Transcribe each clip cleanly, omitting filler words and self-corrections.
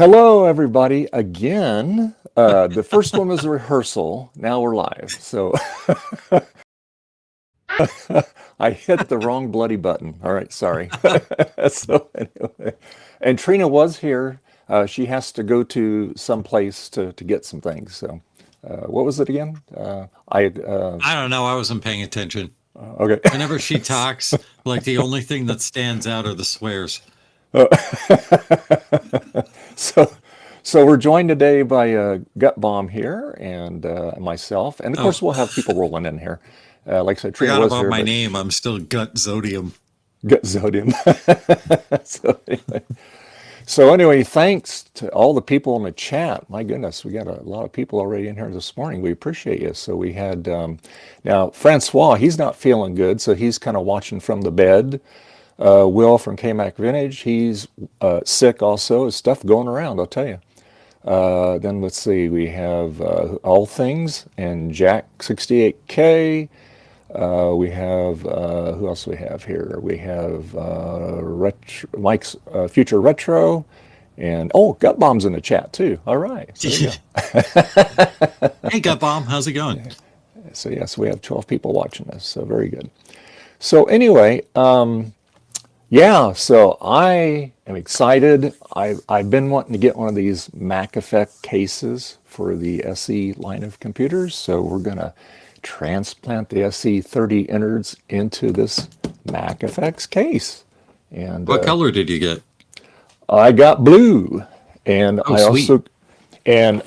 Hello, everybody. Again, the first one was a rehearsal. Now we're live. So I hit the wrong bloody button. All right, sorry. So anyway, and Trina was here. She has to go to some place to get some things. So what was it again? I don't know. I wasn't paying attention. Okay. Whenever she talks, like the only thing that stands out are the swears. So, so we're joined today by Gut Bomb here and myself, and of Oh, course we'll have people rolling in here. Like I said, Trina forgot was about here, my but name. I'm still Gut Zodium. Gut Zodium. So anyway, thanks to all the people in the chat. My goodness, we got a lot of people already in here this morning. We appreciate you. So we had now Francois. He's not feeling good, so he's kind of watching from the bed. Will from KMac Vintage, he's sick also. There's stuff going around, I'll tell you. Then let's see, we have All Things and Jack 68K. We have, who else we have here? We have Mike's Future Retro. And, oh, Gut Bomb's in the chat too. All right. So there you go. Hey, Gut Bomb. How's it going? So, yes, we have 12 people watching this. So, very good. So, anyway, yeah, so I am excited. I've been wanting to get one of these Mac Effect cases for the SE line of computers. So we're going to transplant the SE30 innards into this Mac Effects case. And What color did you get? I got blue. And Oh, I sweet. also, and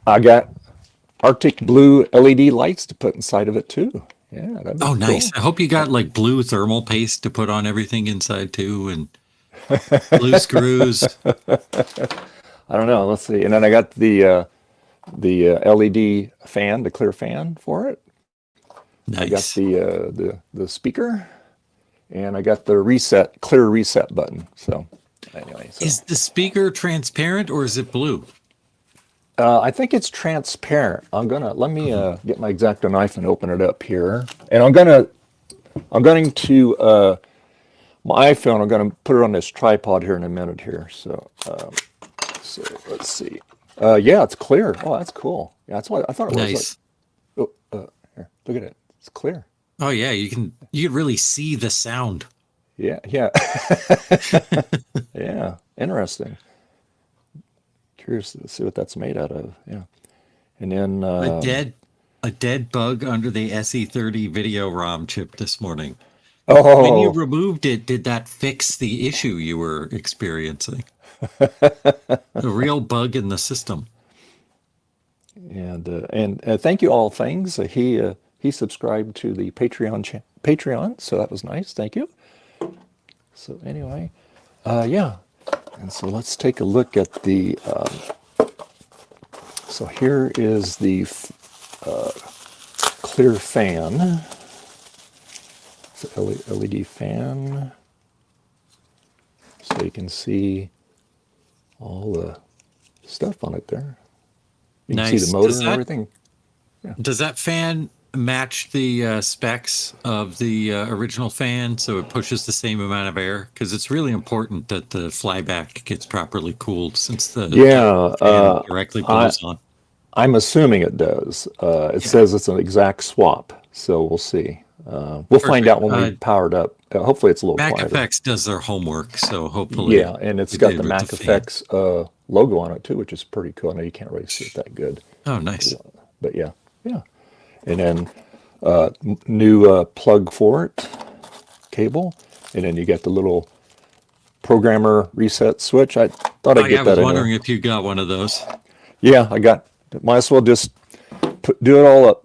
I got Arctic blue LED lights to put inside of it too. Yeah, that'd be Oh, cool. nice. I hope you got like blue thermal paste to put on everything inside too, and blue screws. I don't know. Let's see. And then I got the LED fan, the clear fan for it. I got Nice. the speaker, and I got the clear reset button. So anyway, so Is the speaker transparent or is it blue? I think it's transparent. Let me get my X-Acto knife and open it up here, and I'm going to my iPhone. I'm going to put it on this tripod here in a minute here. So let's see. Yeah, it's clear. Oh, that's cool. Yeah, that's what I thought it was. Nice. Like, oh, here, look at it. It's clear. Oh yeah, you can really see the sound. Yeah, yeah, yeah. Interesting. Curious to see what that's made out of. Yeah, and then A dead bug under the SE30 video ROM chip this morning. When you oh, removed it, did that fix the issue you were experiencing? A real bug in the system. and thank you, All Things. He subscribed to the Patreon, so that was nice. Thank you. So anyway, yeah, and so let's take a look at the. So here is the clear fan. It's an LED fan, so you can see all the stuff on it there. You can see Nice. the motor and everything. Does that fan match the specs of the original fan, so it pushes the same amount of air? Because it's really important that the flyback gets properly cooled, since the Yeah, fan directly blows on. I'm assuming it does. It says it's an exact swap, so we'll see. We'll find Perfect. out when we power it up. Hopefully it's a little Mac quieter. Effects does their homework, so hopefully. Yeah, and it's they got did the with Mac fan. Effects logo on it too, which is pretty cool. I know you can't really see it that good, Oh, nice. but yeah, yeah. And then new plug for it, cable, and then you got the little programmer reset switch. I thought I'd I get was that in wondering there. if you got one of those. Yeah, might as well just do it all up.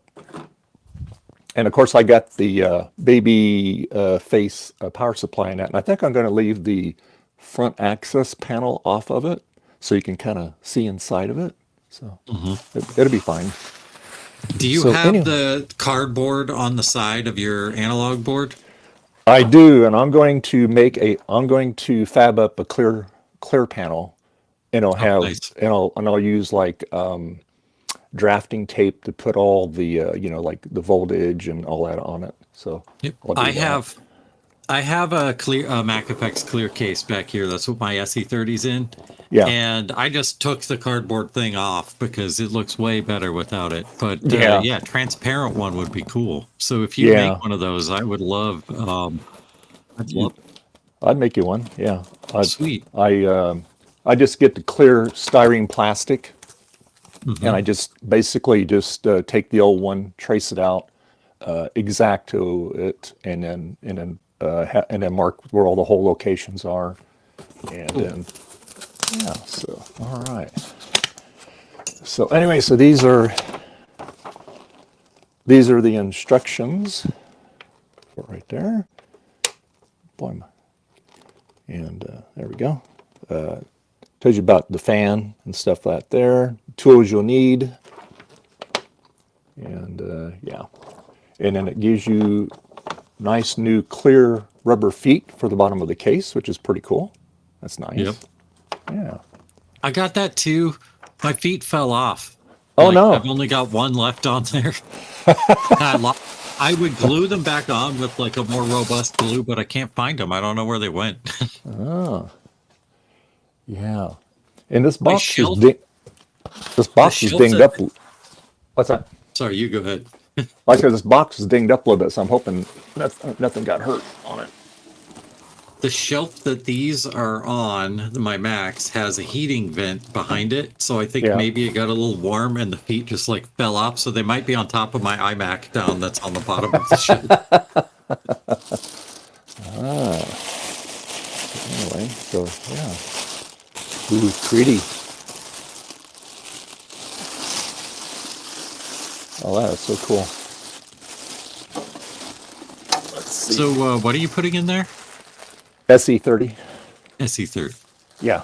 And of course, I got the baby face power supply in that. And I think I'm going to leave the front access panel off of it so you can kind of see inside of it. So it'll be fine. Do you So have anyway, the cardboard on the side of your analog board? I do, and I'm going to fab up a clear panel, and Oh, nice. I'll use like drafting tape to put all the like the voltage and all that on it. So Yep. I'll do that. I have a clear Mac Effects clear case back here. That's what my SE30's in. Yeah. And I just took the cardboard thing off because it looks way better without it. But Yeah. yeah, transparent one would be cool. So if you make Yeah. one of those, I would love. I'd love. I'd make you one. Yeah. Sweet. I just get the clear styrene plastic, and I Hmm. just basically just take the old one, trace it out, exacto it, and then mark where all the hole locations are, and Cool. then yeah. So all right. So anyway, so these are the instructions right there. Boy, and there we go. Tells you about the fan and stuff like there. Tools you'll need, and yeah, and then it gives you nice new clear rubber feet for the bottom of the case, which is pretty cool. That's nice. Yep. Yeah. I got that too. My feet fell off. Oh Like no. I've only got one left on there. I would glue them back on with like a more robust glue, but I can't find them. I don't know where they went. Oh. Yeah. And this My box shelf, this the box is shelf dinged that. up. What's that? Sorry, you go ahead. Like this box is dinged up a little bit, so I'm hoping nothing got hurt on it. The shelf that these are on, my Macs, has a heating vent behind it. So I think Yeah. maybe it got a little warm and the feet just like fell off. So they might be on top of my iMac down that's on the bottom of the shelf. Anyway, so yeah. Ooh, pretty. Oh, that is so cool. Let's see. So what are you putting in there? SE30. SE30. Yeah.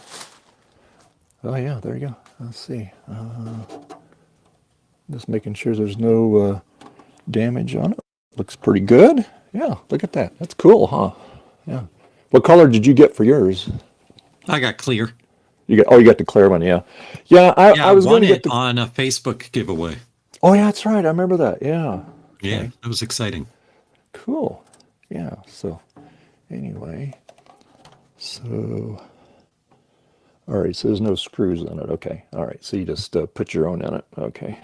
Oh yeah, there you go. Let's see. Just making sure there's no damage on it. Looks pretty good. Yeah, look at that. That's cool, huh? Yeah. What color did you get for yours? I got clear. You got the clear one, yeah. Yeah, Yeah, I I was going won to get it the. on a Facebook giveaway. Oh yeah, that's right. I remember that. Yeah. Yeah, Okay. that was exciting. Cool. Yeah. So anyway, so all right. So there's no screws in it. Okay. All right. So you just put your own in it. Okay.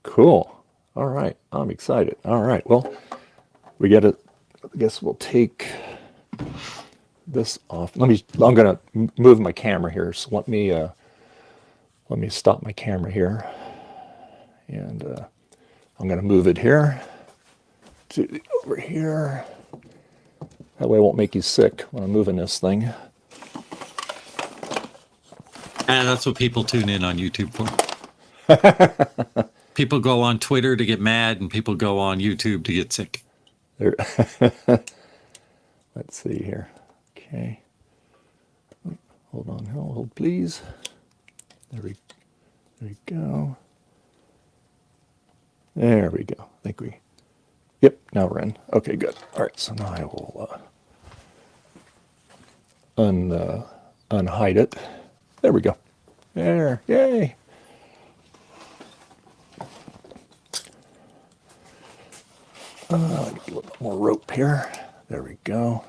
Cool. All right. I'm excited. All right. Well, we got to. I guess we'll take this off. I'm gonna move my camera here. So let me stop my camera here, and I'm gonna move it here to over here. That way, I won't make you sick when I'm moving this thing. And that's what people tune in on YouTube for. People go on Twitter to get mad, and people go on YouTube to get sick. There. Let's see here. Okay. Hold on. Hold, please. There we go. There we go. I think we. Yep. Now we're in. Okay. Good. All right. So now I will unhide it. There we go. There. Yay. Get a little bit more rope here. There we go.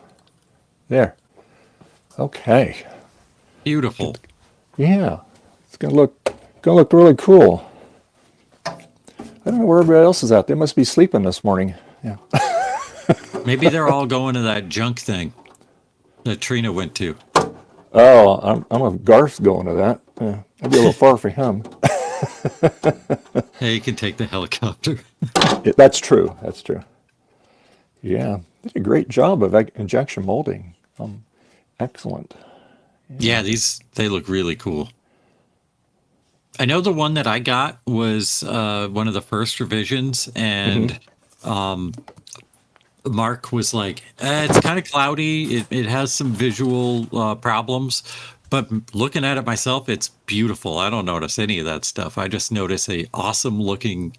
There. Okay. Beautiful. Yeah. It's gonna look really cool. I don't know where everybody else is at. They must be sleeping this morning. Yeah. Maybe they're all going to that junk thing that Trina went to. Oh, I'm a Garth going to that. That'd be a little far for him. Hey, you can take the helicopter. That's true. That's true. Yeah, did a great job of injection molding. Excellent. Yeah, they look really cool. I know the one that I got was one of the first revisions, and Mark was like, it's kind of cloudy. It has some visual problems, but looking at it myself, it's beautiful. I don't notice any of that stuff. I just notice a awesome looking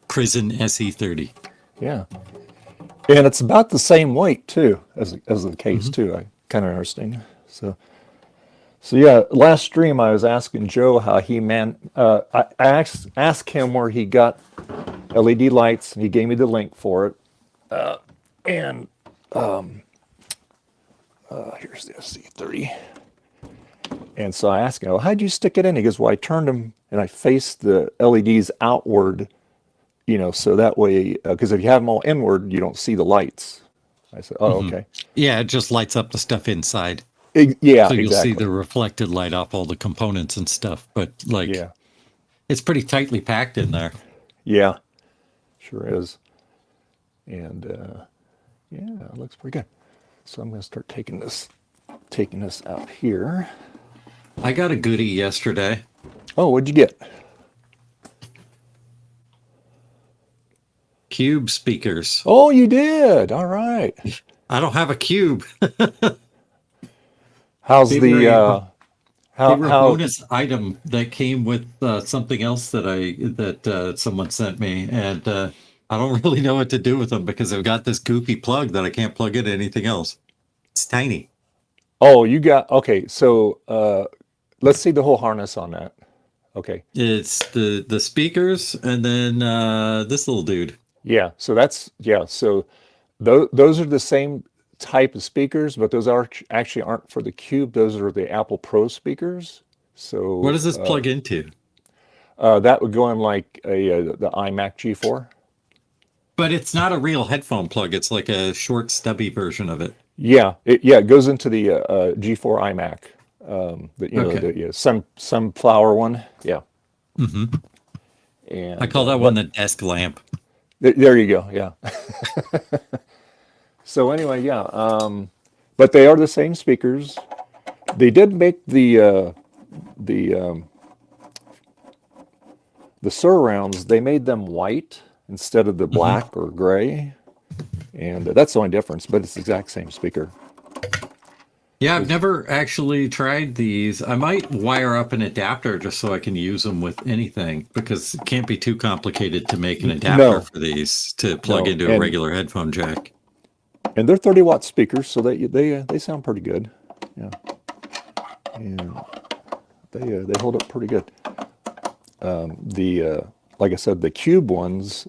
Prison SE30. Yeah, and it's about the same weight too as the case too. Kind of interesting. So yeah, last stream I was asking Joe how he I asked him where he got LED lights, and he gave me the link for it. And here's the SE30. And so I asked him, well, how'd you stick it in? He goes, well, I turned them and I faced the LEDs outward, so that way, because if you have them all inward, you don't see the lights. I said, oh, okay. Yeah, it just lights up the stuff inside. Yeah, So you'll see exactly. the reflected light off all the components and stuff. But Yeah, it's pretty tightly packed in there. yeah, sure is. And yeah, it looks pretty good. So I'm going to start taking this out here. I got a goodie yesterday. Oh, what'd you get? Cube speakers. Oh, you did. All right. I don't have a cube. How's They the were a how how? bonus item that came with something else that someone sent me, and I don't really know what to do with them because I've got this goofy plug that I can't plug into anything else. It's tiny. Oh, you got okay. So let's see the whole harness on that. Okay. It's the speakers and then this little dude. Yeah. So that's yeah. So those are the same type of speakers, but those are actually aren't for the Cube. Those are the Apple Pro speakers. What So does this plug into? that would go in like the iMac G4. But it's not a real headphone plug. It's like a short, stubby version of it. Yeah, it goes into the G4 iMac. Okay. The sunflower one. Yeah, hmm I and call that one the desk lamp. there you go. Yeah. So anyway, yeah. But they are the same speakers. They did make the the surrounds. They made them white instead of the hmm black or gray, and that's the only difference. But it's the exact same speaker. Yeah, I've never actually tried these. I might wire up an adapter just so I can use them with anything because it can't be too complicated to make an adapter No, for these to plug no, into a regular headphone jack. and they're 30-watt speakers, so they sound pretty good. Yeah, and they hold up pretty good. The like I said, the Cube ones,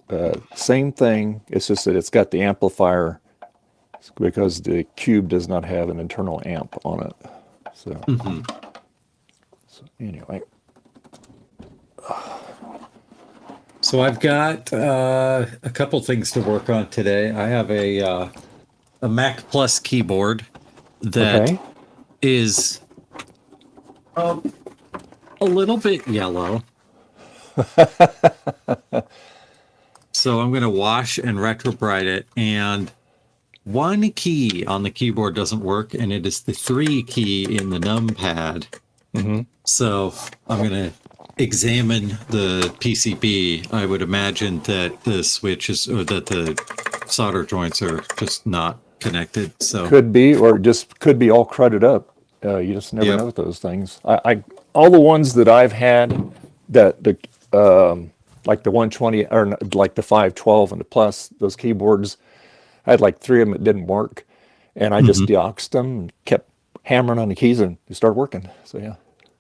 same thing. It's just that it's got the amplifier because the Cube does not have an internal amp on it. So, hmm so anyway, So I've got a couple things to work on today. I have a Mac Plus keyboard that okay. is um, a little bit yellow. So I'm going to wash and retrobrite it. And one key on the keyboard doesn't work, and it is the 3 key in the numpad. Hmm. So I'm going to examine the PCB. I would imagine that the switch is, or that the solder joints are just not connected. So, Could be, or just could be all crudded up. You just never know yep. with those things. I all the ones that I've had that the like the 120 or like the 512 and the Plus, those keyboards, I had like 3 of them that didn't work, and I just Mhm. deoxed them, and kept hammering on the keys, and they started working. So yeah.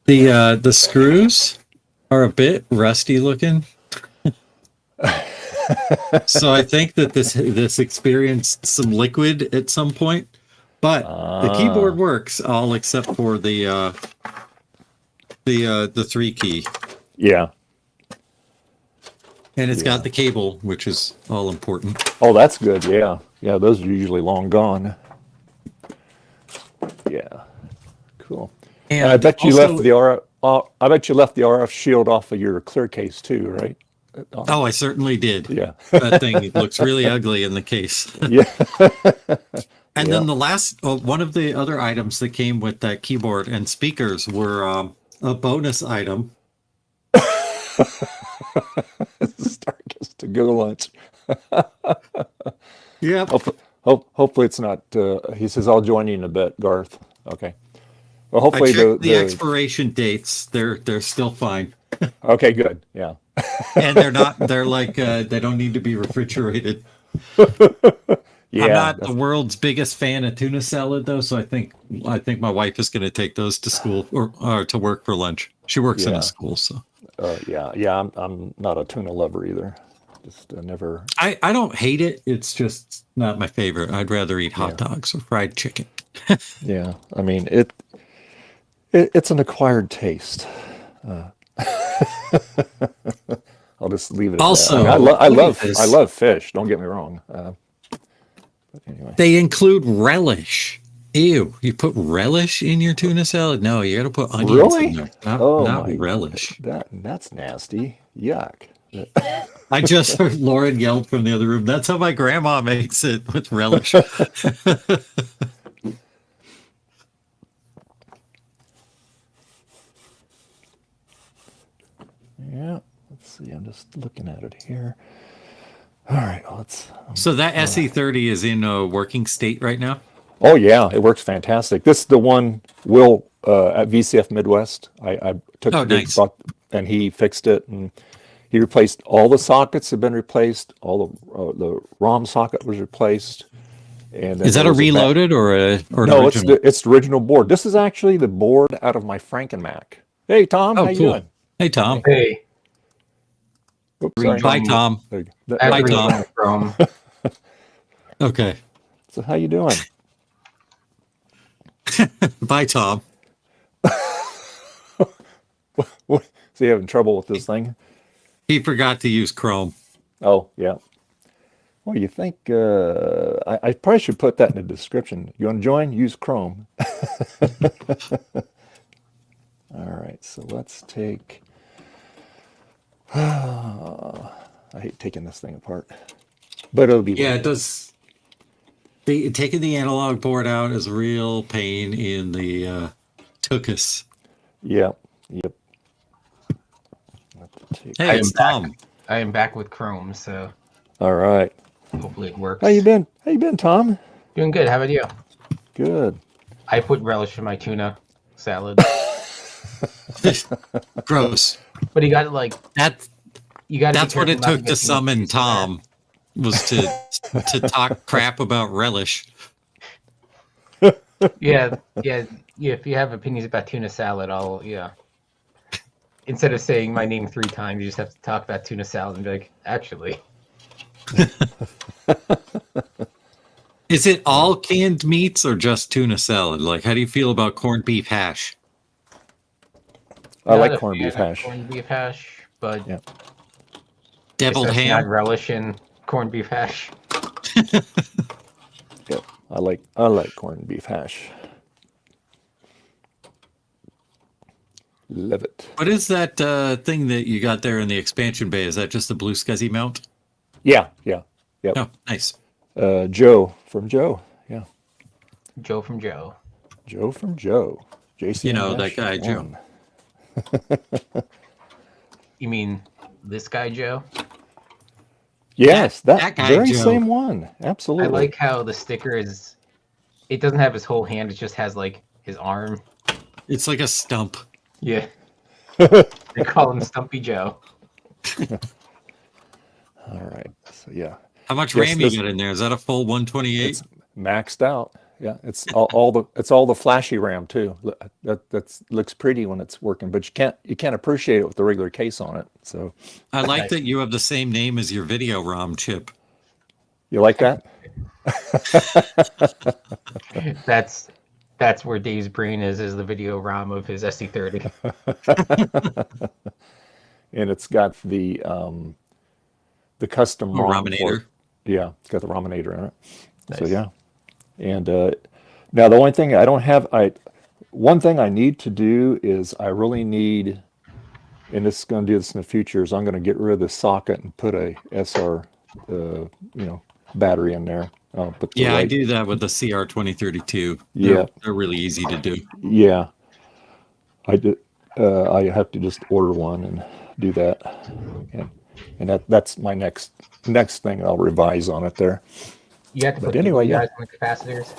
The screws are a bit rusty looking. So I think that this experienced some liquid at some point, but the keyboard Ah, works all except for the 3 key, yeah, and it's got yeah. the cable, which is all important. Oh, that's good. Yeah, yeah. Those are usually long gone. Yeah, cool. And I And bet you left also, the RF. I bet you left the RF shield off of your clear case too, right? oh, I certainly did. Yeah, That thing looks really ugly in the case. yeah, And yeah. then the last one of the other items that came with that keyboard and speakers were a bonus item. Start gets to go to lunch. Yep. Hopefully it's not. He says I'll join you in a bit, Garth. Okay. Well, I hopefully checked the the expiration dates. They're still fine. okay, good. Yeah, And they're like they don't need to be refrigerated. I'm yeah. not the world's biggest fan of tuna salad though, so I think my wife is going to take those to school or to work for lunch. She works in a Yeah, school, so. yeah, yeah. I'm not a tuna lover either. Just never. I don't hate it. It's just not my favorite. I'd rather eat hot dogs or fried chicken. Yeah, I mean it's an acquired taste. I'll just leave it at that. I mean, Also, I love fish. Don't get me wrong. But anyway, they include relish. Ew, you put relish in your tuna salad? No, you got to put onions really? in there. Oh Not my, relish. that's nasty. Yuck. I just heard Lauren yell from the other room. That's how my grandma makes it, with relish. Yeah. Let's see. I'm just looking at it here. All right. Let's. So that SE30 is in a working state right now? Oh yeah, it works fantastic. This is the one Will at VCF Midwest. I took Oh, nice. and he fixed it, and he replaced all the sockets have been replaced. All the ROM socket was replaced. And then Is that there a was reloaded or an no? original? It's the original board. This is actually the board out of my Frankenmac. Hey Tom, Oh, how you cool. doing? Hey, Tom. Hey, Oops, sorry. Bye, Tom. There you go. Hi, after Tom. Chrome. Okay. So how you doing? Bye, Tom. So you having trouble with this thing? He forgot to use Chrome. Oh yeah. Well, you think I probably should put that in the description. You want to join? Use Chrome. All right, so let's take. I hate taking this thing apart, but it'll be. Yeah, it does. Taking the analog board out is a real pain in the tuchus. Yep. Yep. Hey, it's Tom. I am back with Chrome, so All right. hopefully it works. How you been? How you been, Tom? Doing good. How about you? Good. I put relish in my tuna salad, Gross. but you got to like That's you got. that's what it took to summon Tom, was to talk crap about relish. Yeah. If you have opinions about tuna salad, I'll Instead of saying my name 3 times, you just have to talk about tuna salad and be like, actually. Is it all canned meats or just tuna salad? Like, how do you feel about corned beef hash? I like Not a corned fan beef of hash. Corned beef hash, but Yeah. Deviled especially ham? not relish in corned beef hash. Yep. I like corned beef hash. Love it. What is that thing that you got there in the expansion bay? Is that just a blue SCSI mount? Yeah. Yeah. Yep. Oh, nice. Joe from Joe. Yeah. Joe from Joe. Joe from Joe. JC. You know, that guy, Joe. You mean this guy, Joe? Yes, that guy, very Joe. same one. I Absolutely. like how the sticker is. It doesn't have his whole hand. It just has like his arm. It's like a stump. Yeah. They call him Stumpy Joe. All right. So yeah, How much Yes, RAM this- you got in there? Is that a full 128? it's maxed out. Yeah, it's all the flashy RAM too. That looks pretty when it's working, but you can't appreciate it with the regular case on it. So I like that you have the same name as your video ROM chip. you like that? That's where Dave's brain is the video ROM of his SE30. And it's got the custom ROM for it. Rominator. Yeah, it's got the Rominator in it. So Nice. yeah, and now the only thing I don't have, one thing I need to do is I really need, and this is going to do this in the future, is I'm going to get rid of the socket and put a SR, battery in there. I'll put the Yeah, I right- do that with the CR2032. Yeah. They're really easy to do. Yeah, I do. I have to just order one and do that, and that's my next thing. I'll revise on it there. You have to But put anyway, googly yeah. eyes on the capacitors.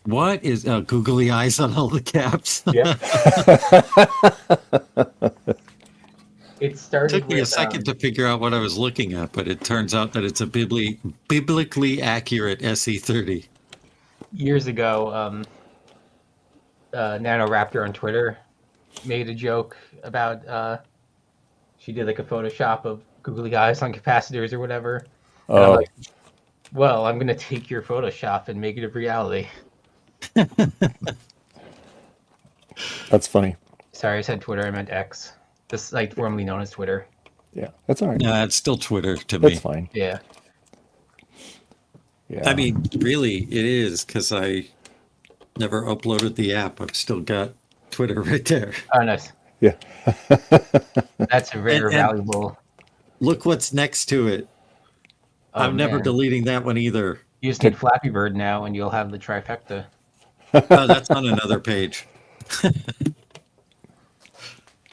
What is googly eyes on all the caps? Yeah. It started Took me a with, second to figure out what I was looking at, but it turns out that it's a biblically accurate SE30. years ago, NanoRaptor on Twitter made a joke about She did like a Photoshop of googly eyes on capacitors or whatever. And I'm Oh, like, well, I'm gonna take your Photoshop and make it a reality. that's funny. Sorry, I said Twitter. I meant X. The site formerly known as Twitter. Yeah, that's all right. No, it's still Twitter to That's me. fine. Yeah. Yeah. I mean, really, it is because I never uploaded the app. I've still got Twitter right there. Oh, nice. yeah. That's a very And- valuable. Look what's next to it. Oh, I'm never man. deleting that one either. You just need Flappy Bird now, and you'll have the trifecta. Oh, that's on another page.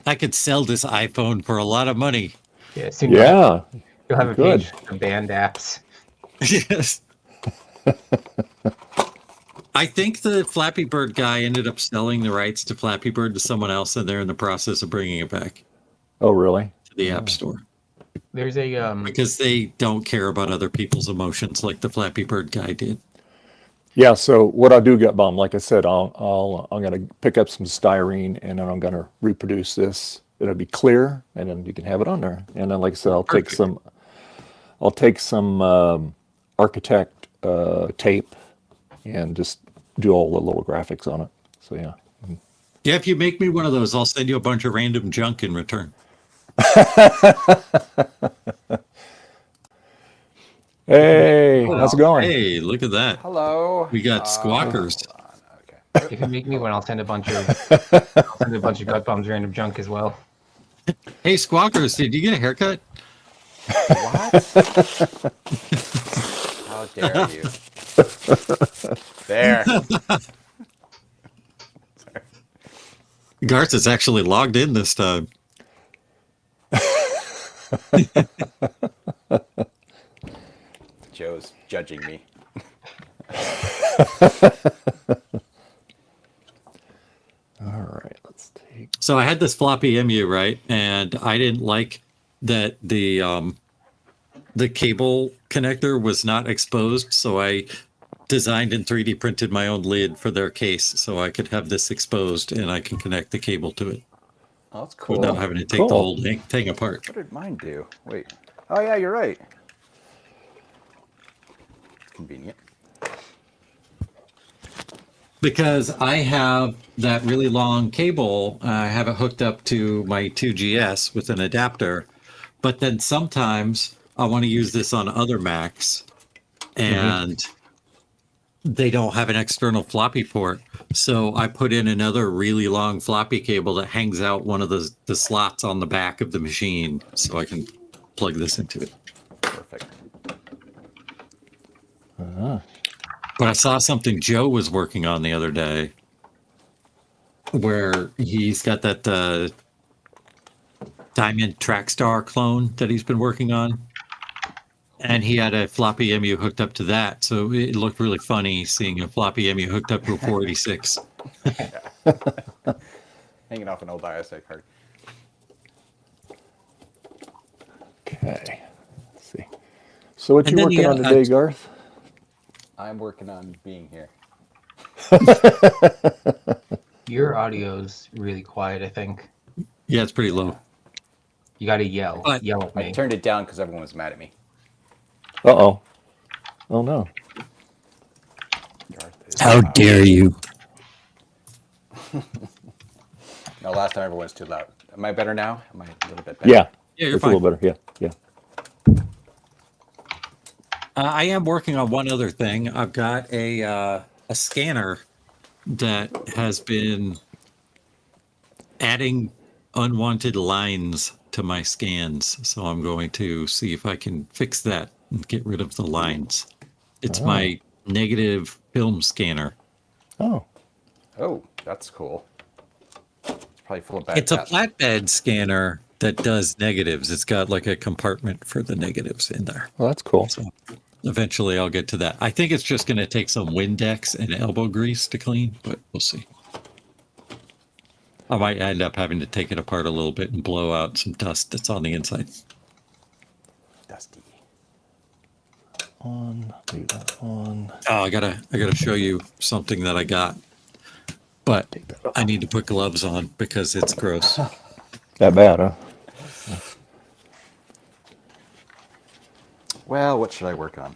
I could sell this iPhone for a lot of money. Yeah. Soon Yeah. you'll have a good. page of banned apps. Yes. I think the Flappy Bird guy ended up selling the rights to Flappy Bird to someone else, and they're in the process of bringing it back Oh, really? to the App Store There's a because they don't care about other people's emotions like the Flappy Bird guy did. Yeah. So what I'll do, Gut Bomb, like I said, I'm gonna pick up some styrene and then I'm gonna reproduce this. It'll be clear, and then you can have it on there. And then, like I said, I'll take some architect tape and just do all the little graphics on it. So yeah. Yeah, if you make me one of those, I'll send you a bunch of random junk in return. Hey, how's it going? Hey, look at that. Hello. We got squawkers. Hold on, okay. if you make me one, I'll send a bunch of gut bombs random junk as well. Hey, squawkers, did you get a haircut? What? How dare you? There. Garth is actually logged in this time. Joe's judging me. All right, let's take. So I had this floppy EMU, right? And I didn't like that the cable connector was not exposed. So I designed and 3D printed my own lid for their case so I could have this exposed and I can connect the cable to it Oh, that's cool. without having to take Cool. the whole thing apart. What did mine do? Wait. Oh, yeah, you're right. It's convenient. Because I have that really long cable, I have it hooked up to my 2GS with an adapter, but then sometimes I want to use this on other Macs and they don't have an external floppy port. So I put in another really long floppy cable that hangs out one of the slots on the back of the machine so I can plug this into it. Perfect. But I saw something Joe was working on the other day where he's got that Diamond Trackstar clone that he's been working on. And he had a floppy EMU hooked up to that. So it looked really funny seeing a floppy EMU hooked up to a 486. Hanging off an old ISA card. Okay. Let's see. So what And you then working you on got- today, Garth? I'm working on being here. Your audio's really quiet, I think. Yeah, it's pretty low. You gotta yell. But- Yell at I me. turned it down because everyone was mad at me. Uh-oh. Oh, no. Garth is How loud. dare you? No, last time everyone was too loud. Am I better now? Am I a little bit better? Yeah. Yeah, you're It's fine. a little better. Yeah, yeah. I am working on one other thing. I've got a scanner that has been adding unwanted lines to my scans. So I'm going to see if I can fix that and get rid of the lines. It's my negative film scanner. Oh, Oh, that's cool. It's probably full of bad It's a tests. flatbed scanner that does negatives. It's got like a compartment for the negatives in there. well, that's cool. So eventually I'll get to that. I think it's just going to take some Windex and elbow grease to clean, but we'll see. I might end up having to take it apart a little bit and blow out some dust that's on the inside. Dusty. On, do that on. Oh, I gotta show you something that I got, but Take that off. I need to put gloves on because it's gross. That bad, huh? Well, what should I work on?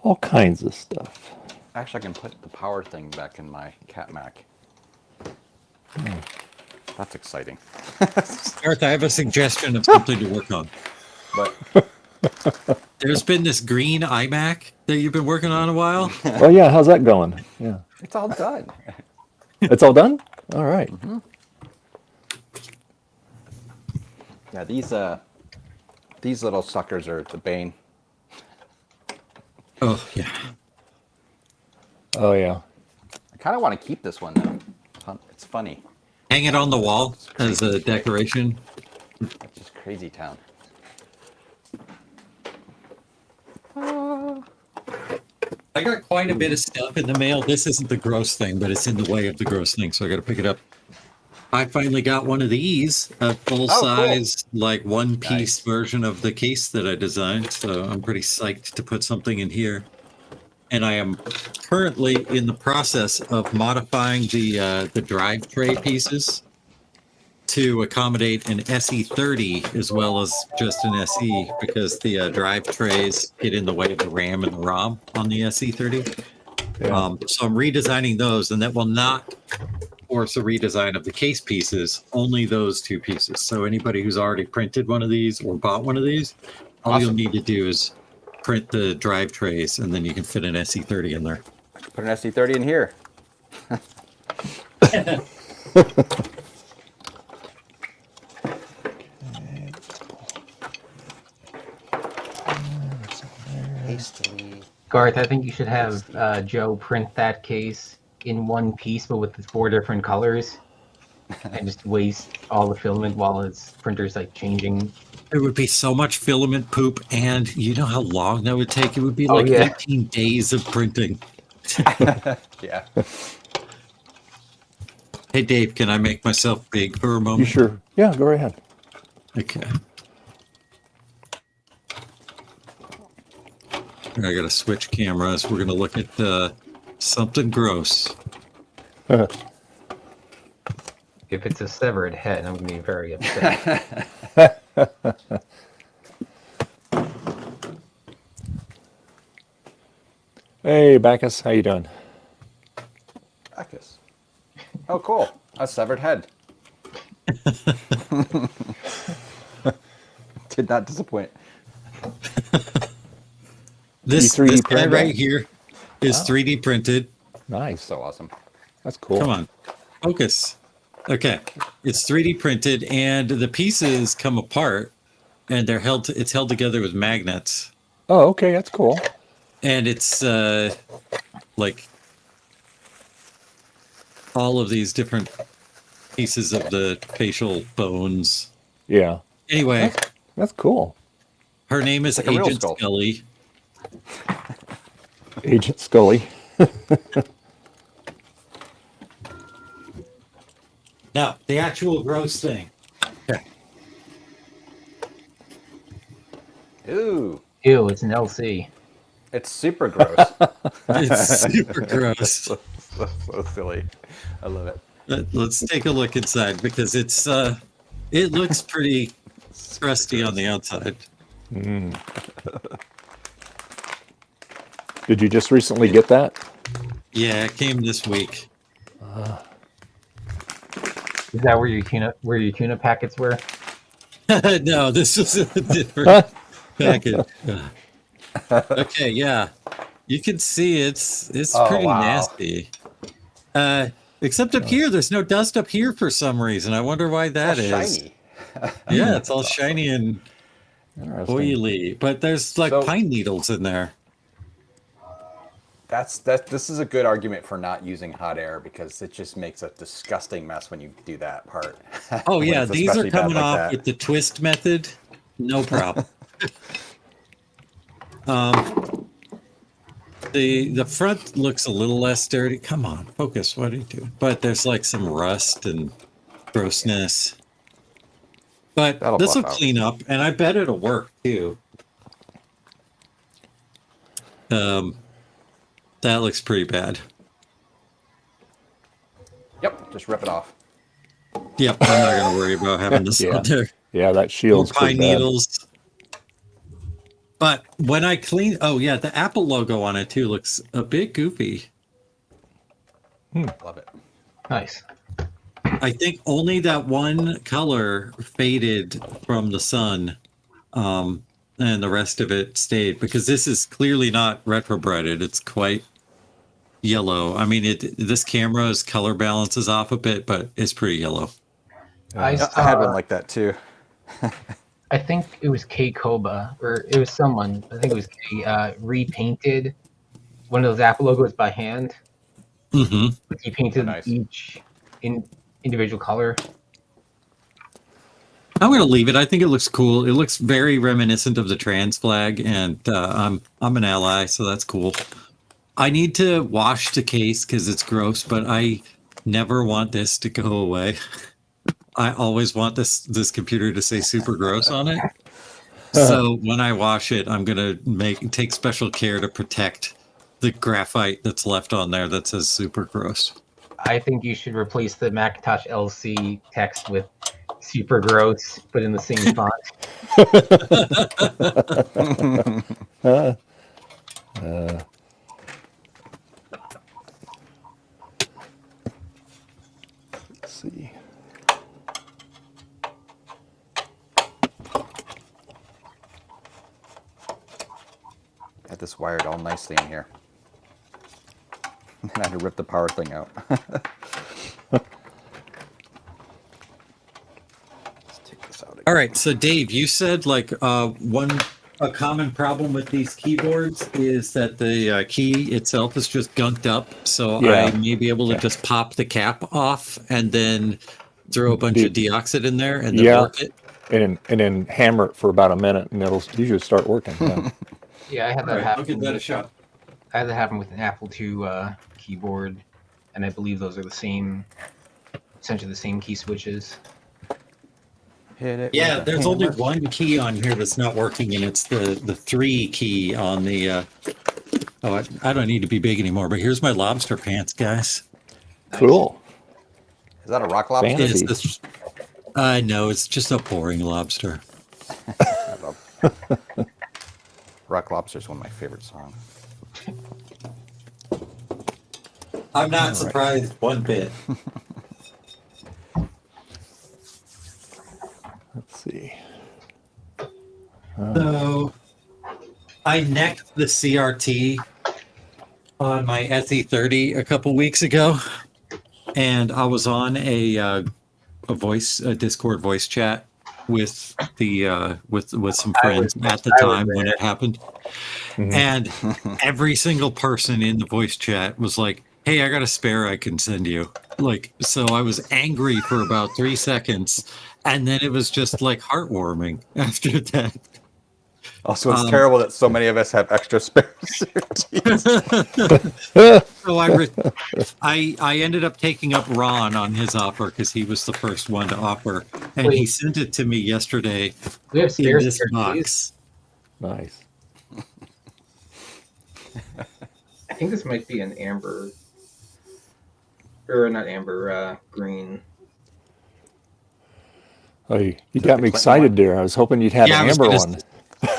All kinds of stuff. Actually, I can put the power thing back in my Cat Mac. That's exciting. Garth, I have a suggestion of something to work on. But There's been this green iMac that you've been working on a while. Oh yeah, how's that going? Yeah, it's all done. it's all done. All right. Yeah, these little suckers are the bane. Oh, yeah. Oh yeah. I kind of want to keep this one though. It's funny. Hang it on the wall as a decoration. It's just crazy town. I got quite a bit of stuff in the mail. This isn't the gross thing, but it's in the way of the gross thing, so I got to pick it up. I finally got one of these, a full-size, like one-piece version of the case that I designed, so I'm pretty psyched to put something in here. And I am currently in the process of modifying the drive tray pieces to accommodate an SE30 as well as just an SE, because the drive trays get in the way of the RAM and the ROM on the SE30. Yeah. So I'm redesigning those, and that will not force a redesign of the case pieces, only those two pieces. So anybody who's already printed one of these or bought one of these, all you'll need to do is print the drive trays, and then you can fit an SE30 in there. Put an SE30 in here. Hastily. Garth, I think you should have Joe print that case in one piece, but with the 4 different colors, and just waste all the filament while his printer's like changing. It would be so much filament poop, and you know how long that would take? It would be Oh, like yeah. 18 days of printing. Yeah. Hey, Dave, can I make myself big for a moment? You sure? Yeah, go right ahead. Okay. I gotta switch cameras. We're gonna look at something gross. If it's a severed head, I'm gonna be very upset. Hey, Bacchus, how you doing? Bacchus. Oh, cool. A severed head. Did not disappoint. This 3D this guy printed? right here is 3D printed. Nice. So awesome. That's cool. Come on, focus. Okay, it's 3D printed, and the pieces come apart, and they're held. It's held together with magnets, Oh, okay, that's cool. and it's like all of these different pieces of the facial bones. Yeah, Anyway, that's cool. her name is Like a real Agent skull. Scully. Agent Scully. Now, the actual gross thing. Okay. Ooh. Ew, it's an LC. It's super gross. It's super gross. so silly. I love it. Let's take a look inside, because it's it looks pretty crusty on the outside. Did you just recently get that? Yeah, it came this week. Is that where your tuna packets were? No, this is a different package. Okay, yeah. You can see it's Oh, pretty wow. nasty. Except up here, there's no dust up here for some reason. I wonder why that is. Shiny. Yeah, it's all shiny and Interesting. oily, but there's like So- pine needles in there. This is a good argument for not using hot air, because it just makes a disgusting mess when you do that part. Oh When yeah, it's these are especially bad coming like off that. with the twist method. No problem. The front looks a little less dirty. Come on, focus. What are you doing? But there's like some rust and grossness. But That'll this will buff out. clean up, and I bet it'll work too. That looks pretty bad. Yep, just rip it off. Yep, I'm not gonna worry about having this Yeah. on there. Yeah, that More shield's pine pretty bad. needles. But when I clean, oh yeah, the Apple logo on it too looks a bit goofy. Love it. Nice. I think only that one color faded from the sun, and the rest of it stayed, because this is clearly not retrobreaded. It's quite yellow. I mean, this camera's color balance is off a bit, but it's pretty yellow. I I had one saw, like that too. I think it was K Koba, or it was someone, I think it was K, repainted one of those Apple logos by hand. Mm-hmm. But he painted Nice. each individual color. I'm gonna leave it. I think it looks cool. It looks very reminiscent of the trans flag, and I'm an ally, so that's cool. I need to wash the case because it's gross, but I never want this to go away. I always want this computer to say super gross on it. So when I wash it, I'm gonna take special care to protect the graphite that's left on there that says super gross. I think you should replace the Macintosh LC text with super gross, but in the same font. Let's see. Got this wired all nicely in here. And I had to rip the power thing out. Let's take this out again. All right, so Dave, you said like a common problem with these keyboards is that the key itself is just gunked up. So Yeah. I may be able to just pop the cap off and then throw a bunch of deoxit in there and then Yeah. work it. And then hammer it for about a minute, and it'll usually start working. Yeah. Yeah, I had All that right, happen. I'll give that a shot. I had that happen with an Apple II keyboard, and I believe those are the same, essentially the same key switches. Hit it. Yeah, with a there's only hammer. one key on here that's not working, and it's the 3 key on the. I don't need to be big anymore, but here's my lobster pants, guys. Cool. Is that a rock lobster? Fancy. It's this. No, it's just a boring lobster. I love Rock Lobster is one of my favorite songs. I'm not surprised one bit. Let's see. So I necked the CRT on my SE30 a couple weeks ago, and I was on a Discord voice chat with the with some friends at the time when it happened, and every single person in the voice chat was like, "Hey, I got a spare I can send you." Like, so I was angry for about 3 seconds, and then it was just like heartwarming after that. Also, it's terrible that so many of us have extra spare CRTs. So I ended up taking up Ron on his offer because he was the first one to offer, and he Wait. sent it to me yesterday We have in spare this CRTs. box. Nice. I think this might be an amber, or not amber, green. Oh, you got me excited there. I was hoping you'd have Yeah, I an was amber gonna one.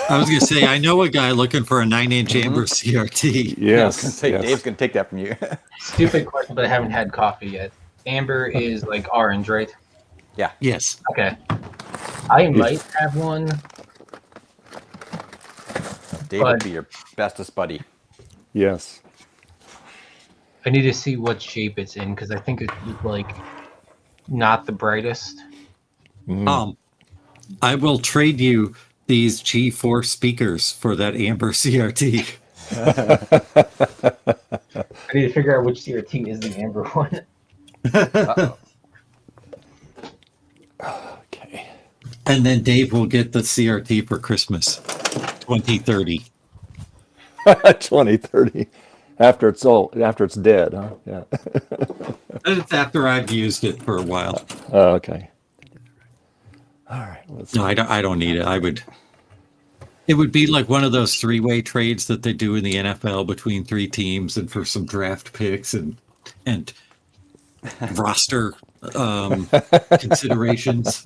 I was gonna say I know a guy looking for a 9-inch amber CRT. Yes. Say, yes. Dave's gonna take that from you. Stupid question, but I haven't had coffee yet. Amber is like orange, right? Yes. Okay. I might have one. Dave would But- be your bestest buddy. Yes. I need to see what shape it's in because I think it's like not the brightest. I will trade you these G4 speakers for that amber CRT. I need to figure out which CRT is the amber one. Uh-oh. Okay. And then Dave will get the CRT for Christmas 2030. 2030. After it's dead, huh? Yeah. It's after I've used it for a while. Oh, okay. All right. Let's No, I don't need it. It would be like one of those 3-way trades that they do in the NFL between 3 teams and for some draft picks and roster considerations.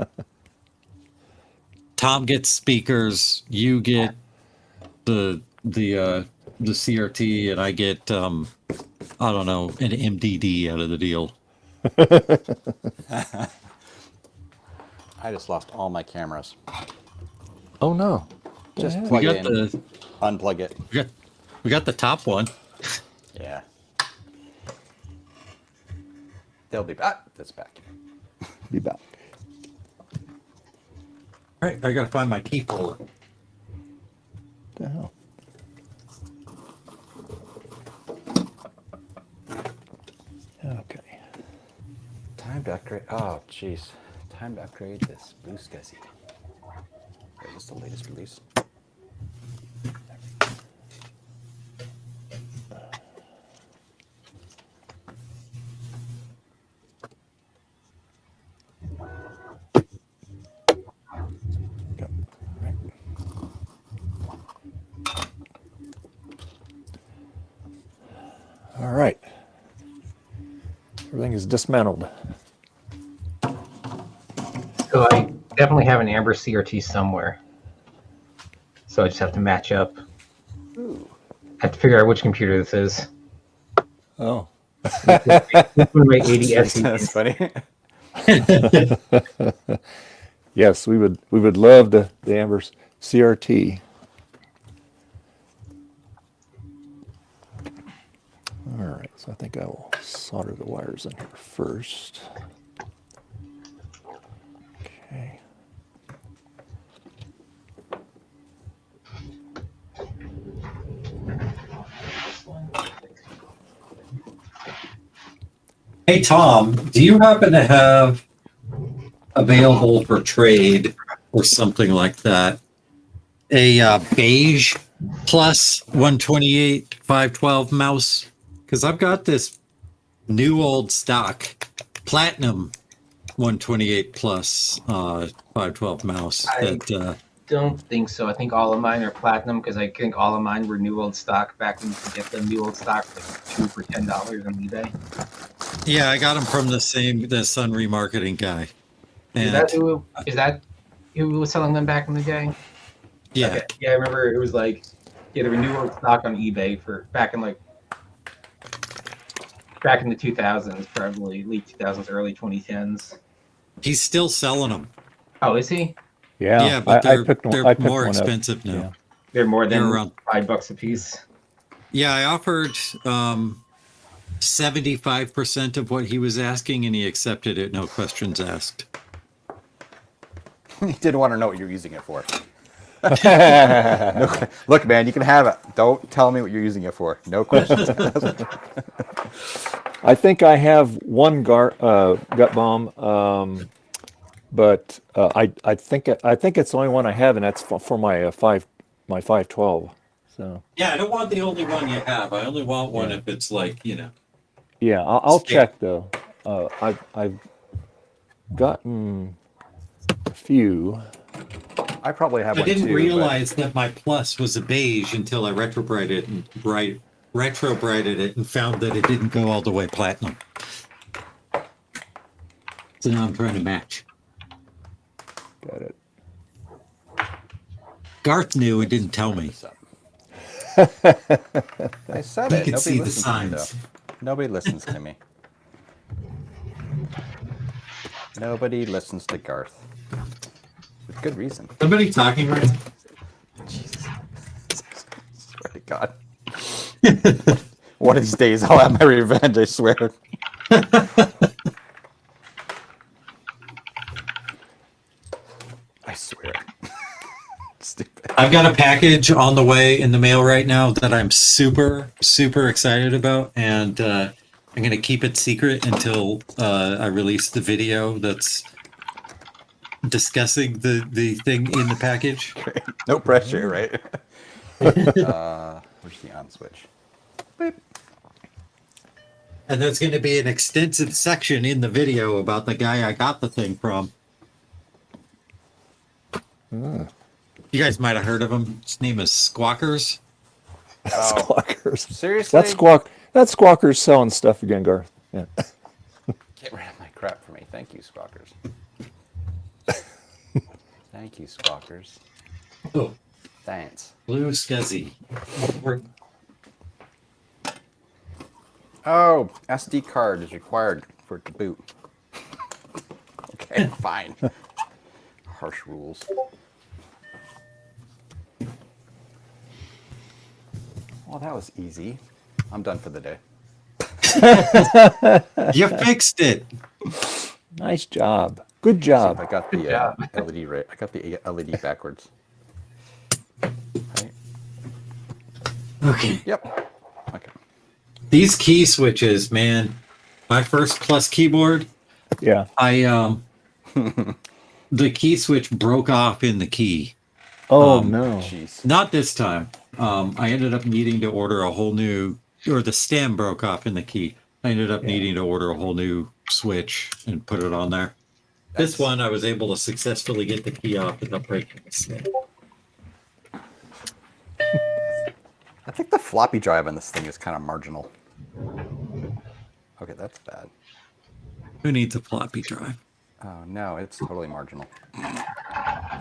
Tom gets speakers, you get the CRT, and I get I don't know, an MDD out of the deal. I just lost all my cameras. Oh no. Just Yeah. plug We it got in, the unplug it. we got the top one. Yeah. They'll be back. That's back. Be back. All right, I gotta find my key puller. What the hell? Okay. Time to upgrade. Oh, jeez. Time to upgrade this blue SCSI. Is this the latest release? Yep. Right. All right. Everything is dismantled. So I definitely have an amber CRT somewhere. So I just have to match up. Ooh. I have to figure out which computer this is. Oh. This one, my 80 SE. That's funny. Yes, we would love the Amber's CRT. All right, so I think I will solder the wires in here first. Okay. Hey Tom, do you happen to have available for trade or something like that a beige plus 128 512 mouse? Because I've got this new old stock platinum 128 plus 512 mouse that Don't think so. I think all of mine are platinum because I think all of mine were new old stock back when you could get the new old stock like 2 for $10 on eBay. yeah, I got them from the Sun Remarketing guy. Is that who was selling them back in the day? Yeah. Okay. Yeah, I remember it was like they were new old stock on eBay for back in the 2000s, probably late 2000s, early 2010s. He's still selling them. Oh, is he? Yeah, Yeah, but I picked one. they're I picked more one up. expensive now. Yeah. They're more than They're around $5 a piece. Yeah, I offered 75% of what he was asking, and he accepted it, no questions asked. He didn't want to know what you're using it for. Look, man, you can have it. Don't tell me what you're using it for. No questions. I think I have one gut bomb, but I think it's the only one I have, and that's for my 512. So Yeah, I don't want the only one you have. I only want one if it's like, yeah, I'll check though. I've gotten a few. I probably have I one too. didn't realize that my plus was a beige until I retrobrighted it and found that it didn't go all the way platinum. So now I'm trying to match. Got it. Garth knew and didn't tell me. I said You it. can Nobody see the listens to me, signs. though. Nobody listens to me. Nobody listens to Garth. With good reason. Somebody talking right now? Jesus. Swear to God. One of these days I'll have my revenge, I swear. I swear. Stupid. I've got a package on the way in the mail right now that I'm super, super excited about, and I'm going to keep it secret until I release the video that's discussing the thing in the package. No pressure, right? Where's the on switch? Beep. And there's going to be an extensive section in the video about the guy I got the thing from. You guys might have heard of him. His name is Squawkers. Oh, Squawkers. seriously? That's Squawkers selling stuff again, Garth. Yeah. Get rid of my crap for me. Thank you, Squawkers. Thank you, Squawkers. Oh, Thanks. Blue SCSI. Oh, SD card is required for it to boot. Okay, fine. Harsh rules. Well, that was easy. I'm done for the day. You fixed it. Nice job. Good I job. got the LED right. I got the LED backwards. Right. Okay. Yep. Okay. These key switches, man. My first Plus keyboard, Yeah. the key switch broke off in the key. Oh, no. Jeez. Not this time. I ended up needing to order a whole new, or the stem broke off in the key. I ended up needing to order a whole new switch and put it on there. This one, I was able to successfully get the key off without breaking the stem. I think the floppy drive on this thing is kind of marginal. Okay, that's bad. Who needs a floppy drive? Oh, no, it's totally marginal. Oh,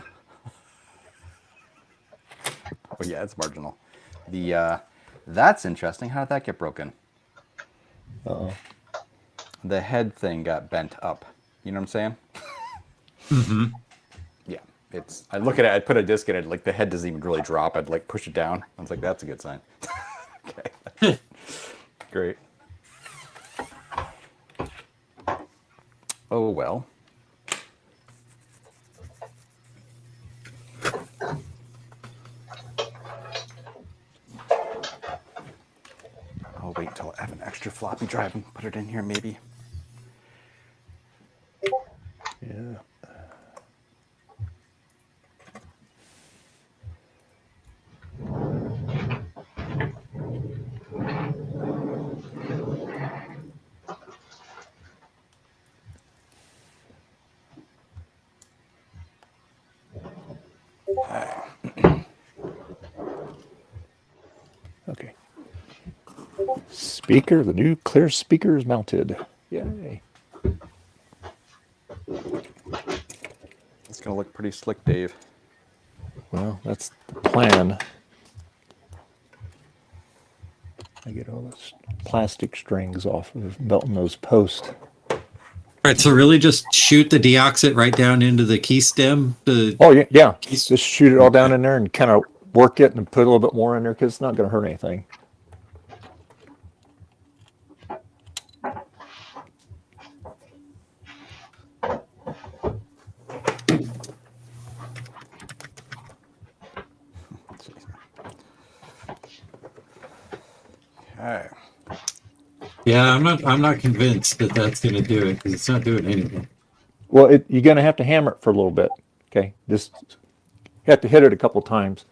yeah, it's marginal. That's interesting. How did that get broken? Uh-oh. The head thing got bent up. You know what I'm saying? Mm-hmm. Yeah. I look at it, I'd put a disc in it, like the head doesn't even really drop. I'd like push it down. I was like, that's a good sign. Okay. Great. Oh, well. I'll wait until I have an extra floppy drive and put it in here, maybe. Yeah. Okay. Speaker, the new clear speaker is mounted. Yay. It's going to look pretty slick, Dave. Well, that's the plan. I get all those plastic strings off of belting those posts. All right, so really just shoot the deoxit right down into the key stem. Oh, yeah, yeah. Just shoot it all down in there and kind of work it and put a little bit more in there because it's not going to hurt anything. Okay. Yeah, I'm not convinced that that's going to do it because it's not doing anything. Well, you're going to have to hammer it for a little bit. Okay, just you have to hit it a couple times.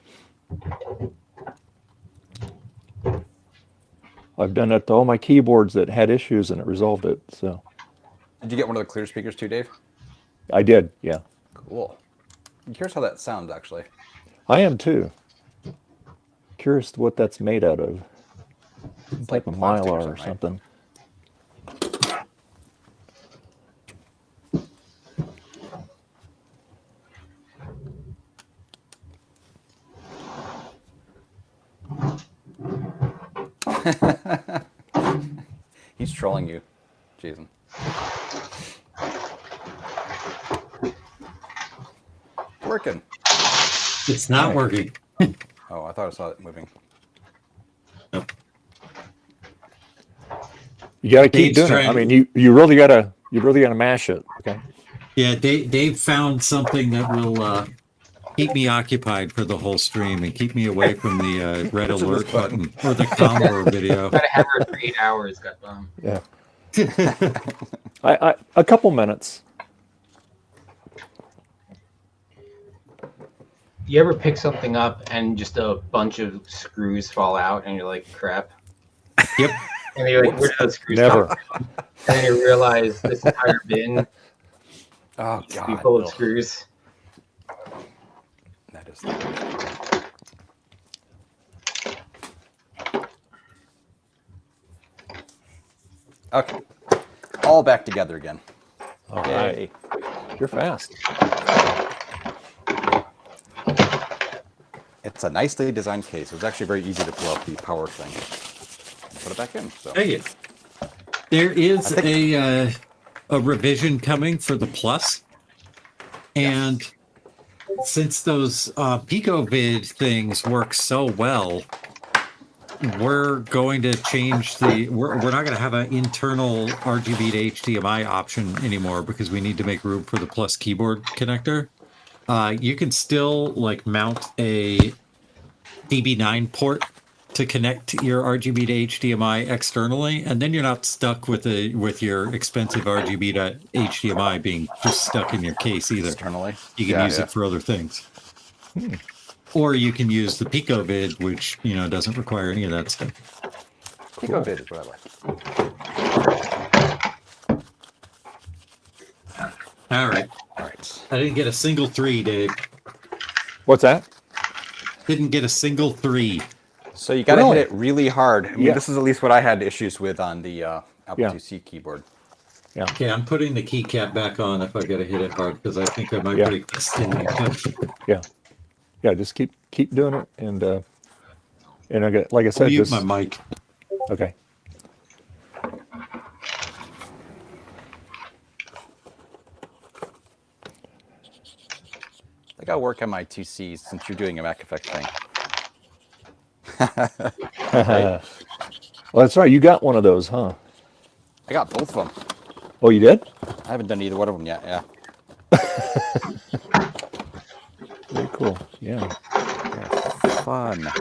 I've done that to all my keyboards that had issues and it resolved it. So Did you get one of the clear speakers too, Dave? I did, yeah. Cool. I'm curious how that sounds, actually. I am too. Curious what that's made out of. It's Like a plastic mylar or right? something. He's trolling you, Jason. Working. It's not working. Oh, I thought I saw it moving. Nope. You got to keep Dave's doing it. I trying- mean, you really got to mash it. Okay. Yeah, Dave found something that will keep me occupied for the whole stream and keep me away from the red Pushing this alert button or the combo video. Gotta have her for 8 hours, got bum. Yeah. I a couple minutes. You ever pick something up and just a bunch of screws fall out and you're like, crap? Yep. And you're like, where did those screws Never. come from? And then you realize this entire bin Oh, used to be God. full of screws. That is. Okay. All back together again. All Yay. right. You're fast. It It's a nicely designed case. It was actually very easy to pull out the power thing. Put it back in. So. Hey, there is a revision coming for the Plus, and since those PicoVid things work so well, we're going to change we're not going to have an internal RGB to HDMI option anymore because we need to make room for the Plus keyboard connector. You can still like mount a DB9 port to connect your RGB to HDMI externally, and then you're not stuck with your expensive RGB to HDMI being just stuck in your case either. Externally, you can use it for other things, or you can use the PicoVid, which doesn't require any of that stuff. PicoVid is what I like. All right. I didn't get a single 3, Dave. What's that? Didn't get a single 3. So you got to hit it really hard. I mean, this is at least what I had issues with on the Apple IIc keyboard. Yeah. Okay, I'm putting the keycap back on if I got to hit it hard because I think I might break this thing. Yeah. Just keep doing it, and I got, like I said, mute my mic. Okay. I got to work on my 2Cs since you're doing a Mac Effect thing. Well, that's right. You got one of those, huh? I got both of them. Oh, you did? I haven't done either one of them yet. Yeah. Very cool. Yeah. Fun.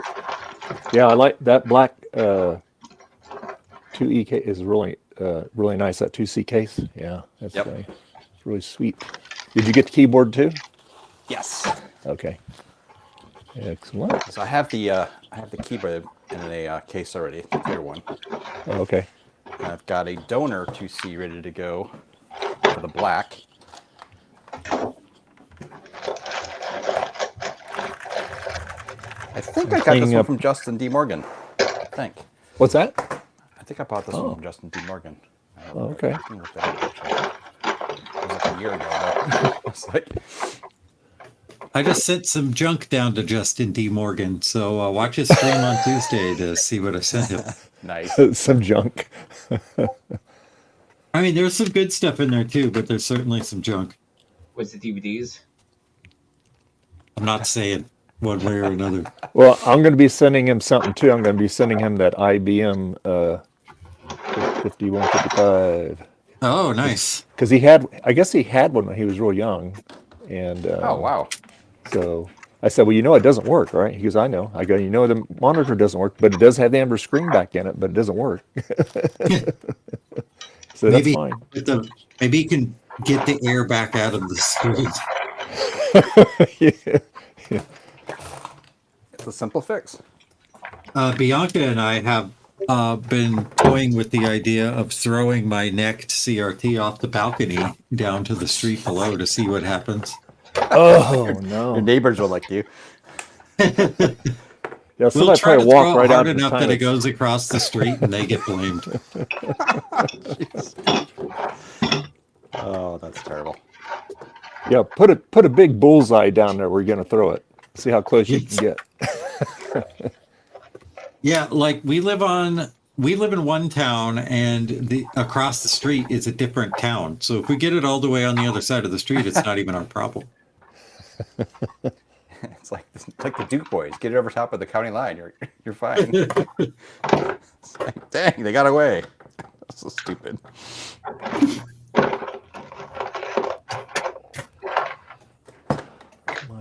Yeah, I like that black 2E case is really nice. That 2C case. Yeah, that's really sweet. Did you get the keyboard too? Yes. Okay. Excellent. So I have the keyboard in a case already, the clear one. Oh, okay. And I've got a donor 2C ready to go for the black. I think I got this one from Justin D. Morgan. I think. What's that? I think I bought this one from Justin D. Morgan. Oh, okay. I can look that up, actually. It was like a year ago, though. It's like... I just sent some junk down to Justin D. Morgan, so watch his stream on Tuesday to see what I sent him. Nice. Some junk. I mean, there's some good stuff in there too, but there's certainly some junk. Was the DVDs? I'm not saying one way or another. Well, I'm going to be sending him something too. I'm going to be sending him that IBM 5155. Oh, nice. Because I guess he had one when he was real young. And oh, wow. So I said, well, it doesn't work, right? He goes, I know. I go, the monitor doesn't work, but it does have the amber screen back in it, but it doesn't work. So maybe, that's fine. Maybe you can get the air back out of the screen. Yeah. It's a simple fix. Bianca and I have been toying with the idea of throwing my necked CRT off the balcony down to the street below to see what happens. Oh, no. Your neighbors will like you. Yeah, we'll try to walk throw right it out hard enough that it goes across the street and they get blamed. Oh, that's terrible. Yeah, put a big bullseye down there where you're going to throw it. See how close you can get. Yeah, like we live in one town and across the street is a different town. So if we get it all the way on the other side of the street, it's not even our problem. It's like the Duke boys. Get it over top of the county line. You're fine. It's like, dang, they got away. That's so stupid.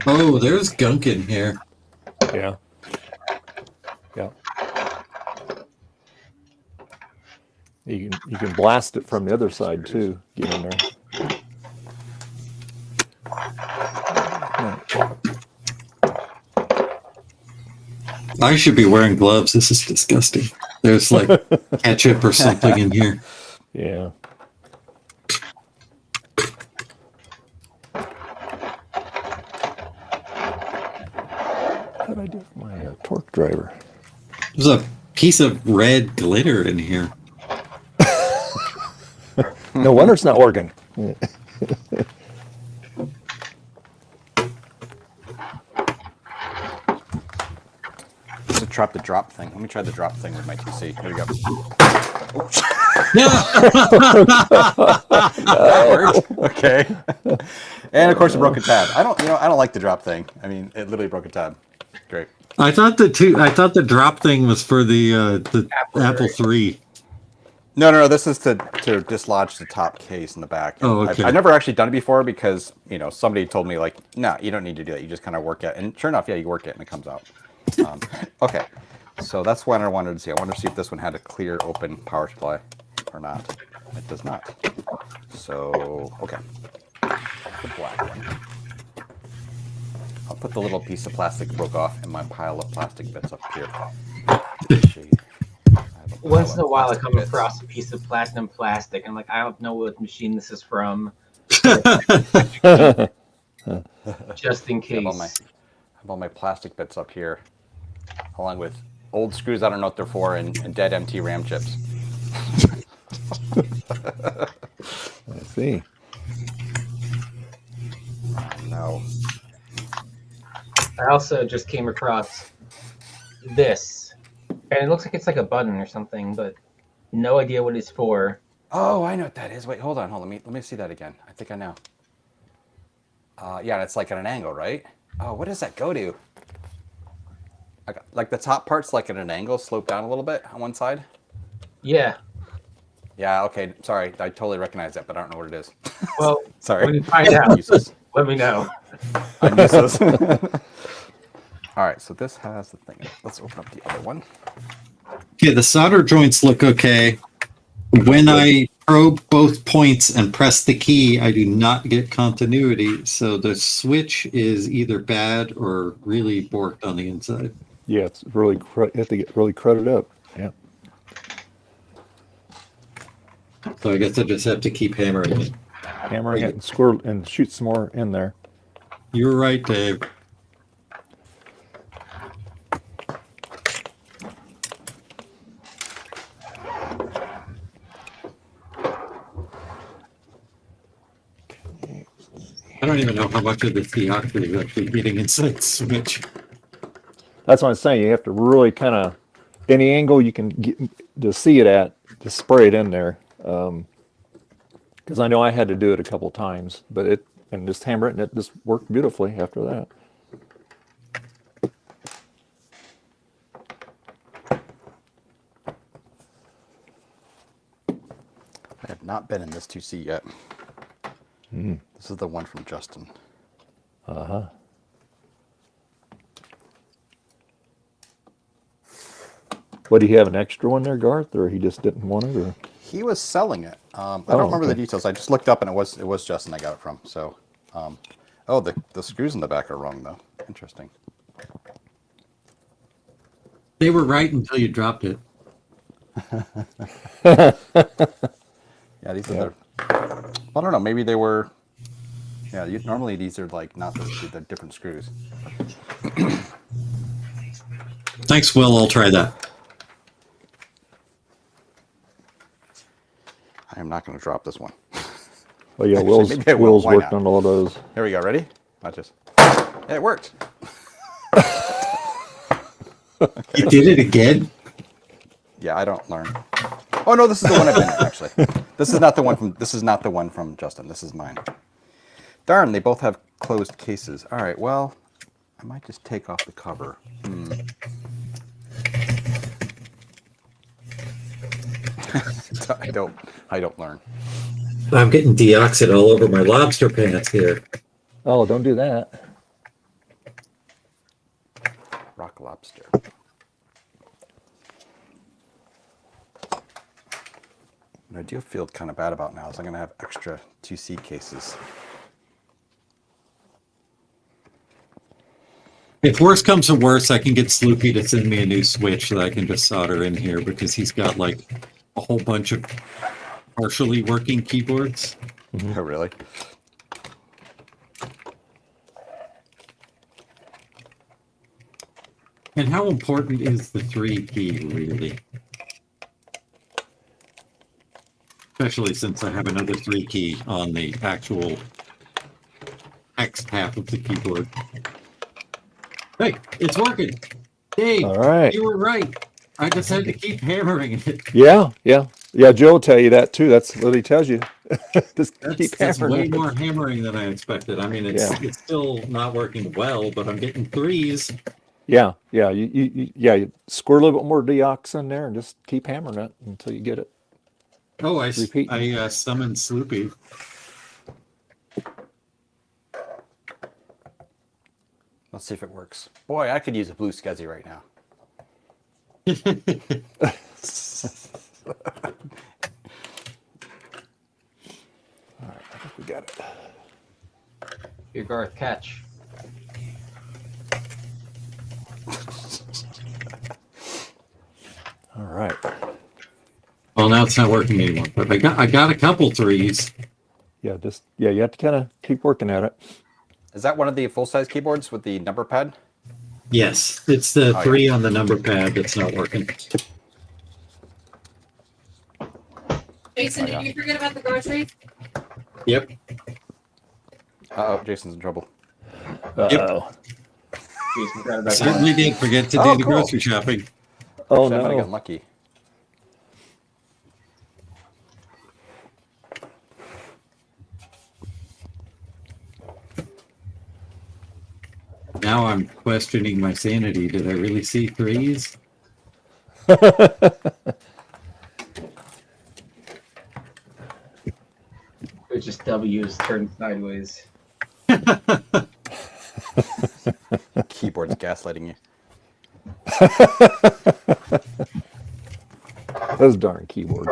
Oh, there's gunk in here. Yeah. Yeah. You can blast it from the other side too. Get in there. I should be wearing gloves. This is disgusting. There's like ketchup or something in here. Yeah. What did I do with my torque driver? There's a piece of red glitter in here. No wonder it's not working. tried the drop thing. Let me try the drop thing with my TC. Here we go. That worked. Okay. And of course, a broken tab. I don't like the drop thing. I mean, it literally broke a tab. Great. I thought the drop thing was for the Apple III. No. This is to dislodge the top case in the back. Oh, okay. I've never actually done it before because somebody told me like, no, you don't need to do that. You just kind of work it, and sure enough, yeah, you work it and it comes out. Okay, so that's what I wanted to see. I wanted to see if this one had a clear, open power supply or not. It does not. So okay, the black one. I'll put the little piece of plastic broke off in my pile of plastic bits up here. Once in a while, I come across a piece of platinum plastic, and I'm like, I don't know what machine this is from. Just in case. I have all my plastic bits up here, along with old screws I don't know what they're for, and dead empty RAM chips. I see. Oh, no. I also just came across this, and it looks like it's like a button or something, but no idea what it's for. Oh, I know what that is. Wait, hold on. Let me see that again. I think I know. Yeah, it's like at an angle, right? Oh, what does that go to? Like the top part's like at an angle, sloped down a little bit on one side? Yeah. Yeah, okay. Sorry, I totally recognize that, but I don't know what it is. Well, sorry. when you find out, let me know. I'm useless. All right, so this has the thing. Let's open up the other one. Okay, the solder joints look okay. When I probe both points and press the key, I do not get continuity. So the switch is either bad or really borked on the inside. Yeah, it's really you have to get really cruded up. Yeah. So I guess I just have to keep hammering it. Hammering it and squirt and shoot some more in there. You're right, Dave. I don't even know how much of this deoxide is actually getting inside the switch. That's what I'm saying. You have to really kind of, any angle you can get to see it at, just spray it in there. Because I know I had to do it a couple times, but and just hammer it, and it just worked beautifully after that. I have not been in this 2C yet. This is the one from Justin. Uh-huh. What, do you have an extra one there, Garth, or he just didn't want it? Or? He was selling it. I don't remember the details. I just looked up and it was Justin I got it from. So, oh, the screws in the back are wrong though. Interesting. They were right until you dropped it. Yeah, these are the. I don't know. Maybe they were. Yeah, normally these are like not the different screws. Thanks, Will. I'll try that. I am not going to drop this one. Oh yeah, Actually, Will's why worked not? on all those. Here we go. Ready? Watch this. Yeah, it worked. You did it again? Yeah, I don't learn. Oh no, this is the one I've been in actually. This is not the one from Justin. This is mine. Darn, they both have closed cases. All right, well, I might just take off the cover. I don't learn. I'm getting deoxide all over my lobster pants here. Oh, don't do that. Rock lobster. What I do feel kind of bad about now is I'm going to have extra 2C cases. If worse comes to worse, I can get Sloopy to send me a new switch that I can just solder in here because he's got like a whole bunch of partially working keyboards. Oh, really? And how important is the 3 key really? Especially since I have another 3 key on the actual X half of the keyboard. Hey, it's working. Hey, All right. you were right. I just had to keep hammering it. Yeah, yeah. Yeah, Joe will tell you that too. That's what he tells you. Just keep That's way hammering it. more hammering than I expected. I mean, Yeah. it's still not working well, but I'm getting threes. Yeah, yeah. You squirt a little bit more deox in there and just keep hammering it until you get it. Oh, Repeat. I summoned Sloopy. Let's see if it works. Boy, I could use a blue Skezzy right now. All right, I think we got it. Your Garth catch. All right. Well, now it's not working anymore. But I got a couple threes. Yeah, you have to kind of keep working at it. Is that one of the full-size keyboards with the number pad? Yes, it's the Oh, three on the number pad that's not working. Jason, did you forget about the groceries? Yep. Uh-oh, Jason's in trouble. Uh-oh. Jason forgot about Certainly did forget to do Oh, the cool. grocery shopping. Oh, Actually, I might have gotten no. lucky. Now I'm questioning my sanity. Did I really see threes? It's just W's turned sideways. Keyboard's gaslighting you. Those darn keyboards.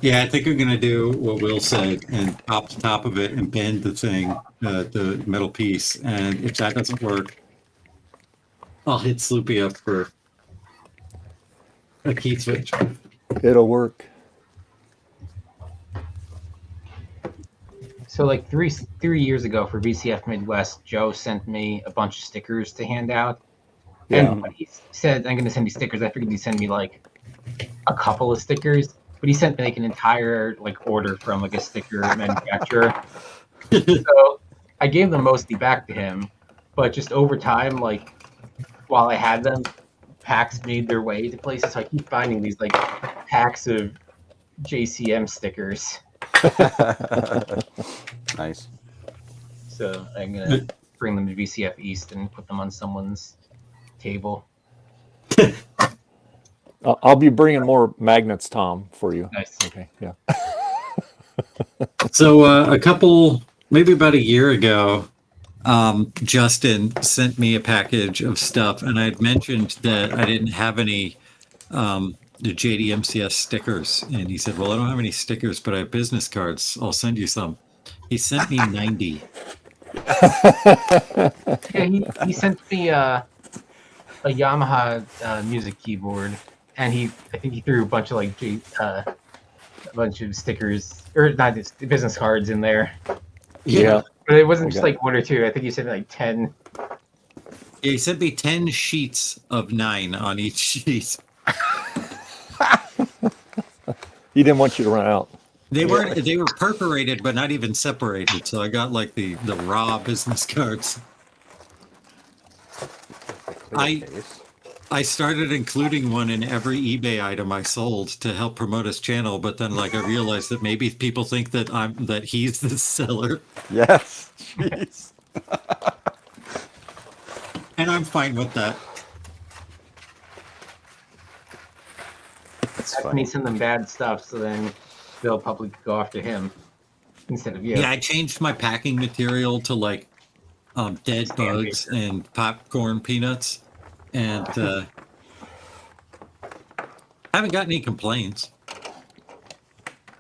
Yeah, I think I'm gonna do what Will said and pop the top of it and bend the thing, the metal piece. And if that doesn't work, I'll hit Sloopy up for a key switch. It'll work. So like three years ago for VCF Midwest, Joe sent me a bunch of stickers to hand out. Yeah. And when he said, I'm going to send you stickers, I figured he'd send me like a couple of stickers, but he sent me like an entire like order from like a sticker manufacturer. So I gave them mostly back to him, but just over time, like while I had them, packs made their way to places. So I keep finding these like packs of JCM stickers. Nice. So I'm gonna bring them to VCF East and put them on someone's table. I'll be bringing more magnets, Tom, for you. Nice. Okay, yeah. So maybe about a year ago, Justin sent me a package of stuff, and I had mentioned that I didn't have any the JDMCS stickers, and he said, "Well, I don't have any stickers, but I have business cards. I'll send you some." He sent me 90. Yeah, he sent me a Yamaha music keyboard, and I think he threw a bunch of like a bunch of stickers or not just business cards in there. Yeah. But it wasn't I just got like one or two. I think he sent me like 10. Yeah, he sent me 10 sheets of 9 on each sheet. He didn't want you to run out. They were perforated, but not even separated. So I got like the raw business cards. I started including one in every eBay item I sold to help promote his channel, but then like I realized that maybe people think that he's the seller, Yes. Jeez. and I'm fine with that. That's When funny. he send them bad stuff, so then they'll probably go after him instead of you. Yeah, I changed my packing material to like dead bugs and popcorn peanuts, and haven't got any complaints.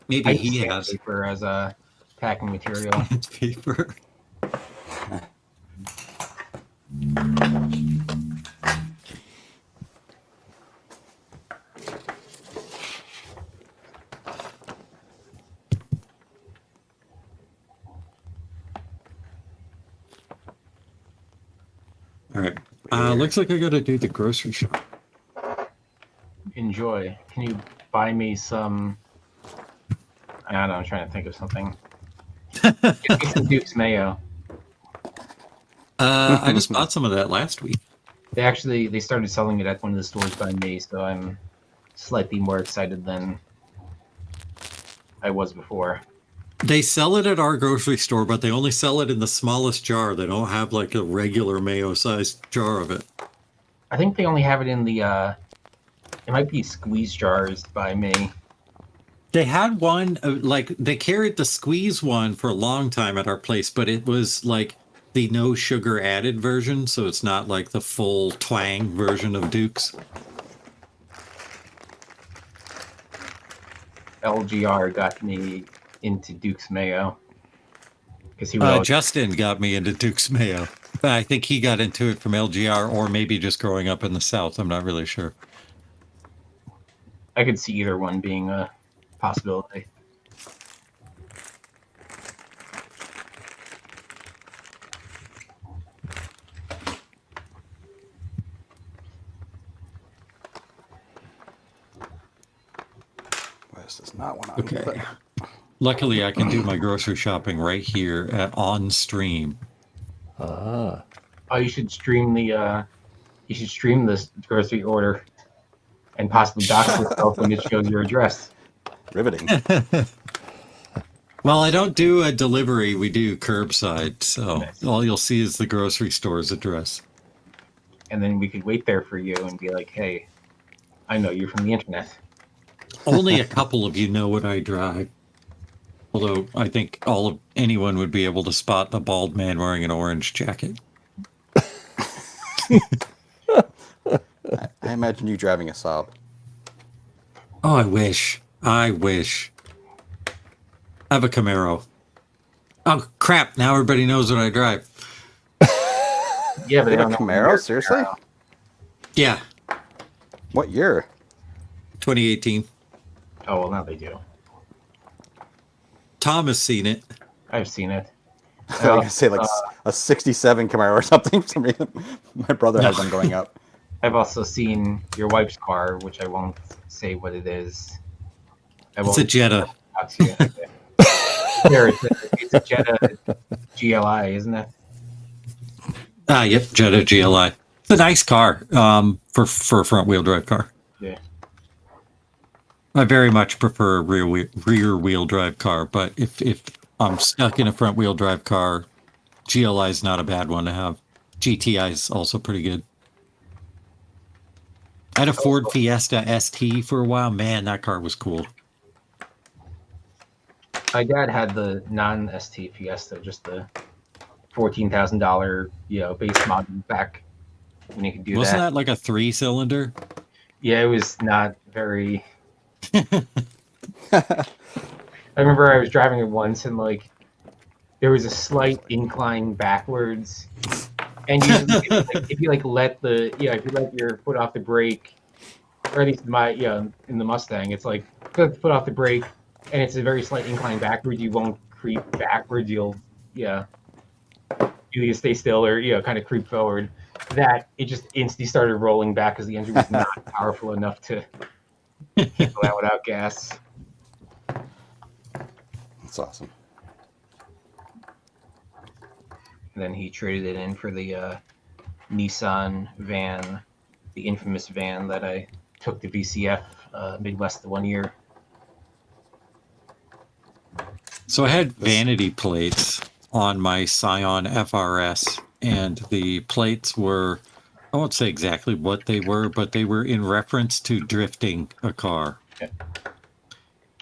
Maybe I he use has. paper as a packing material. It's paper. All right. Looks like I got to do the grocery shop. Enjoy. Can you buy me some? I don't know. I'm trying to think of something. Get me some Duke's mayo. I just bought some of that last week. They started selling it at one of the stores by me, so I'm slightly more excited than I was before. They sell it at our grocery store, but they only sell it in the smallest jar. They don't have like a regular mayo-sized jar of it. I think they only have it in the it might be squeeze jars by me. They had one, like, they carried the squeeze one for a long time at our place, but it was like the no sugar added version, so it's not like the full twang version of Duke's. LGR got me into Duke's Mayo. Because he was Justin got me into Duke's Mayo. I think he got into it from LGR or maybe just growing up in the South. I'm not really sure. I could see either one being a possibility. This is not one on. Okay. Luckily, I can do my grocery shopping right here on stream. Ah. Oh, you should stream the this grocery order and possibly dox yourself when it shows your address. Riveting. Well, I don't do a delivery. We do curbside. So Nice. all you'll see is the grocery store's address. And then we could wait there for you and be like, hey, I know you from the internet. Only a couple of you know what I drive. Although I think anyone would be able to spot the bald man wearing an orange jacket. I imagine you driving a Saab. Oh, I wish. I have a Camaro. Oh, crap. Now everybody knows what I drive. Yeah, but they You don't have a know Camaro? your Seriously? Camaro. Yeah. What year? 2018. Oh, well, now they do. Tom has seen it. I've seen it. I was going to say like a 67 Camaro or something. For some reason. My brother had one growing up. I've also seen your wife's car, which I won't say what it is. It's a Jetta. It's a Jetta GLI, isn't it? Yep, Jetta GLI. It's a nice car for a front-wheel drive car. Yeah. I very much prefer a rear-wheel drive car, but if I'm stuck in a front-wheel drive car, GLI is not a bad one to have. GTI is also pretty good. I had a Ford Fiesta ST for a while. Man, that car was cool. My dad had the non-ST Fiesta, just the $14,000, base model back when you could do Wasn't that. that like a 3-cylinder? Yeah, it was not very. I remember I was driving it once and like there was a slight incline backwards, and usually if you let your foot off the brake, or at least in the Mustang, it's like put the foot off the brake, and it's a very slight incline backwards. You won't creep backwards. You'll either stay still or kind of creep forward. That it just instantly started rolling back because the engine was not powerful enough to go out without gas. That's awesome. And then he traded it in for the Nissan van, the infamous van that I took to BCF Midwest the 1 year. So I had vanity plates on my Scion FRS, and the plates were, I won't say exactly what they were, but they were in reference to drifting a car. Okay.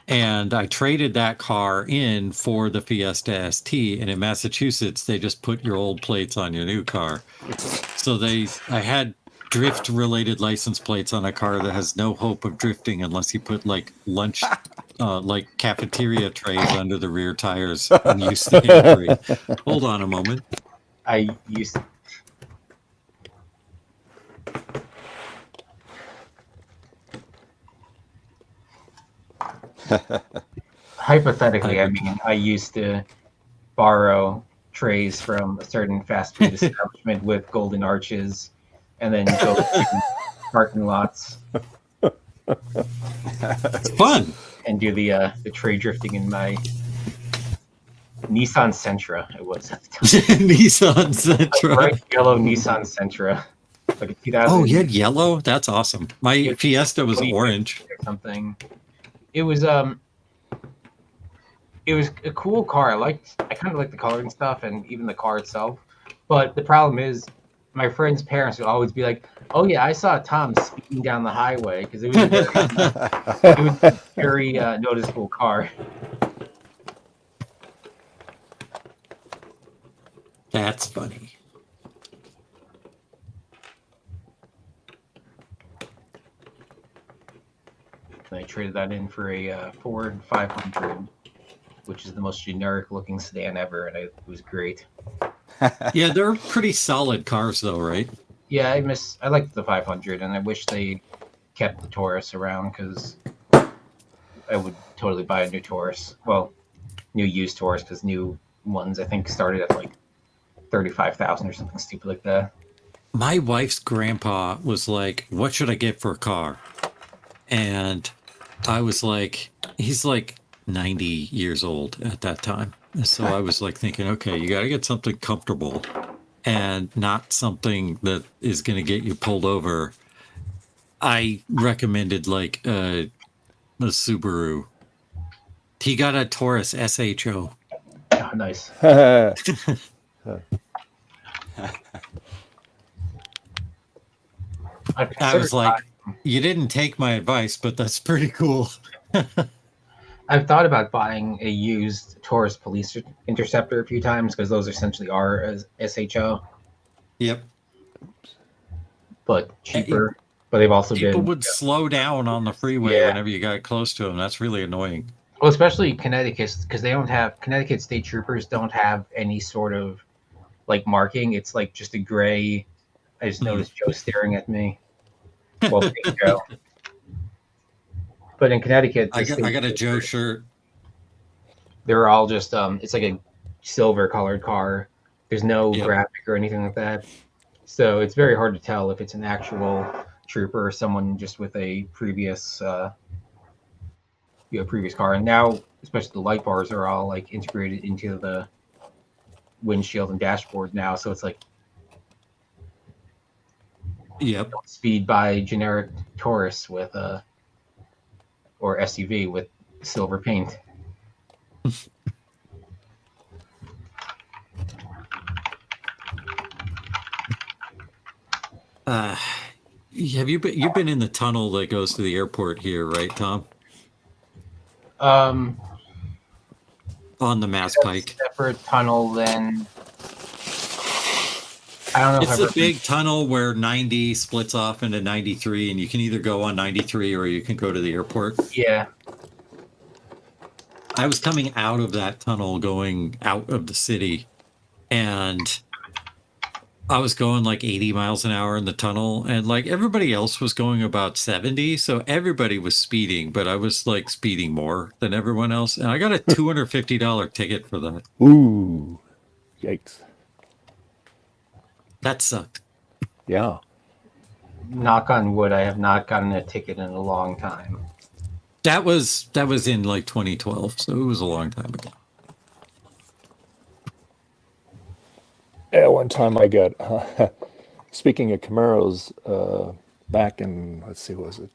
And I traded that car in for the Fiesta ST, and in Massachusetts, they just put your old plates on your new car. So I had drift-related license plates on a car that has no hope of drifting unless you put like lunch, like cafeteria trays under the rear tires and use the handbrake. Hold on a moment. I used to. Hypothetically, I used to borrow trays from a certain fast food establishment with golden arches and then go to parking lots. It's fun. And do the tray drifting in my Nissan Sentra. It was at the time. Nissan A Sentra. bright yellow Nissan Sentra. like a 2000. Oh, you had yellow? That's awesome. My Fiesta was orange. Or something. It was a cool car. I kind of liked the color and stuff, and even the car itself. But the problem is, my friends' parents would always be like, "Oh yeah, I saw Tom speeding down the highway," because it was a very noticeable car. That's funny. And I traded that in for a Ford 500, which is the most generic-looking sedan ever, and it was great. Yeah, they're pretty solid cars, though, right? Yeah, I liked the 500, and I wish they kept the Taurus around because I would totally buy a new Taurus. Well, new used Taurus, because new ones I think started at like 35,000 or something stupid like that. My wife's grandpa was like, "What should I get for a car?" And I was like, he's like 90 years old at that time. And so I was like thinking, okay, you got to get something comfortable and not something that is going to get you pulled over. I recommended like a Subaru. He got a Taurus SHO. Oh, nice. I was like, you didn't take my advice, but that's pretty cool. I've thought about buying a used Taurus Police Interceptor a few times because those essentially are as SHO, Yep. but cheaper. But they've also People been would slow down on the freeway whenever you got close to them. That's really annoying. well, especially Connecticut, because they don't have Connecticut state troopers don't have any sort of like marking. It's like just a gray. I just noticed Joe staring at me. Well, fake Joe. But in Connecticut, I got a Joe shirt. They're all just it's like a silver colored car. There's no graphic or anything like that. So it's very hard to tell if it's an actual trooper or someone just with a previous previous car. And now especially the light bars are all like integrated into the windshield and dashboard now. So it's like speed by generic Taurus with or SUV with silver paint. Have you've been in the tunnel that goes to the airport here, right, Tom? On the Mass Pike. Separate tunnel then. I don't know. It's a big tunnel where 90 splits off into 93, and you can either go on 93 or you can go to the airport. Yeah. I was coming out of that tunnel going out of the city, and I was going like 80 miles an hour in the tunnel, and like everybody else was going about 70, so everybody was speeding, but I was like speeding more than everyone else, and I got a $250 ticket for that. Ooh, yikes. That sucked. Yeah. Knock on wood, I have not gotten a ticket in a long time. That was in like 2012, so it was a long time ago. Yeah, one time I got, speaking of Camaros, back in, let's see, was it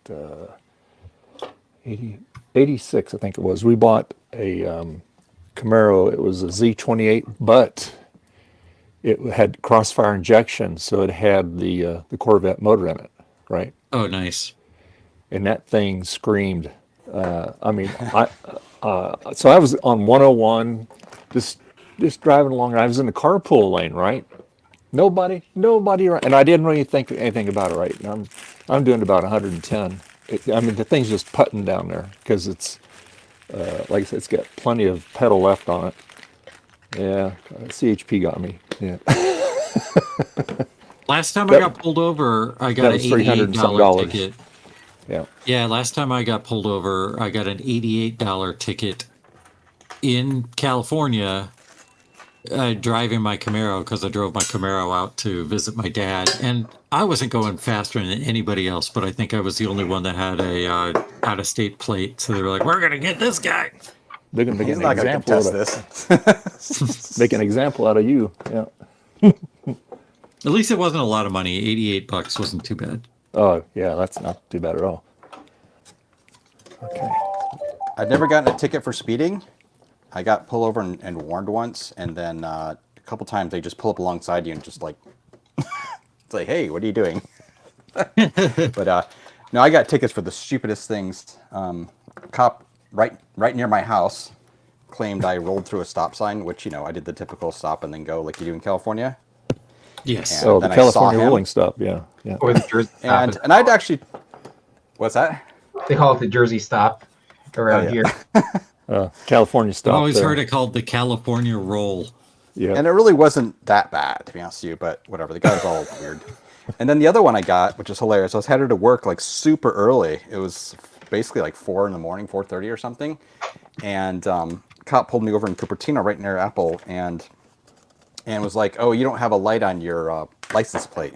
86, I think it was. We bought a Camaro. It was a Z28, but it had crossfire injection, so it had the Corvette motor in it, right? Oh, nice. And that thing screamed. I mean, so I was on 101, just driving along. And I was in the carpool lane, right? Nobody, right? And I didn't really think anything about it, right? And I'm doing about 110. I mean, the thing's just putting down there because it's, like I said, it's got plenty of pedal left on it. Yeah, CHP got me. Yeah. Last time I got pulled over, I got an $88 ticket. Yeah. Yeah, last time I got pulled over, I got an $88 ticket in California driving my Camaro because I drove my Camaro out to visit my dad. And I wasn't going faster than anybody else, but I think I was the only one that had a out-of-state plate. So they were like, we're going to get this guy. They're going to make He's an not going to example contest out of this. make an example out of you. Yeah. At least it wasn't a lot of money. $88 wasn't too bad. Oh, yeah, that's not too bad at all. Okay. I'd never gotten a ticket for speeding. I got pulled over and warned once, and then a couple times they just pull up alongside you and just like, it's like, hey, what are you doing? But no, I got tickets for the stupidest things. Cop right near my house claimed I rolled through a stop sign, which, you know, I did the typical stop and then go like you do in California. Yes. And So the then I saw California him. rolling stop, yeah. Or the Jersey stop. And I'd actually, what's that? They call it the Jersey stop around yeah. here. California I've stop. always there. heard it called the California roll. Yeah. And it really wasn't that bad, to be honest with you, but whatever. The guy was all weird. And then the other one I got, which is hilarious, I was headed to work like super early. It was basically like 4 in the morning, 4:30 or something. And cop pulled me over in Cupertino right near Apple and was like, oh, you don't have a light on your license plate.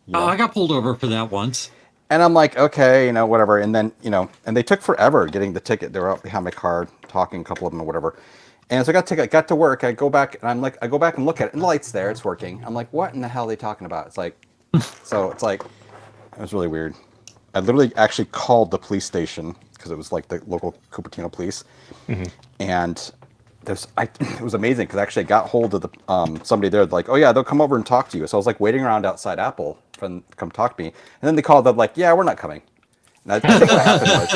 You know? Oh, I got pulled over for that once. And I'm like, okay, you know, whatever. And then, you know, and they took forever getting the ticket. They were out behind my car talking, a couple of them or whatever. And so I got the ticket, got to work. I go back and I'm like, I go back and look at it and the light's there. It's working. I'm like, what in the hell are they talking about? It's like, so it's like, it was really weird. I literally actually called the police station because it was like the local Cupertino police. Mm-hmm. And it was amazing because actually I got hold of the somebody there like, oh yeah, they'll come over and talk to you. So I was like waiting around outside Apple for them to come talk to me. And then they called up like, yeah, we're not coming. And I think what happened was,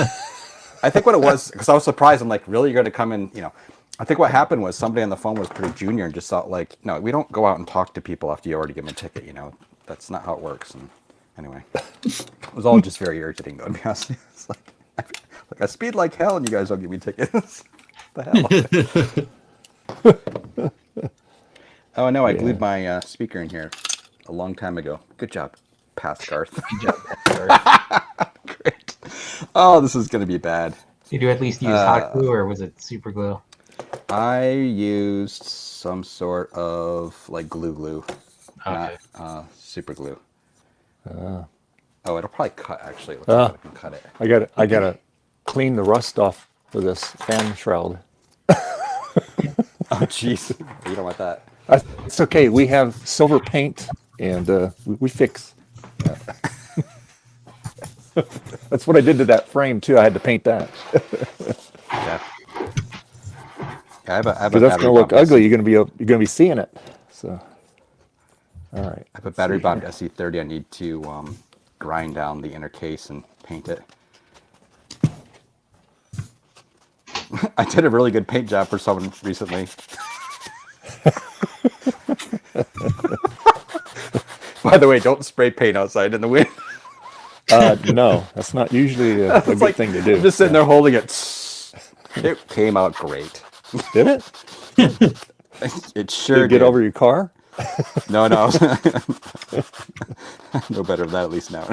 I think what it was, because I was surprised. I'm like, really, you're going to come in, you know? I think what happened was somebody on the phone was pretty junior and just thought like, no, we don't go out and talk to people after you already give them a ticket, you know? That's not how it works. And anyway, it was all just very irritating though, to be honest. It's like I speed like hell and you guys don't give me tickets. The hell? Oh no, I glued my speaker in here a long time ago. Good job, Path Garth. Good job, Sorry. Great. Oh, this is going to be bad. Did you at least use hot glue or was it super glue? I used some sort of like glue, Okay. not super glue. Oh, it'll probably cut. Actually, it looks like I can cut it. I gotta clean the rust off for this fan shroud. Oh, jeez, you don't want that. It's okay. We have silver paint, and we fix. That's what I did to that frame too. I had to paint that. Yeah. I have a Because that's gonna look ugly. You're gonna be seeing it. So, all right. I have a battery bombed SE30. I need to grind down the inner case and paint it. I did a really good paint job for someone recently. By the way, don't spray paint outside in the wind. No, that's not usually a good like, thing to do. I'm just sitting there holding it. It came out great. Did it? It sure Did it get did. over your car? No. I know better than that at least now.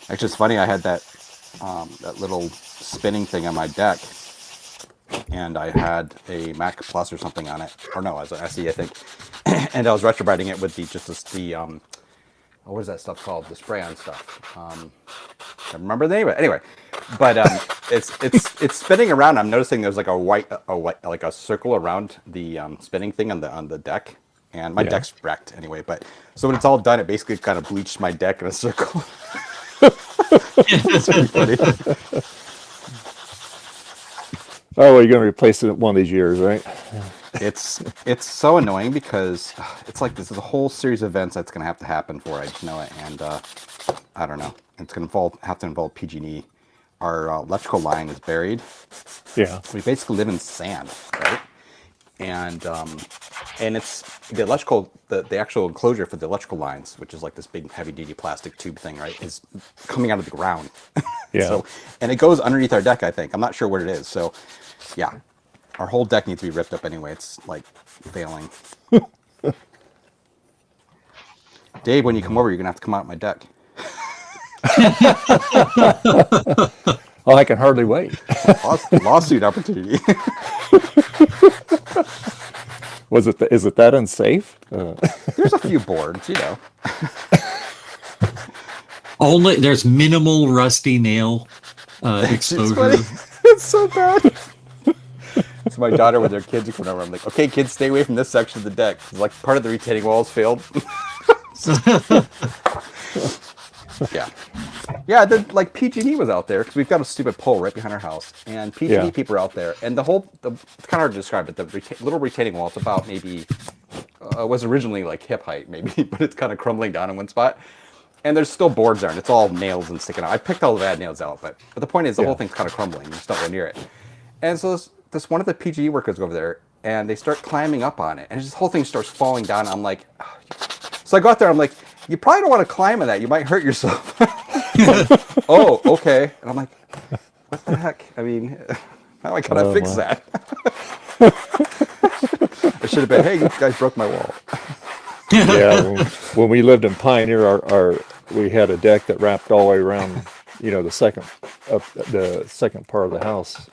Actually, it's funny. I had that little spinning thing on my deck, and I had a Mac Plus or something on it, or no, it was an SE, I think. And I was retrobriding it with what is that stuff called? The spray-on stuff. I remember the name of it. Anyway, but it's spinning around. I'm noticing there's like a white like a circle around the spinning thing on the deck, and my deck's wrecked anyway. But so when it's all done, it basically kind of bleached my deck in a circle. It's pretty funny. Oh, well, you're gonna replace it one of these years, right? It's so annoying because it's like this is a whole series of events that's going to have to happen for it. I just know it, and I don't know. It's going to have to involve PG&E. Our electrical line is buried. Yeah. We basically live in sand, right? And it's the electrical, the actual enclosure for the electrical lines, which is like this big heavy-duty plastic tube thing, right, is coming out of the ground. Yeah. So, and it goes underneath our deck, I think. I'm not sure what it is. So, yeah. Our whole deck needs to be ripped up anyway. It's like failing. Dave, when you come over, you're going to have to come out my deck. Oh, I can hardly wait. Lawsuit opportunity. Is it that unsafe? There's a few boards, you know. Only there's minimal rusty nail exposure. It's so bad. my daughter with their kids coming over. I'm like, okay, kids, stay away from this section of the deck. 'Cause, like part of the retaining walls failed. Yeah. Yeah, like PG&E was out there because we've got a stupid pole right behind our house, and PG&E people are out there, and it's kind of hard to describe it. The little retaining wall, it's about maybe was originally like hip height maybe, but it's kind of crumbling down in one spot, and there's still boards there, and it's all nails and sticking out. I picked all the bad nails out, but the point is the whole thing's kind of crumbling. You just don't go near it, and so this one of the PG&E workers go over there, and they start climbing up on it, and this whole thing starts falling down. I'm like, oh. So I go out there, I'm like, you probably don't want to climb on that. You might hurt yourself. Oh, okay. And I'm like, what the heck? I mean, how I gotta fix that? I should have been, hey, you guys broke my wall. Yeah, when we lived in Pioneer, we had a deck that wrapped all the way around, the second part of the house,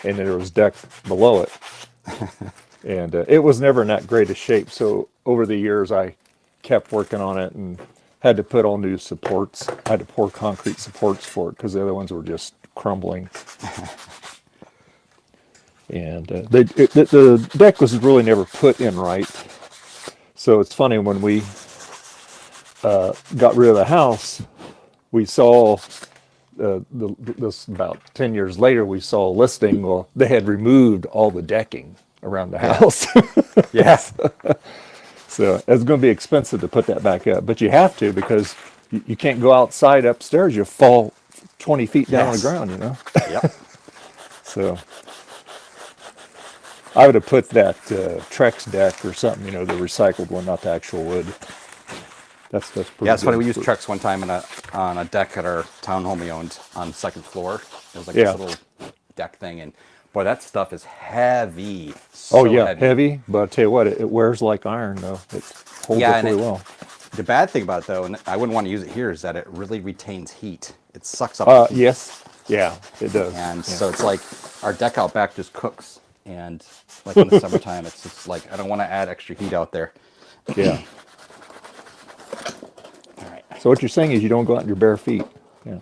and there was deck below it, and it was never in that great a shape. So over the years, I kept working on it and had to put all new supports. I had to pour concrete supports for it because the other ones were just crumbling. And the deck was really never put in right. So it's funny, when we got rid of the house, we saw this about 10 years later, we saw a listing. Well, they had removed all the decking around the house. Yes. So it's going to be expensive to put that back up, but you have to, because you can't go outside upstairs. You fall 20 feet down on the ground, Yep. So I would have put that Trex deck or something, the recycled one, not the actual wood. That's pretty Yeah, it's funny. good We used for- Trex one time on a deck at our townhome we owned on the second floor. It was like this little deck thing, and boy, that stuff is heavy. Oh yeah, heavy. But I'll tell you what, it wears like iron though. It holds up really well. The bad thing about it, though, and I wouldn't want to use it here, is that it really retains heat. It sucks up. Heat. Yes. Yeah, it does. And so it's like our deck out back just cooks, and like in the summertime, it's just like I don't want to add extra heat out there. Yeah. All right. So what you're saying is you don't go out in your bare feet. Yeah.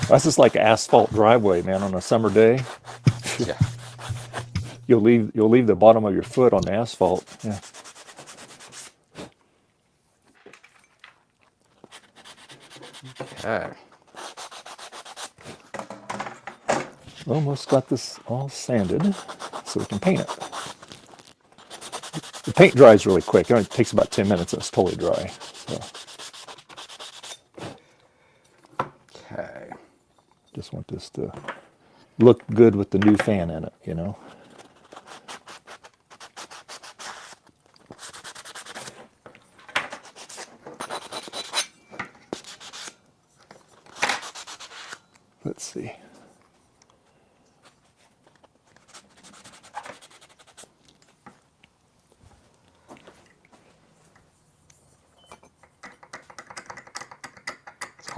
That's just like asphalt driveway, man. On a summer day, Yeah. you'll leave the bottom of your foot on the asphalt. Yeah. Okay. Almost got this all sanded, so we can paint it. The paint dries really quick. It only takes about 10 minutes. And it's totally dry. So Okay. just want this to look good with the new fan in it, Let's see.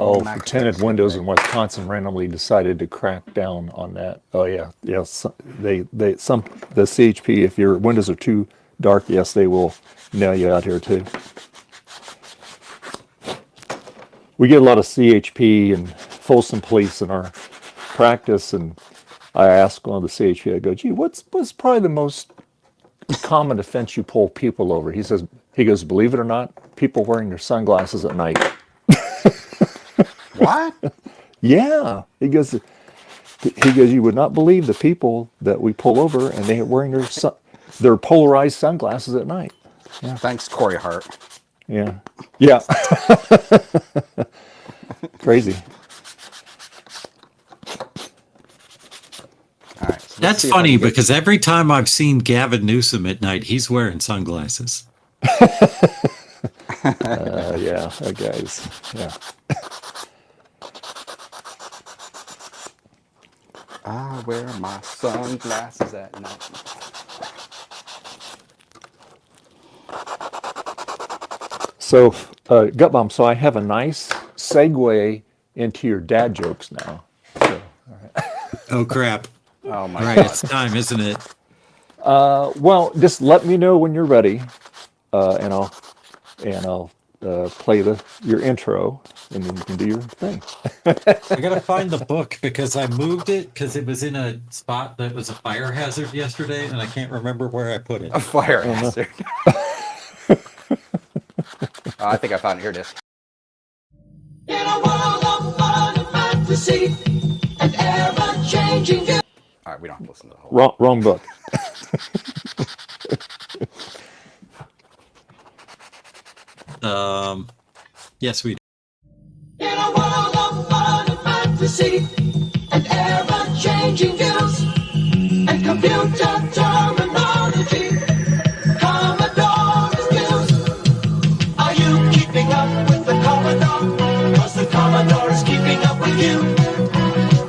Oh, for tinted windows in Wisconsin randomly decided to crack down on that. Oh yeah, yes. The CHP, if your windows are too dark, yes, they will nail you out here too. We get a lot of CHP and Folsom Police in our practice, and I asked one of the CHP, I go, gee, what's probably the most common offense you pull people over? He goes, believe it or not, people wearing their sunglasses at night. What? Yeah. He goes, you would not believe the people that we pull over and they are wearing their polarized sunglasses at night. Yeah. Thanks, Corey Hart. Yeah. Yeah. Crazy. All right. So That's funny because every time I've seen Gavin Newsom at night, he's wearing sunglasses. Yeah, guys. Yeah. I wear my sunglasses at night. So, Gut Bomb, so I have a nice segue into your dad jokes now. So, Oh, crap. Oh my All right, God. it's time, isn't it? well, just let me know when you're ready, and I'll play your intro, and then you can do your thing. I gotta find the book because I moved it because it was in a spot that was a fire hazard yesterday, and I can't remember where I put it. A fire hazard. I think I found it. Here it is. In a world of fun and fantasy and ever-changing you. All right, we don't have to listen to the whole. Wrong book. Yes, we do. In a world of fun and fantasy and ever-changing news and computer terminology, Commodore is news. Are you keeping up with the Commodore? 'Cause the Commodore is keeping up with you.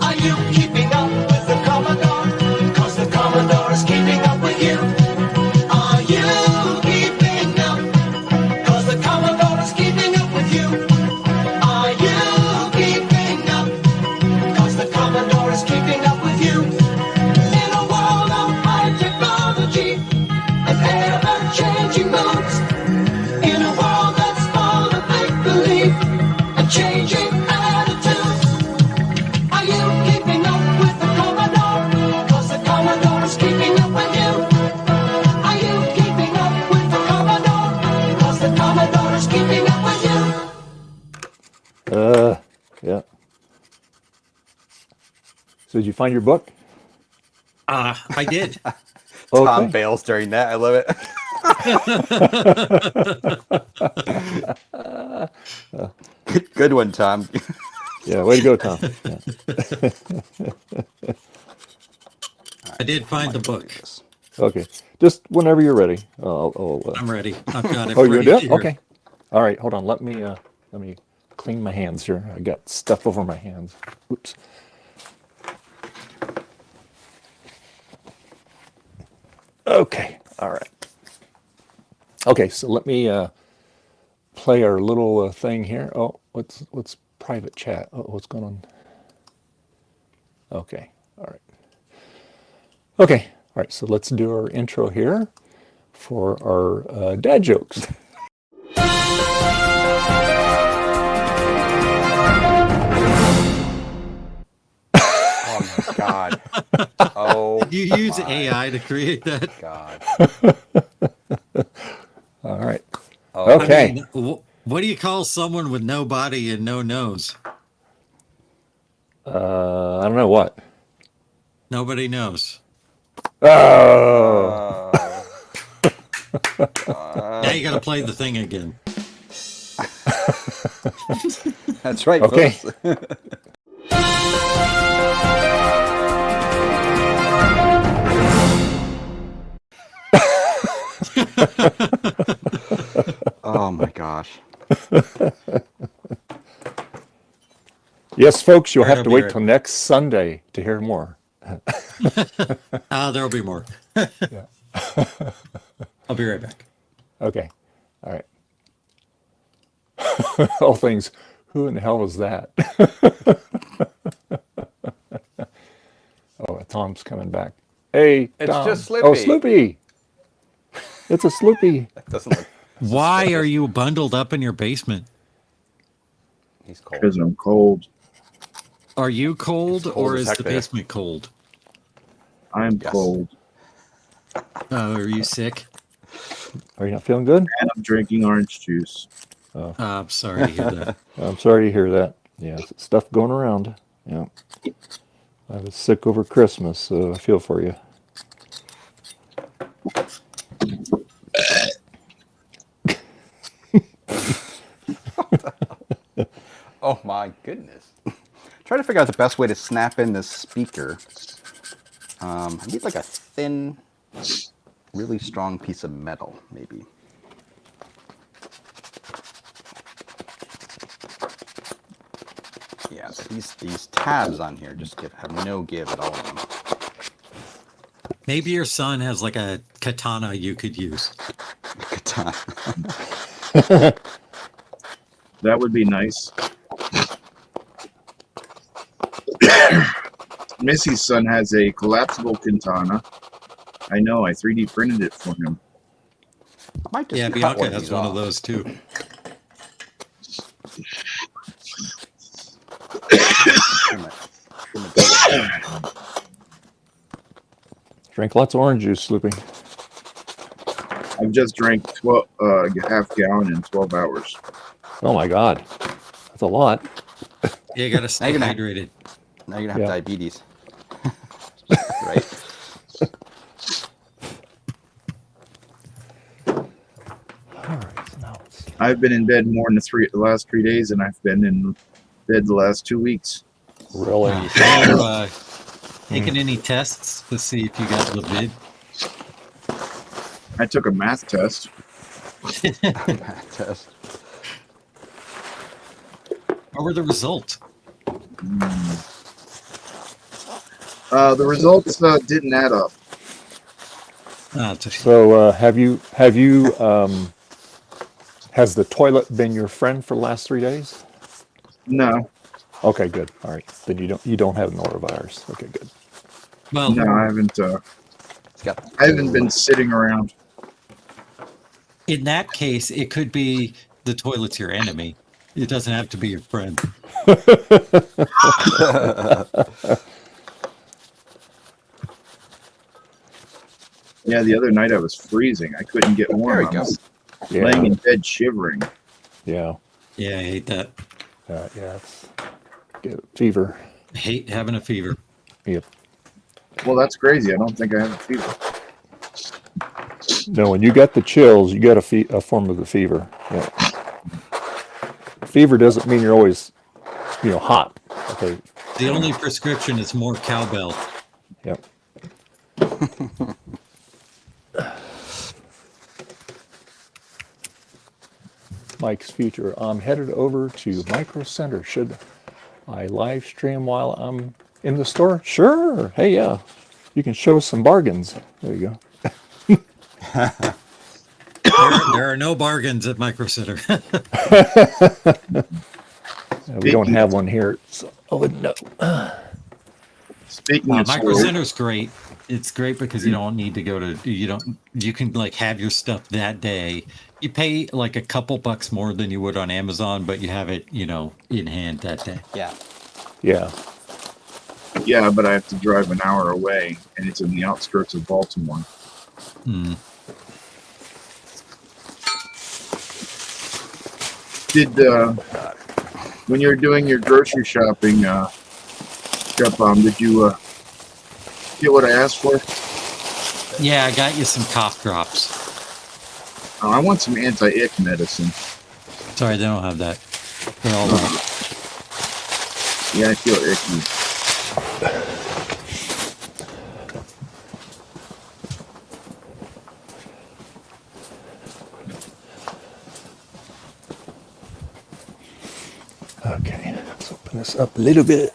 Are you keeping up with the Commodore? 'Cause the Commodore is keeping up with you. Are you keeping up? 'Cause the Commodore is keeping up with you. Are you keeping up? 'Cause the Commodore is keeping up with you. In a world of high technology and ever-changing moods, in a world that's full of make-believe and changing attitudes, are you keeping up with the Commodore? 'Cause the Commodore is keeping up with you. Are you keeping up with the Commodore? 'Cause the Commodore is keeping up with you. Yeah. So did you find your book? I did. Tom Okay. fails during that. I love it. Good one, Tom. Yeah, way to go, Tom. Yeah. I did find the book. Okay, just whenever you're ready. I'm ready. I've got it. Oh, you're ready done? here. Okay. All right, hold on. Let me clean my hands here. I got stuff over my hands. Oops. Okay. All right. Okay, so let me play our little thing here. Oh, what's private chat? Oh, what's going on? Okay. All right. Okay. All right. So let's do our intro here for our dad jokes. Oh my God. Oh. Did you use my AI to create that? God. All right. Oh. Okay. I mean, what do you call someone with no body and no nose? I don't know what. Nobody knows. Oh. Now you got to play the thing again. That's right. Okay. Folks. Oh my gosh. Yes, folks, you'll All right, have to I'll be wait right till next Sunday to hear more. There'll be more. Yeah. I'll be right back. Okay. All right. All things, who in the hell was that? Oh, Tom's coming back. Hey, It's Tom. just Oh, Slippy. Sloopy. It's a Sloopy. That doesn't look. Why are you bundled up in your basement? He's cold. Because I'm cold. Are you cold, It's cold or as is heck the there. basement cold? I'm Yes. cold. Are you sick? Are you not feeling good? And I'm drinking orange juice. I'm sorry to hear that. I'm sorry to hear that. Yeah, stuff going around. Yeah. I was sick over Christmas, so I feel for you. Oh my goodness. Trying to figure out the best way to snap in this speaker. I need like a thin, really strong piece of metal, maybe. Yes, these tabs on here just have no give at all. Maybe your son has like a katana you could use. Katana. That would be nice. Missy's son has a collapsible katana. I know, I 3D printed it for him. I might just Yeah, cut Bianca one of has these one off. of those too. Trim it. Drink lots of orange juice, Sloopy. I've just drank 12, half gallon in 12 hours. Oh my God, that's a lot. Yeah, you got to stay Now you're gonna- hydrated. Now you're gonna have Yeah. diabetes. Right? All right, so now it's- I've been in bed more than the last 3 days, and I've been in bed the last 2 weeks. Really? Have you taken any tests to see if you got the vid? I took a math test. Test. What were the results? The results didn't add up. Oh, it's a shame. So have you has the toilet been your friend for the last 3 days? No, Okay, good. All right, then you don't have norovirus. Okay, good. Well, no, I haven't. It's got I haven't been sitting around. in that case, it could be the toilet's your enemy. It doesn't have to be your friend. Yeah, the other night I was freezing. I couldn't get warm. There we I go. was laying Yeah, in bed shivering. yeah, Yeah, I hate that. yeah. It's, get fever. I hate having a fever. Yep. Well, that's crazy. I don't think I have a fever. No, when you got the chills, you got a form of the fever. Yeah. Fever doesn't mean you're always, hot. Okay. The only prescription is more cowbell. Yep. Mike's future. I'm headed over to Micro Center. Should I live stream while I'm in the store? Sure. Hey, yeah. You can show us some bargains. There you go. There are no bargains at Micro Center. We don't have one here. So, oh, no. Speaking of Micro store, Center's great. It's great because you don't need to go to, you can like have your stuff that day. You pay like a couple bucks more than you would on Amazon, but you have it, in hand that day. yeah. Yeah. yeah, but I have to drive an hour away, and it's in the outskirts of Baltimore. Hmm. Did when you're doing your grocery shopping, did you get what I asked for? Yeah, I got you some cough drops. I want some anti-ick medicine. Sorry, they don't have that. They're all out. Yeah, I feel icky. Okay. Let's open this up a little bit.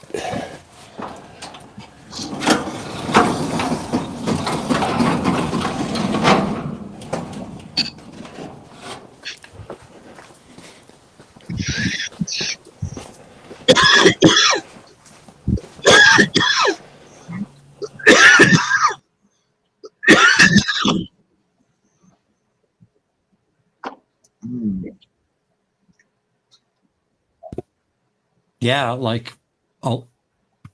Yeah, like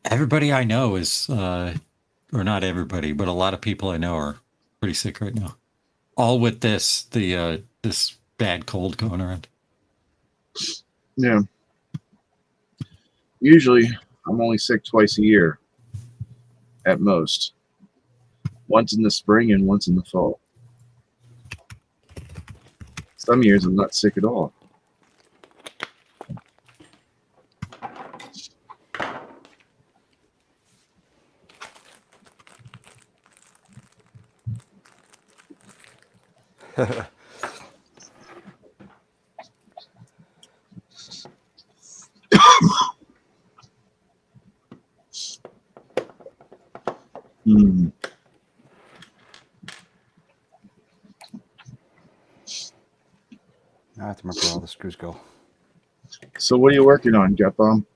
everybody I know is, or not everybody, but a lot of people I know are pretty sick right now. All with this bad cold going around. Yeah. Usually, I'm only sick twice a year, at most. Once in the spring and once in the fall. Some years I'm not sick at all. Hmm. Now I have to remember where all the screws go. So what are you working on, Get Bomb?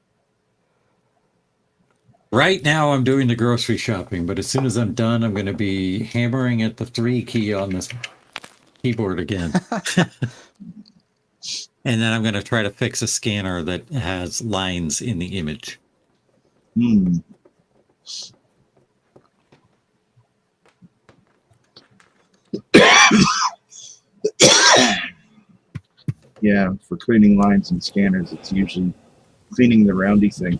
Right now, I'm doing the grocery shopping, but as soon as I'm done, I'm going to be hammering at the 3 key on this keyboard again. And then I'm going to try to fix a scanner that has lines in the image. Hmm. Yeah, for cleaning lines and scanners, it's usually cleaning the roundy thing.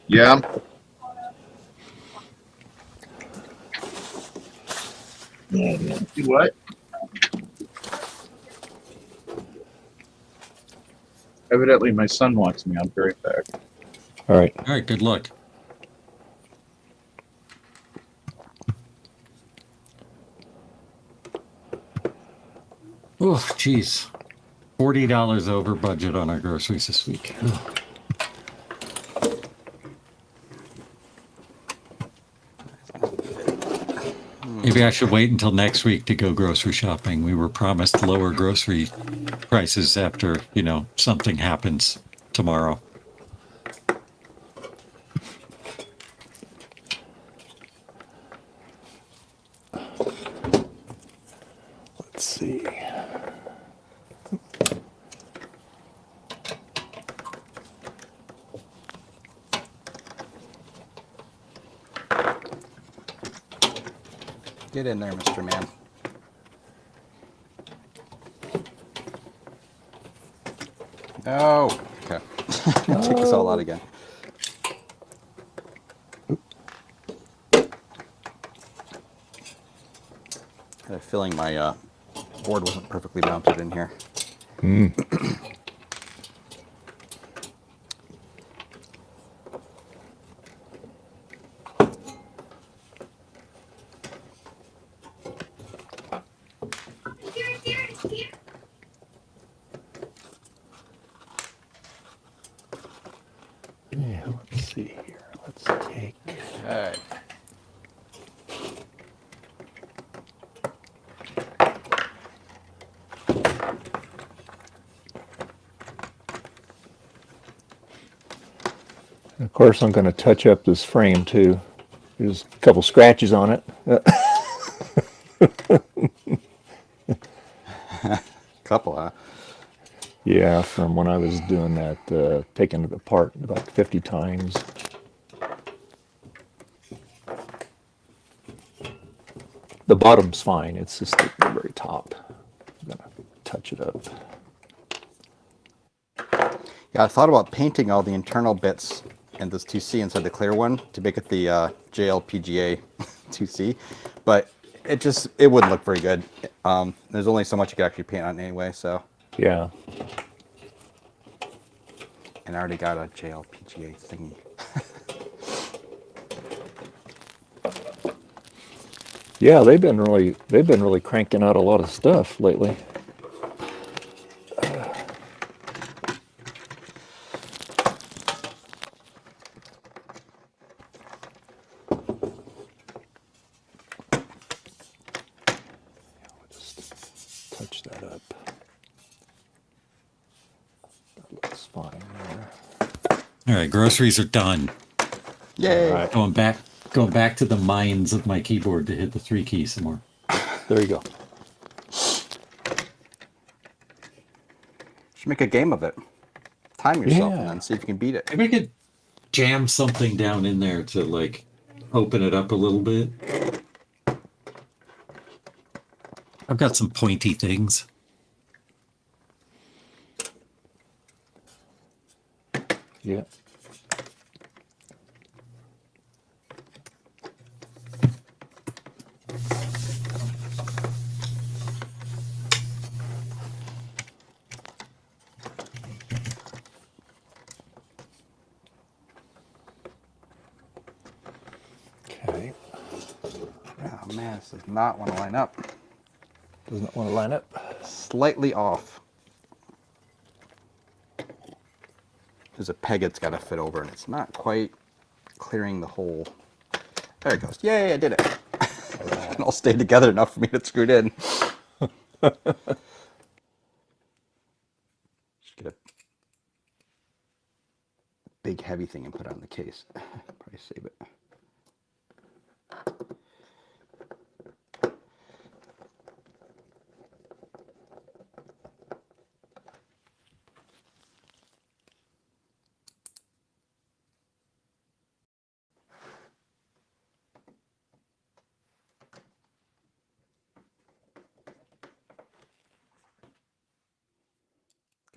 Yeah. Do what? Evidently, my son wants me. I'll be right back. All right. All right, good luck. Oh, geez. $40 over budget on our groceries this week. Ugh. Maybe I should wait until next week to go grocery shopping. We were promised lower grocery prices after, something happens tomorrow. Let's see. Get in there, Mr. Man. Oh, okay. Take this all out again. I had a feeling my board wasn't perfectly mounted in here. Yeah, let's see here. Let's take. All right. Of course, I'm going to touch up this frame too. There's a couple scratches on it. Couple, huh? Yeah, from when I was doing that, taking it apart about 50 times. The bottom's fine. It's just the very top. I'm going to touch it up. Yeah, I thought about painting all the internal bits in this 2C inside the clear one to make it the JLPGA 2C, but it wouldn't look very good. There's only so much you can actually paint on anyway, so. Yeah. And I already got a JLPGA thingy. Yeah, they've been really cranking out a lot of stuff lately. Just touch that up. That looks fine there. All right, groceries are done. Yay! All right. Going back to the mines of my keyboard to hit the 3 keys some more. There you go. Should make a game of it. Time yourself and Yeah. then see if you can beat it. Maybe I could jam something down in there to open it up a little bit. I've got some pointy things. Yeah. Okay. Oh man, this does not want to line up. Does not want to line up. Slightly off. There's a peg it's got to fit over, and it's not quite clearing the hole. There it goes. Yay, I did it. And all stayed together enough for me to screw it in. Just get a big heavy thing and put it on the case. Probably save it.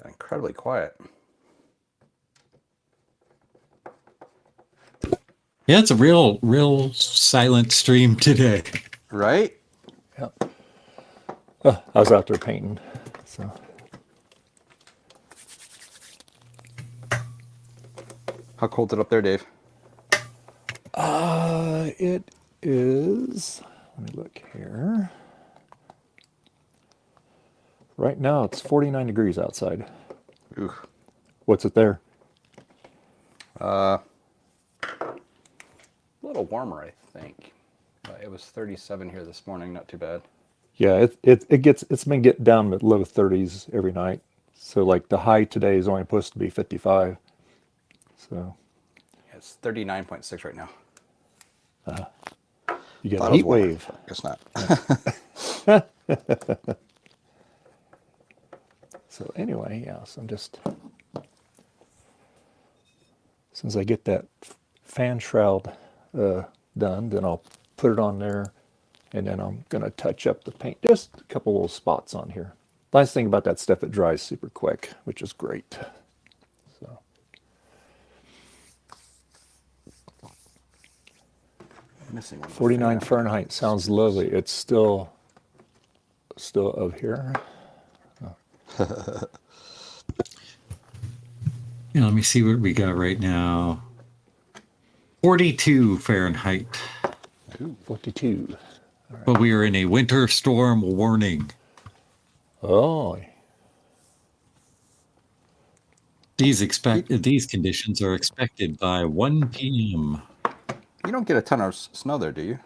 incredibly quiet. Yeah, it's a real silent stream today. Right? Yeah. I was out there painting, so. How cold is it up there, Dave? It is, let me look here. Right now it's 49 degrees outside. Ooh. What's it there? A little warmer, I think. But it was 37 here this morning, not too bad. Yeah, it's been getting down to low 30s every night. So like the high today is only supposed to be 55. So It's 39.6 right now. you get Thought a it was heat warmer. wave. Guess not. So anyway, yeah, so I'm just, since I get that fan shroud done, then I'll put it on there, and then I'm going to touch up the paint, just a couple little spots on here. Nice thing about that stuff, it dries super quick, which is great. So. Missing one. 49 Fahrenheit sounds lovely. It's still up here. Yeah, let me see what we got right now. 42 Fahrenheit. Ooh, 42. But we are in a winter storm warning. Oh, These conditions are expected by 1 p.m. You don't get a ton of snow there, do you?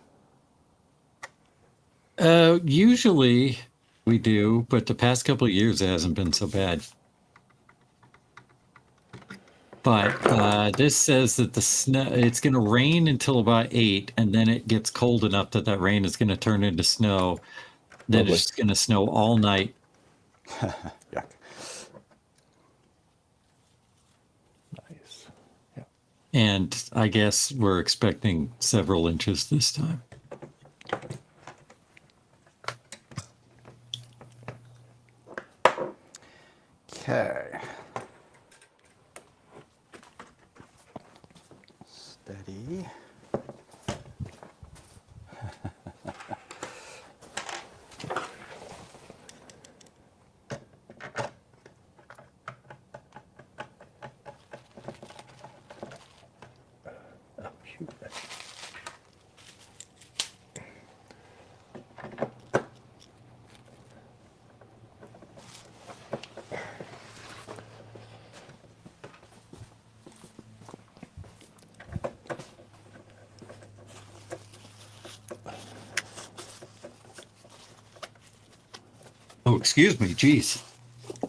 Usually we do, but the past couple of years it hasn't been so bad. But this says that the snow, it's going to rain until about 8, and then it gets cold enough that that rain is going to turn into snow. Then Lovely. it's going to snow all night. Yuck. nice. Yeah. And I guess we're expecting several inches this time. Okay. Steady. Oh, shoot. Oh, excuse me. Geez.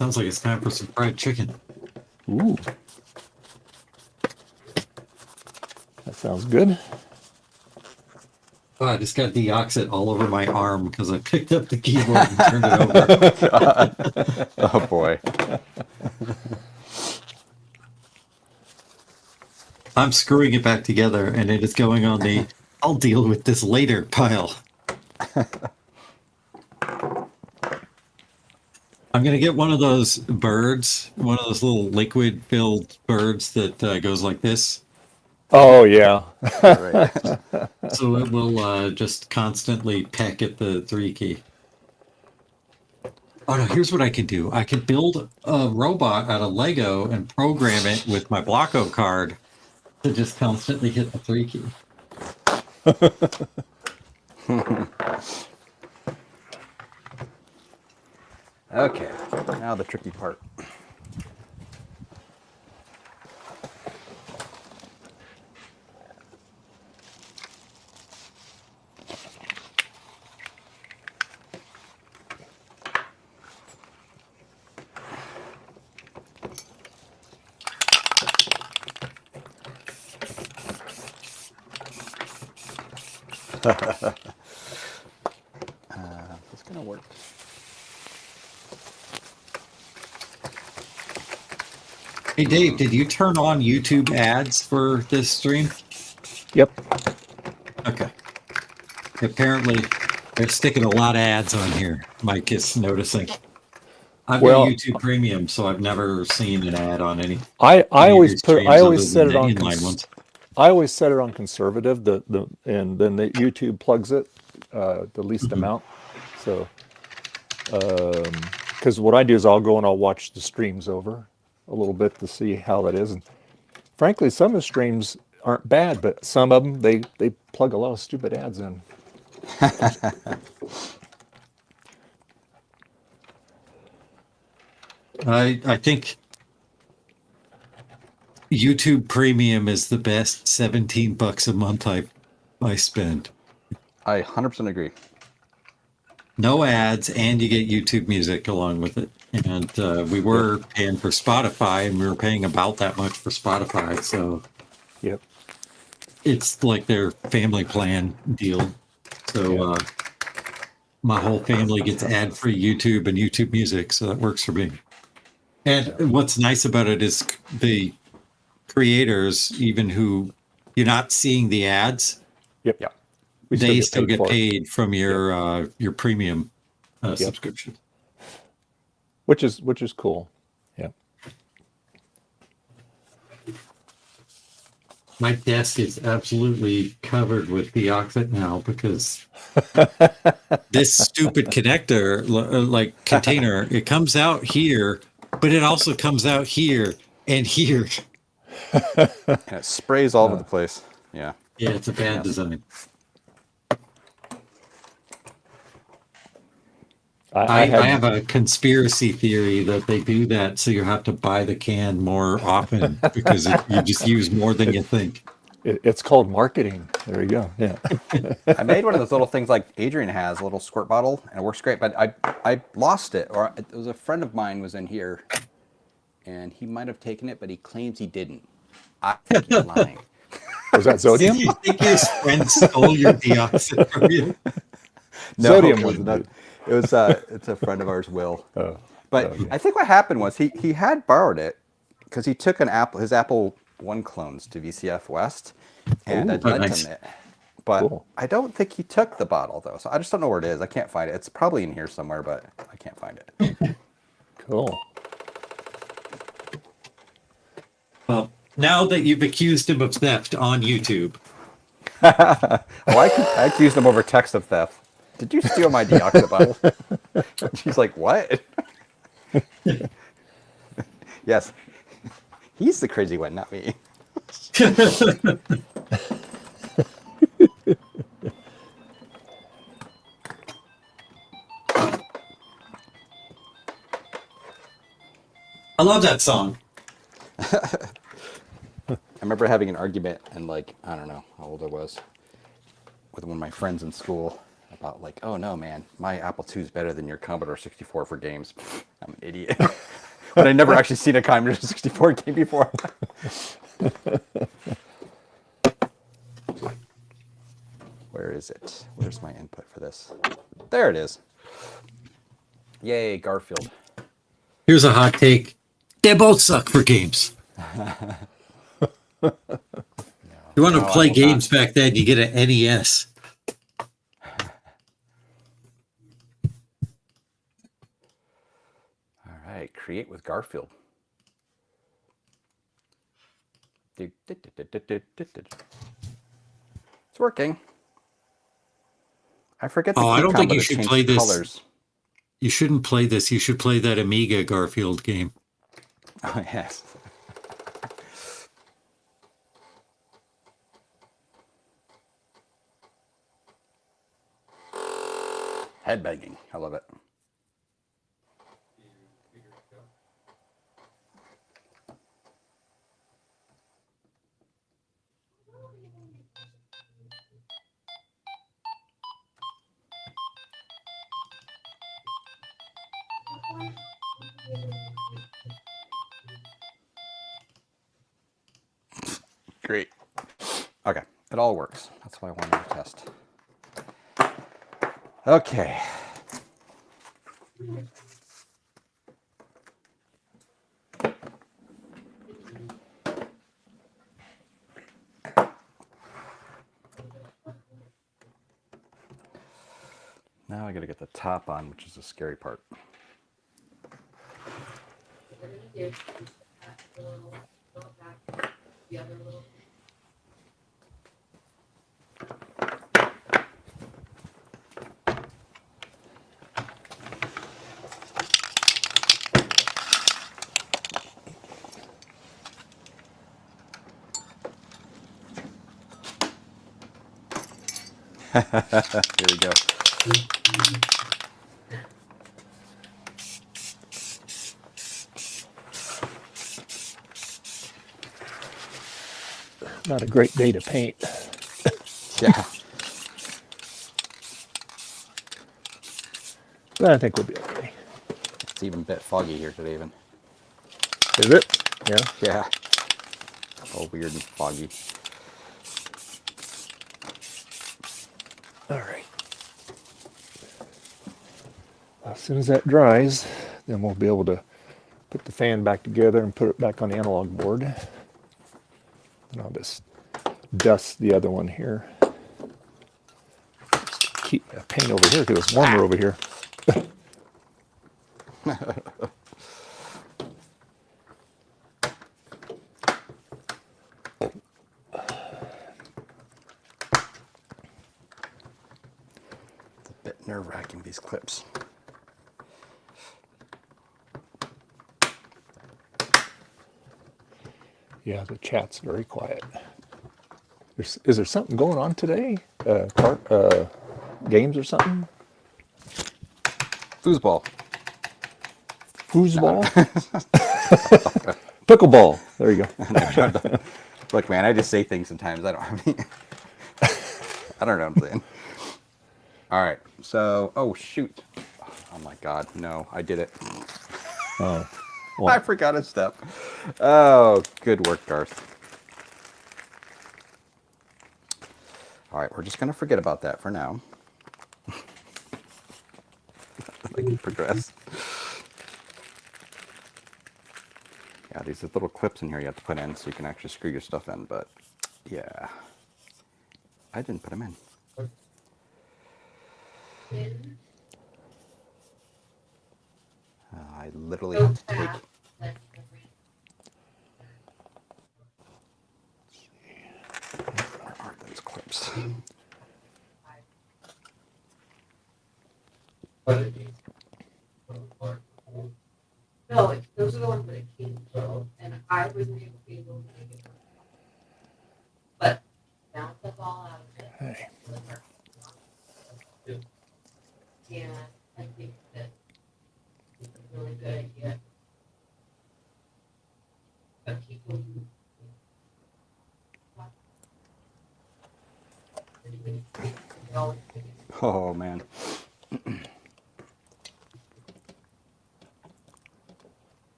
Sounds like it's time for some fried chicken. Ooh. That sounds good. Oh, I just got deoxit all over my arm because I picked up the keyboard and turned it over. Oh boy. I'm screwing it back together, and it is going on the I'll deal with this later pile. I'm going to get one of those birds, one of those little liquid-filled birds that goes like this. Oh, yeah. Right. So it will just constantly peck at the 3 key. Oh, no, here's what I could do. I could build a robot out of Lego and program it with my Blocko card to just constantly hit the 3 key. Okay. Now the tricky part. It's gonna work. Hey, Dave, did you turn on YouTube ads for this stream? Yep. Okay. Apparently, they're sticking a lot of ads on here. Mike is noticing. I've Well, got YouTube Premium, so I've never seen an ad on any I always these put streams I other always set than it the on inline ones. I always set it on conservative. And then the YouTube plugs it the least Mhm. amount. So because what I do is I'll go and I'll watch the streams over a little bit to see how that is. And frankly, some of the streams aren't bad, but some of them they plug a lot of stupid ads in. I think YouTube Premium is the best $17 a month I spend. I 100% agree. No ads, and you get YouTube music along with it. And we were paying for Spotify, and we were paying about that much for Spotify. So Yep. it's like their family plan deal. So my whole family gets ad-free YouTube and YouTube music, so that works for me. And what's nice about it is the creators, even who you're not seeing the ads, Yep. Yeah. they still get for it, paid from your premium subscription. which is cool. Yeah. My desk is absolutely covered with deoxit now because this stupid connector, like container, it comes out here, but it also comes out here and here. And it sprays all over the place. Yeah. Yeah, it's a bad design. I have a conspiracy theory that they do that so you have to buy the can more often because you just use more than you think. It's called marketing. There you go. Yeah. I made one of those little things like Adrian has, a little squirt bottle, and it works great. But I lost it, or it was a friend of mine was in here, and he might have taken it, but he claims he didn't. I think he's lying. Was that Do Zodium? you think your friend stole your deoxit from you? No, Sodium it was wouldn't not. do. It was it's a friend of ours, Will. Oh, But okay. I think what happened was he had borrowed it because he took his Apple One clones to VCF West, and I'd lent nice. him it. But Cool. I don't think he took the bottle though, so I just don't know where it is. I can't find it. It's probably in here somewhere, but I can't find it. Cool. Well, now that you've accused him of theft on YouTube, Oh, I accused him over text of theft. Did you steal my deoxit bottle? She's like, what? Yes. He's the crazy one, not me. I love that song. I remember having an argument and like, I don't know how old I was, with one of my friends in school about like, oh no, man, my Apple II is better than your Commodore 64 for games. I'm an idiot. But I never actually seen a Commodore 64 game before. Where is it? Where's my input for this? There it is. Yay, Garfield. Here's a hot take. They both suck for games. You want to No, I play will games back then, you get an NES. All right, create with Garfield. It's working. I forget the Oh, I key don't think combo you to should change play the this. colors. You shouldn't play this. You should play that Amiga Garfield game. Oh, yes. Headbanging. I love it. Great. Okay, it all works. That's why I wanted to test. Okay. Now I gotta get the top on, which is the scary part. we're gonna do is that little, go back, the other little. Here we go. Not a great day to paint. Yeah. But I think we'll be okay. It's even a bit foggy here today, even. Is it? Yeah. Yeah. All weird and foggy. All right. As soon as that dries, then we'll be able to put the fan back together and put it back on the analog board. And I'll just dust the other one here. Just keep the paint over here because it's warmer over here. It's a bit nerve-wracking, these clips. Yeah, the chat's very quiet. Is there something going on today? Games or something? Foosball. Foosball? Pickleball. There you go. Look, man, I just say things sometimes. I don't have any. I don't know what I'm saying. All right. So, oh, shoot. Oh, my God. No, I did it. Oh, I well, forgot a step. Oh, good work, Garth. All right, we're just going to forget about that for now. Let me progress. Yeah, these are little clips in here you have to put in so you can actually screw your stuff in, but yeah. I didn't put them in. I literally have to take... Where are those clips? No, those are the ones that it came from, and I wasn't able to make it work. But bounce the ball out of it. hey. And I think that it's a really good idea. But people. Oh, man.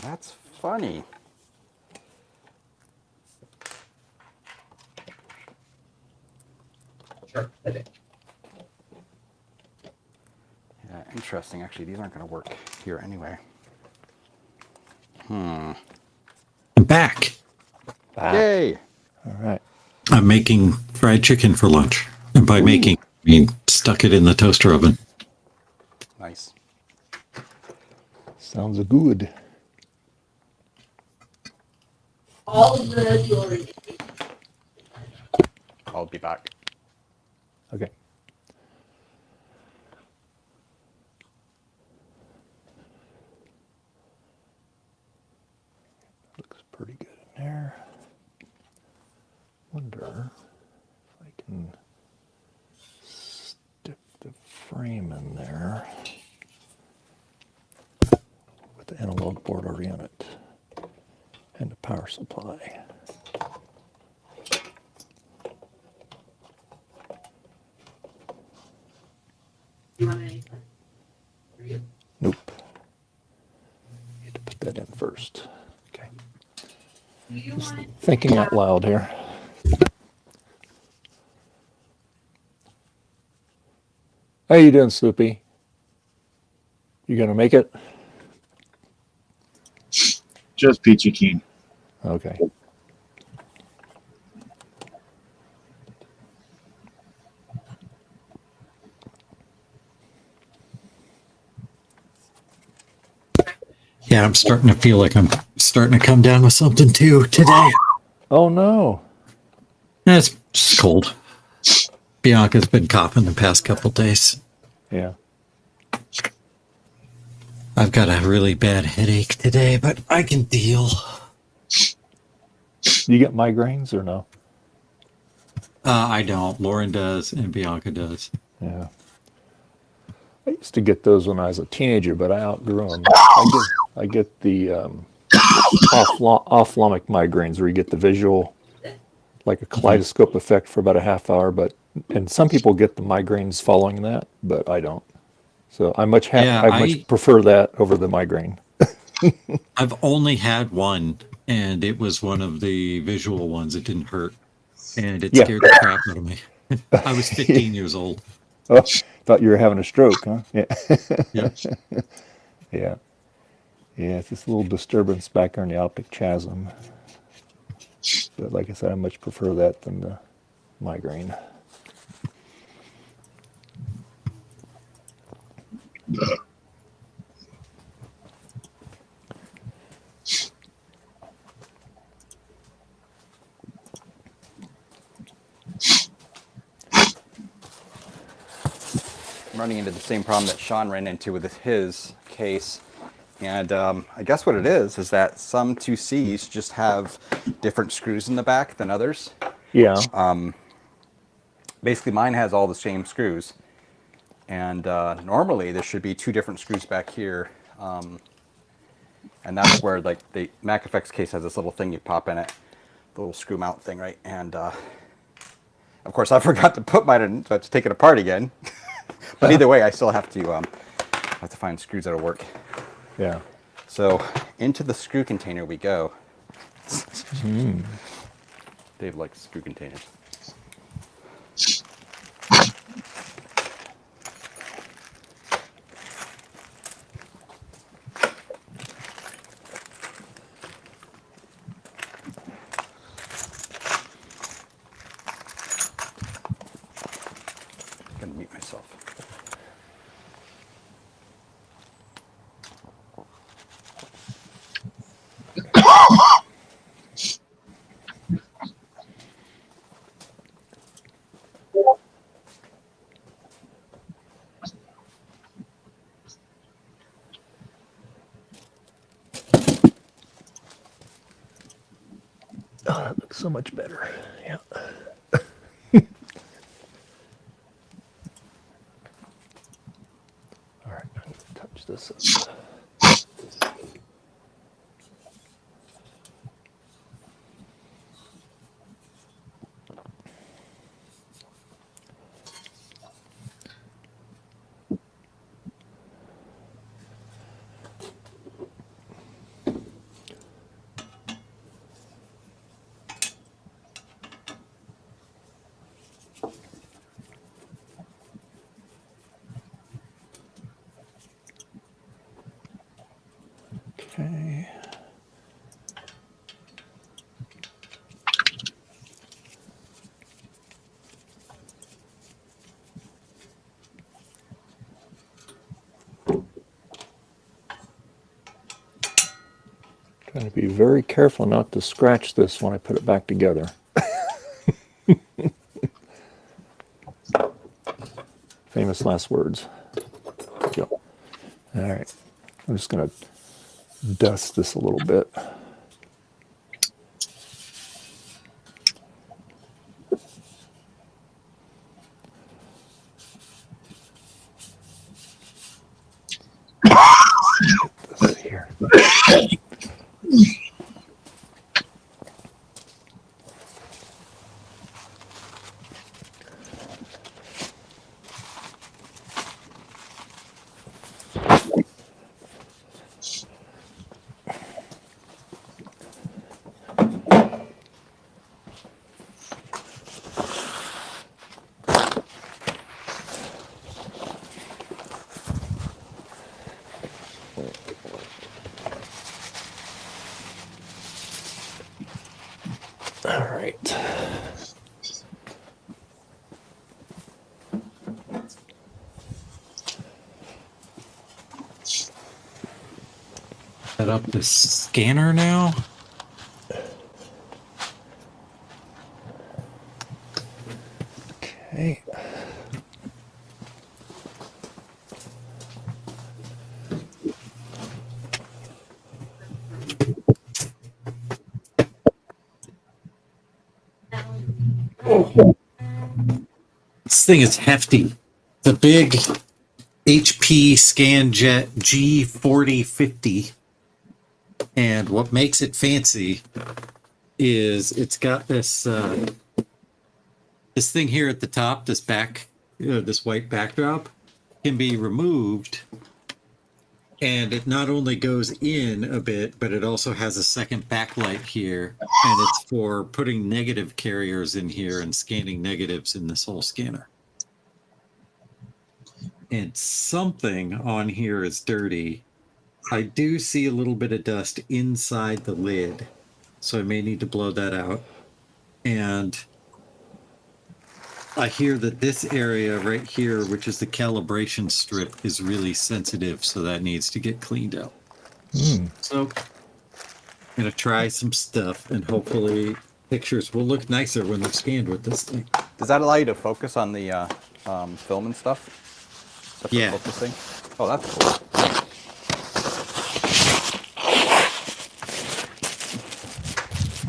That's funny. Sure. Yeah, interesting. Actually, these aren't going to work here anyway. I'm back. Yay! All right. I'm making fried chicken for lunch. And by making, I mean stuck it in the toaster oven. Nice. Sounds good. All of the jewelry. I'll be back. Okay. Looks pretty good in there. Wonder if I can stick the frame in there with the analog board already on it and the power supply. You want anything? For you? Nope. Need to put that in first. Okay. Do you want it? Thinking out loud here. How you doing, Sloopy? You gonna make it? Just peachy keen. Okay. Yeah, I'm starting to feel like I'm starting to come down with something too today. Oh no. It's just cold. Bianca's been coughing the past couple days. Yeah. I've got a really bad headache today, but I can deal. You get migraines or no? I don't. Lauren does, and Bianca does. Yeah. I used to get those when I was a teenager, but I outgrew them. I get the ophthalmic migraines where you get the visual, like a kaleidoscope effect for about a half hour. And some people get the migraines following that, but I don't. So I much prefer that over the migraine. I've only had one, and it was one of the visual ones. It didn't hurt, and it Yeah. scared the crap out of me. I was 15 years old. Oh, thought you were having a stroke, huh? Yeah. Yeah. Yeah. Yeah, it's this little disturbance back there in the optic chiasm. But like I said, I much prefer that than the migraine. I'm running into the same problem that Sean ran into with his case. And I guess what it is that some 2Cs just have different screws in the back than others. Yeah. Basically, mine has all the same screws. And normally there should be two different screws back here. And that's where like the MacFX case has this little thing you pop in it, the little screw mount thing, right? And of course I forgot to put mine in, so I have to take it apart again. But either way, I still have to find screws that'll work. Yeah. So into the screw container we go. Dave likes screw containers. I'm gonna mute myself. Oh, that looks so much better. Yeah. All right, I'm going to touch this up. Okay. Trying to be very careful not to scratch this when I put it back together. Famous last words. Go. All right. I'm just going to dust this a little bit. This here. All right. Set up the scanner now. Okay. This thing is hefty. The big HP ScanJet G4050. And what makes it fancy is it's got this this thing here at the top, this this white backdrop can be removed, and it not only goes in a bit, but it also has a second backlight here, and it's for putting negative carriers in here and scanning negatives in this whole scanner. And something on here is dirty. I do see a little bit of dust inside the lid, so I may need to blow that out. And I hear that this area right here, which is the calibration strip, is really sensitive, so that needs to get cleaned out. So I'm going to try some stuff, and hopefully pictures will look nicer when they're scanned with this thing. Does that allow you to focus on the film and stuff? Separate Yeah. Focusing? Oh, that's cool.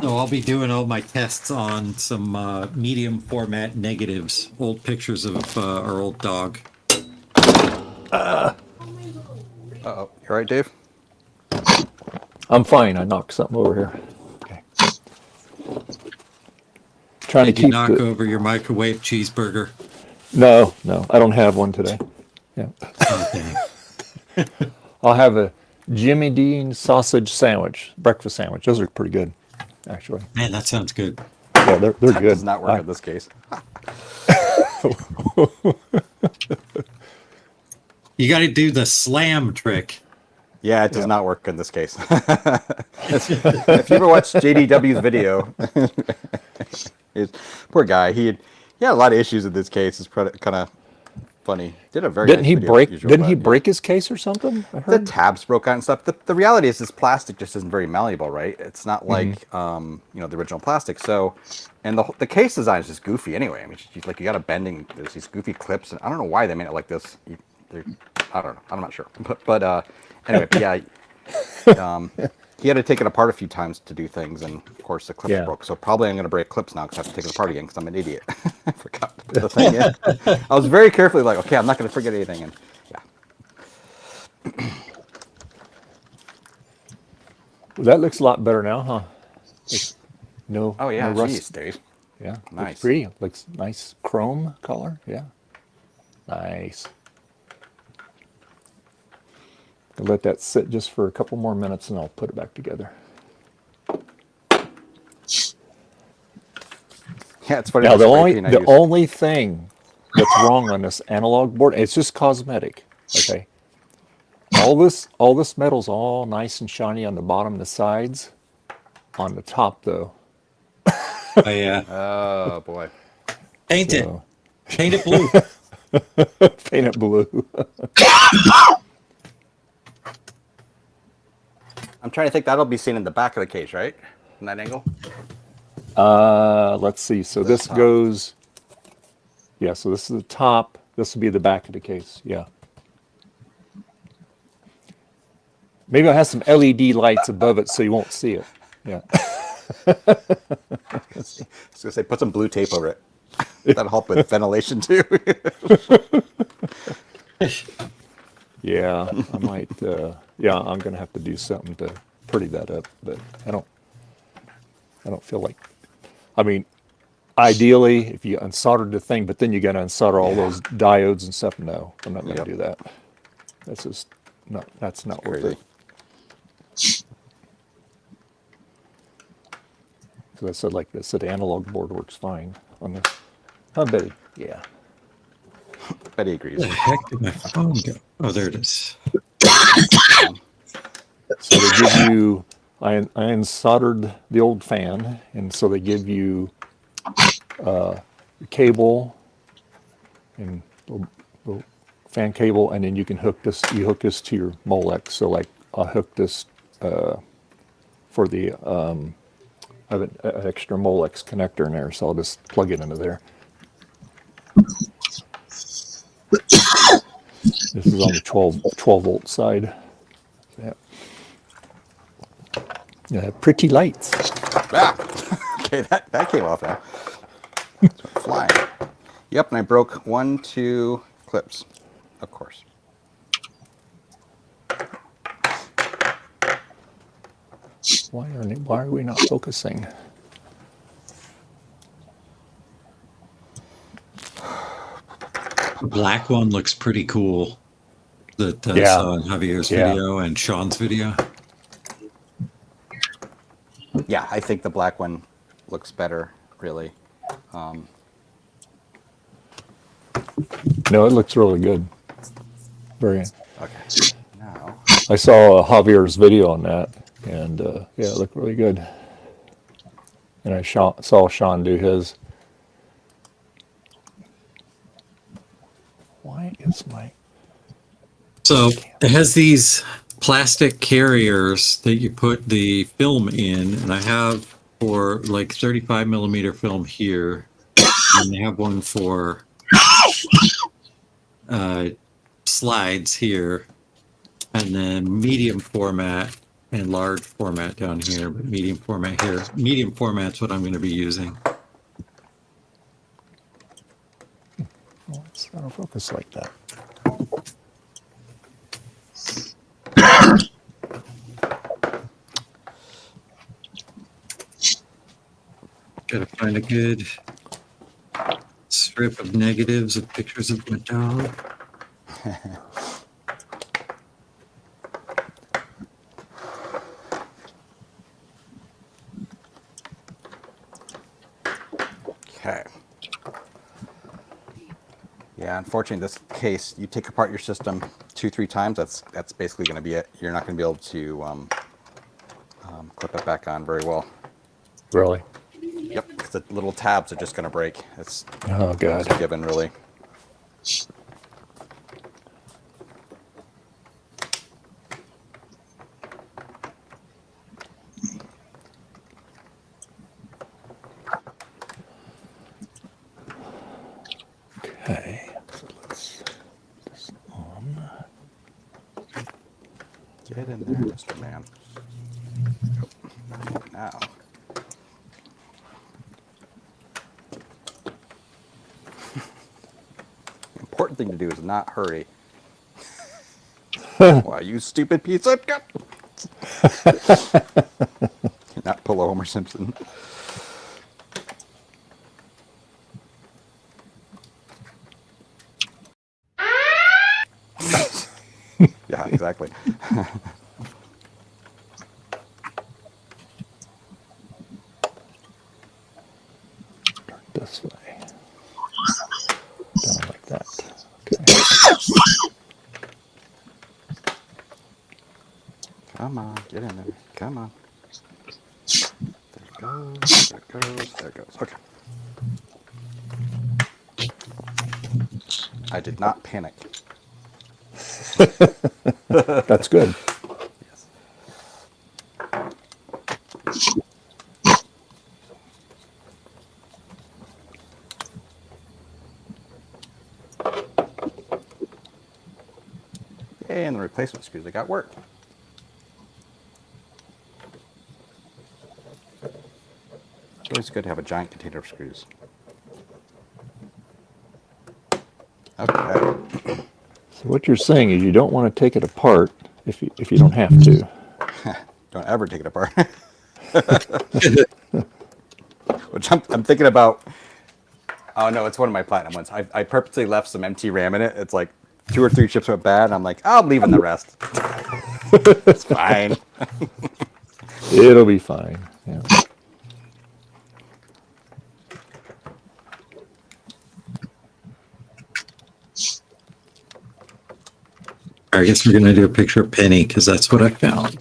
So I'll be doing all my tests on some medium format negatives, old pictures of our old dog. Uh-oh. You all right, Dave? I'm fine. I knocked something over here. Okay. Trying Did to you keep knock over your microwave cheeseburger? No, I don't have one today. Yeah. Okay. I'll have a Jimmy Dean sausage sandwich, breakfast sandwich. Those are pretty good, actually. Man, that sounds good. Yeah, they're That good. does not work in this case. You got to do the slam trick. Yeah, it does not work in this case. If you ever watched JDW's video, poor guy, he had a lot of issues in this case. It's kind of funny. Did a very Didn't nice he video break? as usual, Didn't he but, break his case or something? I The heard. tabs broke out and stuff. The reality is this plastic just isn't very malleable, right? It's not like the original plastic. So, and the case design is just goofy anyway. I mean, you got a bending. There's these goofy clips, and I don't know why they made it like this. I don't know. I'm not sure. But anyway, yeah. He had to take it apart a few times to do things, and of course the clips broke. So probably I'm going to break clips now because I have to take it apart again because I'm an idiot. I forgot to put the thing in. I was very carefully like, okay, I'm not going to forget anything, and yeah. Well, that looks a lot better now, huh? No. Oh yeah, no rust. geez, Dave. Yeah. Nice. Looks pretty. Looks nice chrome color. Yeah. Nice. I'll let that sit just for a couple more minutes, and I'll put it back together. Yeah, it's funny. Now the the only thing that's wrong on this analog board, it's just cosmetic. Okay. All this metal's all nice and shiny on the bottom and the sides. On the top though. Oh, yeah. Oh boy. Paint it. So, Paint it blue. paint it blue. I'm trying to think that'll be seen in the back of the case, right? From that angle. Let's see. So The this top. goes. Yeah. So this is the top. This will be the back of the case. Yeah. Maybe I'll have some LED lights above it so you won't see it. Yeah. I was gonna say put some blue tape over it. That'll help with ventilation too. Yeah. I might. Yeah. I'm gonna have to do something to pretty that up, but I don't feel like. I mean, ideally, if you unsoldered the thing, but then you got to unsolder all those diodes and stuff. No, I'm not going to Yep. do that. That's just not. That's not worth crazy. it. Because I said, like this, the analog board works fine on this. Huh, Betty? Yeah. Betty agrees. Where the heck did my phone go? Oh, there it is. So they give you. I unsoldered the old fan, and so they give you the cable and the fan cable, and then you can hook this. You hook this to your Molex. So like I hook this for the I have an extra Molex connector in there, so I'll just plug it into there. This is on the 12 volt side. Yeah. Yeah, pretty lights. Ah! Okay, that came off now. Flying. Yep, and I broke 2 clips, of course. Why are we not focusing? The black one looks pretty cool. That I Yeah. saw in Javier's Yeah. video and Sean's video. Yeah, I think the black one looks better, really. No, it looks really good. Very. Okay. Now, I saw Javier's video on that, and yeah, it looked really good. And I saw Sean do his. Why is my... So it has these plastic carriers that you put the film in, and I have for like 35 millimeter film here, and they have one for slides here, and then medium format and large format down here, but medium format here. Medium format's what I'm going to be using. Oh, it's not a focus like that. Gotta find a good strip of negatives of pictures of my dog. okay. Yeah, unfortunately, in this case, you take apart your system 2-3 times. That's basically going to be it. You're not going to be able to clip it back on very well. Really? Yep, because the little tabs are just going to break. It's Oh, God. a given, really. Okay. So let's put this on. Get in there, Mr. Man. Now. The important thing to do is not hurry. Why, you stupid piece of... Not pull a Homer Simpson. Yeah, exactly. This way. Down like that. Okay. Come on, get in there. Come on. There it goes, there it goes, there it goes. Okay. I did not panic. That's good. Yes. And the replacement screws, they got work. It's always good to have a giant container of screws. Okay. So what you're saying is you don't want to take it apart if you don't have to. Don't ever take it apart. Which I'm thinking about. Oh no, it's one of my platinum ones. I purposely left some empty RAM in it. It's like 2 or 3 chips went bad. And I'm like, I'm leaving the rest. It's fine. It'll be fine. Yeah. I guess we're gonna do a picture of Penny because that's what I found.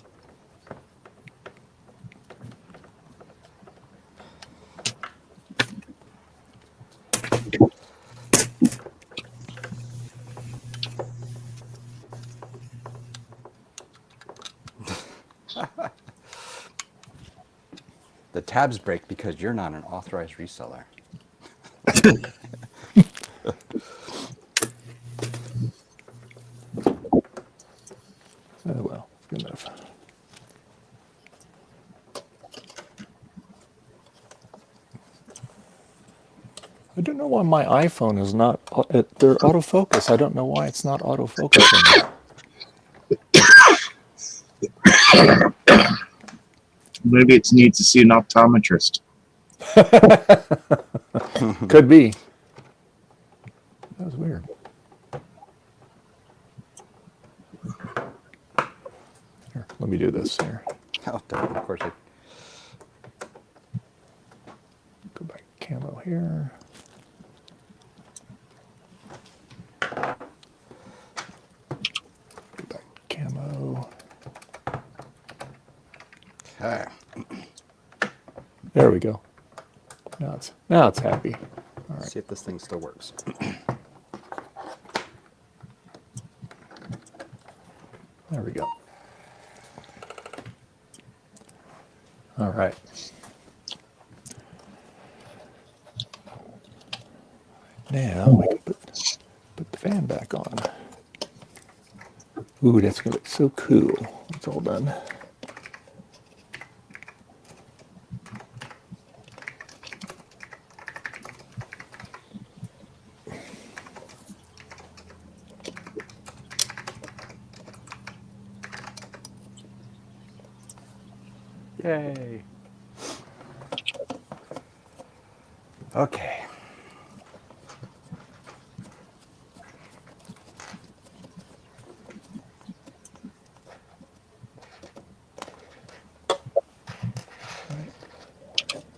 The tabs break because you're not an authorized reseller. Oh well, good enough. I don't know why my iPhone is not. Their autofocus. I don't know why it's not autofocusing. Maybe it needs to see an optometrist. Could be. That was weird. Here, let me do this here. Oh, of course. Go back camo here. Go back camo. Okay. There we go. Now it's happy. Let's see if this thing still works. There we go. All right. Now we can put the fan back on. Ooh, that's gonna look so cool. It's all done. Yay. Okay.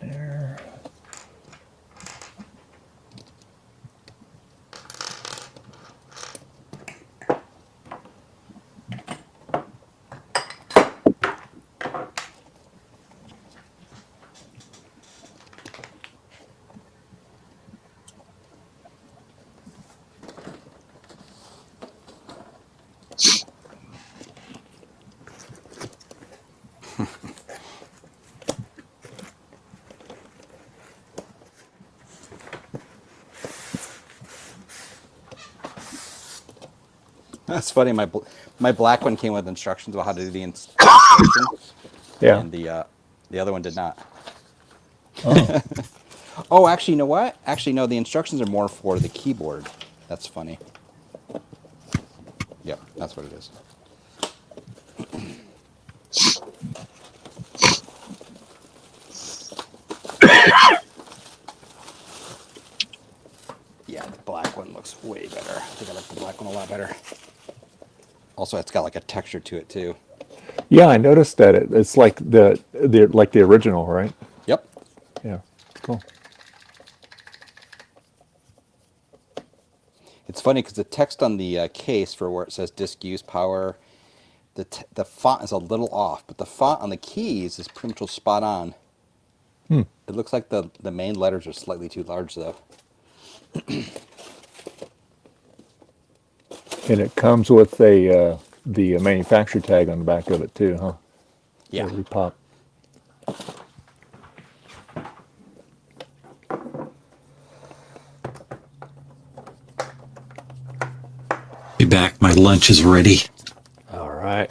There. That's funny. My black one came with instructions about how to do the installation. Yeah. And the other one did not. Oh. Oh, actually, you know what? Actually, no. The instructions are more for the keyboard. That's funny. Yep, that's what it is. Yeah, the black one looks way better. I think I like the black one a lot better. Also, it's got like a texture to it too. Yeah, I noticed that it's like the original, right? Yep. Yeah. Cool. It's funny because the text on the case for where it says disk use power, the font is a little off, but the font on the keys is pretty much spot on. Hmm. It looks like the main letters are slightly too large though. And it comes with the manufacturer tag on the back of it too, huh? Yeah. Every pop. Be back. My lunch is ready. All right.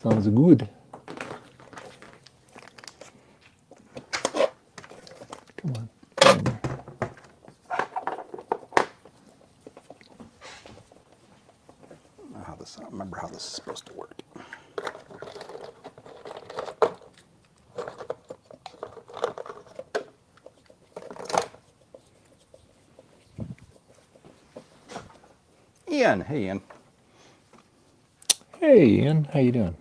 Sounds good. Come on. I don't remember how this is supposed to work. Ian, hey Ian. Hey, Ian. How you doing?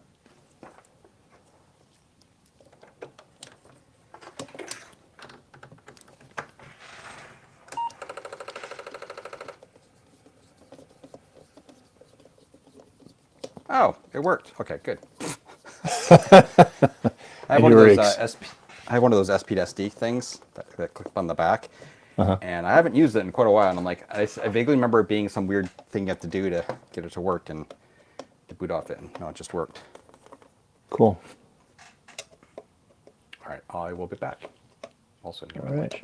Oh, it worked. Okay, good. I And have you were I have one of those SP-SD things that clip on the back, Uh-huh. and I haven't used it in quite a while. And I'm like, I vaguely remember it being some weird thing you have to do to get it to work and to boot off it. And no, it just worked. Cool. All right, I will be back. Also, get my All right. lunch.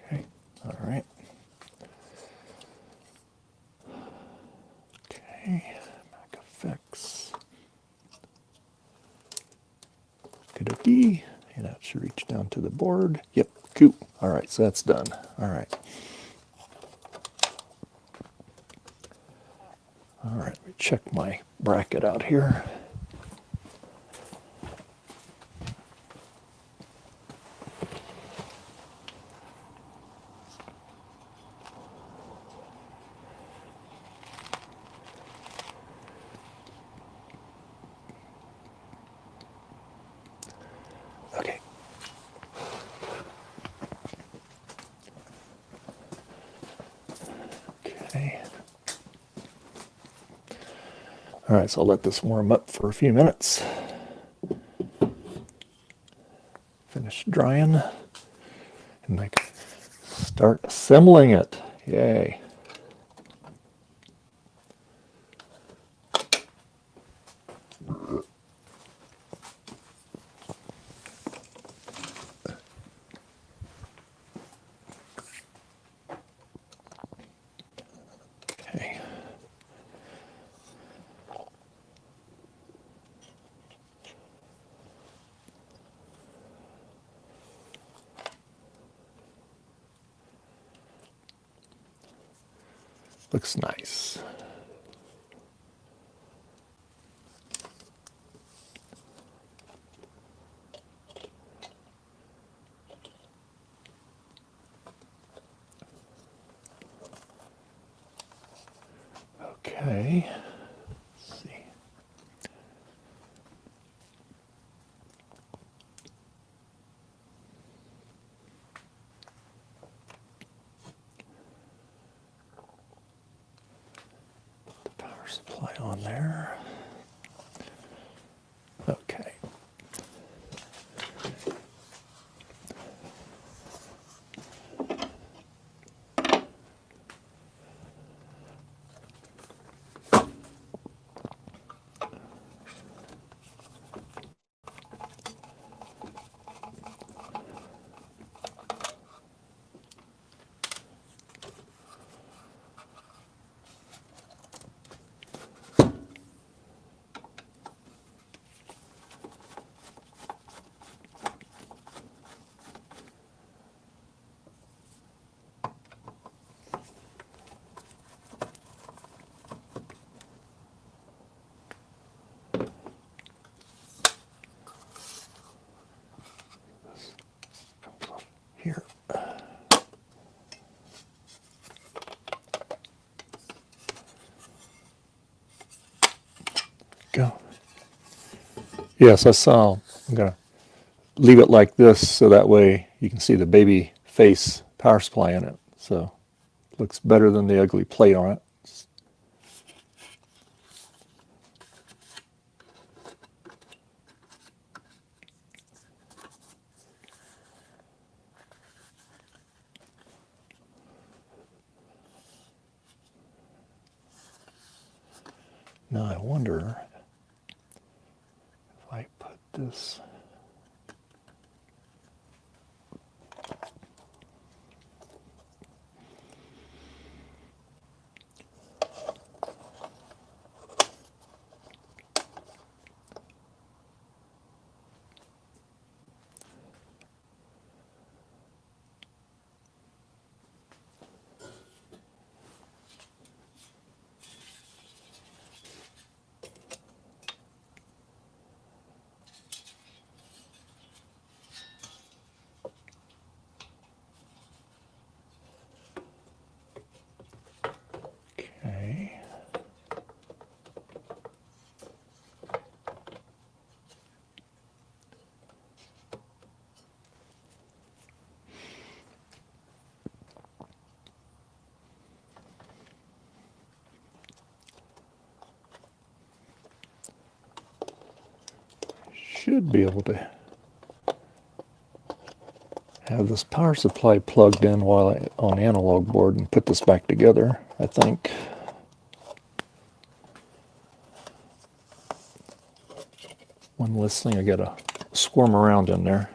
Okay. All right. Okay. Mac effects. Okey-dokey. And that should reach down to the board. Yep. Cool. All right. So that's done. All right. All right. Let me check my bracket out here. Okay. Okay. All right, so I'll let this warm up for a few minutes. Finish drying. And I can start assembling it. Yay. Okay. Looks nice. Okay. Let's see. Put the power supply on there. Okay. Here. Go. Yes, I saw. I'm going to leave it like this so that way you can see the baby face power supply in it. So it looks better than the ugly plate on it. Now I wonder if I put this. Okay. Should be able to have this power supply plugged in while on analog board and put this back together, I think. One less thing I gotta squirm around in there.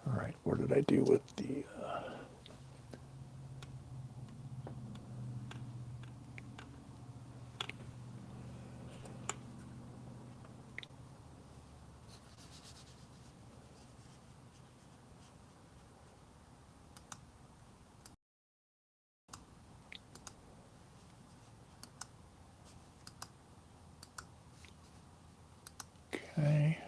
All right, what did I do with the... Okay.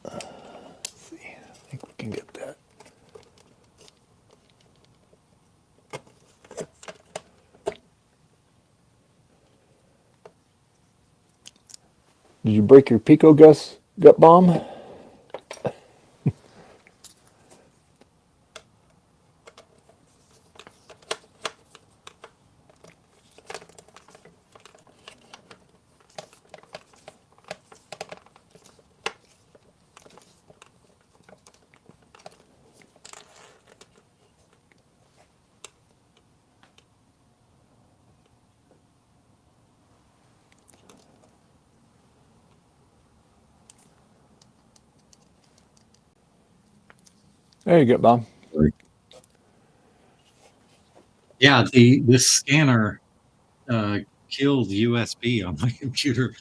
Let's see. I think we can get that. Did you break your Pico Gus gut bomb? There you go, Bob. Yeah, this scanner killed USB on my computer.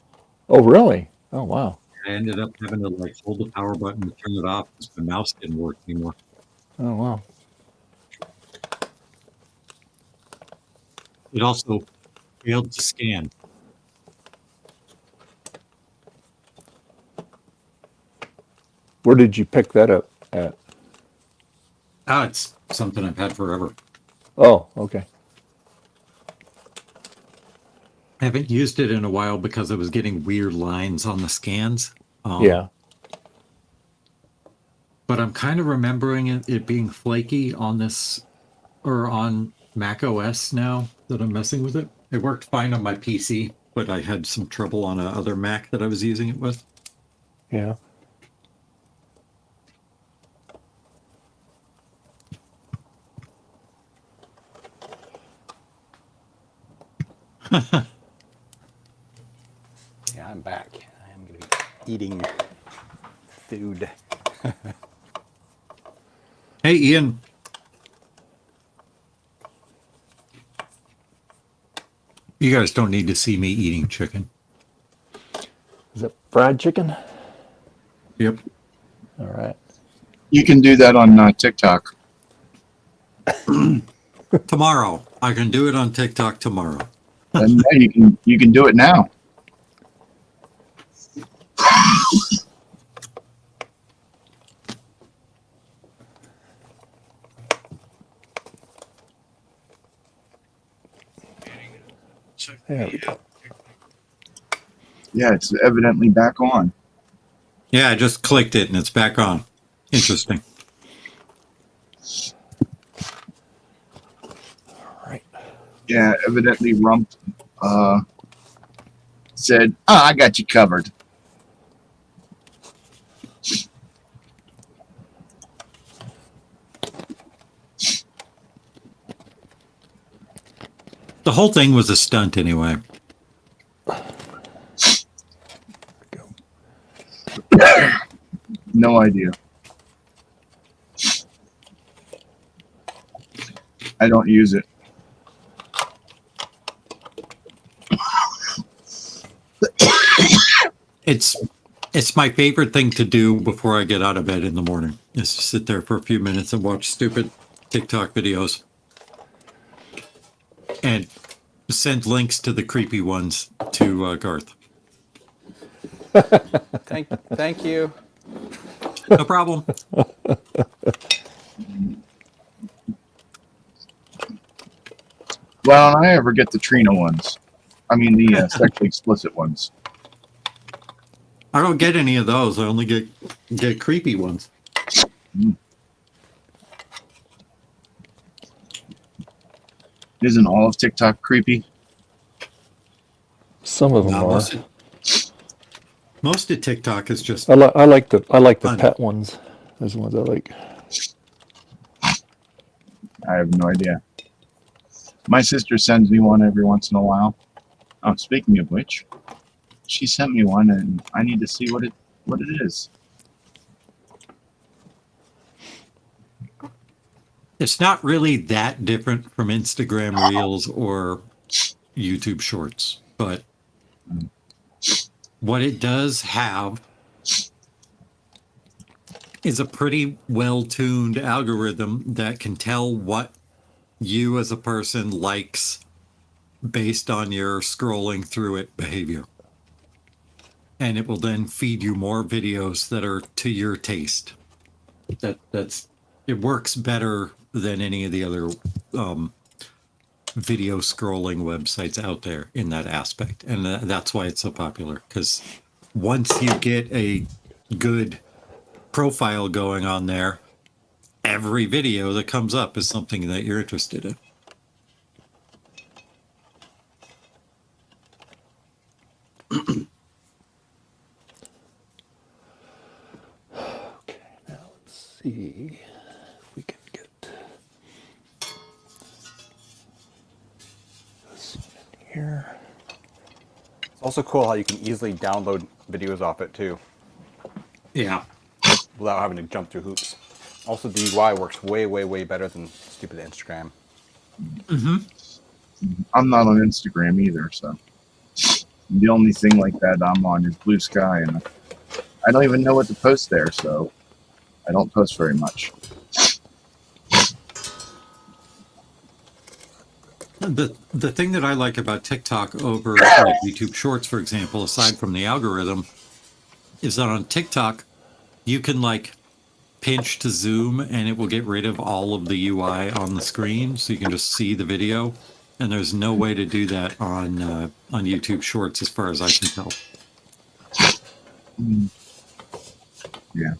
Oh, really? Oh, wow. I ended up having to like hold the power button to turn it off because my mouse didn't work anymore. Oh, wow. It also failed to scan. Where did you pick that up at? Ah, it's something I've had forever. Oh, okay. I haven't used it in a while because I was getting weird lines on the scans. Yeah. But I'm kind of remembering it being flaky on this, or on Mac OS now that I'm messing with it. It worked fine on my PC, but I had some trouble on another Mac that I was using it with. Yeah. Yeah, I'm back. I'm going to be eating food. Hey, Ian. You guys don't need to see me eating chicken. Is that fried chicken? Yep. All right. You can do that on TikTok. Tomorrow. I can do it on TikTok tomorrow. And yeah, you can do it now. There we go. Yeah, it's evidently back on. Yeah, I just clicked it and it's back on. Interesting. All right. Yeah, evidently Rump said, "Oh, I got you covered." The whole thing was a stunt anyway. No idea. I don't use it. It's my favorite thing to do before I get out of bed in the morning, is to sit there for a few minutes and watch stupid TikTok videos and send links to the creepy ones to Garth. Thank you. No problem. Well, I ever get the Trina ones. I mean, the sexually explicit ones. I don't get any of those. I only get creepy ones. Isn't all of TikTok creepy? Some of them No, are. most of TikTok is just I like the fun. pet ones. Those are the ones I like. I have no idea. My sister sends me one every once in a while. Oh, speaking of which, she sent me one, and I need to see what it is. It's not really that different from Instagram Reels or YouTube Shorts, but what it does have is a pretty well-tuned algorithm that can tell what you as a person likes based on your scrolling through it behavior. And it will then feed you more videos that are to your taste. It works better than any of the other video scrolling websites out there in that aspect. And that's why it's so popular, because once you get a good profile going on there, every video that comes up is something that you're interested in. Okay, now let's see if we can get this one in here. It's also cool how you can easily download videos off it too, Yeah. without having to jump through hoops. Also, the UI works way, way, way better than stupid Instagram. I'm not on Instagram either, so the only thing like that I'm on is Blue Sky, and I don't even know what to post there, so I don't post very much. The thing that I like about TikTok over like YouTube Shorts, for example, aside from the algorithm, is that on TikTok, you can like pinch to zoom and it will get rid of all of the UI on the screen, so you can just see the video. And there's no way to do that on YouTube Shorts, as far as I can tell. Yeah.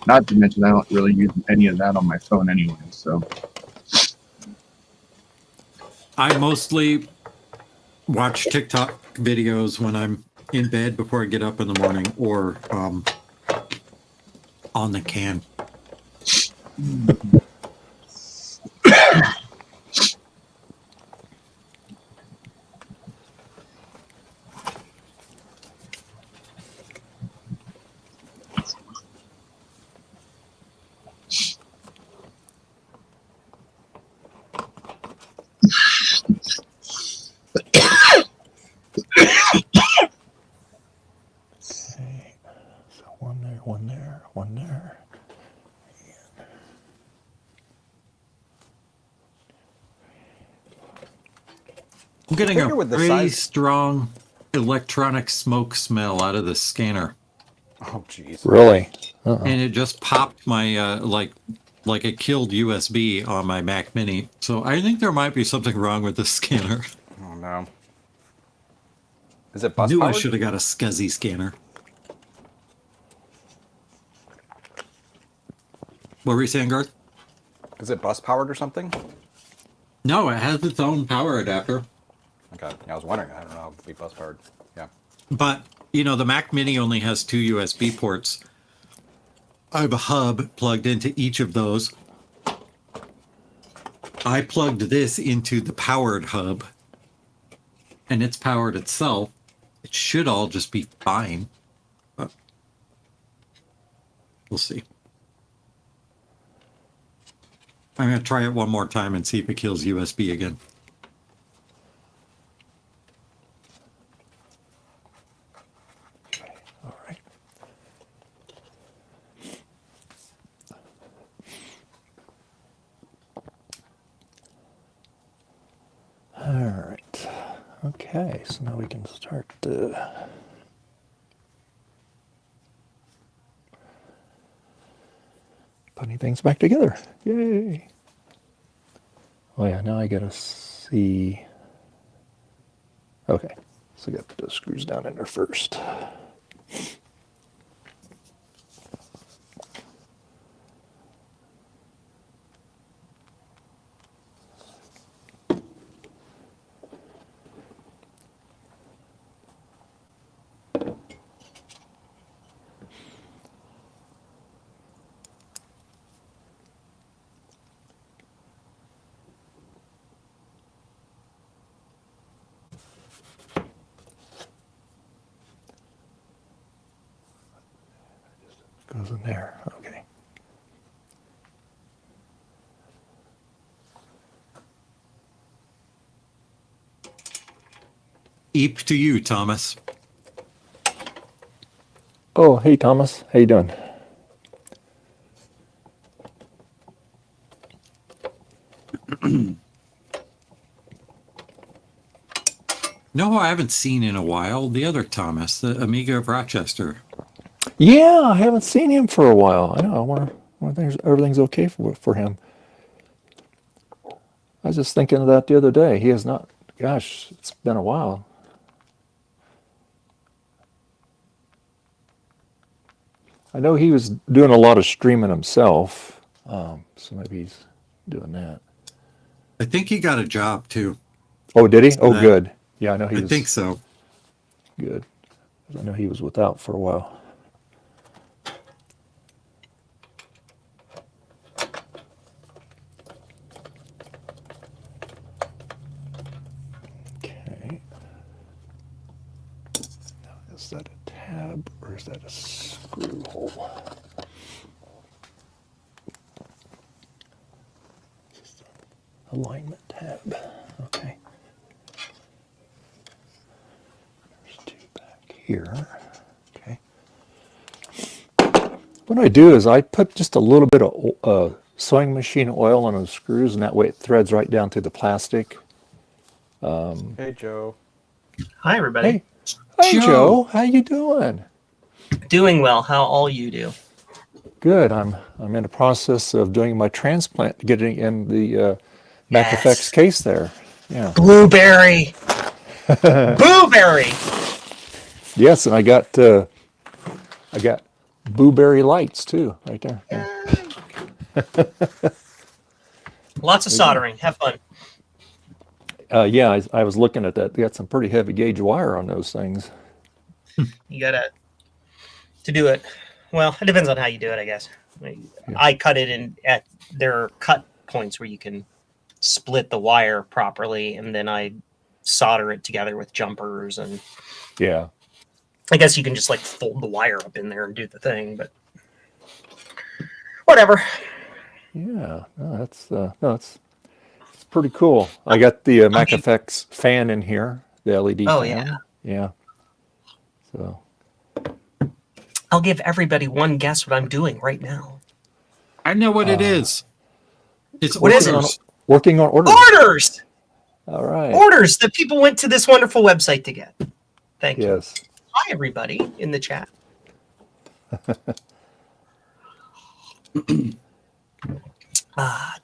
Not to mention, I don't really use any of that on my phone anyway, so. I mostly watch TikTok videos when I'm in bed before I get up in the morning, or on the can. Okay, so one there, one there, one there. I'm getting figure a with the pretty size- strong electronic smoke smell out of the scanner, Oh, jeez. Really? Uh-oh. and it just popped my like it killed USB on my Mac Mini. So I think there might be something wrong with the scanner. Oh, no. Is it bus Knew I powered? should have got a SCSI scanner. What were you saying, Garth? Is it bus powered or something? No, it has its own power adapter. Okay. Yeah, I was wondering. I don't know if it'd be bus powered. Yeah. But, you know, the Mac Mini only has 2 USB ports. I have a hub plugged into each of those. I plugged this into the powered hub, and it's powered itself. It should all just be fine. But we'll see. I'm going to try it one more time and see if it kills USB again. All right. All right. Okay, so now we can start putting things back together. Yay! Oh yeah, now I gotta see. Okay, so I got to put those screws down in there first. Goes in there. Okay. Eep to you, Thomas. Oh, hey Thomas, how you doing? No, I haven't seen in a while. The other Thomas, the Amiga of Rochester. Yeah, I haven't seen him for a while. I know. I wonder everything's okay for him. I was just thinking of that the other day. He has not. Gosh, it's been a while. I know he was doing a lot of streaming himself, so maybe he's doing that. I think he got a job too. Oh, did he? Oh, that. good. Yeah, I know he I was think so. good. I know he was without for a while. Okay. Now, is that a tab or is that a screw hole? Alignment tab. Okay. There's two back here. Okay. What I do is I put just a little bit of sewing machine oil on the screws, and that way it threads right down through the plastic. Hey, Joe. Hi, everybody. Hey, hey Joe. Joe, how you doing? Doing well. How all you do? Good. I'm in the process of doing my transplant, getting in the MacFX Yes. case there. Yeah. Blueberry. Blueberry. Yes, and I got blueberry lights too, right there. Yeah. Lots of soldering. Have fun. Yeah, I was looking at that. They got some pretty heavy gauge wire on those things. You gotta to do it. Well, it depends on how you do it, I guess. I cut it in at there are cut points where you can split the wire properly, and then I solder it together with jumpers, and Yeah. I guess you can just like fold the wire up in there and do the thing, but whatever. Yeah. No, it's pretty cool. I got the MacFX fan in here, the LED Oh, fan. Yeah. So I'll give everybody one guess what I'm doing right now. I know what it is. It's What is it? orders. working on orders. Orders! All right. Orders that people went to this wonderful website to get. Thank you. Yes. Hi, everybody in the chat.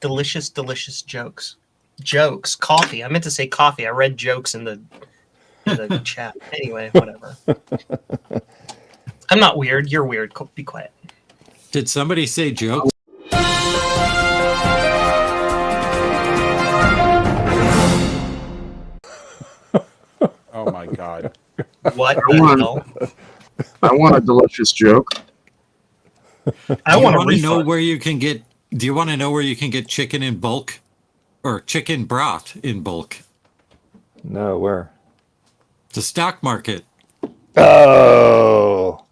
Delicious, delicious jokes. Jokes. Coffee. I meant to say coffee. I read jokes in the chat. Anyway, whatever. I'm not weird. You're weird. Be quiet. Did somebody say joke? Oh my God. What I the want- hell? I want a delicious joke. I Do you want to wanna know refund. where you can get? Do you want to know where you can get chicken in bulk, or chicken broth in bulk? No, where? The stock market. Oh.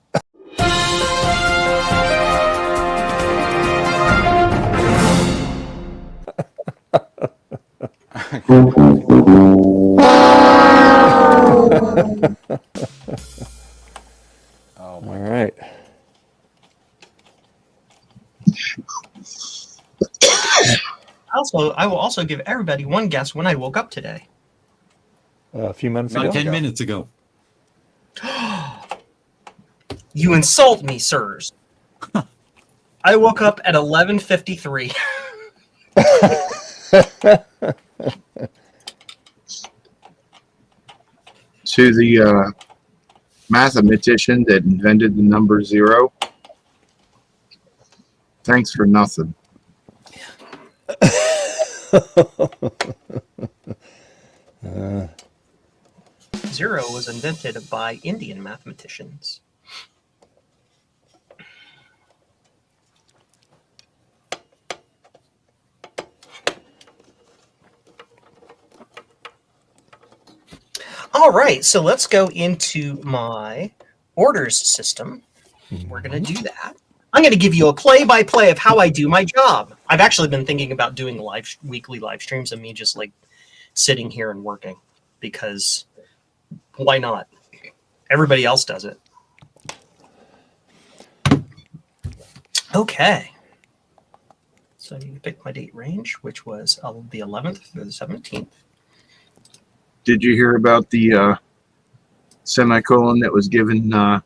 Oh All my. right. I will also give everybody one guess when I woke up today. A few minutes About ago. 10 minutes ago. You insult me, sirs. I woke up at 11:53. To the mathematician that invented the number 0, thanks for nothing. Zero was invented by Indian mathematicians. All right, so let's go into my orders system. We're going to do that. I'm going to give you a play-by-play of how I do my job. I've actually been thinking about doing weekly live streams of me just like sitting here and working, because why not? Everybody else does it. Okay. So I need to pick my date range, which was the 11th through the 17th. Did you hear about the semicolon that was given that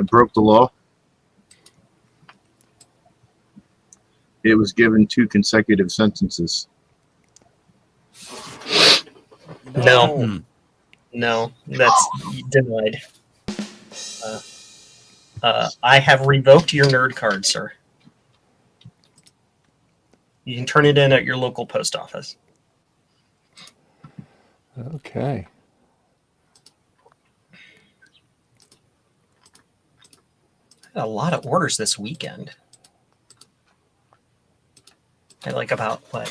broke the law? It was given 2 consecutive sentences. No. No, that's denied. I have revoked your nerd card, sir. You can turn it in at your local post office. Okay. I had a lot of orders this weekend. I had like about what?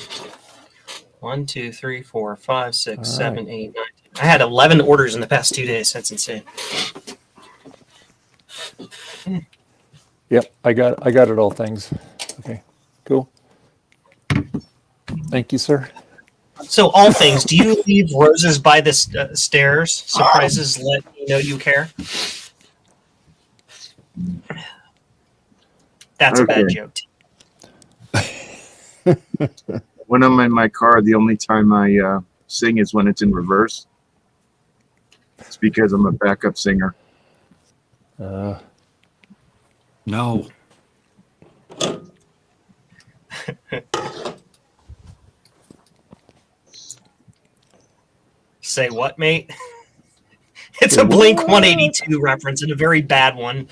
1, 2, 3, 4, 5, 6, All 7, right. 8, 9, 10. I had 11 orders in the past 2 days. That's insane. Yep, I got it all. Things. Okay, cool. Thank you, sir. So, all things, do you leave roses by the stairs? Surprises let you know you care? That's a bad Okay. joke. When I'm in my car, the only time I sing is when it's in reverse. It's because I'm a backup singer. No. Say what, mate? It's a Blink 182 reference and a very bad one.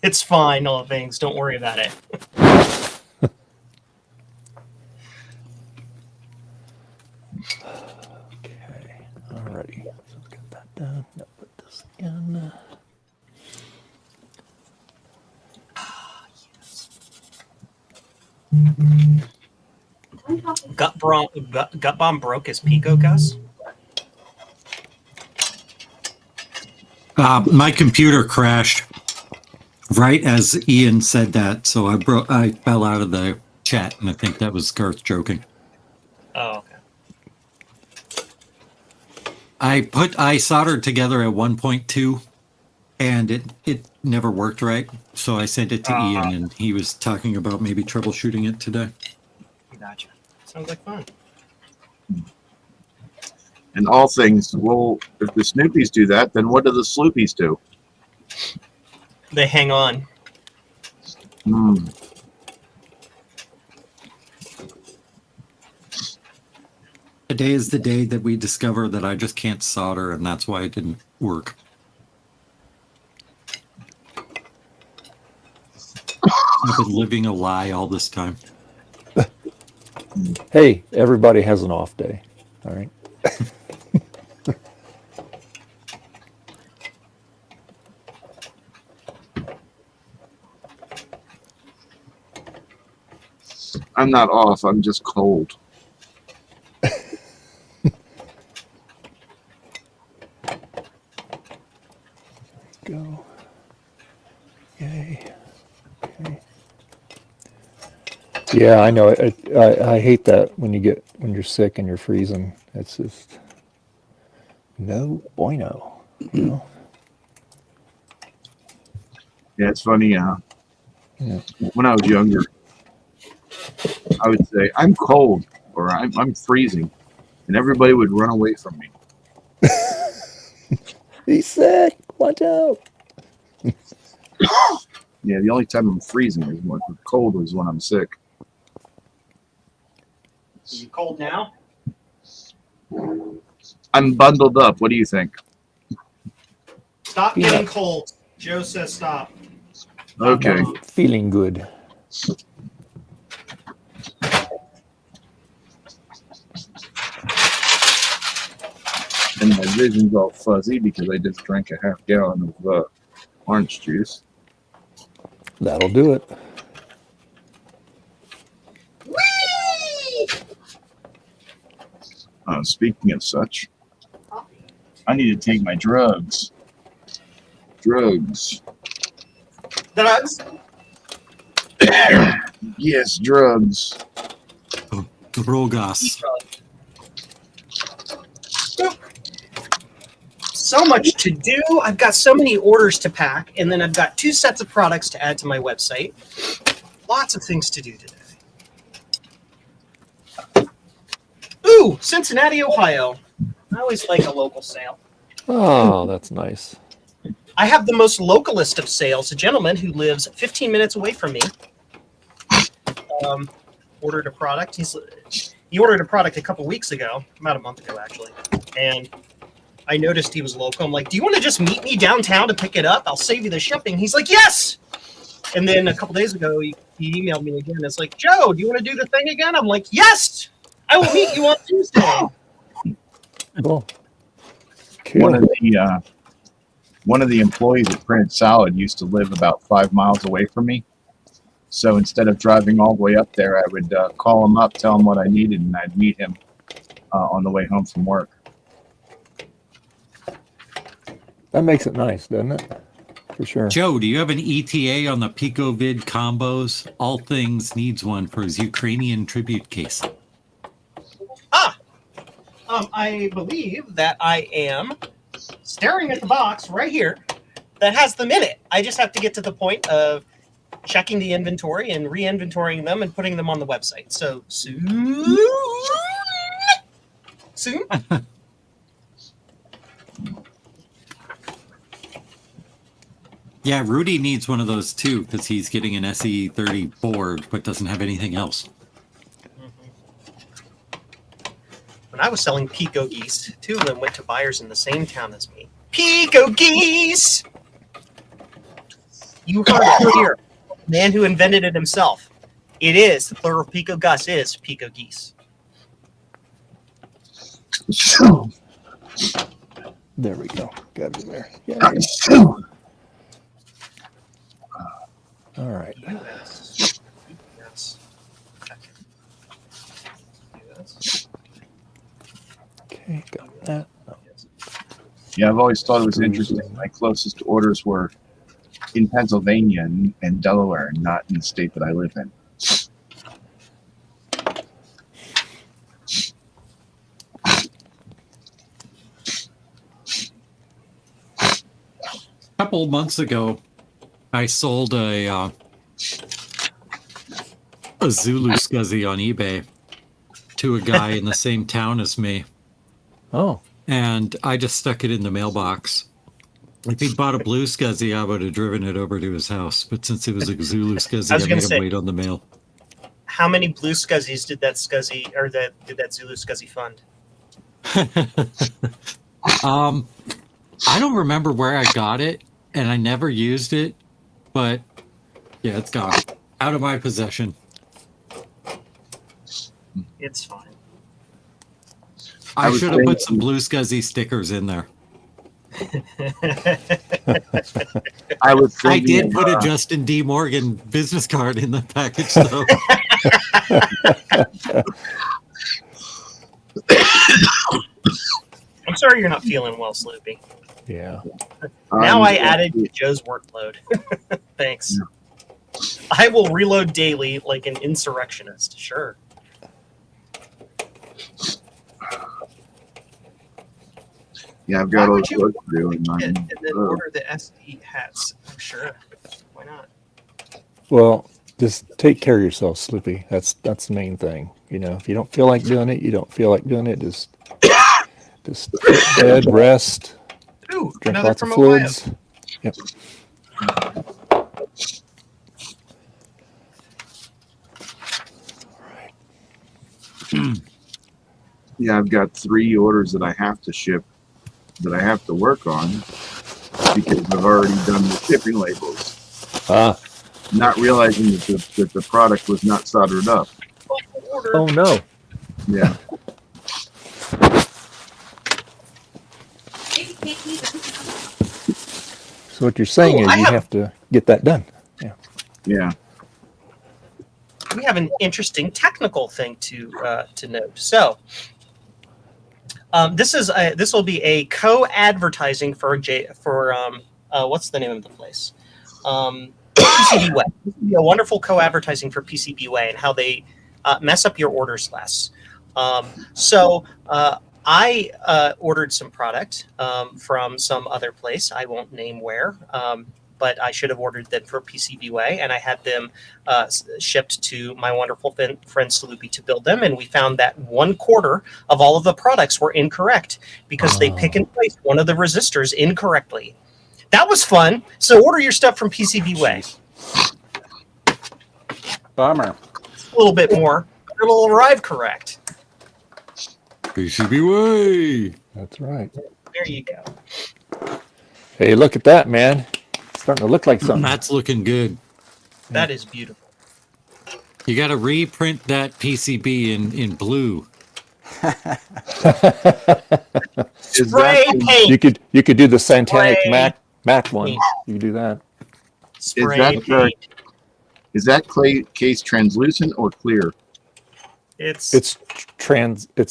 It's fine, all things. Don't worry about it. Okay. Alrighty. So get that done. Now put this in. Gut bomb broke his Pico, Gus. My computer crashed right as Ian said that, so I fell out of the chat, and I think that was Garth joking. Oh, okay. I soldered together at 1.2, and it never worked right, so I sent it to Ian, and he was talking about maybe troubleshooting it today. Gotcha. Sounds like fun. And all things, well, if the Snoopies do that, then what do the Sloopies do? They hang on. Hmm. Today is the day that we discover that I just can't solder, and that's why it didn't work. I've been living a lie all this time. Hey, everybody has an off day. All right. I'm not off. I'm just cold. Go. Yay. Okay. Yeah, I know. I hate that when you're sick and you're freezing. It's just no bueno. You know? Yeah, it's funny. Yeah. When I was younger, I would say, I'm cold or I'm freezing. And everybody would run away from me. He's sick. Watch out. Yeah, the only time I'm freezing is when cold was when I'm sick. You cold now? I'm bundled up. What do you think? Stop Yeah. getting cold. Joe says stop. Okay. Feeling good. And my vision's all fuzzy because I just drank a half gallon of orange juice. That'll do it. Speaking of such, I need to take my drugs. Drugs. Drugs? Yes, drugs. Drogas. So much to do. I've got so many orders to pack, and then I've got 2 sets of products to add to my website. Lots of things to do today. Ooh, Cincinnati, Ohio. I always like a local sale. Oh, that's nice. I have the most localist of sales, a gentleman who lives 15 minutes away from me. Ordered a product. He ordered a product a couple weeks ago, about a month ago actually, and I noticed he was local. I'm like, "Do you want to just meet me downtown to pick it up? I'll save you the shipping." He's like, "Yes." And then a couple days ago, he emailed me again. It's like, "Joe, do you want to do the thing again?" I'm like, "Yes, I will meet you on Tuesday." Cool. One of the employees at Printed Solid used to live about 5 miles away from me. So instead of driving all the way up there, I would call him up, tell him what I needed, and I'd meet him on the way home from work. That makes it nice, doesn't it? For sure. Joe, do you have an ETA on the PicoVid combos? All Things needs one for his Ukrainian tribute case. I believe that I am staring at the box right here that has them in it. I just have to get to the point of checking the inventory and re-inventorying them and putting them on the website. So soon. Yeah, Rudy needs one of those too because he's getting an SE30 board but doesn't have anything else. When I was selling Pico geese, 2 of them went to buyers in the same town as me. Pico geese! You heard it here. Man who invented it himself. It is. The plural Pico Gus is Pico geese. There we go. Got it there. Yeah. All right. Yes. Yes. Okay, got that. Oh, Yeah, I've always thought it was interesting. My closest orders were in Pennsylvania and Delaware, not in the state that I live in. A couple months ago, I sold a Zulu Scuzzy on eBay to a guy in the same town as me. Oh, And I just stuck it in the mailbox. If he'd bought a blue Scuzzy, I would have driven it over to his house. But since it was a Zulu Scuzzy, I made him wait on the mail. How many blue Scuzzies did that Scuzzy or did that Zulu Scuzzy fund? I don't remember where I got it, and I never used it. But yeah, it's gone. Out of my possession. It's fine. I was should have put thinking- some blue Scuzzy stickers in there. I was I thinking did of, put a Justin D. Morgan business card in the package, though. I'm sorry you're not feeling well, Sloopy. yeah. Now I added to Joe's workload. Thanks. I will reload daily like an insurrectionist. Sure. Yeah, I've got Why all would the you work to do. And And I'm, then order the SE hats. Oh, sure. Why not? Well, just take care of yourself, Slippy. That's the main thing. You know, if you don't feel like doing it, you don't feel like doing it. Just bed, rest, Ooh, drink another lots from of Ohio. fluids. Yep. yeah, I've got 3 orders that I have to ship, that I have to work on because I've already done the shipping labels, Ah. not realizing that the product was not soldered up. Order. Oh no. Yeah. So what you're saying Oh, is I you have- have to get that done. Yeah. We have an interesting technical thing to note. So, this will be a co-advertising for what's the name of the place? PCBWay. This would be a wonderful co-advertising for PCBWay and how they mess up your orders less. I ordered some product from some other place. I won't name where, but I should have ordered them for PCBWay, and I had them shipped to my wonderful friend Salupi to build them. And we found that 1/4 of all of the products were incorrect because they pick and place one of the resistors incorrectly. That was fun. So order your stuff from PCBWay. Bummer. A little bit more. It'll arrive correct. PCBWay. That's right. There you go. Hey, look at that, man. It's starting to look like something. That's looking good. That is beautiful. You got to reprint that PCB in blue. Is Spray that, paint. You could do the Santanic Spray Mac one. paint. You could do that. Spray that paint. is that clay case translucent or clear? It's It's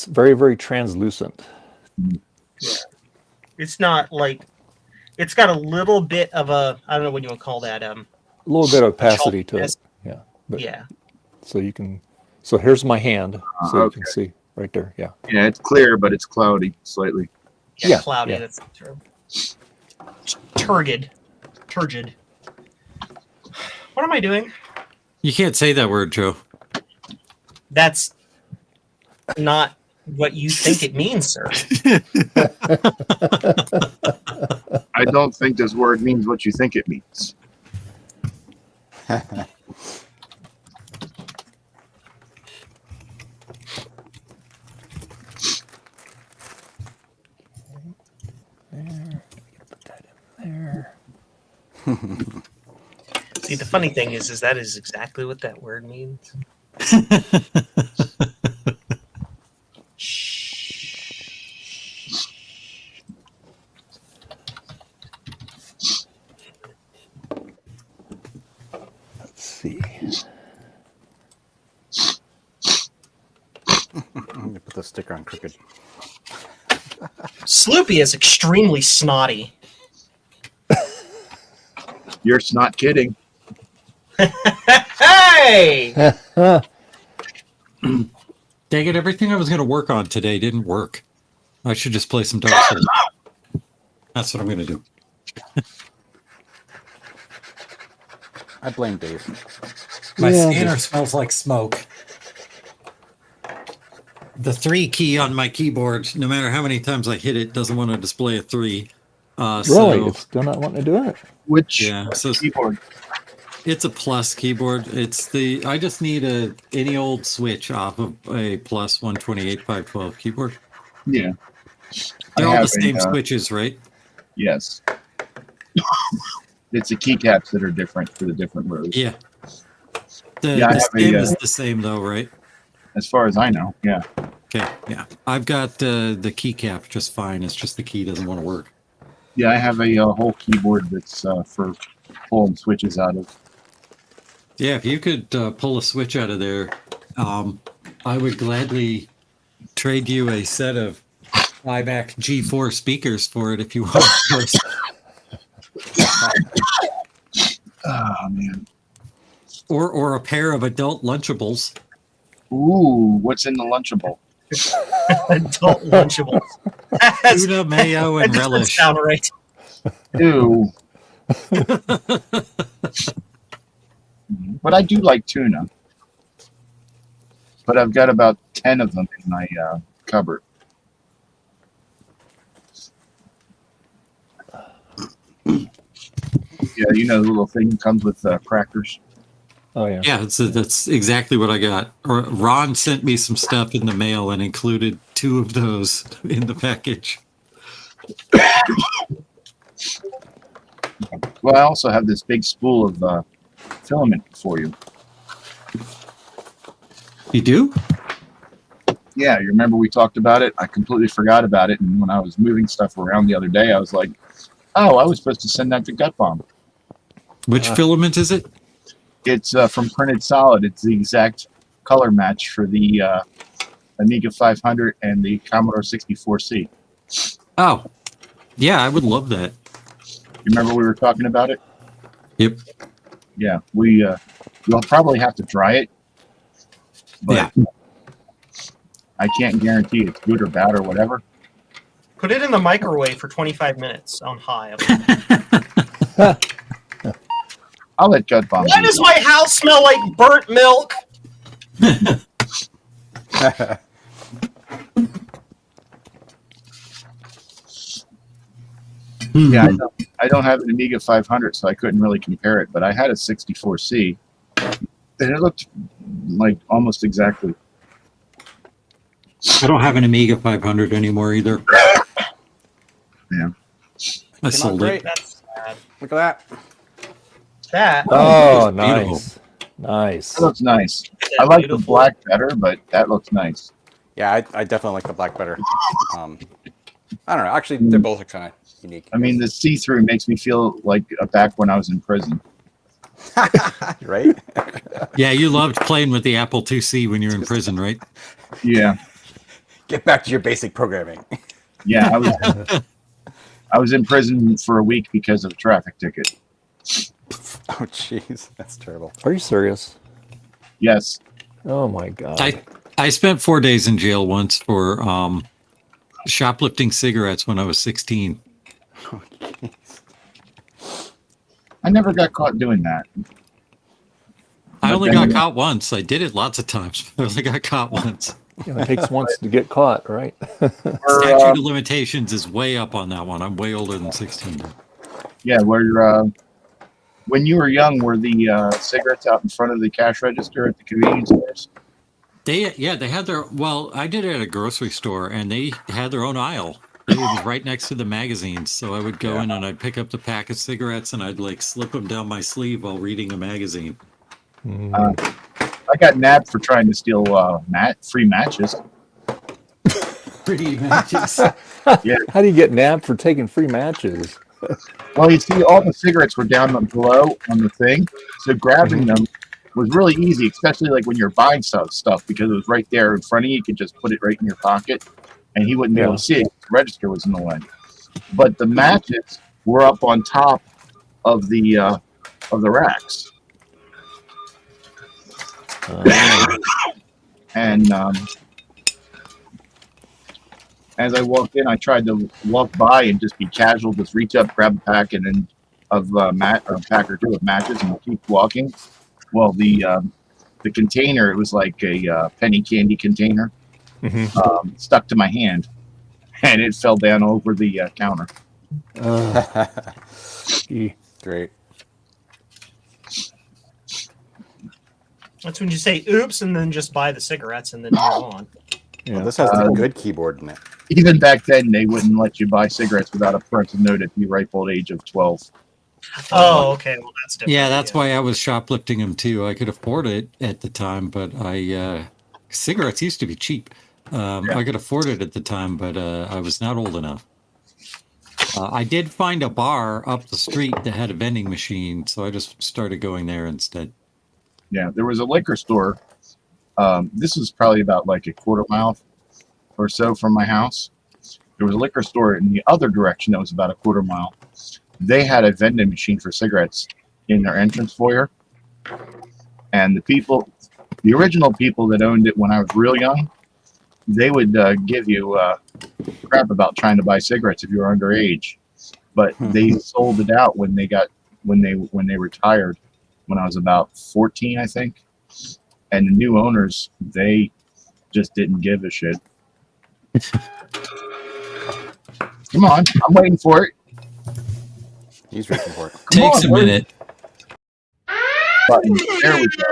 very, very translucent. it's not like it's got a little bit of a I don't know what you would call that. A little bit of opacity to it. chalkiness. Yeah. But, Yeah. So you can. So here's my hand, so you can okay. see right there. Yeah. Yeah, it's clear, but it's cloudy slightly. Yeah, Yeah, cloudy. yeah. That's the term. Turgid. What am I doing? You can't say that word, Joe. That's not what you think it means, sir. I don't think this word means what you think it means. There. See, the funny thing is that is exactly what that word means. Let's see. Let me put the sticker on crooked. Sloopy is extremely snotty. You're not kidding. Hey! Dang it, everything I was going to work on today didn't work. I should just play some Dark Souls. That's what I'm going to do. I blame Dave. My Yeah. scanner smells like smoke. The 3 key on my keyboard, no matter how many times I hit it, doesn't want to display a 3. Really? So, It's still not wanting to do it? Which yeah, so keyboard? it's a plus keyboard. I just need any old switch off of a plus 128/512 keyboard. Yeah. They're I all the have same a, switches, right? Yes. It's the keycaps that are different for the different rows. Yeah. The, Yeah, I the have stem a, is the same though, right? As far as I know, yeah. Okay, yeah. I've got the keycap just fine. It's just the key doesn't want to work. Yeah, I have a whole keyboard that's for pulling switches out of. Yeah, if you could pull a switch out of there, I would gladly trade you a set of iMac G4 speakers for it if you want. Oh, man. or a pair of adult Lunchables. Ooh, what's in the Lunchable? Adult Lunchables. Tuna, mayo, and That doesn't relish. sound right. Ew. But I do like tuna. But I've got about 10 of them in my cupboard. Yeah, you know the little thing that comes with crackers. Oh, yeah. Yeah, that's exactly what I got. Ron sent me some stuff in the mail and included 2 of those in the package. Well, I also have this big spool of filament for you. You do? Yeah, you remember we talked about it? I completely forgot about it. And when I was moving stuff around the other day, I was like, oh, I was supposed to send that to Gut Bomb. Which filament is it? It's from Printed Solid. It's the exact color match for the Amiga 500 and the Commodore 64C. Oh, yeah, I would love that. You remember we were talking about it? Yep. Yeah, we'll probably have to try it, but I can't guarantee it's good or bad or whatever. Put it in the microwave for 25 minutes on high. I'll let Judd Bomb. Why does my house smell like burnt milk? Yeah, I don't have an Amiga 500, so I couldn't really compare it. But I had a 64C, and it looked like almost exactly. I don't have an Amiga 500 anymore either. Yeah. I sold it. That's sad. Look at that. That. Oh, it's beautiful. nice. Nice. That looks nice. That's I like the beautiful. black better, but that looks nice. Yeah, I definitely like the black better. I don't know. Actually, they're both kind of unique. I mean, the see-through makes me feel like back when I was in prison. Right? Yeah, you loved playing with the Apple IIc when you were in prison, right? Yeah, Get back to your basic programming. yeah. I was in prison for a week because of a traffic ticket. Oh, jeez, that's terrible. Are you serious? Yes. Oh my God. I spent 4 days in jail once for shoplifting cigarettes when I was 16. Oh, jeez. I never got caught doing that. I But only then- got caught once. I did it lots of times. I only got caught once. You know, it takes once to get caught, right? Statute of limitations is way up on that one. I'm way older than 16. Yeah, when you were young, were the cigarettes out in front of the cash register at the convenience stores? They had their, well, I did it at a grocery store and they had their own aisle. It was right next to the magazines. So I would go in and I'd pick up the pack of cigarettes and I'd like slip them down my sleeve while reading a magazine. I got nabbed for trying to steal free matches. Pretty matches. How do you get nabbed for taking free matches? Well, you see, all the cigarettes were down below on the thing, so grabbing them was really easy, especially like when you're buying stuff because it was right there in front of you. You could just put it right in your pocket, and he wouldn't be able to see it. The register was in the way. But the matches were up on top of the racks. And as I walked in, I tried to walk by and just be casual, just reach up, grab a pack, and then a pack or two of matches, and keep walking. Well, the container, it was like a penny candy container, stuck to my hand, and it fell down over the counter. Great. That's when you say oops and then just buy the cigarettes and then move on. Yeah. Well, this has the good keyboard in it. Even back then, they wouldn't let you buy cigarettes without a parental note at the ripe old age of 12. Oh, okay. Well, that's different. Yeah, that's why I was shoplifting them too. I could afford it at the time, but cigarettes used to be cheap. I could afford it at the time, but I was not old enough. I did find a bar up the street that had a vending machine, so I just started going there instead. Yeah, there was a liquor store. This was probably about like a quarter mile or so from my house. There was a liquor store in the other direction that was about a quarter mile. They had a vending machine for cigarettes in their entrance foyer. And the original people that owned it when I was real young, they would give you crap about trying to buy cigarettes if you were underage. But they sold it out when they retired, when I was about 14, I think. And the new owners, they just didn't give a shit. Come on, I'm waiting for it. He's reaching for it. Takes a minute. Button. There we go.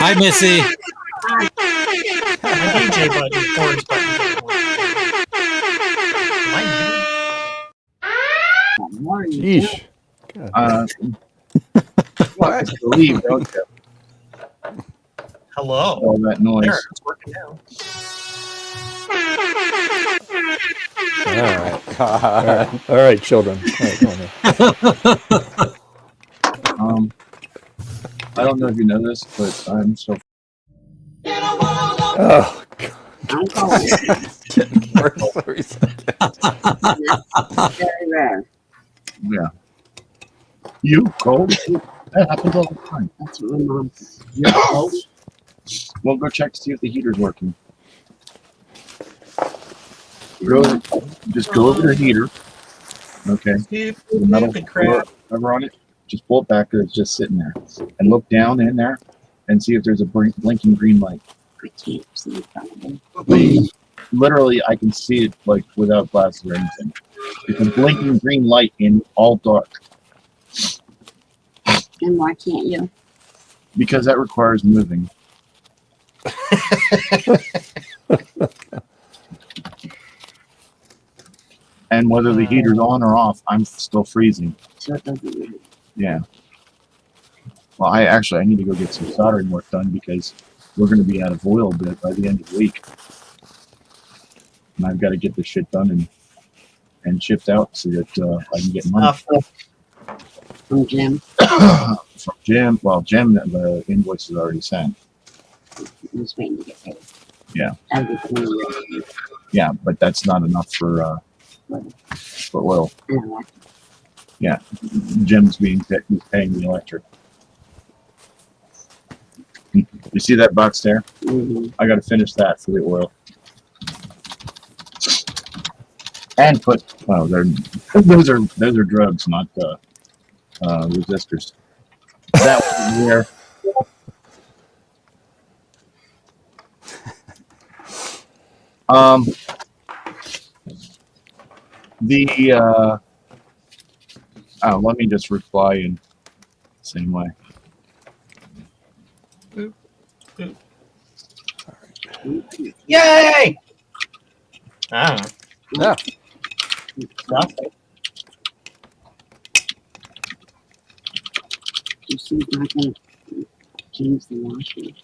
Hi, Missy. My DJ button, orange button. Yeesh. Well, I just believe, don't you? Hello. All that noise. There, it's working now. All right. All right, children. All right, go on here. I don't know if you know this, but I'm so. In a world of Oh, Yeah. You cold? That happens all the time. That's what my mom said. You're cold? We'll go check to see if the heater's working. Go, just go over the heater. Okay. The metal cover on it. Just pull it back because it's just sitting there. And look down in there and see if there's a blinking green light. I can't see it probably. Literally, I can see it like without glasses or anything. It's a blinking green light in all dark. And why can't you? Because that requires moving. And whether the heater's on or off, I'm still freezing. So it doesn't matter. Yeah. Well, I need to go get some soldering work done because we're going to be out of oil by the end of the week. And I've got to get this shit done and shipped out so that I can get money. From Jim. From Jim. Well, Jim, the invoice is already sent. I'm just waiting to get paid. Yeah. Everything. Yeah, but that's not enough for oil. Yeah. Jim's he's paying the electric. You see that box there? Mm-hmm. I got to finish that for the oil. And put those are drugs, not resistors. That was there. Let me just reply in the same way. Yay! Ah, Yeah. nothing. She's not going to change the washing.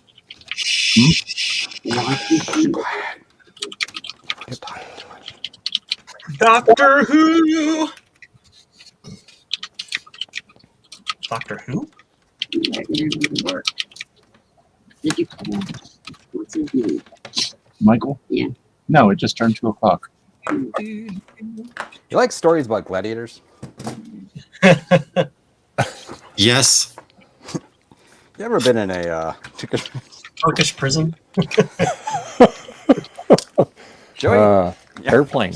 The washing. Doctor Who. Doctor Who? Right there to work. Did you call? What's his name? Michael? Yeah. No, it just turned 2 o'clock. You like stories about gladiators? Yes. You ever been in a Turkish prison? Joey? Airplane.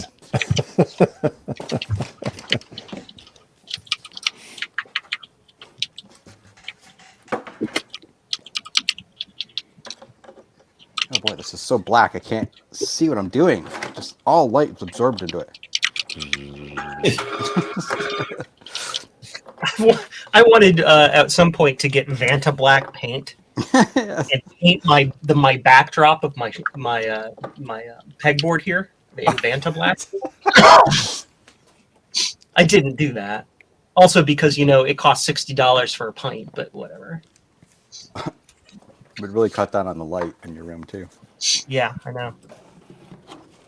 Oh boy, this is so black. I can't see what I'm doing. Just all light is absorbed into it. I wanted at some point to get Vanta black paint and paint my backdrop of my pegboard here in Vanta black. I didn't do that. Also because it costs $60 for a pint, but whatever. Would really cut down on the light in your room too. Yeah, I know.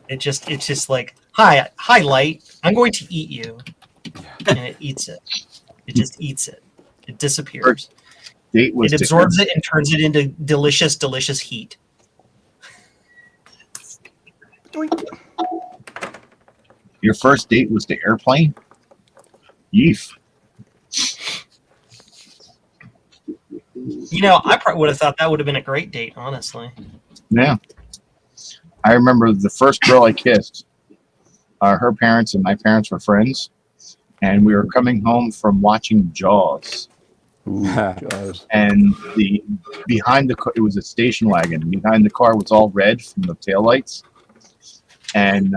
It's just like, hi light, I'm going to eat you, and it eats it. It just eats it. It disappears. Date was It absorbs it and turns it into delicious, delicious heat. Your first date was the airplane? Yeef. I probably would have thought that would have been a great date, honestly. Yeah. I remember the first girl I kissed. Her parents and my parents were friends, and we were coming home from watching Jaws. Jaws. And behind the car, it was a station wagon. Behind the car was all red from the taillights, and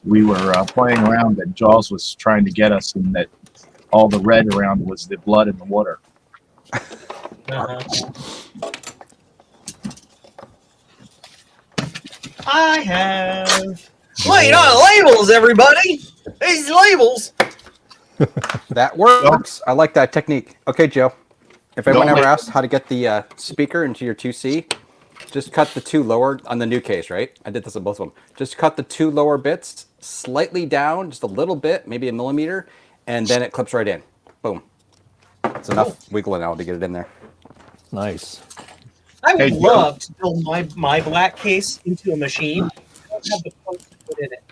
we were playing around. And Jaws was trying to get us, and that all the red around was the blood in the water. I have. Wait on labels, everybody. These labels. That works. I like that technique. Okay, Joe. If anyone Don't ever like- asks how to get the speaker into your 2C, just cut the 2 lower on the new case, right? I did this on both of them. Just cut the 2 lower bits slightly down, just a little bit, maybe a millimeter, and then it clips right in. Boom. It's enough wiggling out to get it in there. Nice. I would Hey, love to build my black case into a machine. I don't have the parts to put in it.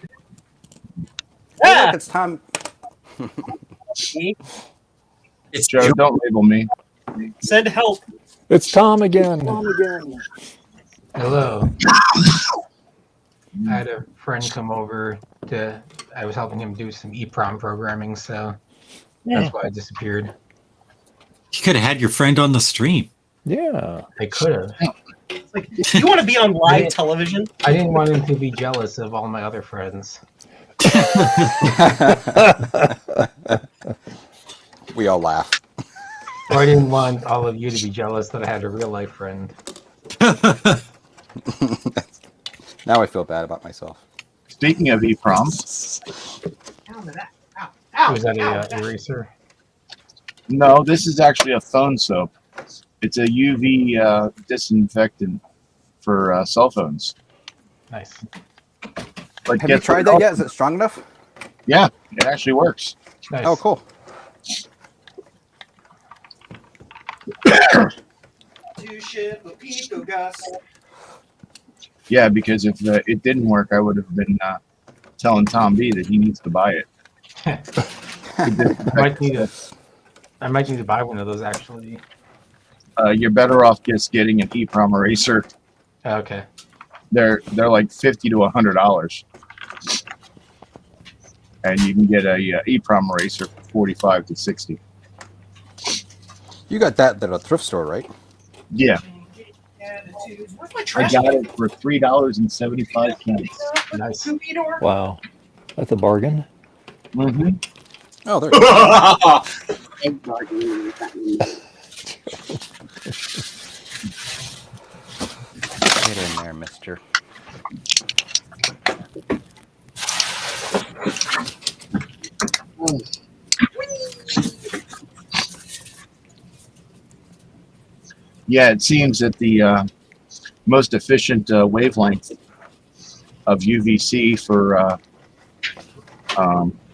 Hey, Ah! look, it's time. See? It's Joe, don't label me. Send help. It's Tom again. Hello. I had a friend come over I was helping him do some EEPROM programming, so that's why I disappeared. You could have had your friend on the stream. Yeah. I could have. It's like, you want to be on live television? I didn't want him to be jealous of all my other friends. We all laugh. Or I didn't want all of you to be jealous that I had a real life friend. Now I feel bad about myself. Speaking of EEPROM, Was that a eraser? no, this is actually a phone soap. It's a UV disinfectant for cell phones. Nice. But Have you guess tried what? that yet? Is it strong enough? Yeah, it actually works. Nice. Oh, cool. Yeah, because if it didn't work, I would have been telling Tom B that he needs to buy it. I might need to buy one of those actually. You're better off just getting an EEPROM eraser. Okay. They're like $50 to $100, and you can get a EEPROM eraser for $45 to $60. You got that at a thrift store, right? Yeah, Where's my I trash? got it for $3.75. Nice. Wow. That's a bargain. Mm-hmm. Oh, there you go. Egg bargaining with that one. Get in there, mister. Yeah, it seems that the most efficient wavelength of UVC for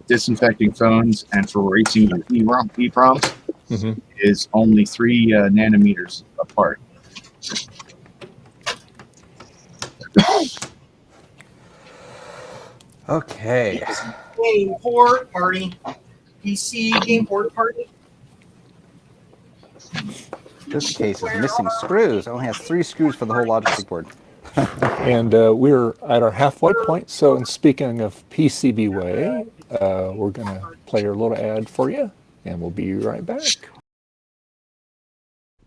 disinfecting phones and for erasing your EEPROMs Mhm. is only 3 nanometers apart. Okay. Game port party. PC game port party. This case is missing screws. It only has 3 screws for the whole logic board. And we're at our halfway point. So, in speaking of PCBWay, we're going to play our little ad for you, and we'll be right back.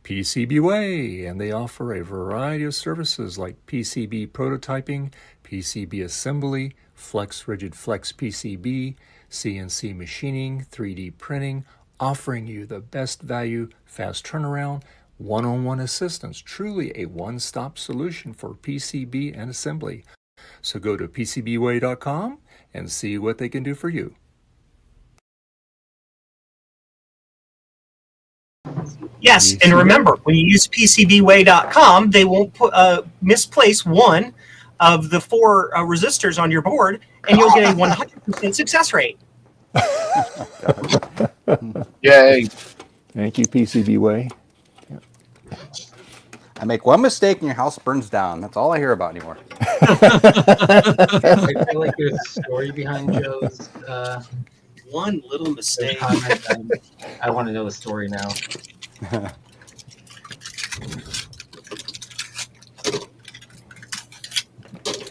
PCBWay, and they offer a variety of services like PCB prototyping, PCB assembly, flex rigid flex PCB, CNC machining, 3D printing, offering you the best value, fast turnaround, one-on-one assistance, truly a one-stop solution for PCB and assembly. So go to PCBWay.com and see what they can do for you. Yes, and remember, when you use PCBWay.com, they won't misplace one of the 4 resistors on your board, and you'll get a 100% success rate. Yay! Thank you, PCBWay. I make one mistake and your house burns down. That's all I hear about anymore. I feel like there's a story behind Joe's One little mistake. comment. I want to know the story now.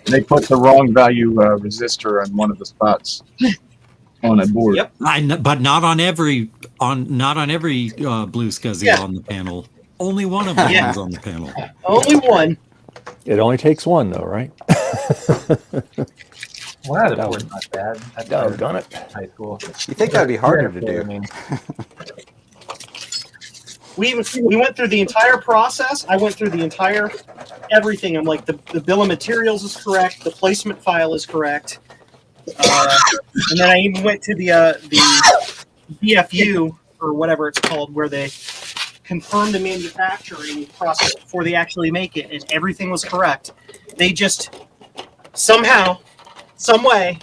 They put the wrong value resistor on one of the spots on a board. Yep. But not on every blue SCSI on the panel. Only one of them Yeah. is on the panel. Only one. It only takes one, though, right? Well, that was not bad. That's Doggone it. high school. You think that'd be harder to do? I mean, We went through the entire process. I went through the entire everything. I'm like, the bill of materials is correct. The placement file is correct. And then I even went to the BFU or whatever it's called, where they confirm the manufacturing process before they actually make it, and everything was correct. They just somehow, some way,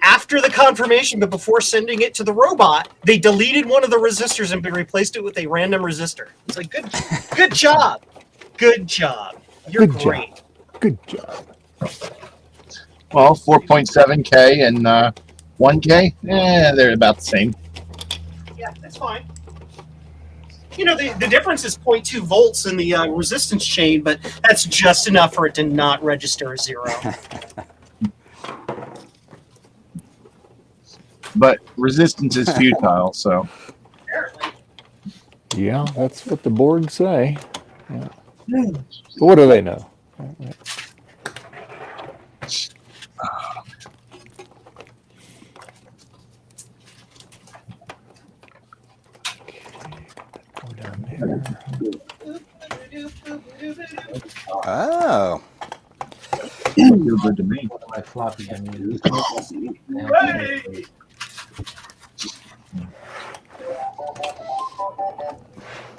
after the confirmation, but before sending it to the robot, they deleted one of the resistors and replaced it with a random resistor. It's like, good job. Good job. You're Good job. great. Good job. Well, 4.7K and 1K, they're about the same. Yeah, that's fine. The difference is 0.2 volts in the resistance chain, but that's just enough for it to not register as 0. But resistance is futile, so Apparently. Yeah, that's what the boards say. Yeah. But what do they know? Go down there. Oh. feel good to me. One of my floppy unused. Hey!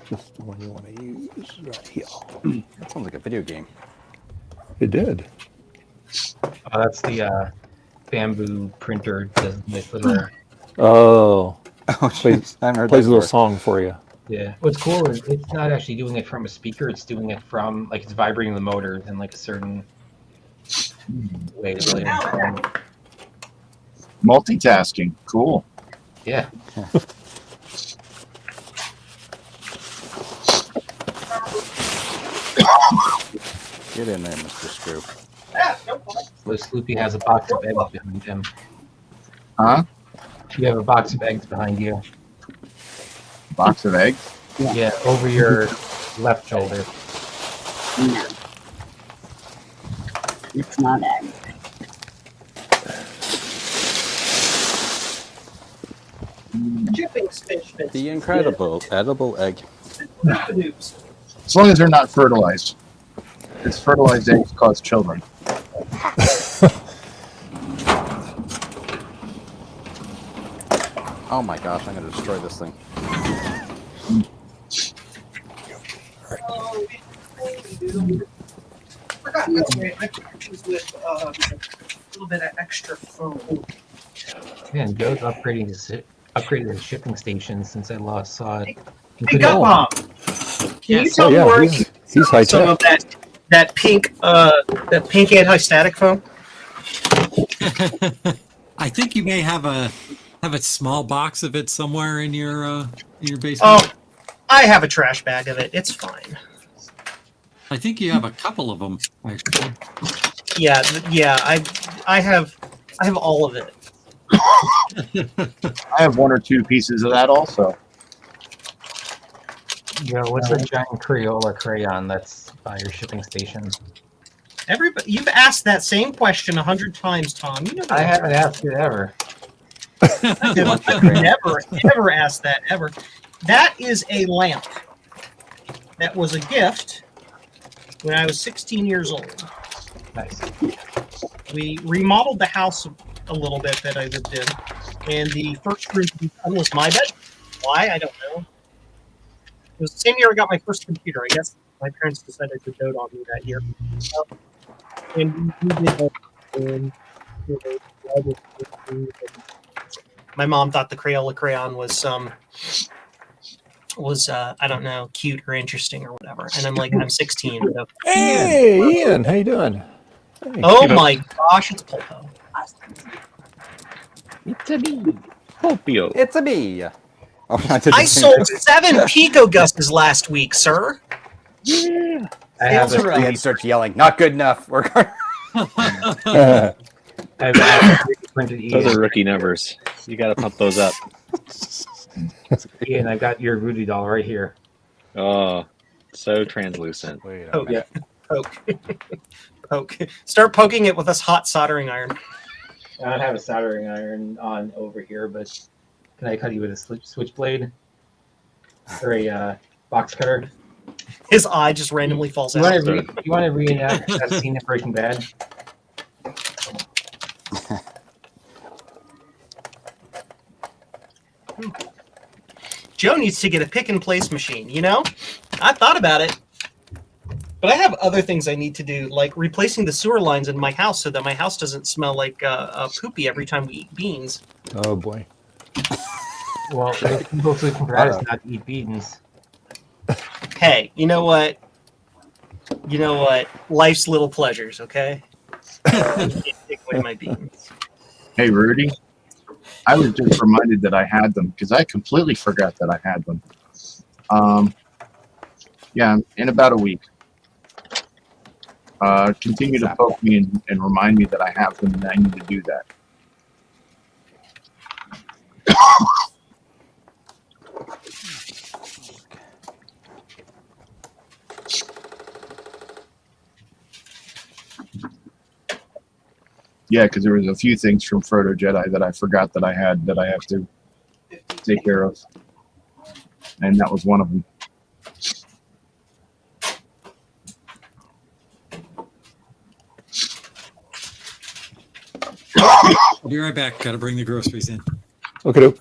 Just the one you want to use right here. That sounds like a video game. It did. Oh, that's the bamboo printer designated for the. Oh, Oh, plays, jeez. I haven't heard plays that a little before. song for you. Yeah. What's cool is it's not actually doing it from a speaker. It's doing it from like it's vibrating the motor in like a certain way. Multitasking, cool. Yeah. Get in there, Mr. Screw. Yeah, no problem. So Sloopy has a box of eggs behind him. Huh? You have a box of eggs behind you. Box of eggs? Yeah, over your left shoulder. No. It's not egg. Shipping fish. The incredible edible egg. As long as they're not fertilized. Because fertilized eggs cause children. Oh my gosh, I'm gonna destroy this thing. Forgot that's right. I purchased with a little bit of extra foam. Man, Joe's upgraded his shipping station since I last saw it. Hey, Gut Bomb! Can you tell me where he's high some of tech. that pink anti-static foam? I think you may have a small box of it somewhere in your basement. Oh, I have a trash bag of it. It's fine. I think you have a couple of them actually. Yeah. I have all of it. I have one or two pieces of that also. Joe, what's the giant Crayola crayon that's by your shipping station? Everybody, you've asked that same question 100 times, Tom. You know I haven't asked it ever. I've never asked that ever. That is a lamp. That was a gift when I was 16 years old. Nice. We remodeled the house a little bit that I lived in, and the first room to be done was my bed. Why? I don't know. It was the same year I got my first computer. I guess my parents decided to dote on me that year. And we did that, and, my mom thought the Crayola crayon was I don't know, cute or interesting or whatever. And I'm like, I'm 16. So, Hey, Ian, how you doing? Hey. oh my gosh, it's Polpo. It's a me. Popio. It's a me. Oh, I sold 7 Pico Gus's last week, sir. Yeah. I have Sales are a, up. Ian starts yelling, not good enough. We're going. I have a printed Those Ian. are rookie numbers. You got to pump those up. Ian, I got your Rudy doll right here. Oh, so translucent. Wait a Oh, minute. Poke. Poke. Start poking it with this hot soldering iron. I don't have a soldering iron on over here, but can I cut you with a switchblade or a box cutter? His eye just randomly falls out. You want to reenact that scene in Breaking Bad? Joe needs to get a pick and place machine, you know? I thought about it. But I have other things I need to do, like replacing the sewer lines in my house so that my house doesn't smell like poopy every time we eat beans. Oh boy. Well, there's people who can practice not to eat beans. Hey, you know what? You know what? Life's little pleasures, okay? You can't take away my beans. Hey, Rudy. I was just reminded that I had them because I completely forgot that I had them. Yeah, in about a week. Continue to poke me and remind me that I have them and I need to do that. Yeah, because there was a few things from Frodo Jedi that I forgot that I had that I have to take care of. And that was one of them. I'll be right back. Got to bring the groceries in. Okay, doke.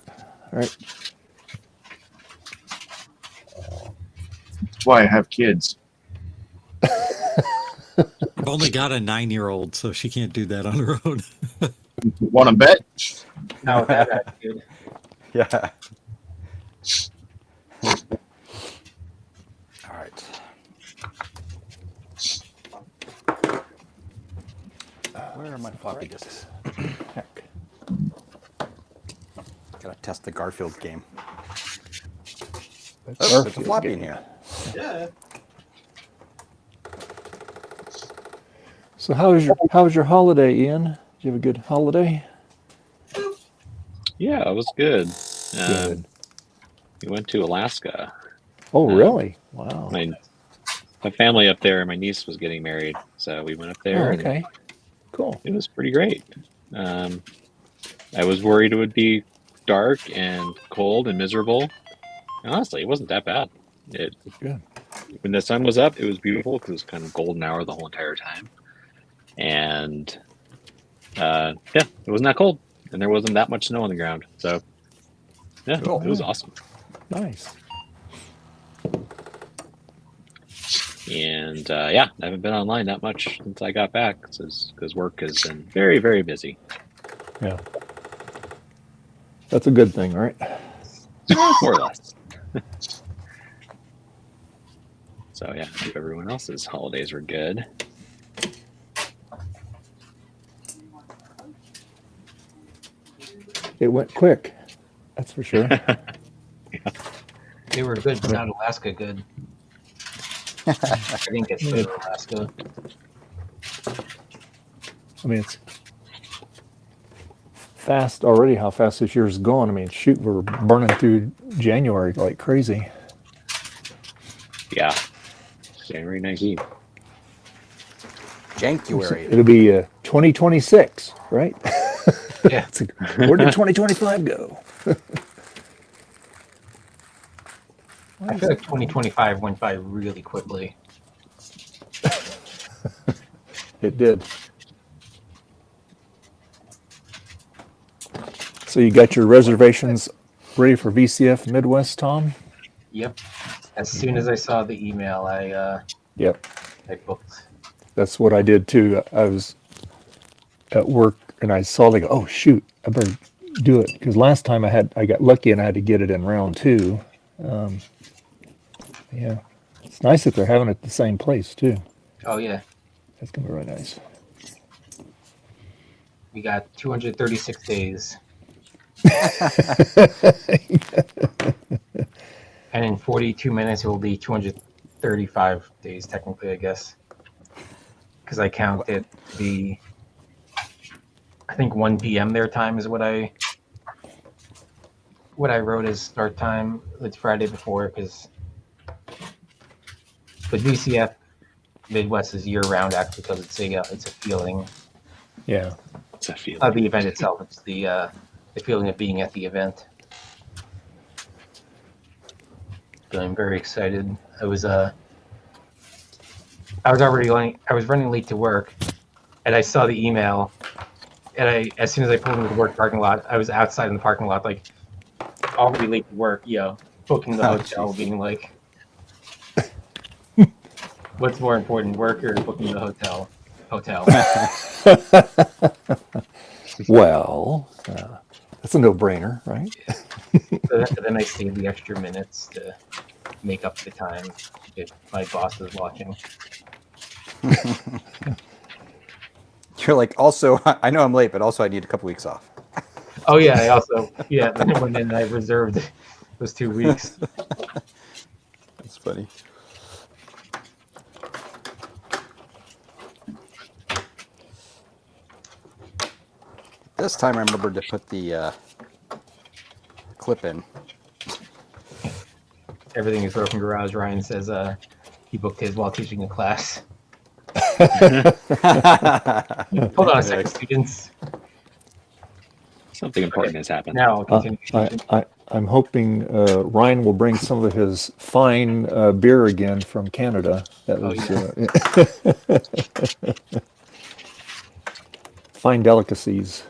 All right. That's why I have kids. I've only got a 9-year-old, so she can't do that on her own. Want to bet? No, that attitude. Yeah. All right. Where are my floppy disks? Heck. Gotta test the Garfield game. Oh, there's a Garfield floppy game. in here. Yeah. So how was your holiday, Ian? Did you have a good holiday? Yeah, it was good. Good. We went to Alaska. Oh, really? Wow. My family up there, my niece was getting married, so we went up there. Oh, And okay. Cool. it was pretty great. I was worried it would be dark and cold and miserable. And honestly, it wasn't that bad. Good. When the sun was up, it was beautiful because it was kind of golden hour the whole entire time. And yeah, it wasn't that cold, and there wasn't that much snow on the ground. So yeah, Cool. it was awesome. Nice. And yeah, I haven't been online that much since I got back because work has been very, very busy. Yeah. That's a good thing, right? More or less. So yeah, I hope everyone else's holidays were good. It went quick. That's for sure. They were good, but not Alaska good. I didn't get to go to Alaska. I mean, it's fast already how fast this year's going. I mean, shoot, we're burning through January like crazy. Yeah, January 19th. January. It'll be 2026, right? Yeah. Where did 2025 go? I feel like 2025 went by really quickly. It did. So you got your reservations ready for VCF Midwest, Tom? Yep. As soon as I saw the email, Yep. I booked. That's what I did too. I was at work and I saw, like, oh shoot, I better do it, because last time I got lucky and I had to get it in round 2. Yeah, it's nice that they're having it at the same place too. Oh yeah, That's gonna be really nice. we got 236 days, and in 42 minutes it will be 235 days technically, I guess, because I count it to be, I think 1 p.m. their time is what I wrote as start time. It's Friday before, because with VCF Midwest is year round actually, because it's a feeling. Yeah. What's that feel? Not the event itself. It's the feeling of being at the event. But I'm very excited. I was running late to work, and I saw the email, and as soon as I pulled into the work parking lot, I was outside in the parking lot, like already late to work. Booking the hotel, being like, what's more important, work or booking the hotel? Hotel. Well, that's a no-brainer, right? So then I saved the extra minutes to make up the time if my boss is watching. You're like, also, I know I'm late, but also I need a couple weeks off. Oh yeah, then I went in and I reserved those 2 weeks. funny. This time I remembered to put the clip in. Everything is broken garage. Ryan says he booked his while teaching a class. Hold on a second, students. Something important has happened. Now I'll continue. I'm hoping Ryan will bring some of his fine beer again from Canada. That was fine delicacies.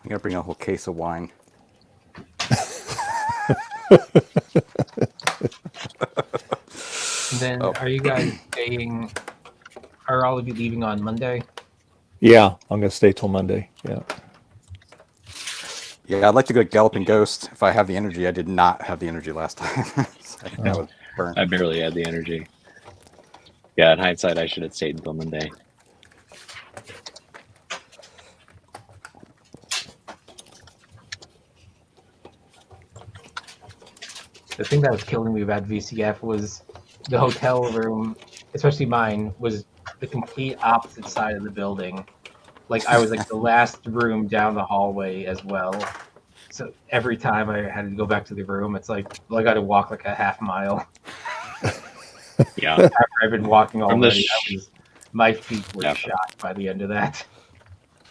I'm gonna bring a whole case of wine. And then, are you guys staying? Are all of you leaving on Monday? Yeah, I'm gonna stay till Monday. Yeah. Yeah, I'd like to go Galloping Ghost if I have the energy. I did not have the energy last time. So I was burnt. I barely had the energy. Yeah, in hindsight, I should have stayed until Monday. The thing that was killing me about VCF was the hotel room, especially mine, was the complete opposite side of the building. Like I was like the last room down the hallway as well. So every time I had to go back to the room, it's like, well, I got to walk like a half mile. Yeah. After I've been walking From the already, my feet were Yeah. shot by the end of that.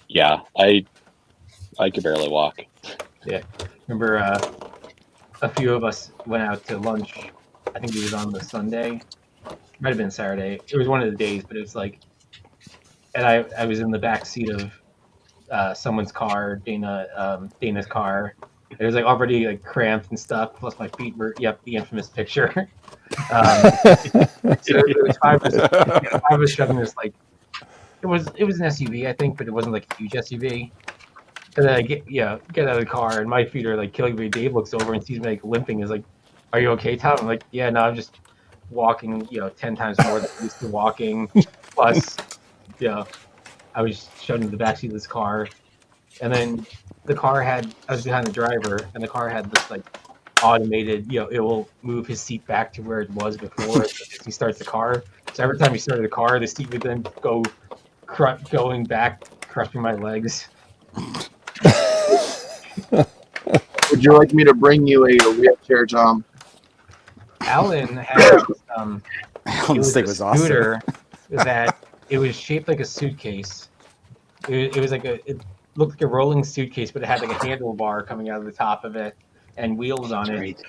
Yeah, I could barely walk. Yeah. Remember, a few of us went out to lunch. I think it was on the Sunday. Might have been Saturday. It was one of the days, but it was like, and I was in the back seat of someone's car, Dana's car. It was like already like cramped and stuff. Plus my feet were, the infamous picture. So it was five of us shoving this like, it was an SUV, I think, but it wasn't like a huge SUV. And then I get out of the car, and my feet are like killing me. Dave looks over and sees me like limping. Is like, "Are you okay, Tom?" I'm like, "Yeah, no, I'm just walking, 10 times more than I used to walking." Plus, I was shoved into the backseat of this car, and then the car I was behind the driver, and the car had this like automated, it will move his seat back to where it was before he starts the car. So every time he started the car, the seat would then go going back, crushing my legs. Would you like me to bring you a wheelchair, Tom? Alan had Alan's thing was awesome. scooter that it was shaped like a suitcase. It was like it looked like a rolling suitcase, but it had like a handlebar coming out of the top of it and wheels on it.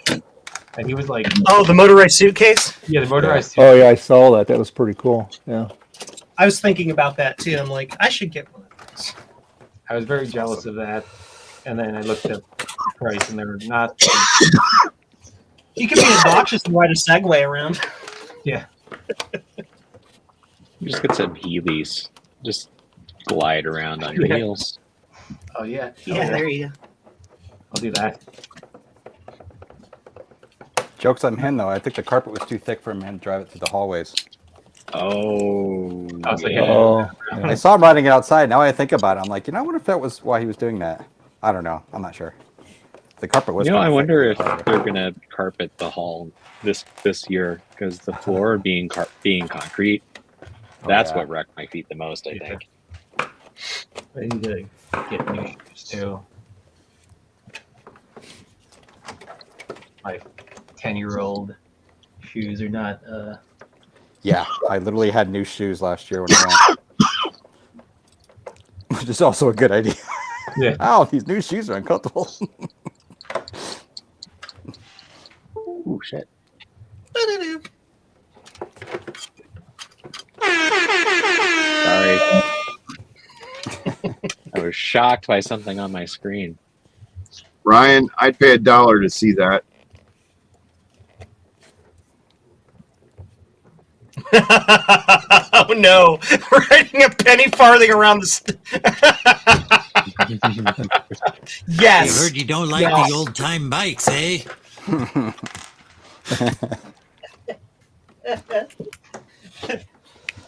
And he was like, Oh, the motorized suitcase? yeah, the motorized suitcase. Oh yeah, I saw that. That was pretty cool. Yeah. I was thinking about that too. I'm like, I should get one of those. I was very jealous of that. And then I looked at the price, and they were not. You can be obnoxious and ride a Segway around. Yeah. You just get some Heelys. Just glide around on your Yeah. wheels. Oh yeah. Yeah, there you go. I'll do that. Joke's on him, though. I think the carpet was too thick for him to drive it through the hallways. Oh. I was like, yeah. Oh. I Yeah. saw him riding it outside. Now I think about it, I'm like, I wonder if that was why he was doing that. I don't know. I'm not sure. The carpet was. You know, kinda I thick wonder for if the carpet. they're gonna carpet the hall this year because the floor being concrete. That's yeah. what wrecked my feet the most. I Yeah. think. I need to get new shoes too. My 10-year-old shoes are not. Yeah, I literally had new shoes last year when I went. Which is also a good idea. Yeah. Ow, these new shoes are uncomfortable. Oh shit! Sorry. I was shocked by something on my screen. Ryan, I'd pay $1 to see that. Oh no! Riding a penny farthing around the. Yes. I heard you don't like Yes. the old time bikes, eh?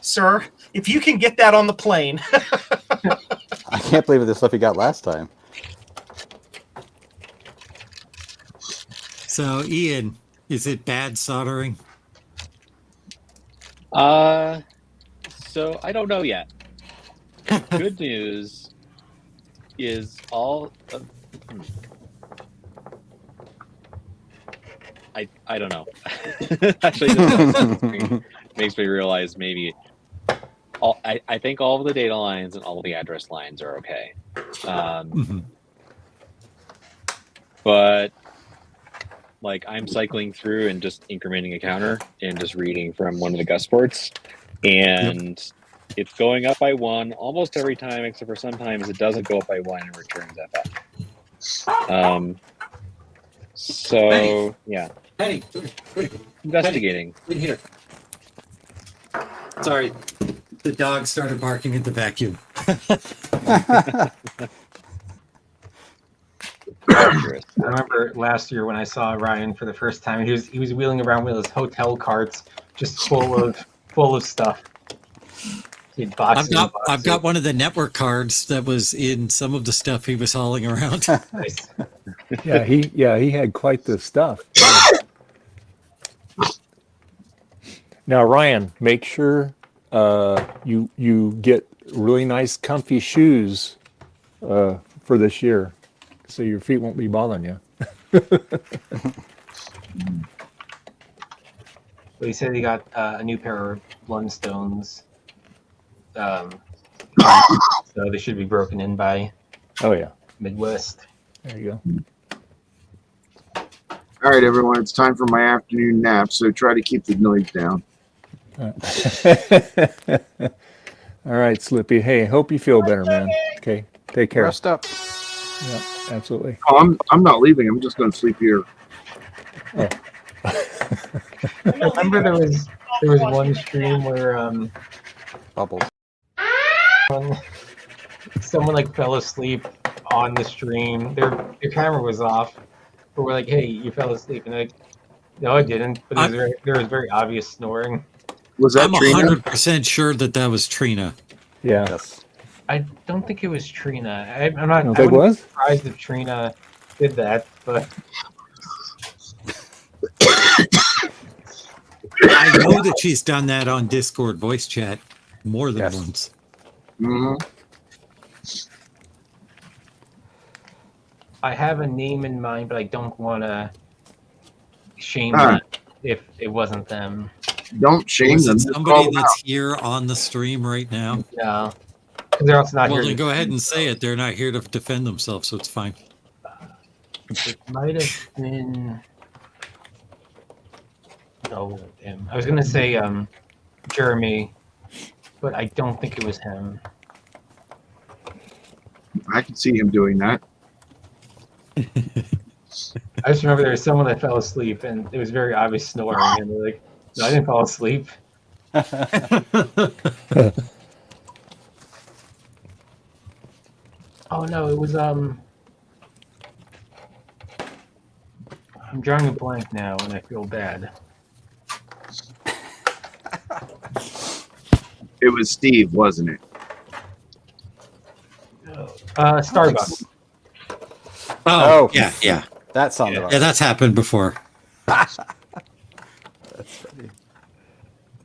Sir, if you can get that on the plane. I can't believe the stuff he got last time. So, Ian, is it bad soldering? So I don't know yet. Good news is all of, I don't know. Actually, this makes me realize maybe I think all of the data lines and all of the address lines are okay. But like I'm cycling through and just incrementing a counter and just reading from one of the gust ports, and it's going up by 1 almost every time, except for sometimes it doesn't go up by 1 and returns FF. So yeah, Hey, investigating. in here. Sorry, the dog started barking at the vacuum. I remember last year when I saw Ryan for the first time. He was wheeling around with his hotel carts, just full of stuff. He had boxes and boxes. I've got one of the network cards that was in some of the stuff he was hauling around. Nice. Yeah, he had quite the stuff. Now, Ryan, make sure you get really nice, comfy shoes for this year, so your feet won't be bothering you. But he said he got a new pair of Blundstones. So they should be broken in by Oh yeah, Midwest. there you go. All right, everyone, it's time for my afternoon nap, so try to keep the noise down. All right, Slippy. Hey, hope you feel better, man. Okay, take care. Rest up. Yeah, absolutely. Oh, I'm not leaving. I'm just going to sleep here. Oh. I remember there was one stream where Bubbles. someone like fell asleep on the stream. Their camera was off, but we're like, "Hey, you fell asleep," and they're like, "No, I didn't." But there was very obvious snoring. Was that I'm Trina? 100% sure that was Trina. Yeah. Yes. I don't think it was Trina. I'm not. You don't I think it wouldn't be was? surprised if Trina did that, but I know that she's done that on Discord voice chat more than Yes. once. Mm-hmm. I have a name in mind, but I don't want to shame Ah. them if it wasn't them. Don't shame Was them. it Just call somebody them that's here on the stream right now? No, 'cause they're also not Well, here. then to- go ahead and say it. They're not here to defend themselves, so it's fine. It might have been. No, him. I was gonna say Jeremy, but I don't think it was him. I can see him doing that. I just remember there was someone that fell asleep, and it was very obvious snoring, and they're like, "No, I didn't fall asleep." Oh no, it was I'm drawing a blank now, and I feel bad. It was Steve, wasn't it? Starbucks. Oh, yeah. That sounded Yeah, that's happened before. That's funny.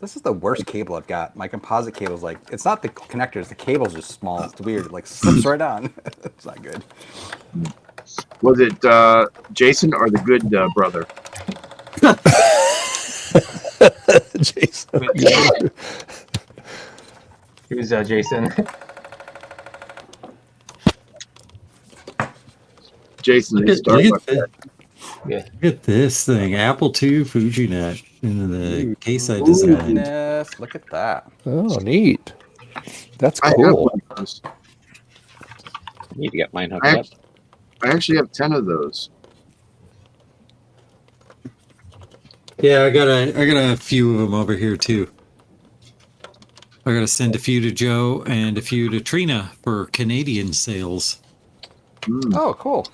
This is the worst cable I've got. My composite cable's like, it's not the connectors, the cable's just small. It's weird. It like slips right on. It's not good. Was it Jason or the good brother? Jason. It was Jason. Jason is Starbucks. Yeah. Look at this thing. Apple II FujiNet in the case I designed. Goodness, look at that. Oh, neat. That's I have cool. one of those. Need to get mine hooked I up. actually have 10 of those. Yeah, I got a few of them over here too. I gotta send a few to Joe and a few to Trina for Canadian sales. Mm. Oh, cool.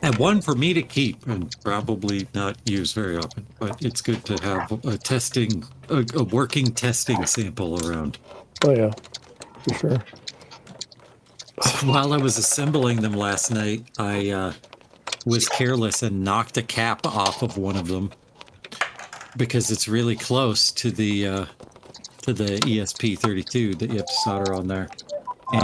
And one for me to keep and probably not use very often, but it's good to have a working testing sample around. Oh yeah, for sure. while I was assembling them last night, I was careless and knocked a cap off of one of them because it's really close to the ESP32 that you have to solder on there. And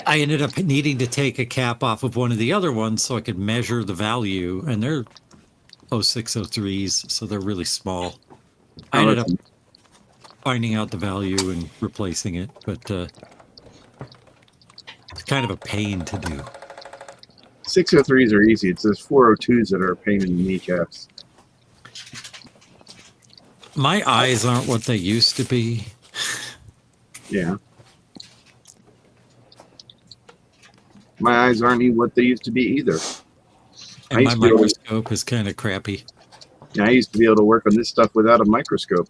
I ended up needing to take a cap off of one of the other ones so I could measure the value, and they're 0603s, so they're really small. I ended up finding out the value and replacing it, but it's kind of a pain to do. 603s are easy. It's those 402s that are a pain in the kneecaps. My eyes aren't what they used to be. Yeah. My eyes aren't what they used to be either. And my microscope is kind of crappy. Yeah, I used to be able to work on this stuff without a microscope.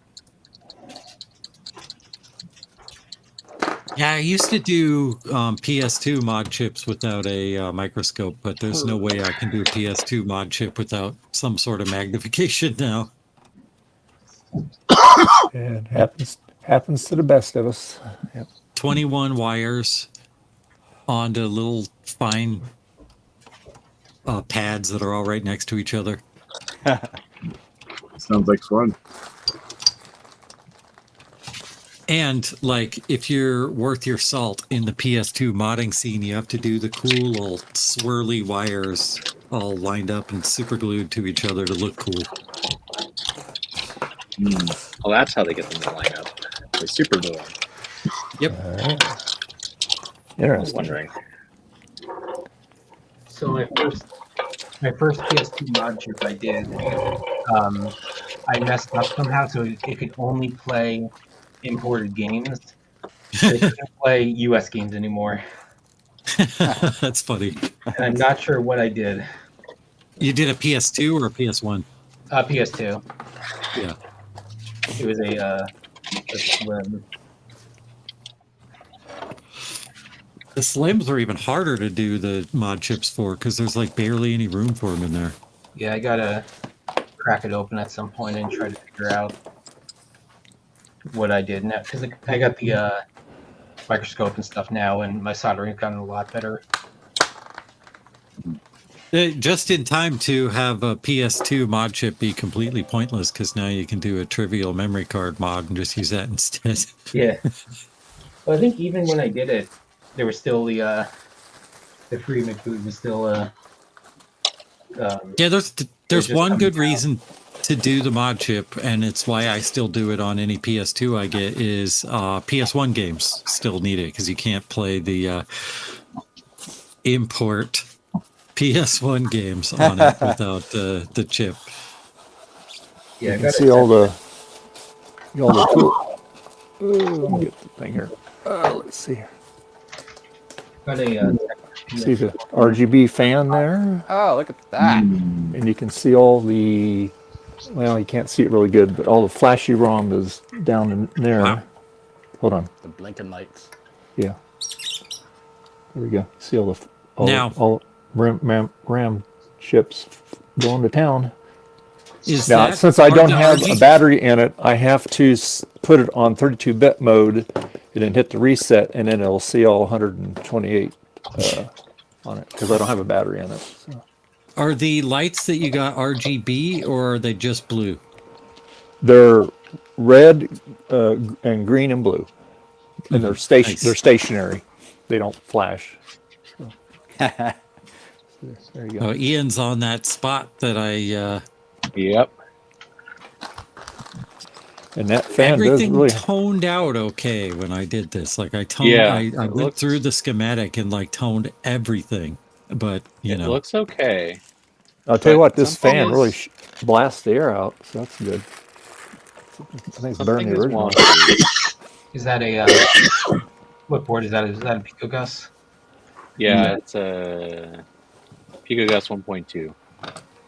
Yeah, I used to do PS2 mod chips without a microscope, but there's no way I can do a PS2 mod chip without some sort of magnification now. It happens to the best of us. Yep. 21 wires onto little fine pads that are all right next to each other. Sounds like fun. And like, if you're worth your salt in the PS2 modding scene, you have to do the cool little swirly wires all lined up and super glued to each other to look cool. Well, that's how they get them to line up. They're super glue. Yep. I was Interesting. wondering. So my first PS2 mod chip I did, I messed up somehow, so it could only play imported games. It couldn't play US games anymore. That's funny. And I'm not sure what I did. You did a PS2 or a PS1? PS2. Yeah. It was a Slim. The Slims are even harder to do the mod chips for because there's like barely any room for them in there. Yeah, I gotta crack it open at some point and try to figure out what I did now, because I got the microscope and stuff now, and my soldering's gotten a lot better. Just in time to have a PS2 mod chip be completely pointless because now you can do a trivial memory card mod and just use that instead. Yeah. Well, I think even when I did it, there was still the free McFood was still Yeah, there's just one good coming out. reason to do the mod chip, and it's why I still do it on any PS2 I get, is PS1 games still need it because you can't play the import PS1 games on it without the chip. Yeah, You can see all the cool. Let me get the thing here. Let's see here. got a See the RGB fan there, Oh, look at that. and you can see all the. Well, you can't see it really good, but all the flashy ROM is down in there. Wow. Hold on. The blinking lights. Yeah. There we go. See all the Now- all RAM chips going to town. Is Now, that since I part don't of have RG a battery in it, I have to put it on 32-bit mode and then hit the reset, and then it'll see all 128 on it because I don't have a battery in it. So. Are the lights that you got RGB or are they just blue? They're red and green and blue, and they're Nice. They're stationary. They don't flash. So, there you go. Oh, Ian's on that spot that I Yep. And that fan does everything really. toned out okay when I did this. Like I toned, Yeah, I it went looks- through the schematic and like toned everything. But you It know, looks okay. I'll tell you but what, this something fan is- really blasts the air out, so that's good. I think it's better than Something the is original. wonky. is that a what board is that? Is that a PicoGus? Yeah, it's a PicoGus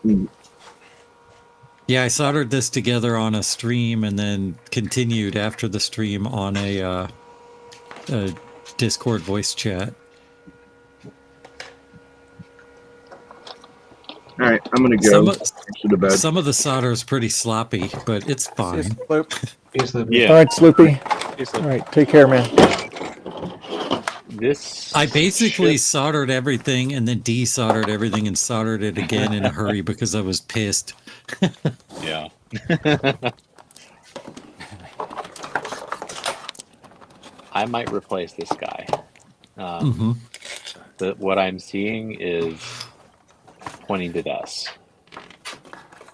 1.2. yeah, I soldered this together on a stream and then continued after the stream on a Discord voice chat. All right, I'm gonna Some go of- to the bed. Some of the solder is pretty sloppy, but it's fine. Basically, Yeah. All right, Sloopy. It's All right, take care, man. This I basically chip- soldered everything and then desoldered everything and soldered it again in a hurry because I was pissed. yeah. I might replace this guy. What I'm seeing is pointing to this.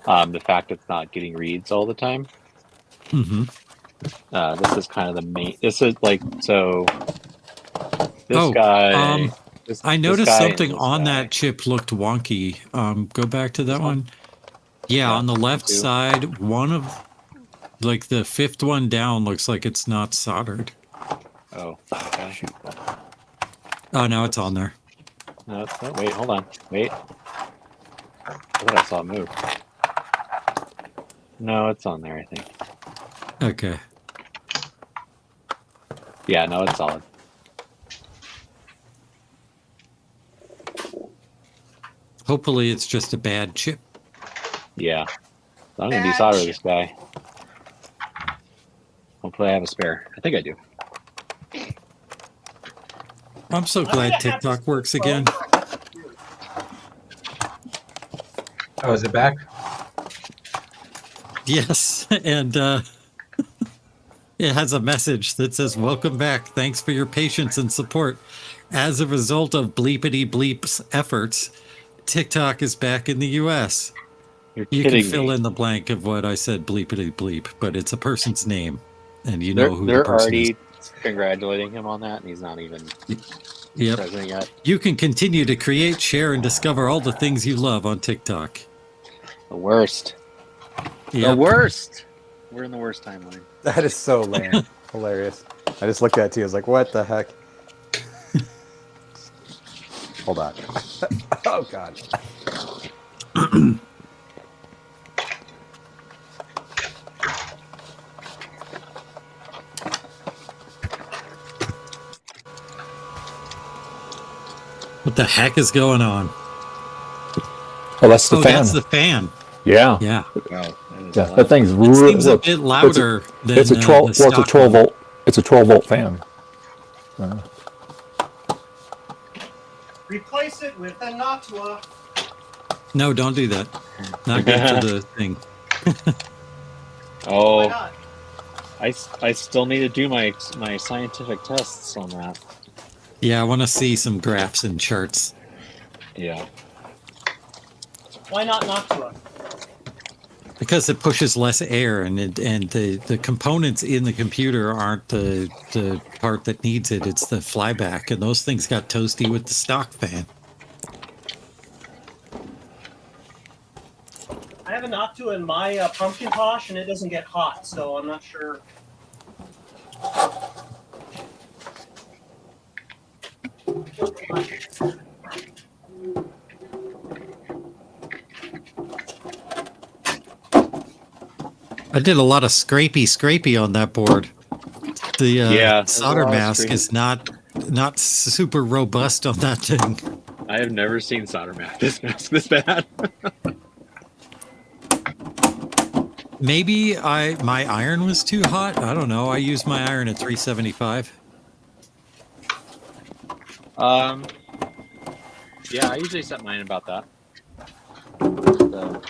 The fact it's not getting reads all the time. This is kind of the main. This is like so. This guy. I this noticed guy and something this on guy. that chip looked wonky. Go back to that This one. Yeah, on the left too. side, one of like the fifth one down looks like it's not soldered. Oh, okay. Oh, now it's on there. No, wait, hold on. Wait. I thought I saw it move. No, it's on there, I think. Okay. Yeah, no, it's solid. Hopefully it's just a bad chip. Yeah. So I'm going to desolder this guy. Hopefully I have a spare. I think I do. I'm so glad TikTok works again. Oh, is it back? Yes, and it has a message that says, "Welcome back. Thanks for your patience and support. As a result of Bleepity Bleep's efforts, TikTok is back in the U.S." You're You kidding can fill me. in the blank of what I said, Bleepity Bleep, but it's a person's name, and you know who They're the person already is. congratulating him on that, and he's not even Yep. president yet. You can continue to create, share, and discover all the things you love on TikTok. The worst. The Yep. worst. We're in the worst timeline. That is so lame. Hilarious. I just looked at it too. I was like, what the heck? Hold on. Oh, God. What the heck is going on? Oh, that's the fan. That's the fan. Yeah. Yeah. Wow. Yeah, that thing's It really. seems a bit louder than It's a 12. the Well, it's a stock 12 one. volt. It's a 12 volt fan. Replace it with a Natua. No, don't do that. Not good for the thing. Why Oh, not? I still need to do my scientific tests on that. Yeah, I want to see some graphs and charts. Yeah. Why not Natua? Because it pushes less air, and the components in the computer aren't the part that needs it. It's the flyback, and those things got toasty with the stock fan. I have a Natua in my pumpkin posh, and it doesn't get hot, so I'm not sure. I did a lot of scrapey on that board. The Yeah, there's a solder lot of mask scrapey. is not super robust on that thing. I have never seen solder mask this bad. Maybe my iron was too hot. I don't know. I used my iron at 375. Yeah, I usually set mine about that. So,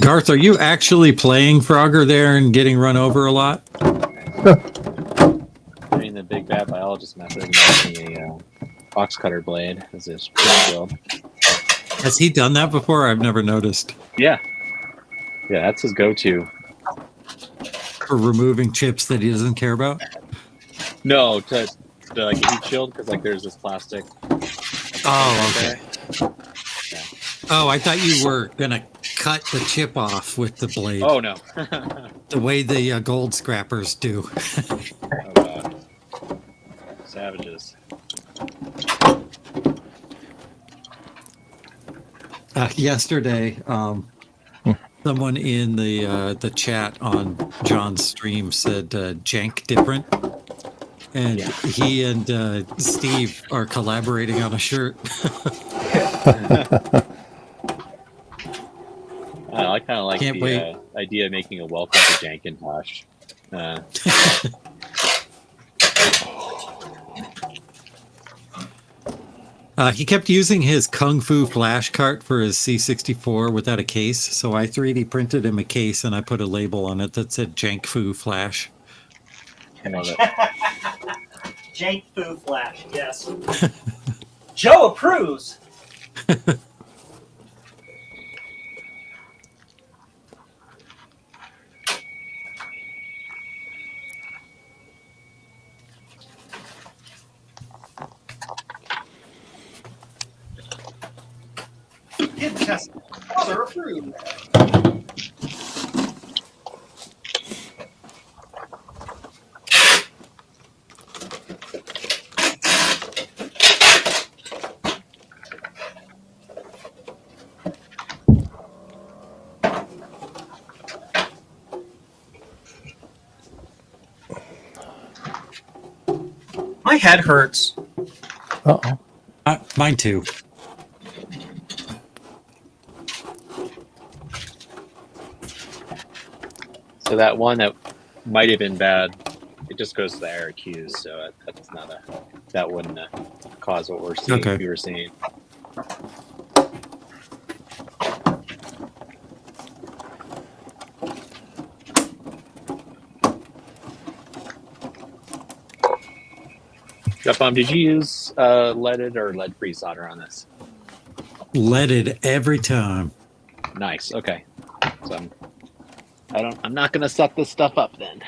Garth, are you actually playing Frogger there and getting run over a lot? doing the big bad biologist method and using a box cutter blade as his build. Has he done that before? I've never noticed. Yeah. Yeah, that's his go-to. For removing chips that he doesn't care about? No, to like heat shield, because like there's this plastic. Oh, okay. Oh, I thought you were gonna cut the chip off with the blade. Oh no. The way the gold scrappers do. Oh god. Savages. Yesterday, someone in the chat on John's stream said jank different, and he and Steve are collaborating on a shirt. I kind of like Can't the wait. idea of making a welcome to Jankintosh. He kept using his Kung Fu flash cart for his C64 without a case, so I 3D printed him a case and I put a label on it that said Jank Fu Flash. I love it. Jank Foo Flash, yes. Joe approves. Kid test. Father approved. My head hurts. Uh-oh. Mine too. So that one that might have been bad, it just goes to the IRQs, so that's not that wouldn't cause what we're seeing. Okay. We were seeing. Jeff, did you use leaded or lead-free solder on this? Leaded every time. Nice. Okay. So I'm not gonna suck this stuff up then.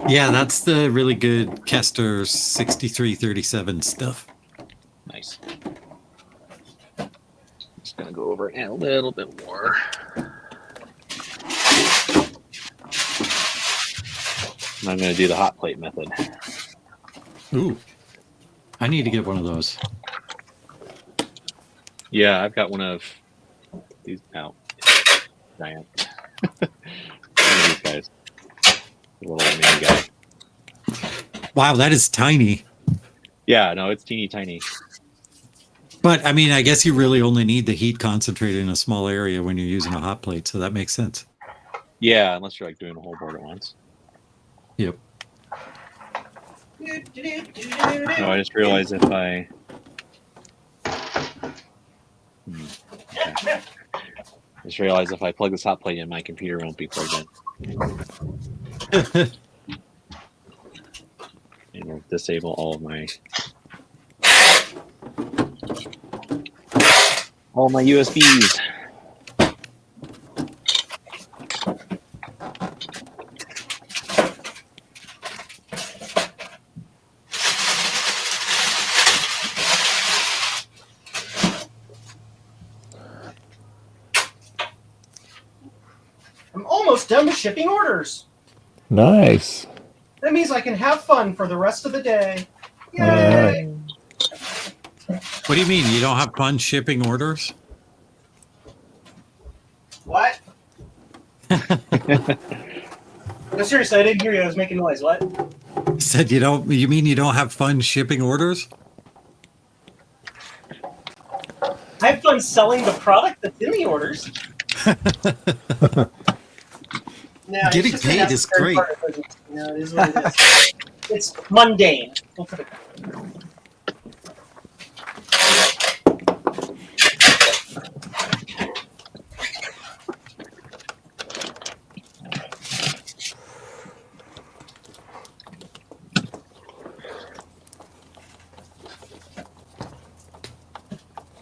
Yeah, that's the really good Kester 6337 stuff. Nice. Just gonna go over it a little bit more. I'm gonna do the hot plate method. Ooh. I need to get one of those. Yeah, I've got one of these out. Giant. One of these guys. The little mini guy. Wow, that is tiny. Yeah, no, it's teeny tiny. But I mean, I guess you really only need the heat concentrated in a small area when you're using a hot plate, so that makes sense. Yeah, unless you're like doing a whole board at once. Yep. No, I just realized if I okay. Just realized if I plug this hot plate in, my computer won't be plugged in. And it'll disable all of my USBs. I'm almost done with shipping orders. Nice. That means I can have fun for the rest of the day. Yay! All right. What do you mean? You don't have fun shipping orders? What? No, seriously, I didn't hear you. I was making noise. What? Said you don't. You mean you don't have fun shipping orders? I have fun selling the product that's in the orders. No, it's Getting just a paid is necessary great. part of business. You know, it is what it is. It's mundane. We'll put it that way.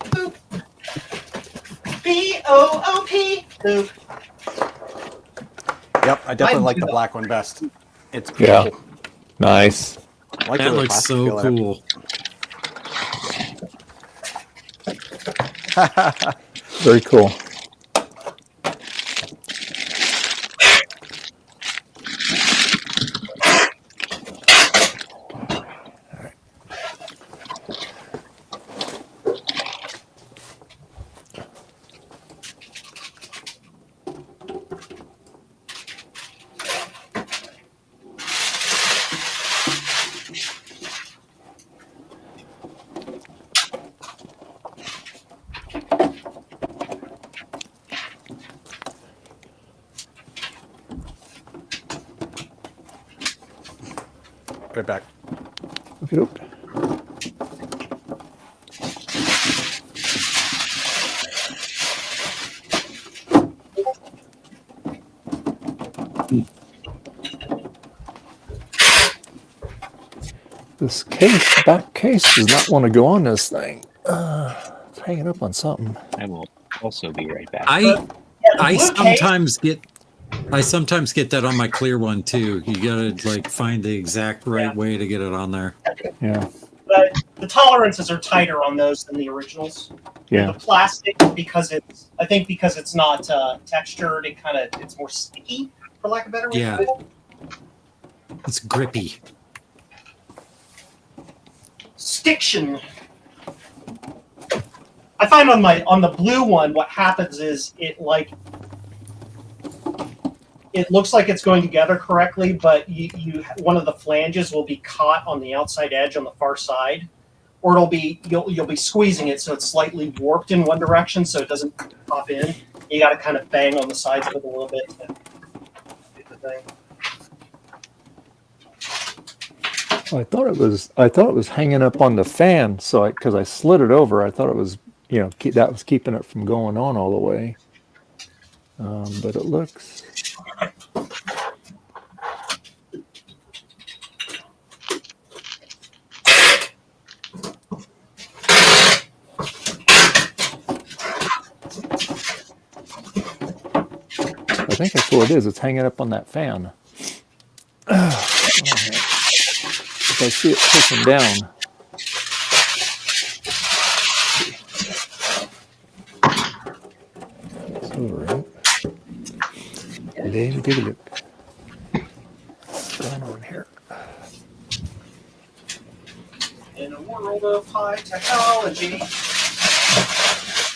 Boop. B-O-O-P. Boop. Yep, I definitely Mine like do the that. black one best. It's Yeah. beautiful. Nice. I like That the looks plastic so feel in it. cool. Very cool. Right back. Okay, okay. This back case does not want to go on this thing. It's hanging up on something. I will also be right back. I sometimes get that on my clear one too. You gotta like find the exact right way to get it on there. Yeah. But the tolerances are tighter on those than the originals. Yeah. The plastic, because it's not textured, it's more sticky, for lack of a better way. Yeah. It's grippy. Stiction. I find on the blue one, what happens is it looks like it's going together correctly, but you one of the flanges will be caught on the outside edge on the far side, or you'll be squeezing it so it's slightly warped in one direction so it doesn't pop in. You got to kind of bang on the sides of it a little bit to do the thing. I thought it was hanging up on the fan, so because I slid it over, I thought it was, that was keeping it from going on all the way. But it looks. I think that's what it is. It's hanging up on that fan. If I see it pushing down. It's over, right? Let me take a look. What's going on here? In a world of high technology.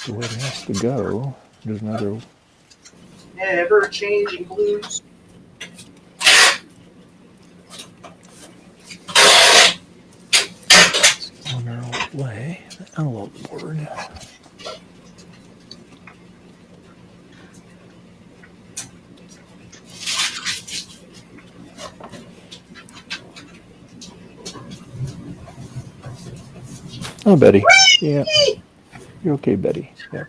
The way it has to go. There's another. Ever-changing blues. On our own way. The envelope board. Oh, Betty. Yeah. You're okay, Betty. Yeah.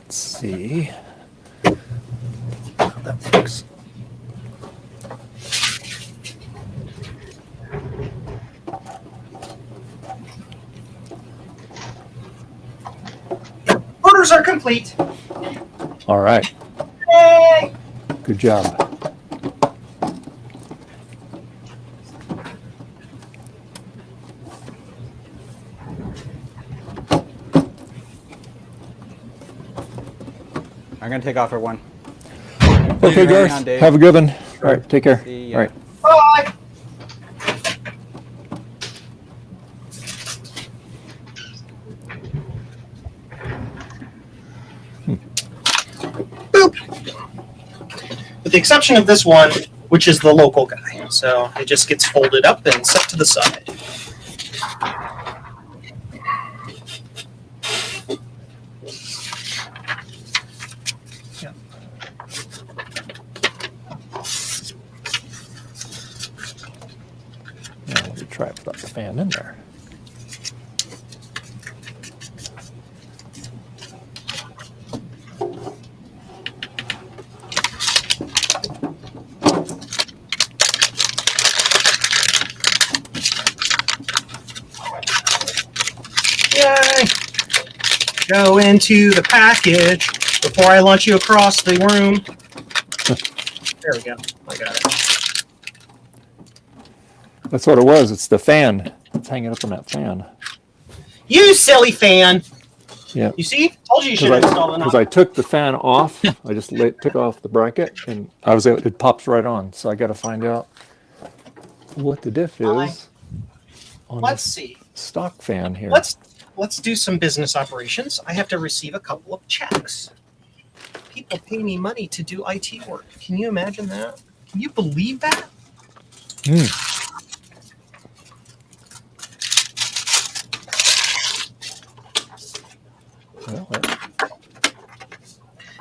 See how that works. Orders are complete. All right. Yay! Good job. I'm gonna take off, everyone. Okay, Garth. Have a good one. All right. Take care. See ya. All right. Bye. Boop. With the exception of this one, which is the local guy. So it just gets folded up and set to the side. Now let me try it without the fan in there. Yay! Go into the package before I launch you across the room. There we go. I got it. That's what it was. It's the fan. It's hanging up on that fan. You silly fan. Yeah. You see? Told you you should have installed Because an I took the fan off. I just took off the bracket, and it pops right on. So I got to find out what the diff is on Let's this see. stock fan here. Let's do some business operations. I have to receive a couple of checks. People pay me money to do IT work. Can you imagine that? Can you believe that? Well,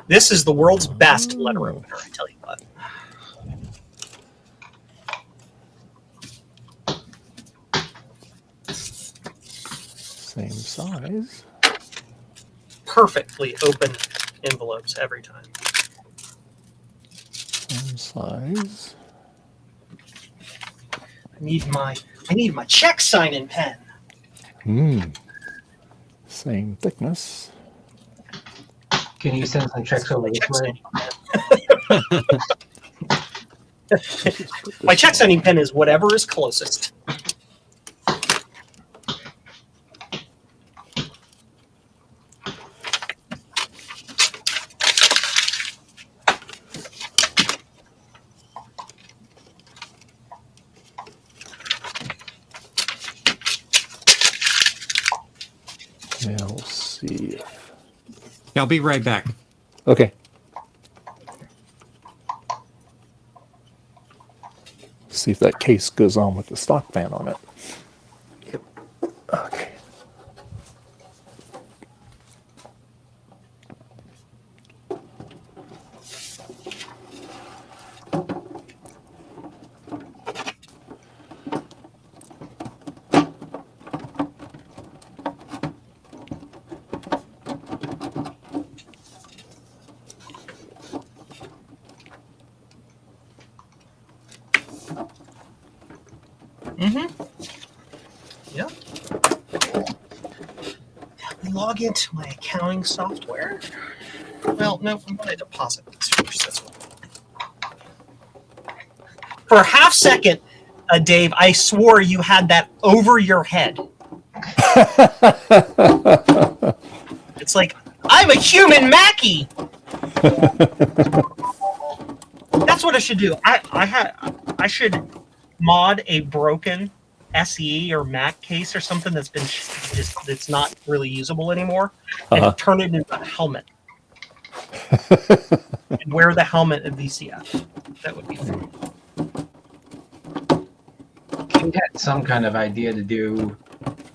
This is the world's best letter opener, I tell you what. same size. Perfectly open envelopes every time. Same size. I need my check signing pen. Same thickness. Can you send some checks over this way? My check signing pen is whatever is closest. Yeah, we'll see. I'll be right back. Okay. See if that case goes on with the stock fan on it. Yep. Okay. Yep. Let me log into my accounting software. Well, no, I'm going to deposit these first. That's what. For a half second, Dave, I swore you had that over your head. It's like, I'm a human Mackie. That's what I should do. I should mod a broken SE or Mac case or something that's been that's not really usable anymore, and turn it into a helmet. And wear the helmet of VCF. That would be fun. He had some kind of idea to do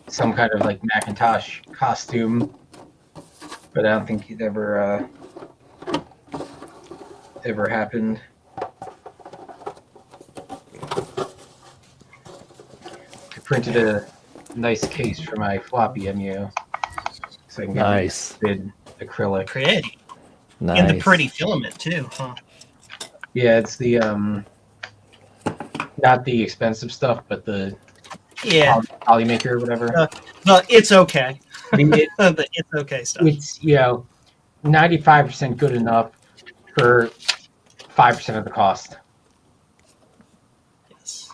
some kind of like Macintosh costume, but I don't think it ever happened. I printed a nice case for my floppy MU, so I can get Nice. bid acrylic. Pretty. Nice. And the pretty filament too, huh? Yeah, it's the not the expensive stuff, but the Polymaker or whatever. No, it's okay. I mean, The it's okay stuff. it's 95% good enough for 5% of the cost. Yes.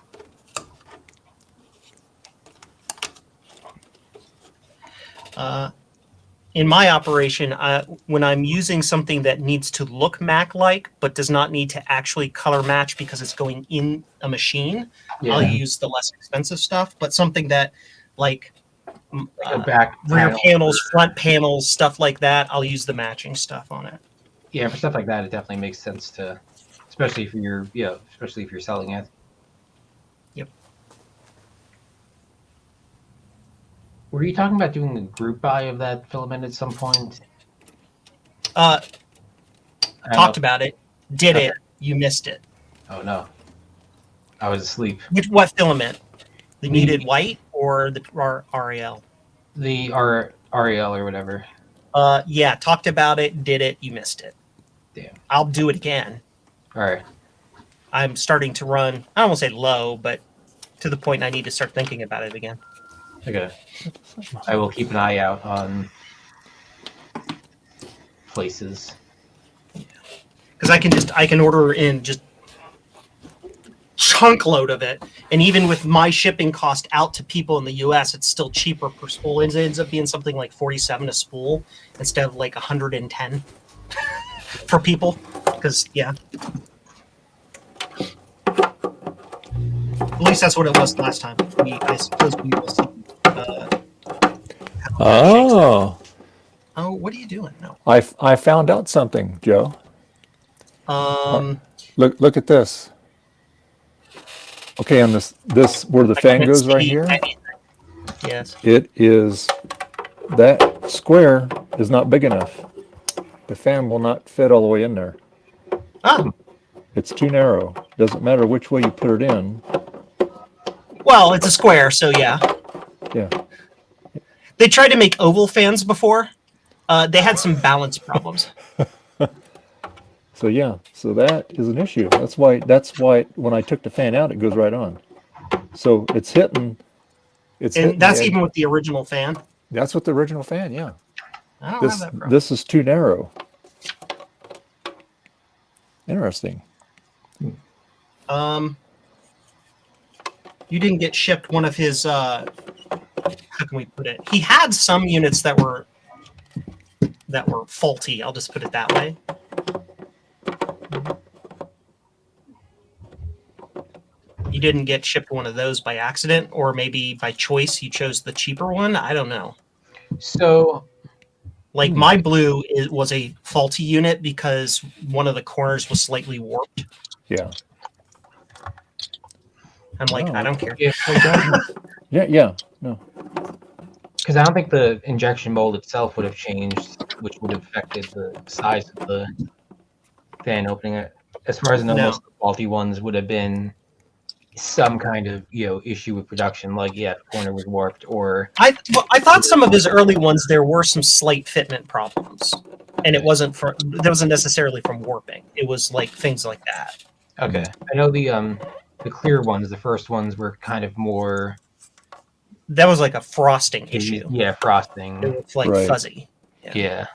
In my operation, when I'm using something that needs to look Mac-like but does not need to actually color match because it's going in a machine, Yeah. I'll use the less expensive stuff. But something that, like The back rear panel. panels, front panels, stuff like that, I'll use the matching stuff on it. Yeah, for stuff like that, it definitely makes sense to, especially if you're selling it. Yep. Were you talking about doing a group buy of that filament at some point? Talked about it, did Okay. it, you missed it. Oh no, I was asleep. What filament? The needed white or the REL? The REL or whatever. Yeah, talked about it, did it, you missed it. Damn. I'll do it again. All right. I'm starting to run, I don't want to say low, but to the point I need to start thinking about it again. Okay. I will keep an eye out on places. Because I can order in just chunk load of it. And even with my shipping cost out to people in the US, it's still cheaper per spool. It ends up being something like 47 a spool instead of like 110 for people. Because, yeah. At least that's what it was last time. I suppose we will see. Oh, Oh, what are you doing? No. I found out something, Joe. Look at this. Okay, on this where the fan can't goes right see here, anything. Yes. it is that square is not big enough. The fan will not fit all the way in there. Oh, It's too narrow. Doesn't matter which way you put it in. well, it's a square, so yeah. Yeah. They tried to make oval fans before. They had some balance problems. So yeah, so that is an issue. That's why when I took the fan out, it goes right on. So it's hitting. And that's even with the original fan. That's with the original fan. Yeah. I don't have that problem. This is too narrow. Interesting. You didn't get shipped one of his. How can we put it? He had some units that were faulty. I'll just put it that way. You didn't get shipped one of those by accident, or maybe by choice you chose the cheaper one. I don't know. So, Like my blue was a faulty unit because one of the corners was slightly warped. Yeah. I'm like, I don't care. if Yeah. No. because I don't think the injection mold itself would have changed, which would have affected the size of the fan opening. As far as I know, No. most of the faulty ones would have been some kind of issue with production, like the corner was warped, or I thought some of his early ones there were some slight fitment problems, and it wasn't necessarily from warping. It was like things like that. okay. I know the clear ones, the first ones were kind of more That was like a frosting issue. Yeah, frosting. It was like Right. fuzzy. Yeah.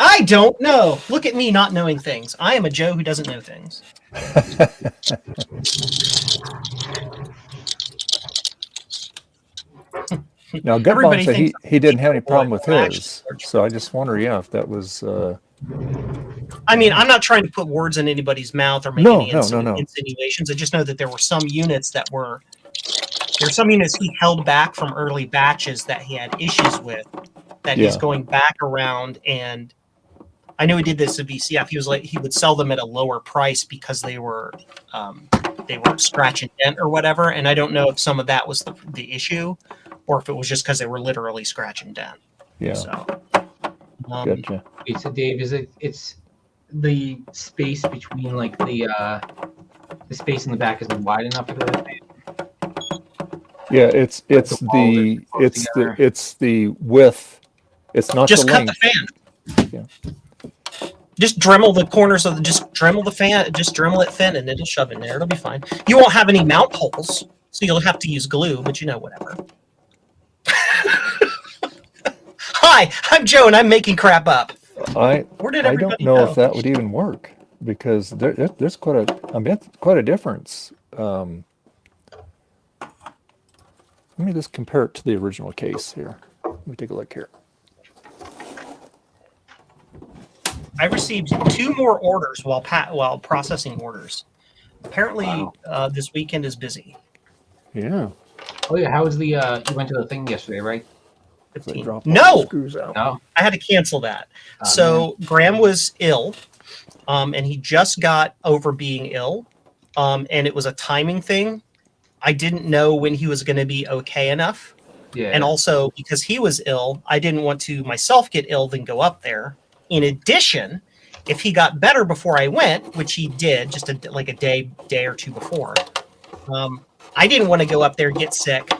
I don't know. Look at me not knowing things. I am a Joe who doesn't know things. Now, Everybody Gutbomb said thinks he didn't have any Boy, problem with well, actually, his. So I just wonder, if that was. I mean, I'm not trying to put words in anybody's mouth or make No, any no. insinuations. I just know that there were some units he held back from early batches that he had issues with, that he's Yeah. going back around. And I know he did this at VCF. He was like, he would sell them at a lower price because they were scratch and dent or whatever. And I don't know if some of that was the issue, or if it was just because they were literally scratch and dent. Yeah. So, Gotcha. Wait, so Dave, it's the space between like the space in the back isn't wide enough for the Yeah, it's the wall the that's close together. it's the width. It's not just the cut length. the fan. Yeah. Just Dremel the corners of just Dremel the fan, just Dremel it thin, and it'll shove in there. It'll be fine. You won't have any mount holes, so you'll have to use glue, but whatever. Hi, I'm Joe, and I'm making crap up. I Where did don't everybody know go? if that would even work because there's quite a difference. Let me just compare it to the original case here. Let me take a look here. I received 2 more orders while processing orders. Apparently, this weekend is busy. Yeah. Oh yeah, how was the you went to the thing yesterday, right? 15. Drop all the No, screws out. No. I had to cancel that. Oh, So Graham was ill, and he just got over being ill, and it was a timing thing. I didn't know when he was going to be okay enough. Yeah. And also because he was ill, I didn't want to myself get ill then go up there. In addition, if he got better before I went, which he did just a day or two before, I didn't want to go up there, get sick,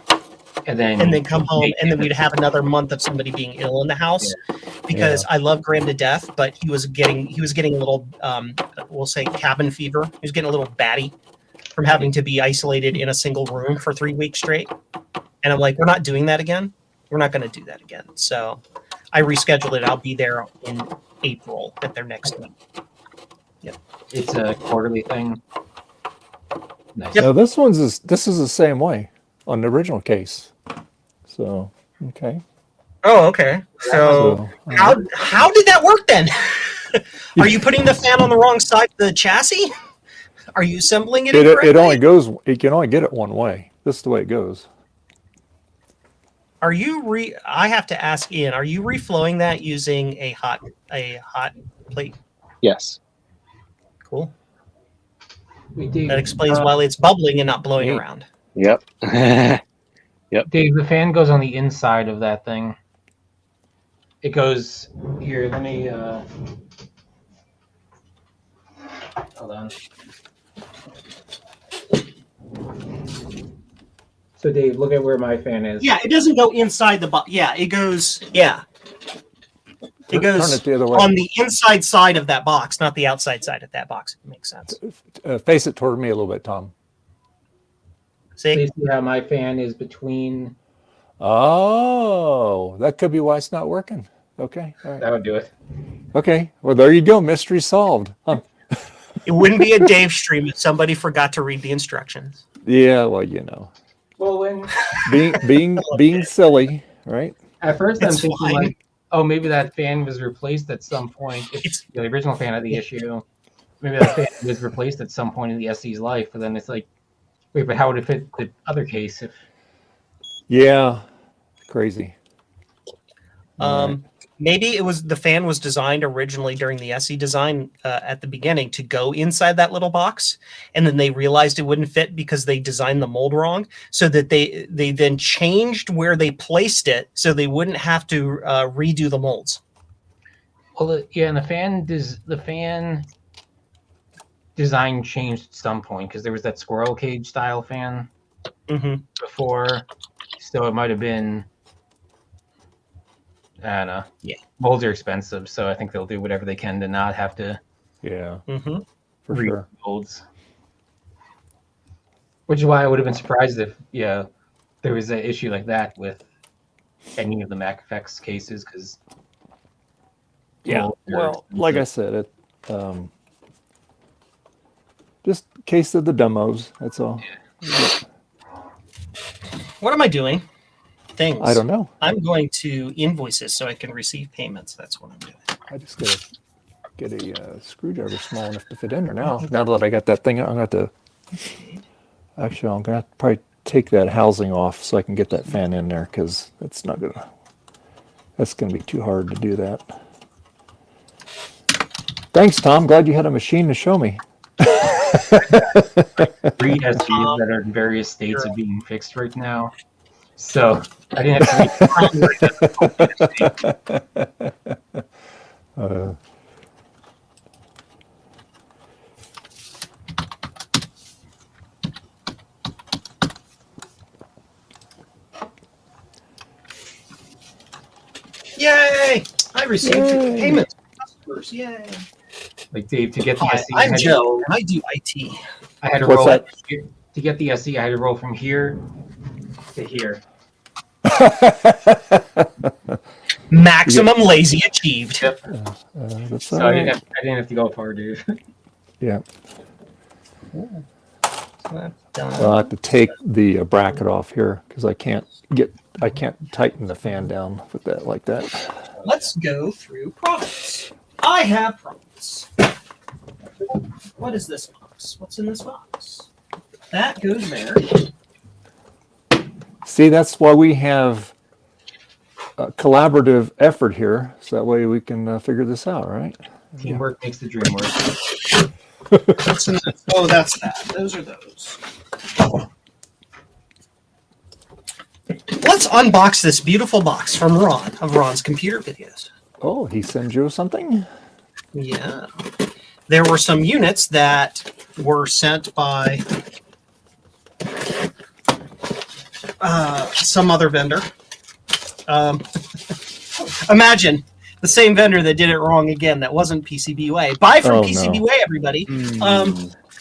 and then come home, and then we'd have another month of somebody being ill in the house. Because I love Graham to death, but he was getting a little, we'll say cabin fever. He was getting a little batty from having to be isolated in a single room for 3 weeks straight. And I'm like, we're not doing that again. We're not going to do that again. So I rescheduled it. I'll be there in April at their next meeting. Yep. It's a quarterly thing. Nice. No, this is the same way on the original case. So okay. Oh, okay. So how did that work then? Are you putting the fan on the wrong side of the chassis? Are you assembling it incorrectly? It only goes. You can only get it one way. This is the way it goes. Are you I have to ask Ian. Are you reflowing that using a hot plate? Yes. Cool. Dave, That explains why it's bubbling and not blowing around. Yep. Dave, the fan goes on the inside of that thing. It goes here. Let me. Hold on. So Dave, look at where my fan is. Yeah, it doesn't go inside the box. Yeah, it goes. Yeah. It goes turn it the other way. on the inside side of that box, not the outside side of that box. It makes sense. Face it toward me a little bit, Tom. See? See how my fan is between. Oh, that could be why it's not working. Okay. All right. That would do it. Okay. Well, there you go. Mystery solved. Huh. It wouldn't be a Dave stream if somebody forgot to read the instructions. Yeah. Well, you know, Well, when being silly, right? at first I'm It's thinking fine. like, oh, maybe that fan was replaced at some point. It's the original fan had the issue. Maybe that fan was replaced at some point in the SE's life. But then it's like, wait, but how would it fit the other case if? Yeah. Crazy. Maybe it was the fan was designed originally during the SE design at the beginning to go inside that little box, and then they realized it wouldn't fit because they designed the mold wrong. So that they then changed where they placed it so they wouldn't have to redo the molds. Well, yeah, and the fan design changed at some point because there was that squirrel cage style fan before, so it might have been. I don't know. Yeah, molds are expensive, so I think they'll do whatever they can to not have to Yeah. Mm-hmm. For sure. molds. Which is why I would have been surprised if there was an issue like that with any of the Mac Effects cases, because Yeah. Well, like I said, it just case of the demos. That's all. What am I doing? Things. I don't know. I'm going to invoices so I can receive payments. That's what I'm doing. I just gotta get a screwdriver small enough to fit in there now. Now that I got that thing, I'm gonna have to. Actually, I'm gonna have to probably take that housing off so I can get that fan in there because that's not gonna. That's gonna be too hard to do that. Thanks, Tom. Glad you had a machine to show me. 3 SEs that are in various states of being fixed right now. So I didn't have to Yay! I received payments from customers. Yay! like Dave to get the Hi, SE. I'm Joe, and I do IT. I had to What's roll that? to get the SE. I had to roll from here to here. Maximum lazy achieved. Yep. That's So all I right. didn't have to go far, dude. Yeah. Done. Well, I have to take the bracket off here because I can't tighten the fan down with that like that. Let's go through products. I have products. What is this box? What's in this box? That goes there. See, that's why we have a collaborative effort here, so that way we can figure this out, right? Teamwork makes the dream work. What's in this? Oh, that's that. Those are those. Let's unbox this beautiful box from Ron of Ron's computer videos. Oh, he sends you something? Yeah. There were some units that were sent by some other vendor. Imagine the same vendor that did it wrong again. That wasn't PCBWay. Buy from PCBWay, everybody.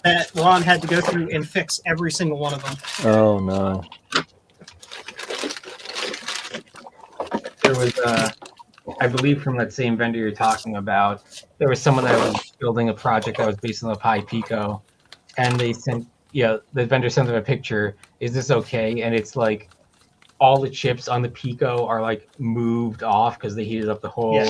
That Ron had to go through and fix every single one of them. Oh, no. There was I believe from that same vendor you're talking about, there was someone that was building a project that was based on the Pi Pico, and they sent, the vendor sent them a picture. Is this okay? And it's like all the chips on the Pico are like moved off because they heated up the whole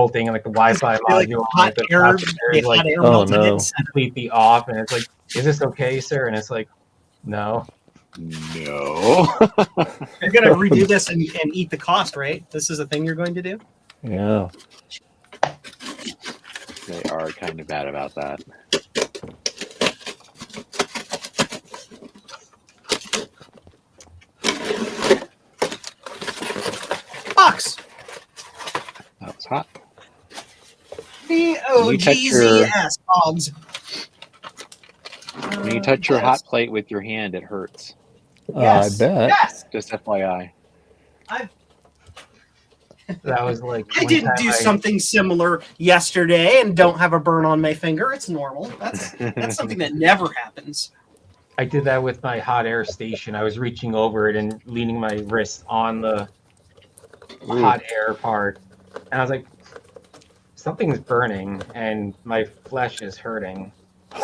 thing, and like the Wi-Fi Like module, hot the air, processor is like Oh, melted no. it. completely off, and it's like, is this okay, sir? And it's like, no. No. You're gonna redo this and eat the cost, right? This is a thing you're going to do. Yeah. They are kind of bad about that. Box. That was hot. BOGZS Hogs. When you touch your hot plate with your hand, it hurts. Yes. I bet. Yes. Just FYI. That was like I one didn't time do something similar yesterday and don't have a burn on my finger. It's normal. That's something that never happens. I did that with my hot air station. I was reaching over it and leaning my wrist on the hot air part, and I was like, something's burning and my flesh is hurting.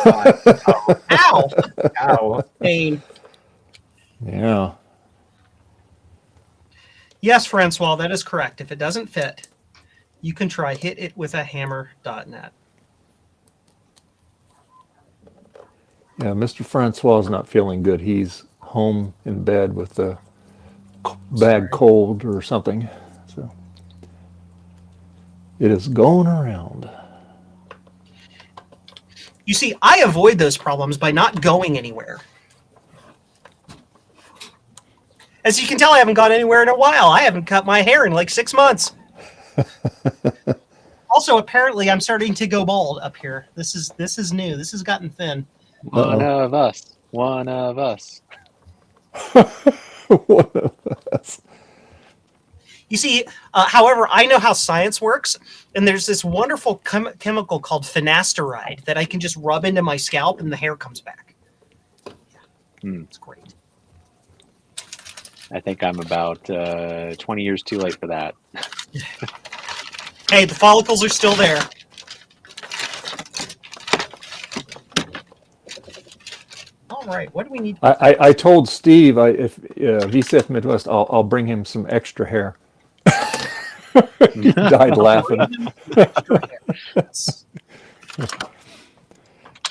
Ow! Ow. Pain. Yeah. Yes, Francois, that is correct. If it doesn't fit, you can try hit it with a hammer.net. Yeah, Mr. Francois is not feeling good. He's home in bed with a bad cold or something. So it is going around. You see, I avoid those problems by not going anywhere. As you can tell, I haven't gone anywhere in a while. I haven't cut my hair in like 6 months. Also, apparently, I'm starting to go bald up here. This is new. This has gotten thin. One of us. One of us. One of us. You see, however, I know how science works, and there's this wonderful chemical called finasteride that I can just rub into my scalp, and the hair comes back. Yeah, it's great. I think I'm about 20 years too late for that. Hey, the follicles are still there. All right, what do we need? I told Steve if VCF Midwest, I'll bring him some extra hair. He died laughing.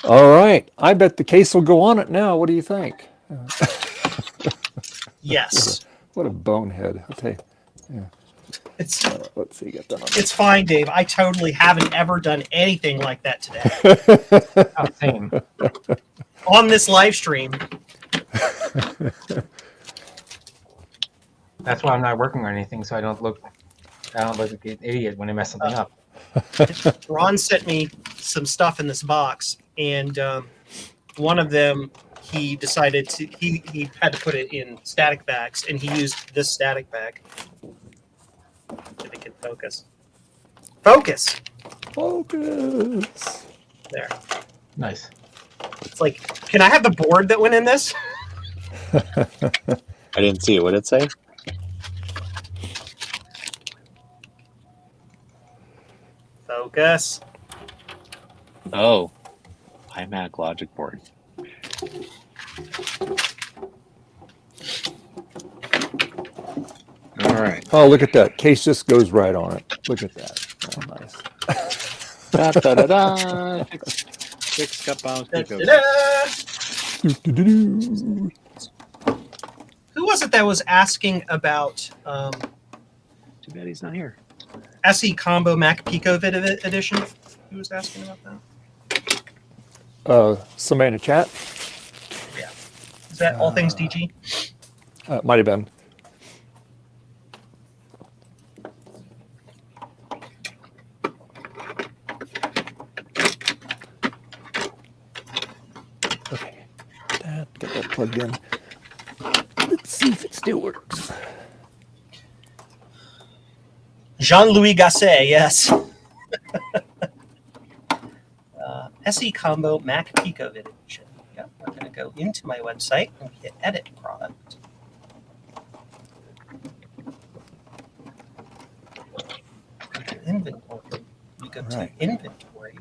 All right, I bet the case will go on it now. What do you think? Yes. What a bonehead! I'll tell you. Yeah. It's let's see, get that on. It's fine, Dave. I totally haven't ever done anything like that today. Oh, same. On this live stream. That's why I'm not working on anything, so I don't look like an idiot when I mess something up. Ron sent me some stuff in this box, and one of them he decided he had to put it in static bags, and he used this static bag. If it can focus. Focus! Focus! There. Nice. It's like, can I have the board that went in this? I didn't see it. What did it say? Focus. Oh, iMac logic board. All right. Oh, look at that. Case just goes right on it. Look at that. Oh, nice. Da, da, da, da. Fix cup bounce. Do-do-do-do. Who was it that was asking about Too bad he's not here. SE Combo Mac Pico Edition? Who was asking about that? Somebody in the chat? Yeah. Is that All Things DG? Might have been. Okay. Get that plugged in. Let's see if it still works. Jean-Louis Gasset, yes. SE Combo Mac Pico Edition. Yep, I'm going to go into my website and hit Edit Product. inventory. We go to Right. inventory.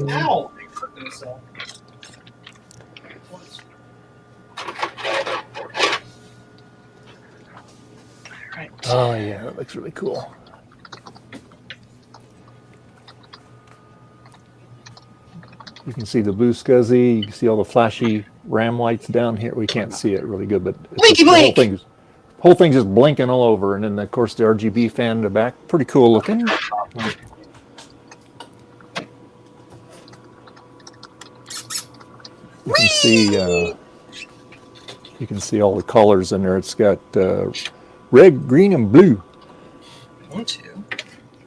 Ow! I hurt myself. Right. Oh yeah, that looks really cool. You can see the blue SCSI. You can see all the flashy RAM lights down here. We can't see it really good, but it's Blinky just, blink! the whole thing's just blinking all over. And then of course the RGB fan in the back, pretty cool looking. You can see all the colors in there. It's got red, green, and blue. 1, 2,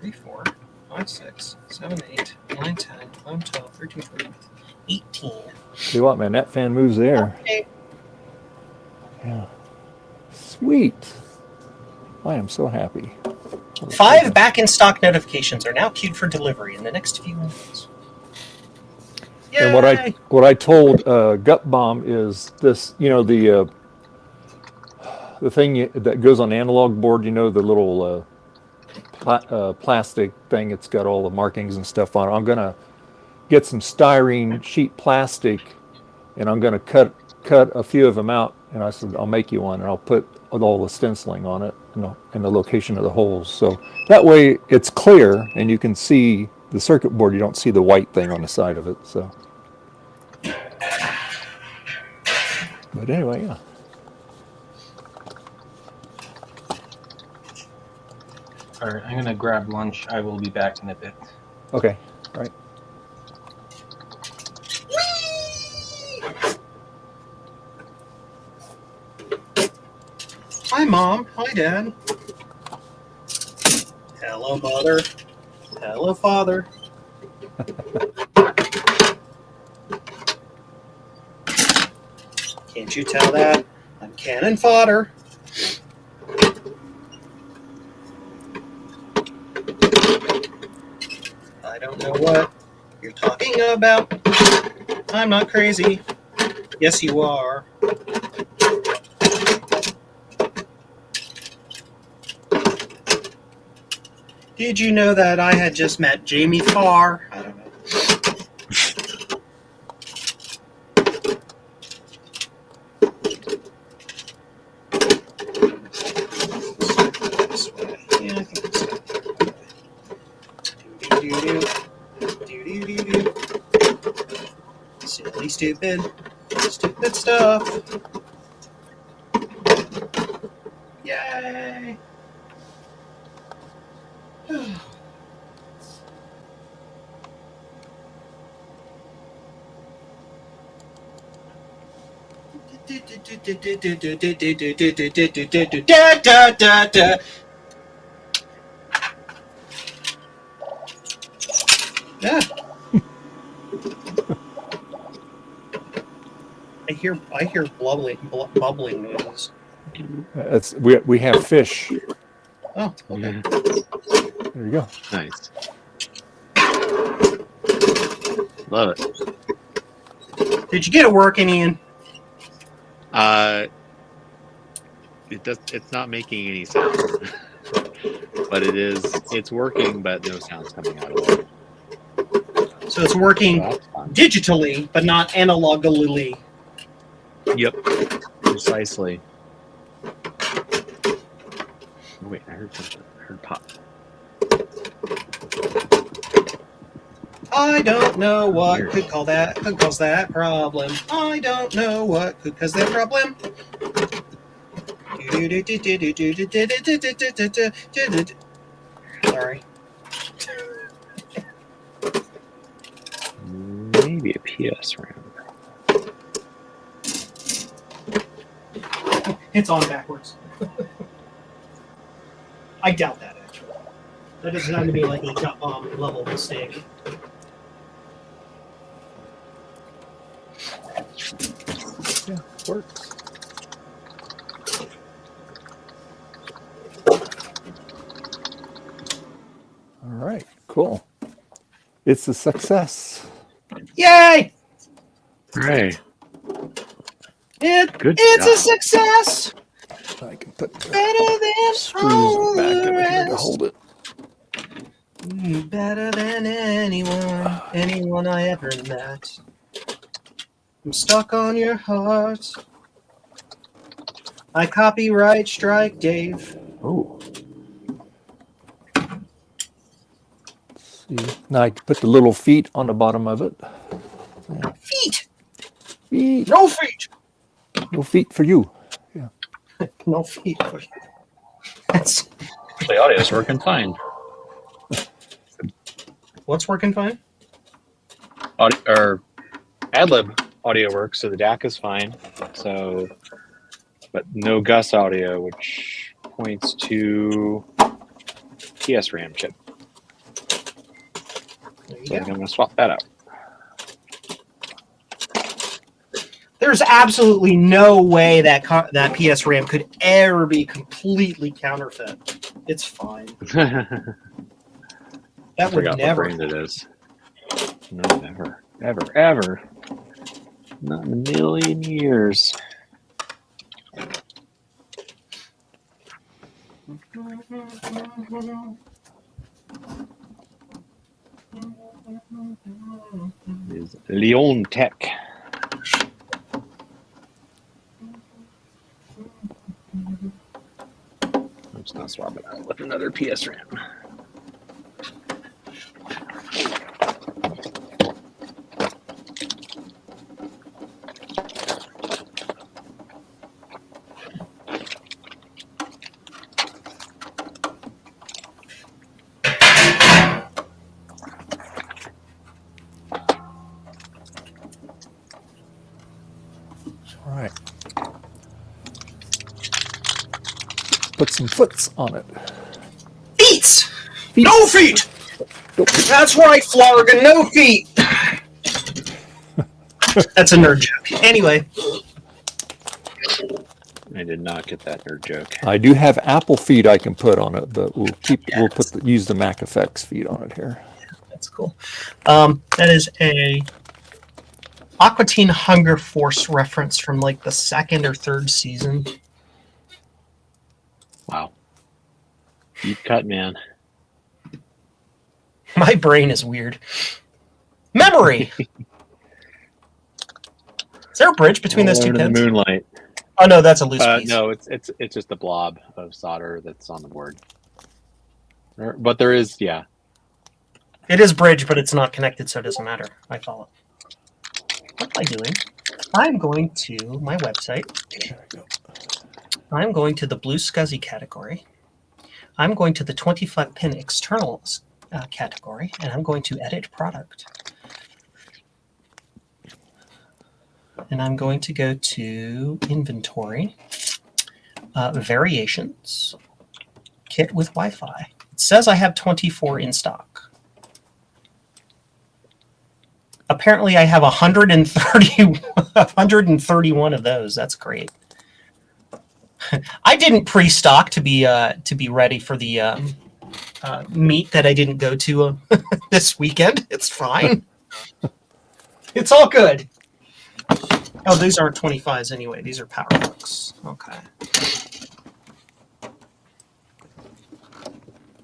3, 4, 5, 6, 7, 8, 9, 10, 11, 12, 13, 14, 18. See what, man? That fan moves there. Okay. Yeah. Sweet. I am so happy. 5 back in stock notifications are now queued for delivery in the next few minutes. Yay! And what I told Gut Bomb is this, you know, the thing that goes on the analog board, you know, the little plastic thing. It's got all the markings and stuff on it. I'm gonna get some styrene sheet plastic, and I'm gonna cut a few of them out. And I said, I'll make you one, and I'll put all the stenciling on it and the location of the holes. So that way it's clear, and you can see the circuit board. You don't see the white thing on the side of it. So, but anyway, yeah. All right, I'm going to grab lunch. I will be back in a bit. Okay, right. Hi, Mom. Hi, Dad. Hello, Mother. Hello, Father. Can't you tell that? I'm cannon fodder. I don't know what you're talking about. I'm not crazy. Yes, you are. Did you know that I had just met Jamie Farr? I don't know. This way. Yeah, I think it's do. Silly, stupid stuff. Yay! Yeah. I hear bubbling noises. We have fish. Oh, okay. There you go. Nice. Love it. Did you get it working, Ian? It's not making any sound. But it's working, but no sound's coming out of it. So it's working So that's fun. digitally, but not analogically. Yep. Precisely. Oh, wait, I heard something. I heard pop. I don't know what could cause that problem. I don't know what could cause that problem. Sorry. Maybe a PS RAM. It's on backwards. I doubt that, actually. That doesn't sound to me like a Gut Bomb level mistake. Yeah, works. All right, cool. It's a success. Yay! Right. It's Good a job. success! I can put the Better than screws all back the over here to rest. hold it. Better than anyone I ever met. I'm stuck on your heart. I copyright strike Dave. Oh. See. Now I can put the little feet on the bottom of it. Feet. Feet. No feet. No feet for you. No feet. That's The audio's working fine. what's working fine. Audio, or AdLib audio works, so the DAC is fine. So, but no Gus audio, which points to PSRAM chip. There you So I go. think I'm going to swap that out. There's absolutely no way that that PSRAM could ever be completely counterfeit. It's fine. I That would forgot never. what brand it is. No, never. Ever. Ever. Not in a million years. Is Leon Tech. I'm just gonna swap it out with another PSRAM. All right. Put some foots on it. Feet. No feet. That's right, Florgan. No feet. That's a nerd joke. Anyway. I did not get that nerd joke. I do have Apple feet I can put on it, but we'll use the Mac Effects feet on it here. That's cool. That is a Aqua Teen Hunger Force reference from like the second or third season. Wow. Deep cut, man. My brain is weird. Memory. Is there a bridge between those two Lord of the pins? Moonlight. Oh no, that's a loose piece. No, it's just a blob of solder that's on the board. But there is, yeah. It is bridge, but it's not connected, so it doesn't matter. I follow. What am I doing? I'm going to my website. I'm going to the Blue SCSI category. I'm going to the 25-pin externals category, and I'm going to edit product. And I'm going to go to inventory, variations, kit with Wi-Fi. It says I have 24 in stock. Apparently I have 131 of those. That's great. I didn't pre-stock to be ready for the meet that I didn't go to this weekend. It's fine. It's all good. Oh, these aren't 25s anyway. These are PowerBooks. Okay.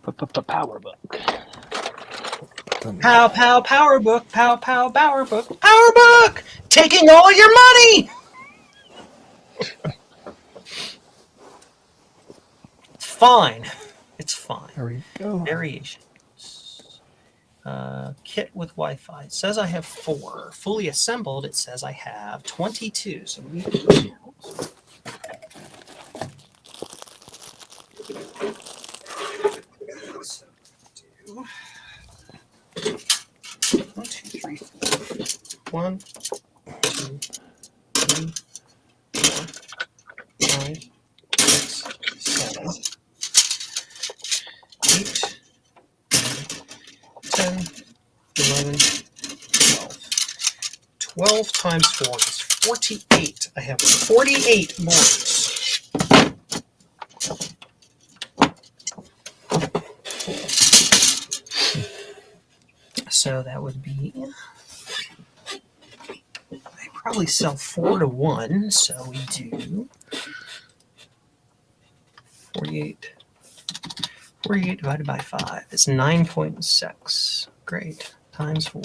PowerBook. Pow, pow, PowerBook. Pow, pow, PowerBook. PowerBook! Taking all your money! It's fine. It's fine. There we go. Variations. Kit with Wi-Fi. It says I have 4. Fully assembled, it says I have 22. So we One, two, three, four. 1, 2, 3, 4, 5, 6, 7, 8, 9, 10, 11, 12. 12 times 4 is 48. I have 48 boards. So that would be, I probably sell 4 to 1, so we do 48. 48 divided by 5 is 9.6. Great. Times 4.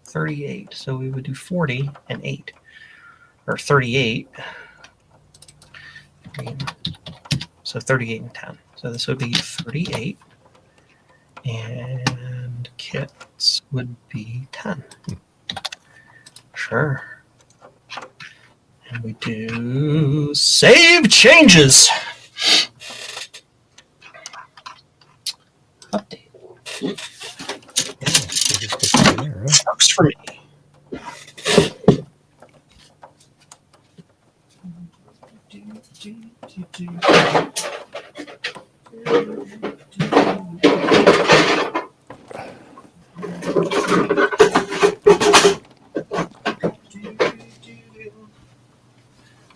38. So we would do 40 and 8. Or 38. So 38 and 10. So this would be 38. And kits would be 10. Sure. And we do save changes. Update. Works for me.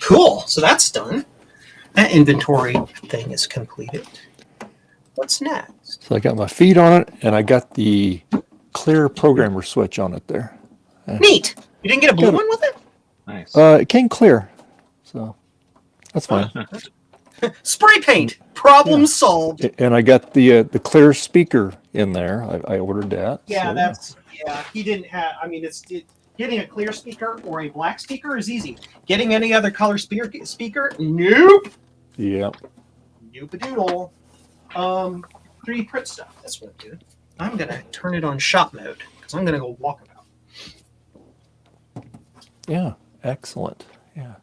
Cool. So that's done. That inventory thing is completed. What's next? So I got my feet on it, and I got the clear programmer switch on it there. Neat. You didn't get a blue one with it? Nice. It came clear, so that's fine. Spray paint. Problem solved. And I got the clear speaker in there. I ordered that. Yeah, so, he didn't have. I mean, getting a clear speaker or a black speaker is easy. Getting any other color speaker, nope. yeah. Nope-a-doodle. 3D print stuff. That's what I'm doing. I'm gonna turn it on shop mode because I'm gonna go walk about. Yeah, excellent. Yeah.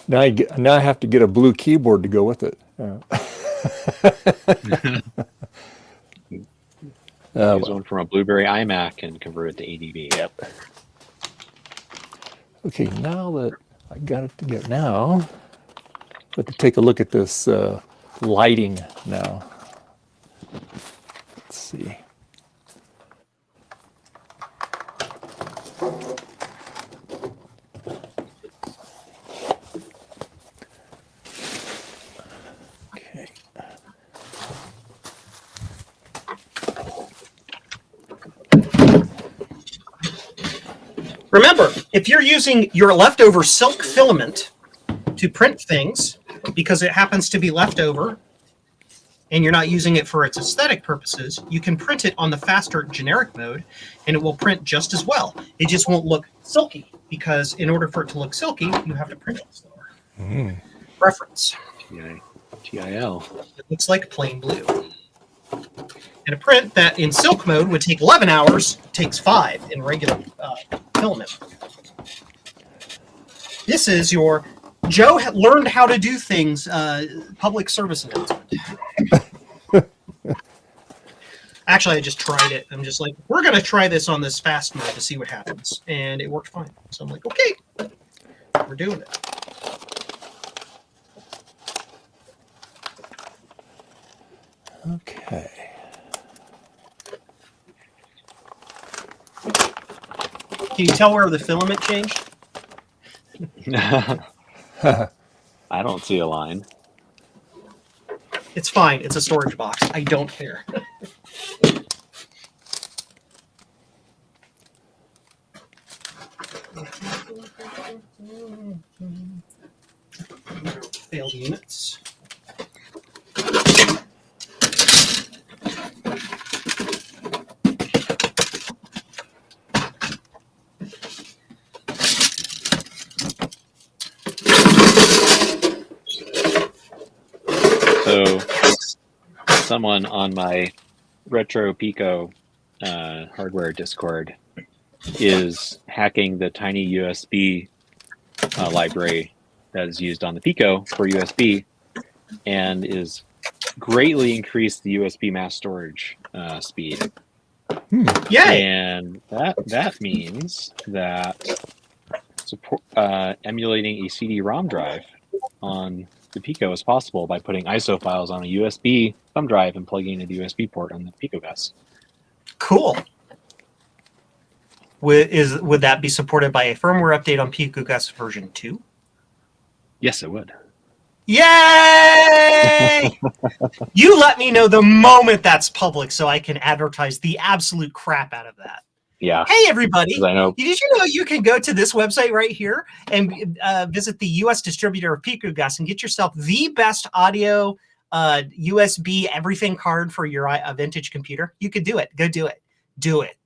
Now I have to get a blue keyboard to go with it. Use one from a Blueberry iMac and convert it to ADB. Yep. Okay, now that I got it together, now let's take a look at this lighting now. Let's see. Okay. Remember, if you're using your leftover silk filament to print things because it happens to be leftover and you're not using it for its aesthetic purposes, you can print it on the faster generic mode and it will print just as well. It just won't look silky because in order for it to look silky, you have to print it slower. Reference. TIL. It looks like plain blue. And a print that in silk mode would take 11 hours takes 5 in regular filament. This is your Joe learned how to do things public service announcement. Actually, I just tried it. I'm just like, we're going to try this on this fast mode to see what happens. And it worked fine. So I'm like, okay, we're doing it. Okay. Can you tell where the filament changed? I don't see a line. It's fine. It's a storage box. I don't care. Failed units. So someone on my Retro Pico hardware Discord is hacking the tiny USB library that is used on the Pico for USB and is greatly increased the USB mass storage speed. Yay! And that means that support, emulating a CD-ROM drive on the Pico is possible by putting ISO files on a USB thumb drive and plugging in the USB port on the Pico bus. Cool. Would that be supported by a firmware update on PicoGus version 2? Yes, it would. Yay! You let me know the moment that's public so I can advertise the absolute crap out of that. Yeah, Hey, everybody. 'cause I know. Did you know you can go to this website right here and visit the U.S. distributor of PicoGus and get yourself the best audio USB everything card for your vintage computer? You could do it. Go do it. Do it.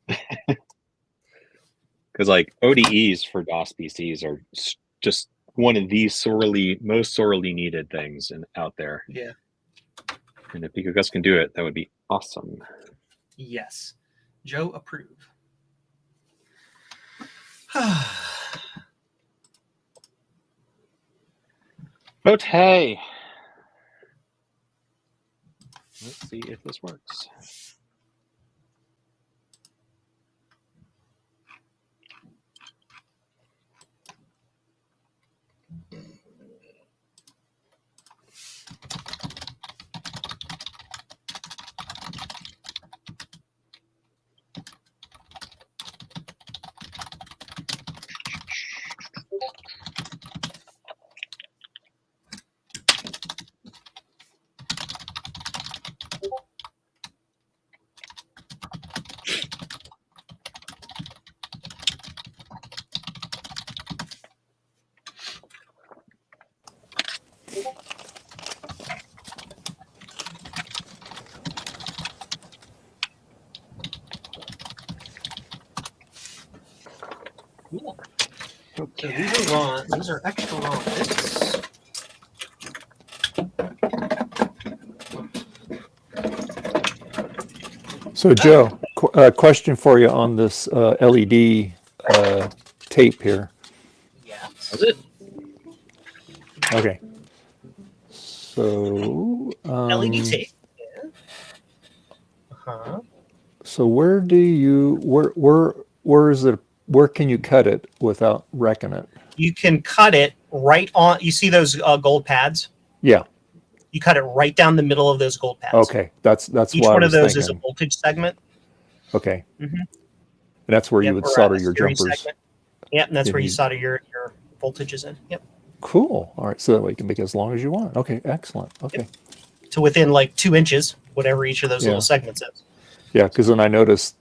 Because like ODEs for DOS PCs are just one of the most sorely needed things out there. Yeah. And if PicoGus can do it, that would be awesome. Yes. Joe approve. Okay. Let's see if this works. Cool. So these are long. These are extra long discs. So, Joe, question for you on this LED tape here. Yes. That's it. Okay. So, LED tape. Yeah. Uh-huh. so where do you where is it? Where can you cut it without wrecking it? You can cut it right on. You see those gold pads? Yeah. You cut it right down the middle of those gold pads. Okay. That's Each what one I of was those is a thinking. voltage segment. Okay. Mhm. And that's where you Yep, would or a solder your series jumpers. segment. Yep, and that's If where you you- solder your voltages in. Yep. Cool. All right. So that way you can make it as long as you want. Okay. Excellent. Okay. To within like 2 inches, whatever each of those Yeah. little segments is. Yeah. Because then I noticed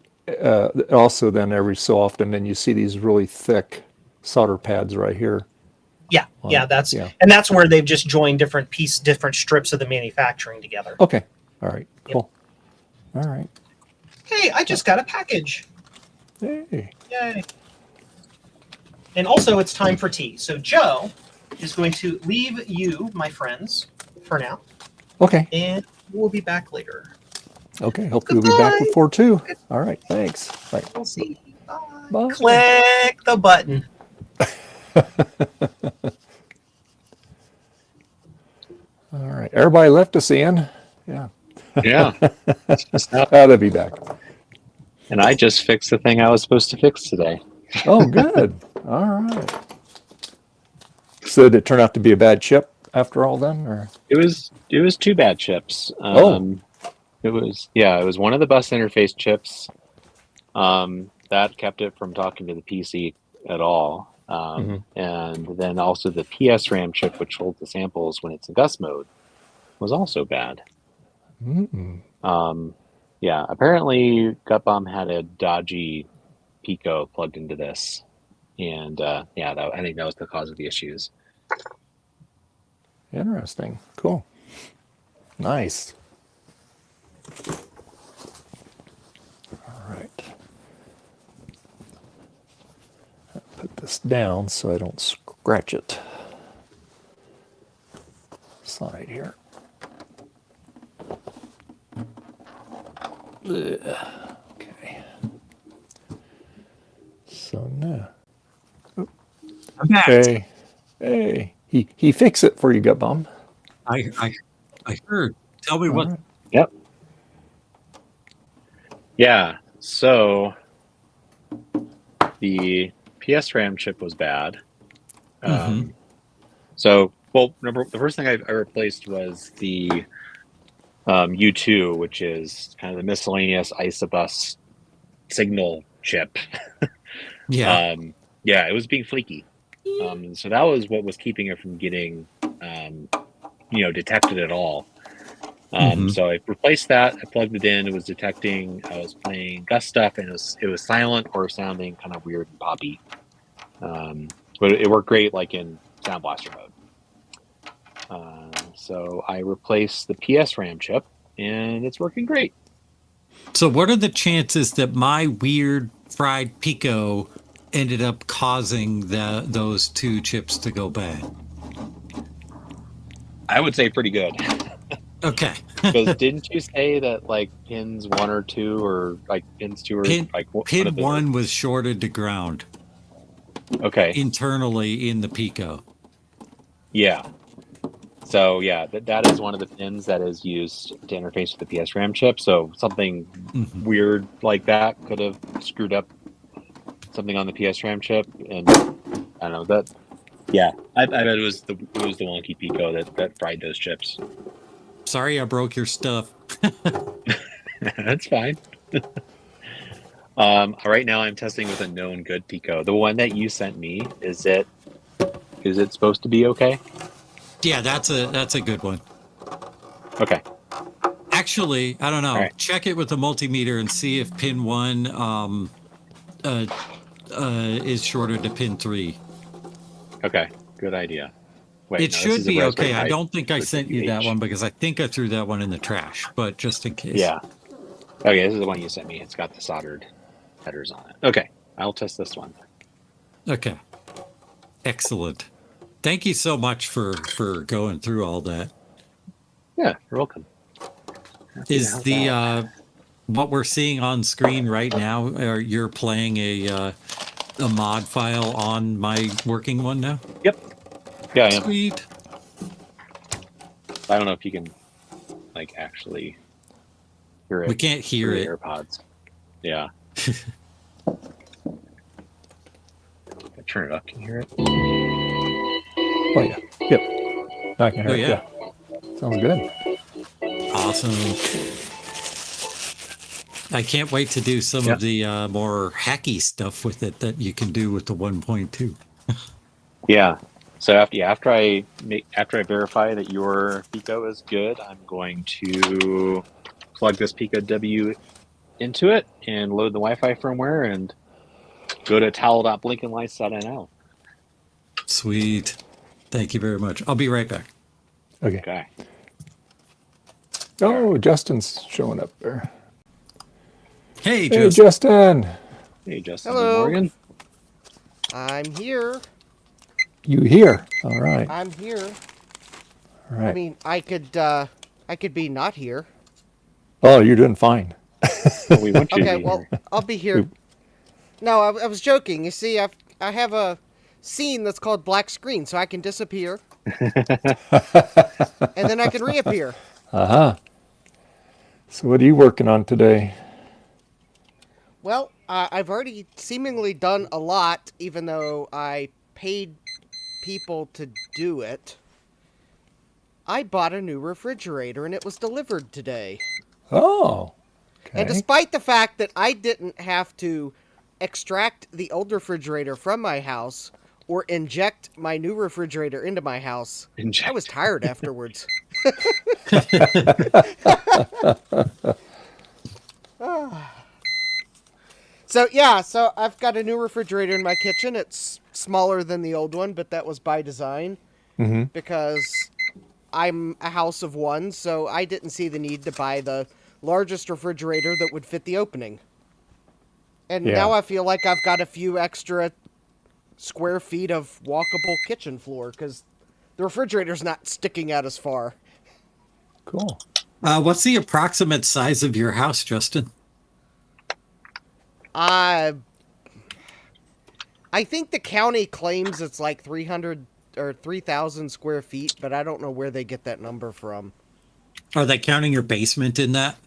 also then every so often then you see these really thick solder pads right here. Yeah, on yeah, it. that's Yeah. and that's where they've just joined different strips of the manufacturing together. Okay. All right. Cool. All right. Hey, I just got a package. Hey. Yay. And also it's time for tea. So Joe is going to leave you, my friends, for now. Okay. And we'll be back later. Okay. Hopefully we'll be back Goodbye. before 2. All right. Thanks. Bye. We'll see. Bye. Bye. Click the button. All right. Everybody left us in. Yeah. Yeah. They'll be back. And I just fixed the thing I was supposed to fix today. Oh, good. All right. So did it turn out to be a bad chip after all then? Or It was 2 bad chips. It was one of the bus interface chips that kept it from talking to the PC at all. And then also the PSRAM chip, which holds the samples when it's in GUS mode, was also bad. Yeah, apparently Gutbomb had a dodgy Pico plugged into this. And I think that was the cause of the issues. Interesting. Cool. Nice. All right. Put this down so I don't scratch it. Side here. Ugh. Okay. So now. I'm back. Hey. Hey. He fixed it for you, Gutbomb. I heard. Tell me All what. right. Yep. Yeah. So the PSRAM chip was bad. So, the first thing I replaced was the U2, which is kind of the miscellaneous ISOBUS signal chip. Yeah. It was being flaky. So that was what was keeping it from getting, detected at all. So I replaced that. I plugged it in. It was detecting I was playing Gus stuff, and it was silent or sounding kind of weird and poppy. But it worked great, like in Sound Blaster mode. So I replaced the PS RAM chip, and it's working great. So what are the chances that my weird fried Pico ended up causing those two chips to go bad? I would say pretty good. Okay. Because didn't you say that like pins 1 or 2 or like pins 2 or like pin 1 was shorted to ground Okay. internally in the Pico. Yeah. So yeah, that is one of the pins that is used to interface with the PS RAM chip. So something weird like that could have screwed up something on the PS RAM chip, and I don't know that. Yeah, I bet it was the wonky Pico that fried those chips. Sorry, I broke your stuff. That's fine. Right now I'm testing with a known good Pico. The one that you sent me, is it supposed to be okay? Yeah, that's a good one. Okay. Actually, I don't know. All right. Check it with the multimeter and see if pin 1 is shorter to pin 3. Okay. Good idea. Wait, It no, should this is a be Raspberry okay. I Pi don't think I sent you that 230H. one because I think I threw that one in the trash, but just in case. Yeah. Okay, this is the one you sent me. It's got the soldered headers on it. Okay, I'll test this one. Okay. Excellent. Thank you so much for going through all that. Yeah, you're welcome. Is the what we're seeing on screen right now, or you're playing a mod file on my working one now? Yep. Yeah, I am. Sweet. I don't know if you can like actually hear it. We can't hear through it. the AirPods. Yeah. Turn it up. Can you hear it? Oh yeah. Yep. I can hear Oh, it. yeah. Yeah. Sounds good. Awesome. I can't wait to do some of the more hacky stuff with it that you can do with the 1.2. Yeah. So after I verify that your Pico is good, I'm going to plug this Pico W into it and load the Wi-Fi firmware and go to towel.blinkenlights.nl. Sweet. Thank you very much. I'll be right back. Okay. Okay. Oh, Justin's showing up there. Hey, Hey, Justin. Justin. Hey, Justin. Hello. Good morning. I'm here. You here? All right. I'm here. All right. I mean, I could be not here. Oh, you're doing fine. Well, we want you Okay, to be well, here. I'll be here. No, I was joking. You see, I have a scene that's called black screen, so I can disappear, and then I can reappear. Uh-huh. So what are you working on today? Well, I've already seemingly done a lot, even though I paid people to do it. I bought a new refrigerator, and it was delivered today. Oh. Okay. And despite the fact that I didn't have to extract the old refrigerator from my house or inject my new refrigerator into my house, I was tired afterwards. So I've got a new refrigerator in my kitchen. It's smaller than the old one, but that was by design because I'm a house of one, so I didn't see the need to buy the largest refrigerator that would fit the opening. And now I feel like I've got a few extra square feet of walkable kitchen floor because the refrigerator's not sticking out as far. Cool. What's the approximate size of your house, Justin? I think the county claims it's like 300 or 3,000 square feet, but I don't know where they get that number from. Are they counting your basement in that?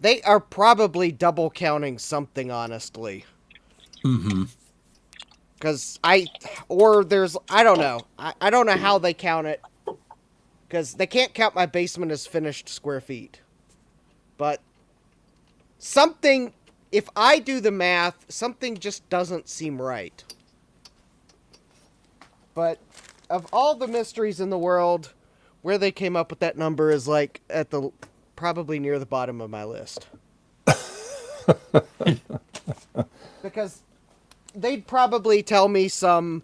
They are probably double counting something, honestly. Mm-hmm. Because I don't know. I don't know how they count it. Because they can't count my basement as finished square feet. But something, if I do the math, something just doesn't seem right. But of all the mysteries in the world, where they came up with that number is like at the probably near the bottom of my list. Because they'd probably tell me some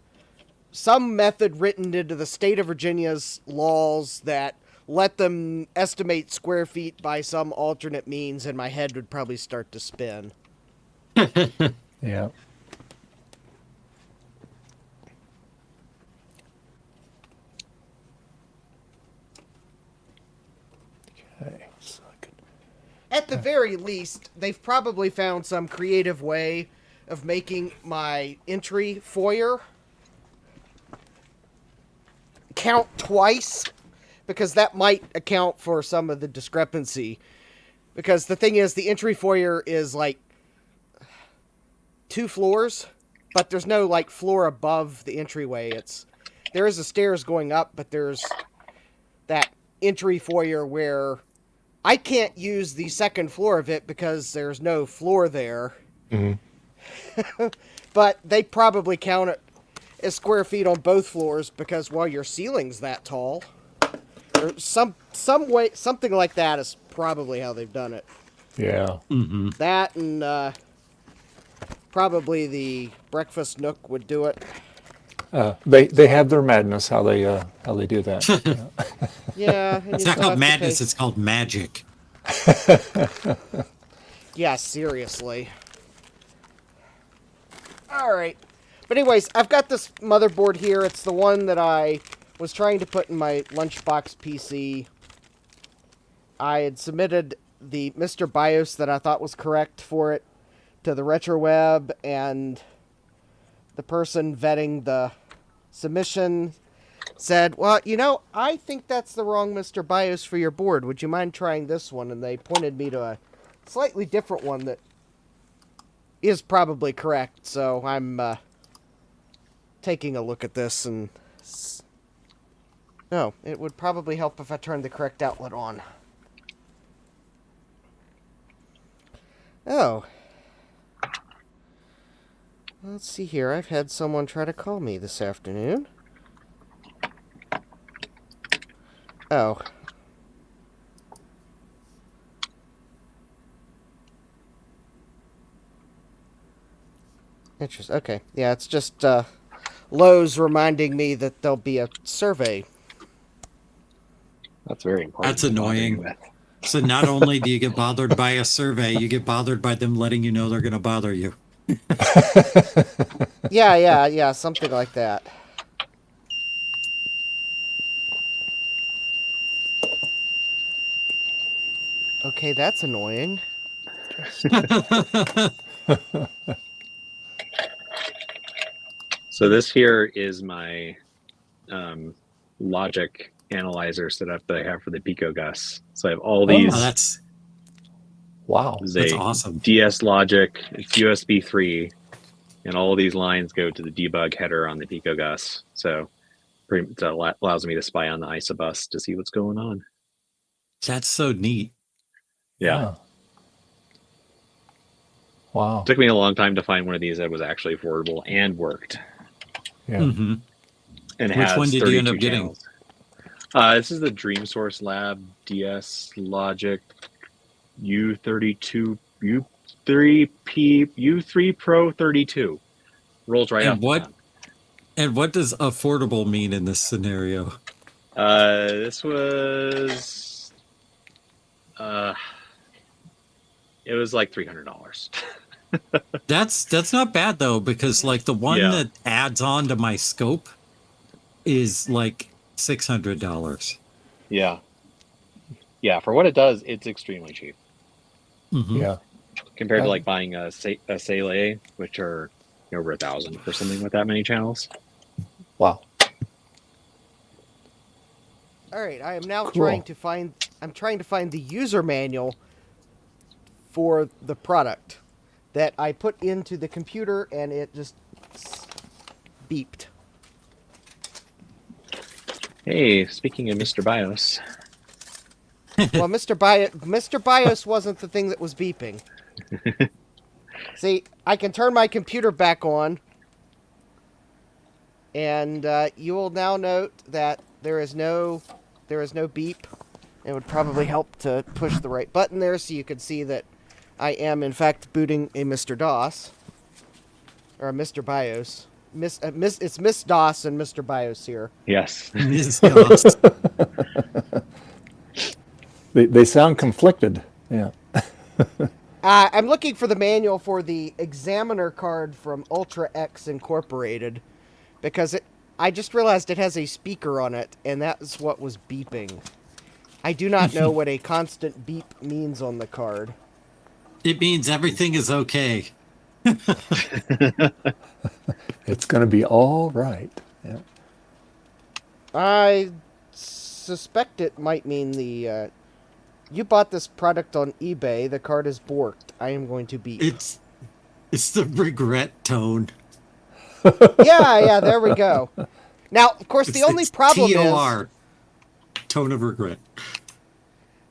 method written into the state of Virginia's laws that let them estimate square feet by some alternate means, and my head would probably start to spin. Yeah. Okay. So I could, At the very least, they've probably found some creative way of making my entry foyer count twice, because that might account for some of the discrepancy. Because the thing is, the entry foyer is like 2 floors, but there's no like floor above the entryway. There is a stairs going up, but there's that entry foyer where I can't use the second floor of it because there's no floor there. mm-hmm. But they probably count it as square feet on both floors because, well, your ceiling's that tall. Or some way, something like that is probably how they've done it. Yeah. Mm-hmm. That and probably the breakfast nook would do it. They have their madness how they do that. Yeah. And It's you not still called have to madness, pay- it's called magic. Yeah, seriously. Alright. But anyways, I've got this motherboard here. It's the one that I was trying to put in my lunchbox PC. I had submitted the Mr. BIOS that I thought was correct for it to the RetroWeb, and the person vetting the submission said, well, you know, I think that's the wrong Mr. BIOS for your board. Would you mind trying this one? And they pointed me to a slightly different one that is probably correct. So I'm taking a look at this, and no, it would probably help if I turned the correct outlet on. Oh. Let's see here. I've had someone try to call me this afternoon. Oh. Interesting. Okay. Yeah, it's just Lowe's reminding me that there'll be a survey. That's very important. That's annoying. So not only do you get bothered by a survey, you get bothered by them letting you know they're going to bother you. Yeah, something like that. Okay, that's annoying. So this here is my logic analyzer setup that I have for the PicoGus. So I have all these. Oh, that's Wow. This is That's a awesome. DS logic. It's USB 3, and all these lines go to the debug header on the PicoGus. So that allows me to spy on the ISOBus to see what's going on. That's so neat. Yeah. Wow. It took me a long time to find one of these that was actually affordable and worked. Yeah. Mm-hmm. And Which has one did you end up 32 getting? channels. This is the DreamSource Lab DS Logic U32 U3 Pro 32. Rolls right And up. And what does affordable mean in this scenario? This was it was like $300. That's not bad though, because like the one Yeah. that adds on to my scope is like $600. Yeah. Yeah, for what it does, it's extremely cheap Mhm. Yeah. compared to like buying a Sele, which are over $1,000 for something with that many channels. Wow. All right, I am now Cool. trying to find the user manual for the product that I put into the computer, and it just beeped. Hey, speaking of Mr. BIOS, Well, Mr. BIOS wasn't the thing that was beeping. See, I can turn my computer back on, and you will now note that there is no there is no beep. It would probably help to push the right button there so you could see that I am, in fact, booting a Mr. DOS. Or a Mr. BIOS. It's Miss DOS and Mr. BIOS here. Yes. They sound conflicted. Yeah. I'm looking for the manual for the examiner card from Ultra X Incorporated because I just realized it has a speaker on it, and that's what was beeping. I do not know what a constant beep means on the card. It means everything is okay. It's going to be all right. Yeah. I suspect it might mean the... you bought this product on eBay. The card is borked. I am going to beep. It's the regret tone. Yeah, there we go. Now, of course, the only problem TOR, is... tone of regret.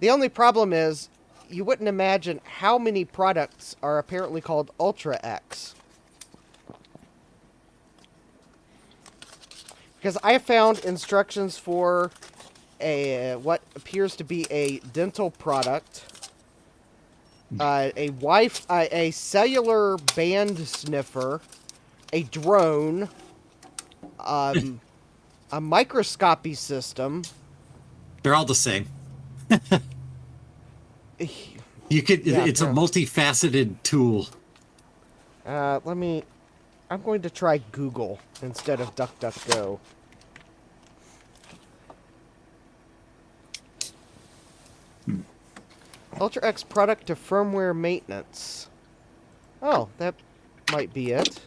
The only problem is you wouldn't imagine how many products are apparently called Ultra X. Because I found instructions for what appears to be a dental product, a cellular band sniffer, a drone, a microscopy system. They're all the same. You could. Yeah, it's a multifaceted tool. I'm going to try Google instead of DuckDuckGo. Ultra X product to firmware maintenance. Oh, that might be it.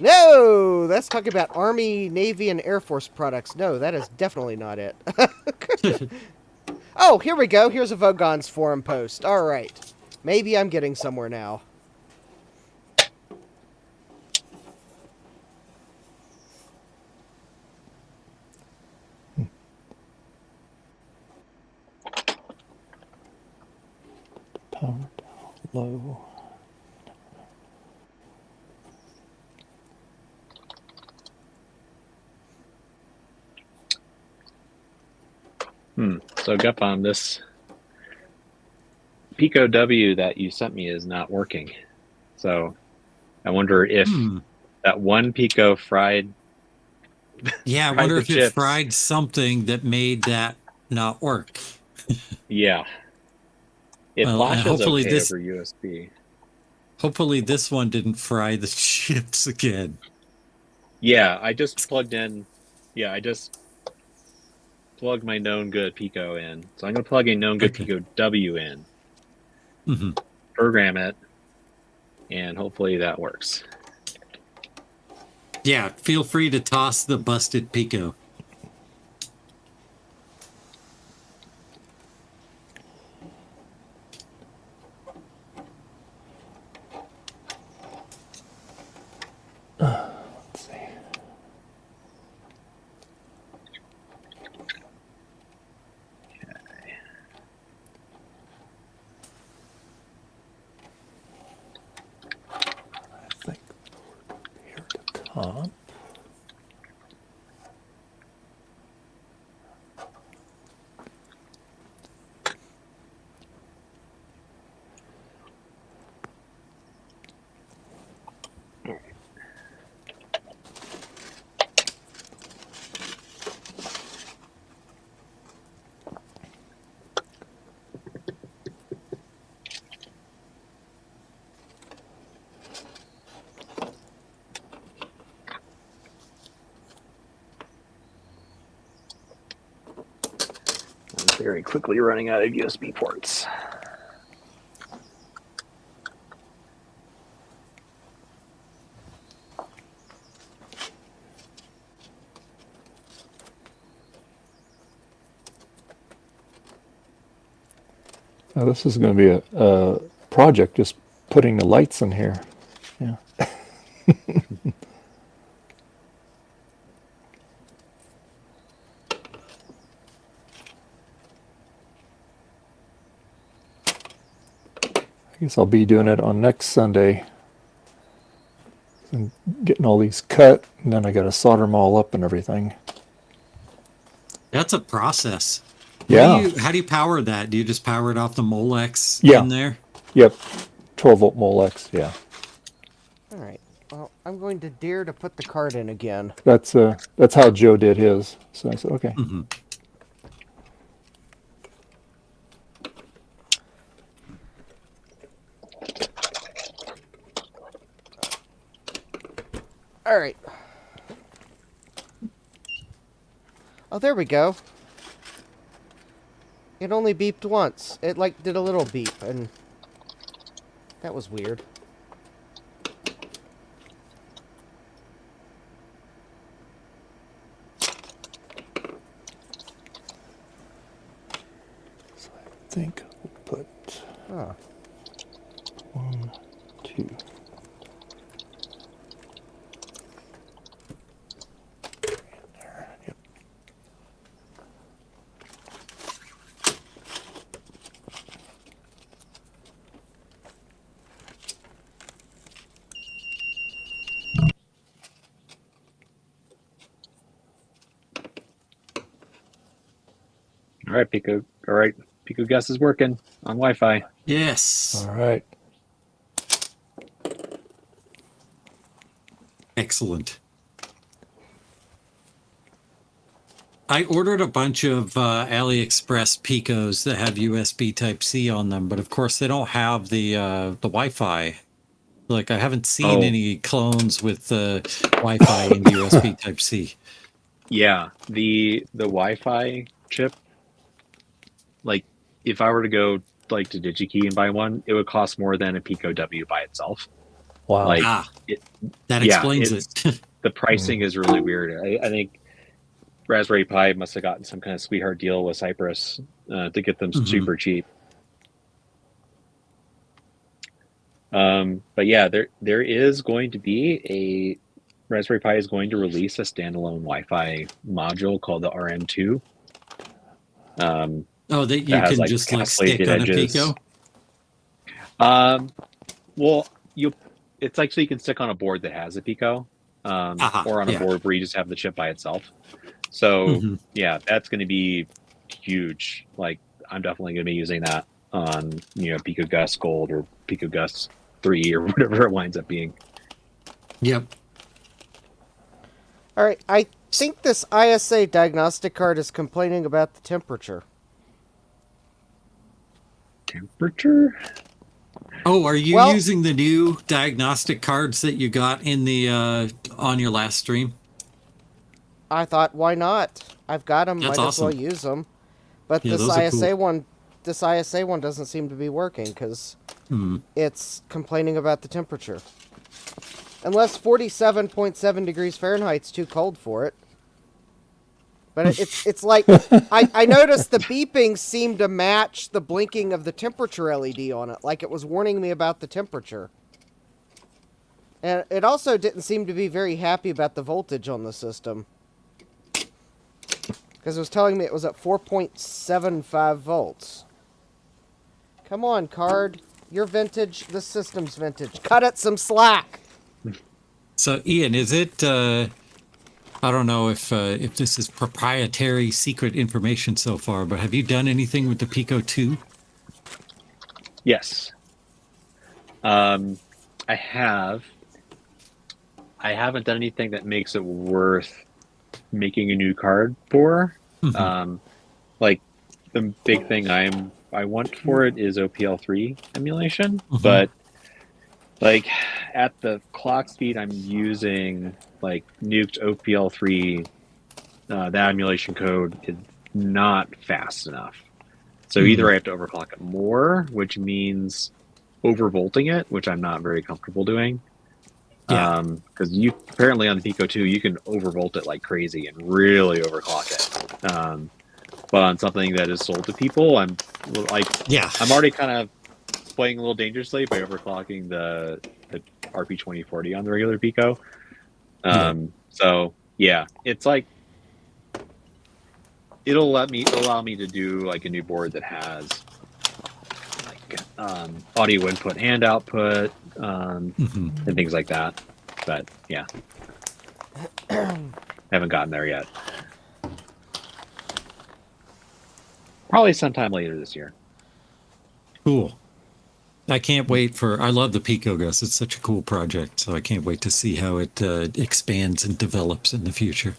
No! That's talking about Army, Navy, and Air Force products. No, that is definitely not it. Oh, here we go. Here's a Vogons forum post. All right. Maybe I'm getting somewhere now. Power down low. So Gupon, this Pico W that you sent me is not working. So I wonder if that one Pico fried. Yeah, I wonder if it fried something that made that not work. Yeah. It Well, flashes hopefully okay this- over USB. Hopefully this one didn't fry the chips again. Yeah, I just plugged in. Yeah, I just plugged my known good Pico in. So I'm going to plug a known good Pico W in, program it, and hopefully that works. Yeah, feel free to toss the busted Pico. Let's see. I think here to top. I'm very quickly running out of USB ports. Now this is going to be a project, just putting the lights in here. Yeah. I guess I'll be doing it on next Sunday. And getting all these cut, and then I got to solder them all up and everything. That's a process. Yeah. How do you power that? Do you just power it off the Molex Yeah. in there? Yep. 12-volt Molex. Yeah. All right. Well, I'm going to dare to put the card in again. That's how Joe did his. So I said, okay. Mm-hmm. All right. Oh, there we go. It only beeped once. It like did a little beep, and that was weird. So I think we'll put 1, 2. All right, Pico. All right, Pico Gus is working on Wi-Fi. Yes. All right. Excellent. I ordered a bunch of AliExpress Picos that have USB Type-C on them, but of course they don't have the Wi-Fi. Like I haven't seen any clones with Wi-Fi and USB Type-C. Yeah, the Wi-Fi chip. Like, if I were to go like to DigiKey and buy one, it would cost more than a Pico W by itself. Wow. Like, that explains it. The pricing is really weird. I think Raspberry Pi must have gotten some kind of sweetheart deal with Cypress to get them super cheap. But yeah, there is going to be a Raspberry Pi is going to release a standalone Wi-Fi module called the RM2. That you can has, just like stick on edges. a Pico? Well, it's like so you can stick on a board that has a Pico, or on a board where you just have the chip by itself. So yeah, that's going to be huge. Like I'm definitely going to be using that on Pico Gus Gold or Pico Gus 3 or whatever it winds up being. Yep. All right. I think this ISA diagnostic card is complaining about the temperature. Temperature? Oh, are you using the new diagnostic cards that you got in the on your last stream? I thought, why not? I've got them. That's might awesome. as well use them. But Yeah, this those are ISA cool. this ISA one doesn't seem to be working because it's complaining about the temperature. Unless 47.7 degrees Fahrenheit's too cold for it. But it's like I noticed the beeping seemed to match the blinking of the temperature LED on it, like it was warning me about the temperature. And it also didn't seem to be very happy about the voltage on the system. Because it was telling me it was at 4.75 volts. Come on, card. You're vintage. This system's vintage. Cut it some slack. So, Ian, is it? I don't know if this is proprietary secret information so far, but have you done anything with the Pico 2? Yes. I have. I haven't done anything that makes it worth making a new card for. Like the big thing I want for it is OPL3 emulation, but like at the clock speed I'm using, like nuked OPL3, that emulation code is not fast enough. So either I have to overclock it more, which means overvolting it, which I'm not very comfortable doing. Because you apparently on the Pico 2 you can overvolt it like crazy and really overclock it. But on something that is sold to people, I'm already kind of playing a little dangerously by overclocking the RP2040 on the regular Pico. So yeah, it's like it'll allow me to do like a new board that has like audio input and output and things like that. But yeah, haven't gotten there yet. Probably sometime later this year. Cool. I can't wait for. I love the Pico Gus. It's such a cool project, so I can't wait to see how it expands and develops in the future.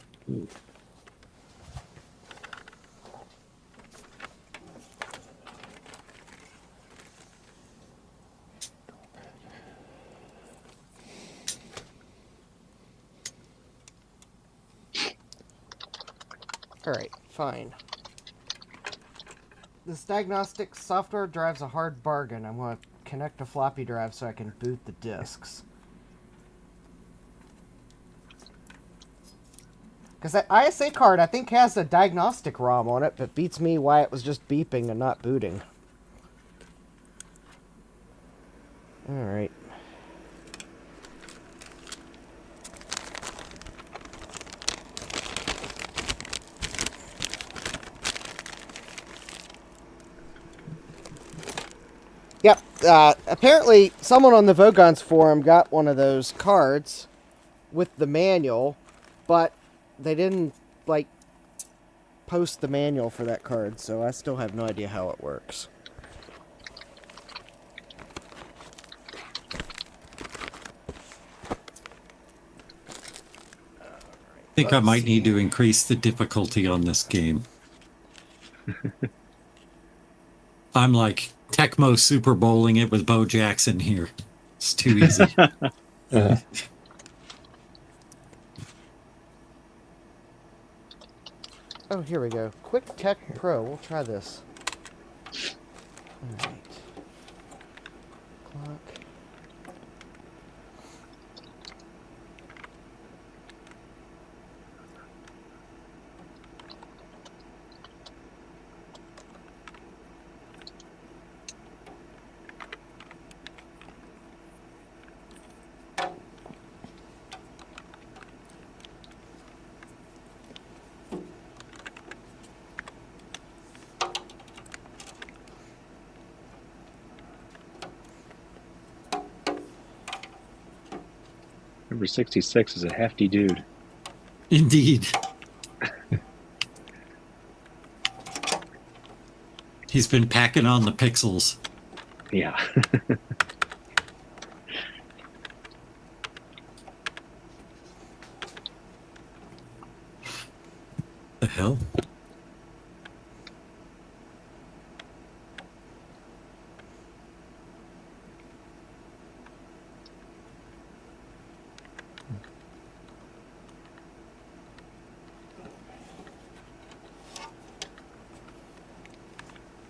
All right, fine. This diagnostic software drive's a hard bargain. I'm going to connect a floppy drive so I can boot the disks. Because that ISA card, I think, has a diagnostic ROM on it, but beats me why it was just beeping and not booting. Alright. Yep, apparently someone on the Vogons forum got one of those cards with the manual, but they didn't, like, post the manual for that card, so I still have no idea how it works. I think I might need to increase the difficulty on this game. I'm like Tecmo Super Bowling it with Bo Jackson here. It's too easy. Oh, here we go. Quick Tech Pro. We'll try this. Alright. Clock. Number 66 is a hefty dude. Indeed. He's been packing on the pixels. Yeah. The hell?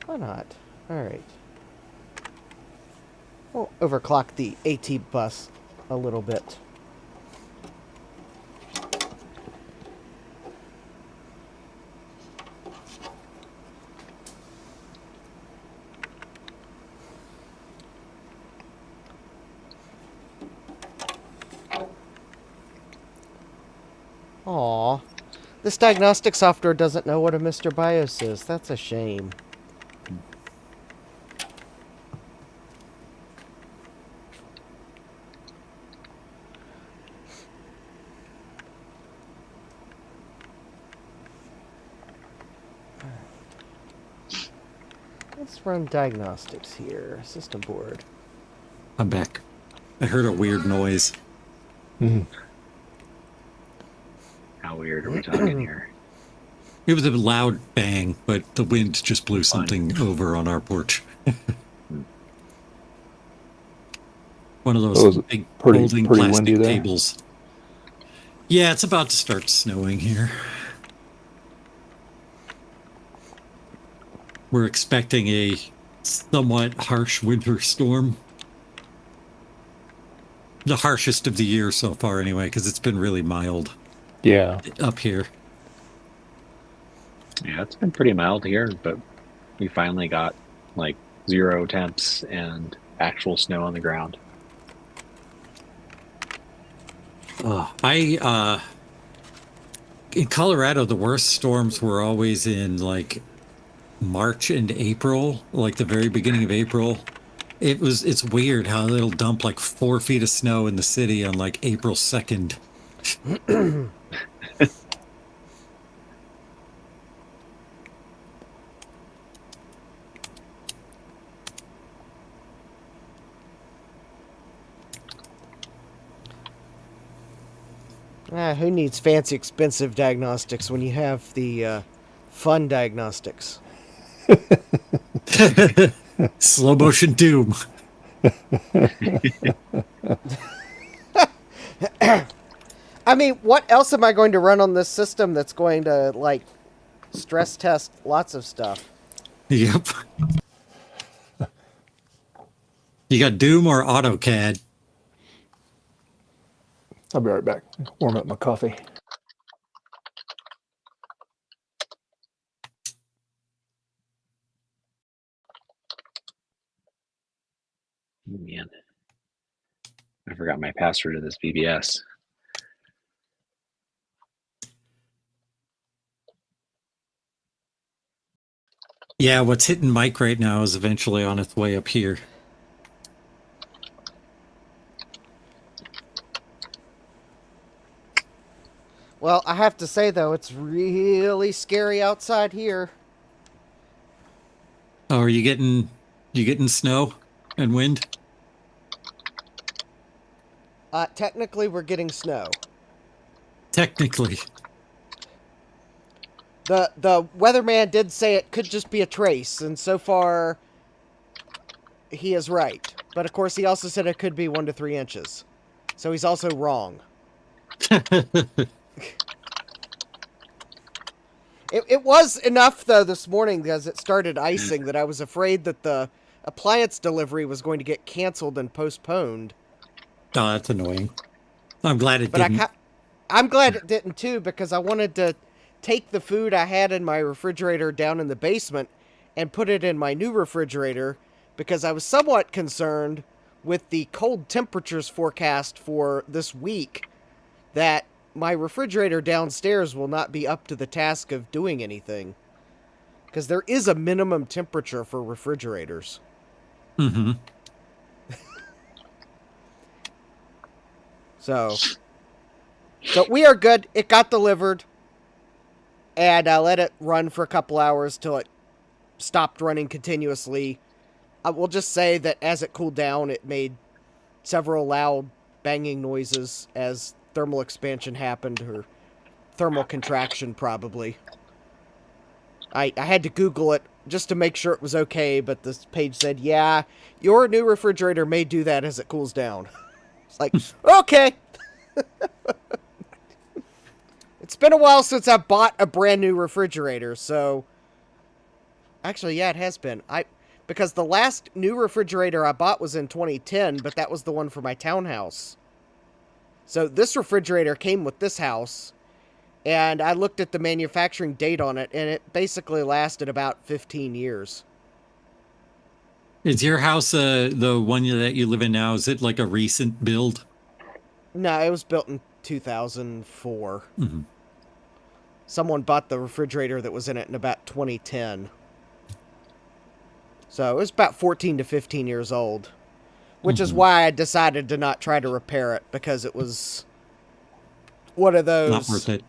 Why not? Alright. We'll overclock the AT bus a little bit. Aw. This diagnostic software doesn't know what a Mr. BIOS is. That's a shame. Let's run diagnostics here. System board. I'm back. I heard a weird noise. How weird are we talking here? It was a loud bang, but the wind just blew something over on our porch. One of those big folding plastic tables. Yeah, it's about to start snowing here. We're expecting a somewhat harsh winter storm. The harshest of the year so far, anyway, because it's been really mild. Yeah. Up here. Yeah, it's been pretty mild here, but we finally got like 0 temps and actual snow on the ground. In Colorado, the worst storms were always in like March and April, like the very beginning of April. It's weird how it'll dump like 4 feet of snow in the city on like April 2nd. Who needs fancy, expensive diagnostics when you have the fun diagnostics? Slow motion doom. I mean, what else am I going to run on this system that's going to, like, stress test lots of stuff? Yep. You got Doom or AutoCAD? I'll be right back. Warm up my coffee. Oh, man, I forgot my password to this VBS. Yeah, what's hitting Mike right now is eventually on its way up here. Well, I have to say, though, it's really scary outside here. Oh, are you getting snow and wind? Technically, we're getting snow. Technically. The weatherman did say it could just be a trace, and so far, he is right. But, of course, he also said it could be 1 to 3 inches. So he's also wrong. It was enough, though, this morning, because it started icing, that I was afraid that the appliance delivery was going to get canceled and postponed. Oh, that's annoying. I'm glad it But didn't. I'm glad it didn't, too, because I wanted to take the food I had in my refrigerator down in the basement and put it in my new refrigerator, because I was somewhat concerned with the cold temperatures forecast for this week that my refrigerator downstairs will not be up to the task of doing anything. Because there is a minimum temperature for refrigerators. Mm-hmm. So we are good. It got delivered. And I let it run for a couple hours till it stopped running continuously. I will just say that as it cooled down, it made several loud banging noises as thermal expansion happened, or thermal contraction probably. I had to Google it just to make sure it was okay, but this page said, yeah, your new refrigerator may do that as it cools down. It's like, okay. It's been a while since I bought a brand new refrigerator, so... Actually, yeah, it has been. Because the last new refrigerator I bought was in 2010, but that was the one for my townhouse. So this refrigerator came with this house, and I looked at the manufacturing date on it, and it basically lasted about 15 years. Is your house the one that you live in now? Is it like a recent build? No, it was built in 2004. Mm-hmm. Someone bought the refrigerator that was in it in about 2010. So it was about 14 to 15 years old. Which is why I decided to not try to repair it, because it was one of those... Not worth it.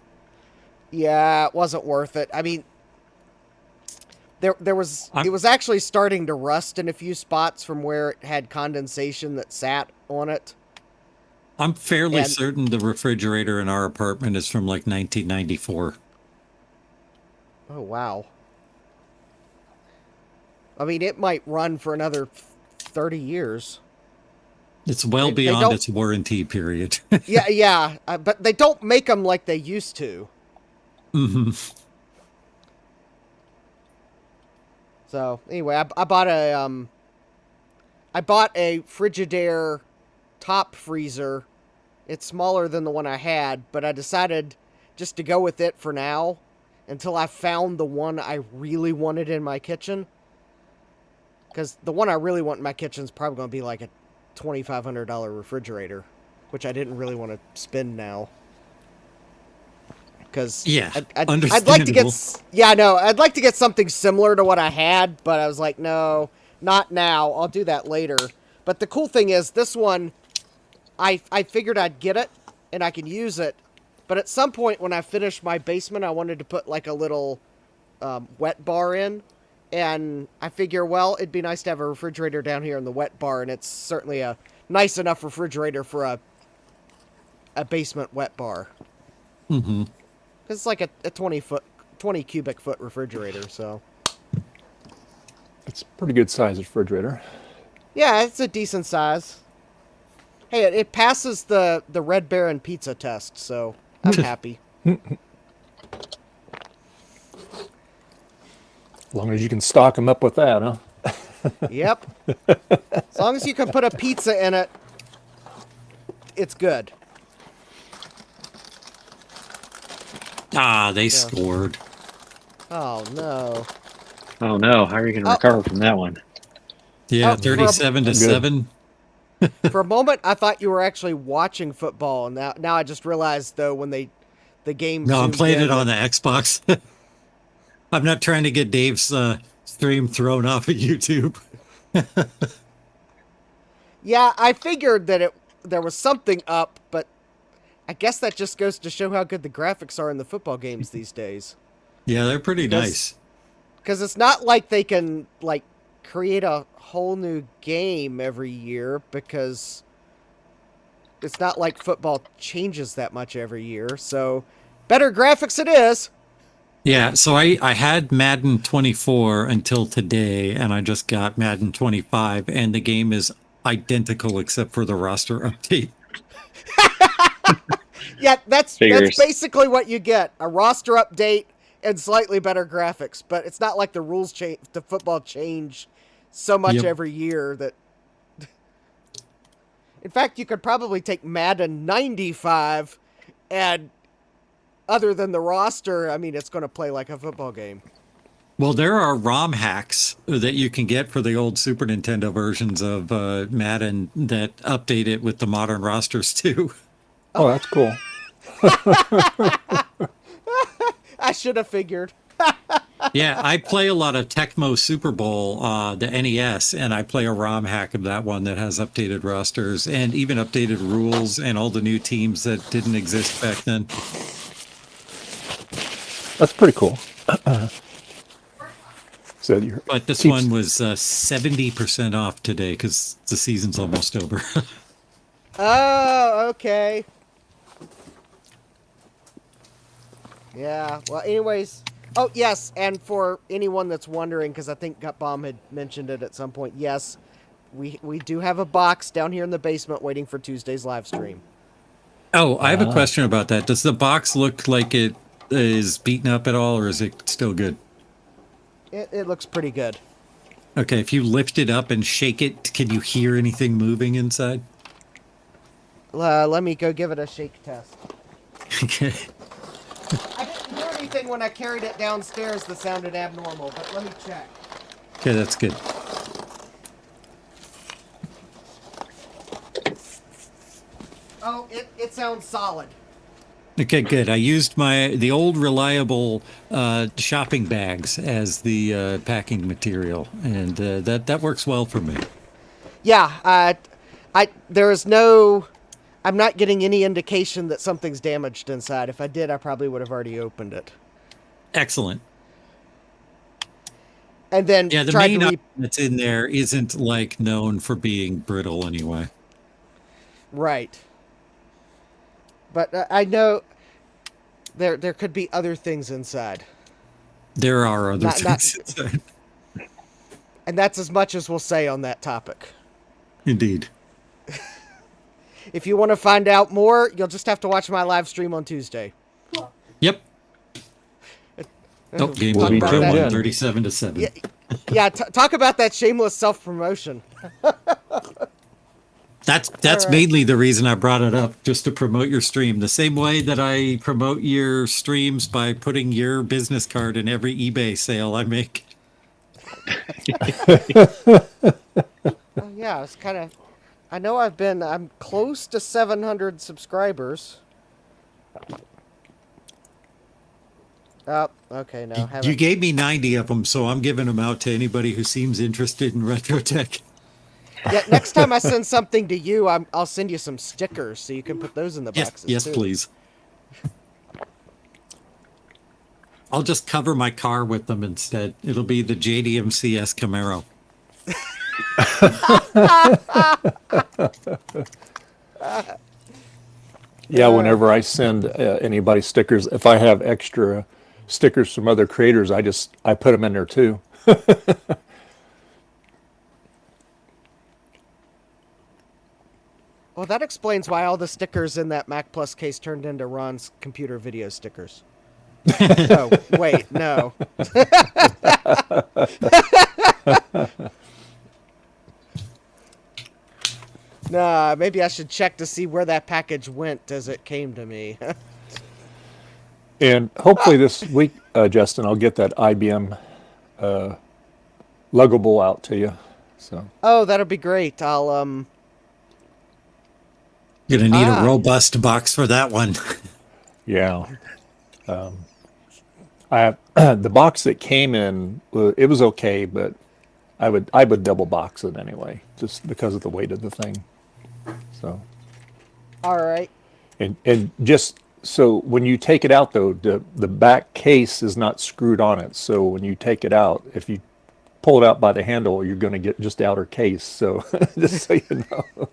Yeah, it wasn't worth it. I mean, it was actually starting to rust in a few spots from where it had condensation that sat on it. I'm fairly certain the refrigerator in our apartment is from like 1994. Oh, wow. I mean, it might run for another 30 years. It's well beyond its warranty period. Yeah, but they don't make them like they used to. Mm-hmm. So anyway, I bought a Frigidaire top freezer. It's smaller than the one I had, but I decided just to go with it for now until I found the one I really wanted in my kitchen. Because the one I really want in my kitchen is probably going to be like a $2,500 refrigerator, which I didn't really want to spend now. Because yeah, I'd like to get I'd like to get something similar to what I had, but I was like, no, not now. I'll do that later. But the cool thing is, this one, I figured I'd get it and I can use it. But at some point when I finished my basement, I wanted to put like a little wet bar in. And I figure, well, it'd be nice to have a refrigerator down here in the wet bar, and it's certainly a nice enough refrigerator for a basement wet bar. Mm-hmm. It's like a 20 cubic foot refrigerator. So It's a pretty good size refrigerator. yeah, it's a decent size. Hey, it passes the Red Baron pizza test, so I'm happy. As long as you can stock them up with that, huh? Yep. As long as you can put a pizza in it, it's good. Ah, they scored. Oh no. Oh no, how are you going to recover from that one? Yeah, Oh, 37-7. For a moment, I thought you were actually watching football, and now I just realized though when the game. No, I'm zoomed playing in it on the that- Xbox. I'm not trying to get Dave's stream thrown off of YouTube. Yeah, I figured that there was something up, but I guess that just goes to show how good the graphics are in the football games these days. Yeah, they're pretty nice. Because it's not like they can like create a whole new game every year, because it's not like football changes that much every year. So better graphics it is. Yeah, so I had Madden 24 until today, and I just got Madden 25, and the game is identical except for the roster update. Yeah, that's Figures. basically what you get. A roster update and slightly better graphics. But it's not like the rules change, the football change so much Yep. every year that... In fact, you could probably take Madden 95 and other than the roster, I mean, it's going to play like a football game. Well, there are ROM hacks that you can get for the old Super Nintendo versions of Madden that update it with the modern rosters too. Oh, that's cool. I should have figured. Yeah, I play a lot of Tecmo Super Bowl, the NES, and I play a ROM hack of that one that has updated rosters and even updated rules and all the new teams that didn't exist back then. That's pretty cool. So But this one was 70% off today because the season's almost over. Oh, okay. Yeah, well, anyways. Oh, yes, and for anyone that's wondering, because I think Gutbomb had mentioned it at some point, yes, we do have a box down here in the basement waiting for Tuesday's live stream. Oh, I have a question about that. Does the box look like it is beaten up at all, or is it still good? It looks pretty good. Okay, if you lift it up and shake it, can you hear anything moving inside? Let me go give it a shake test. Okay. I didn't hear anything when I carried it downstairs that sounded abnormal, but let me check. Okay, that's good. Oh, it sounds solid. Okay, good. I used the old reliable shopping bags as the packing material, and that works well for me. Yeah, there is no... I'm not getting any indication that something's damaged inside. If I did, I probably would have already opened it. Excellent. And then Yeah, the tried main to item that's in there isn't like known for being brittle anyway. Right. But I know there could be other things inside. There are other Not- things inside. And that's as much as we'll say on that topic. Indeed. If you want to find out more, you'll just have to watch my live stream on Tuesday. Yep. Oh, game We'll be over. tuned in. 37-7. Yeah, yeah. Talk about that shameless self-promotion. That's right. mainly the reason I brought it up, just to promote your stream. The same way that I promote your streams by putting your business card in every eBay sale I make. Oh, yeah, it's kind of... I know I'm close to 700 subscribers. Oh, okay, no. You haven't. gave me 90 of them, so I'm giving them out to anybody who seems interested in retro tech. Yeah, next time I send something to you, I'll send you some stickers so you can put those in the Yes, boxes. yes, too. please. I'll just cover my car with them instead. It'll be the JDMCS Camaro. Yeah, whenever I send anybody stickers, if I have extra stickers from other creators, I put them in there too. Well, that explains why all the stickers in that Mac Plus case turned into Ron's computer video stickers. Oh, wait, no. Nah, maybe I should check to see where that package went as it came to me. And hopefully this week, Justin, I'll get that IBM luggable out to you. So Oh, that'll be great. I'll You're gonna need a robust box for that one. yeah, I the box that came in, it was okay, but I would double box it anyway, just because of the weight of the thing. So all right. and just so when you take it out though, the back case is not screwed on it. So when you take it out, if you pull it out by the handle, you're going to get just the outer case. So just so you know.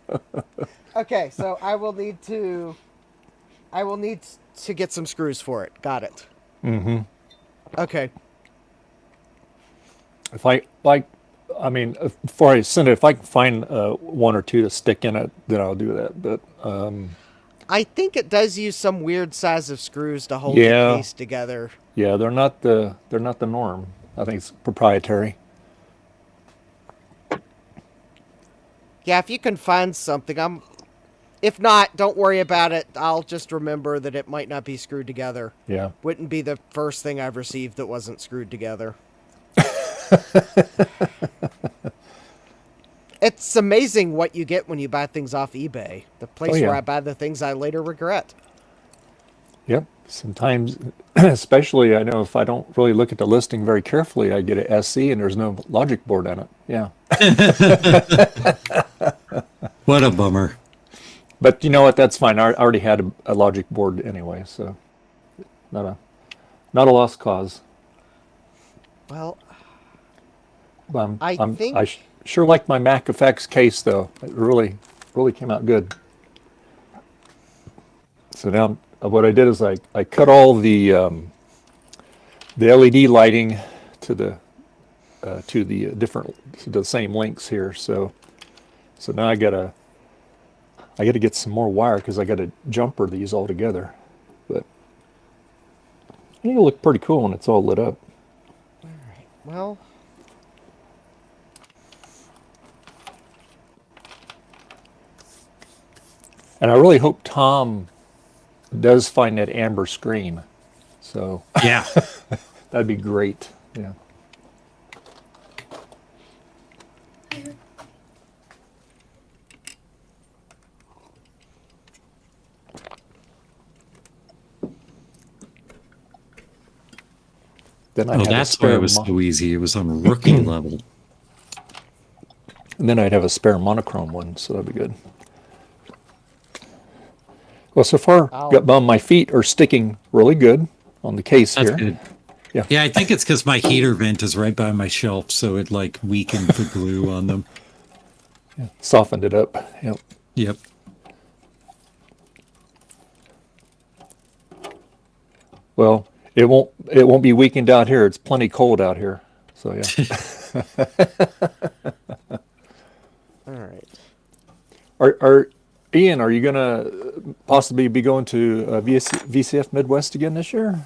Okay, so I will need to get some screws for it. Got it. Mm-hmm. Okay. If I mean, before I send it, if I can find one or two to stick in it, then I'll do that. But I think it does use some weird size of screws to hold Yeah. the case together. yeah, they're not the norm. I think it's proprietary. Yeah, if you can find something, if not, don't worry about it. I'll just remember that it might not be screwed together. Yeah. Wouldn't be the first thing I've received that wasn't screwed together. It's amazing what you get when you buy things off eBay. The place yeah. where I buy the things I later regret. Yep. Sometimes, especially, I know if I don't really look at the listing very carefully, I get an SE and there's no logic board in it. Yeah. What a bummer. But you know what? That's fine. I already had a logic board anyway, so not a lost cause. Well, I think- sure like my Mac Effects case though. It really came out good. So now what I did is I cut all the LED lighting to the same links here. So now I gotta get some more wire because I gotta jumper these all together. But I think it'll look pretty cool when it's all lit up. well, And I really hope Tom does find that amber screen. So Yeah. that'd be great. Yeah. Then I'd Oh, have a that's why spare it was so easy. It was on rookie level. and then I'd have a spare monochrome one, so that'd be good. Well, so far, got bummed. My feet are sticking really good on the case That's here. good. Yeah. Yeah, I think it's because my heater vent is right by my shelf, so it like weakened the glue on them. Softened it up. Yep. Yep. Well, it won't be weakened out here. It's plenty cold out here. So yeah. all right. Are Ian, are you gonna possibly be going to VCF Midwest again this year?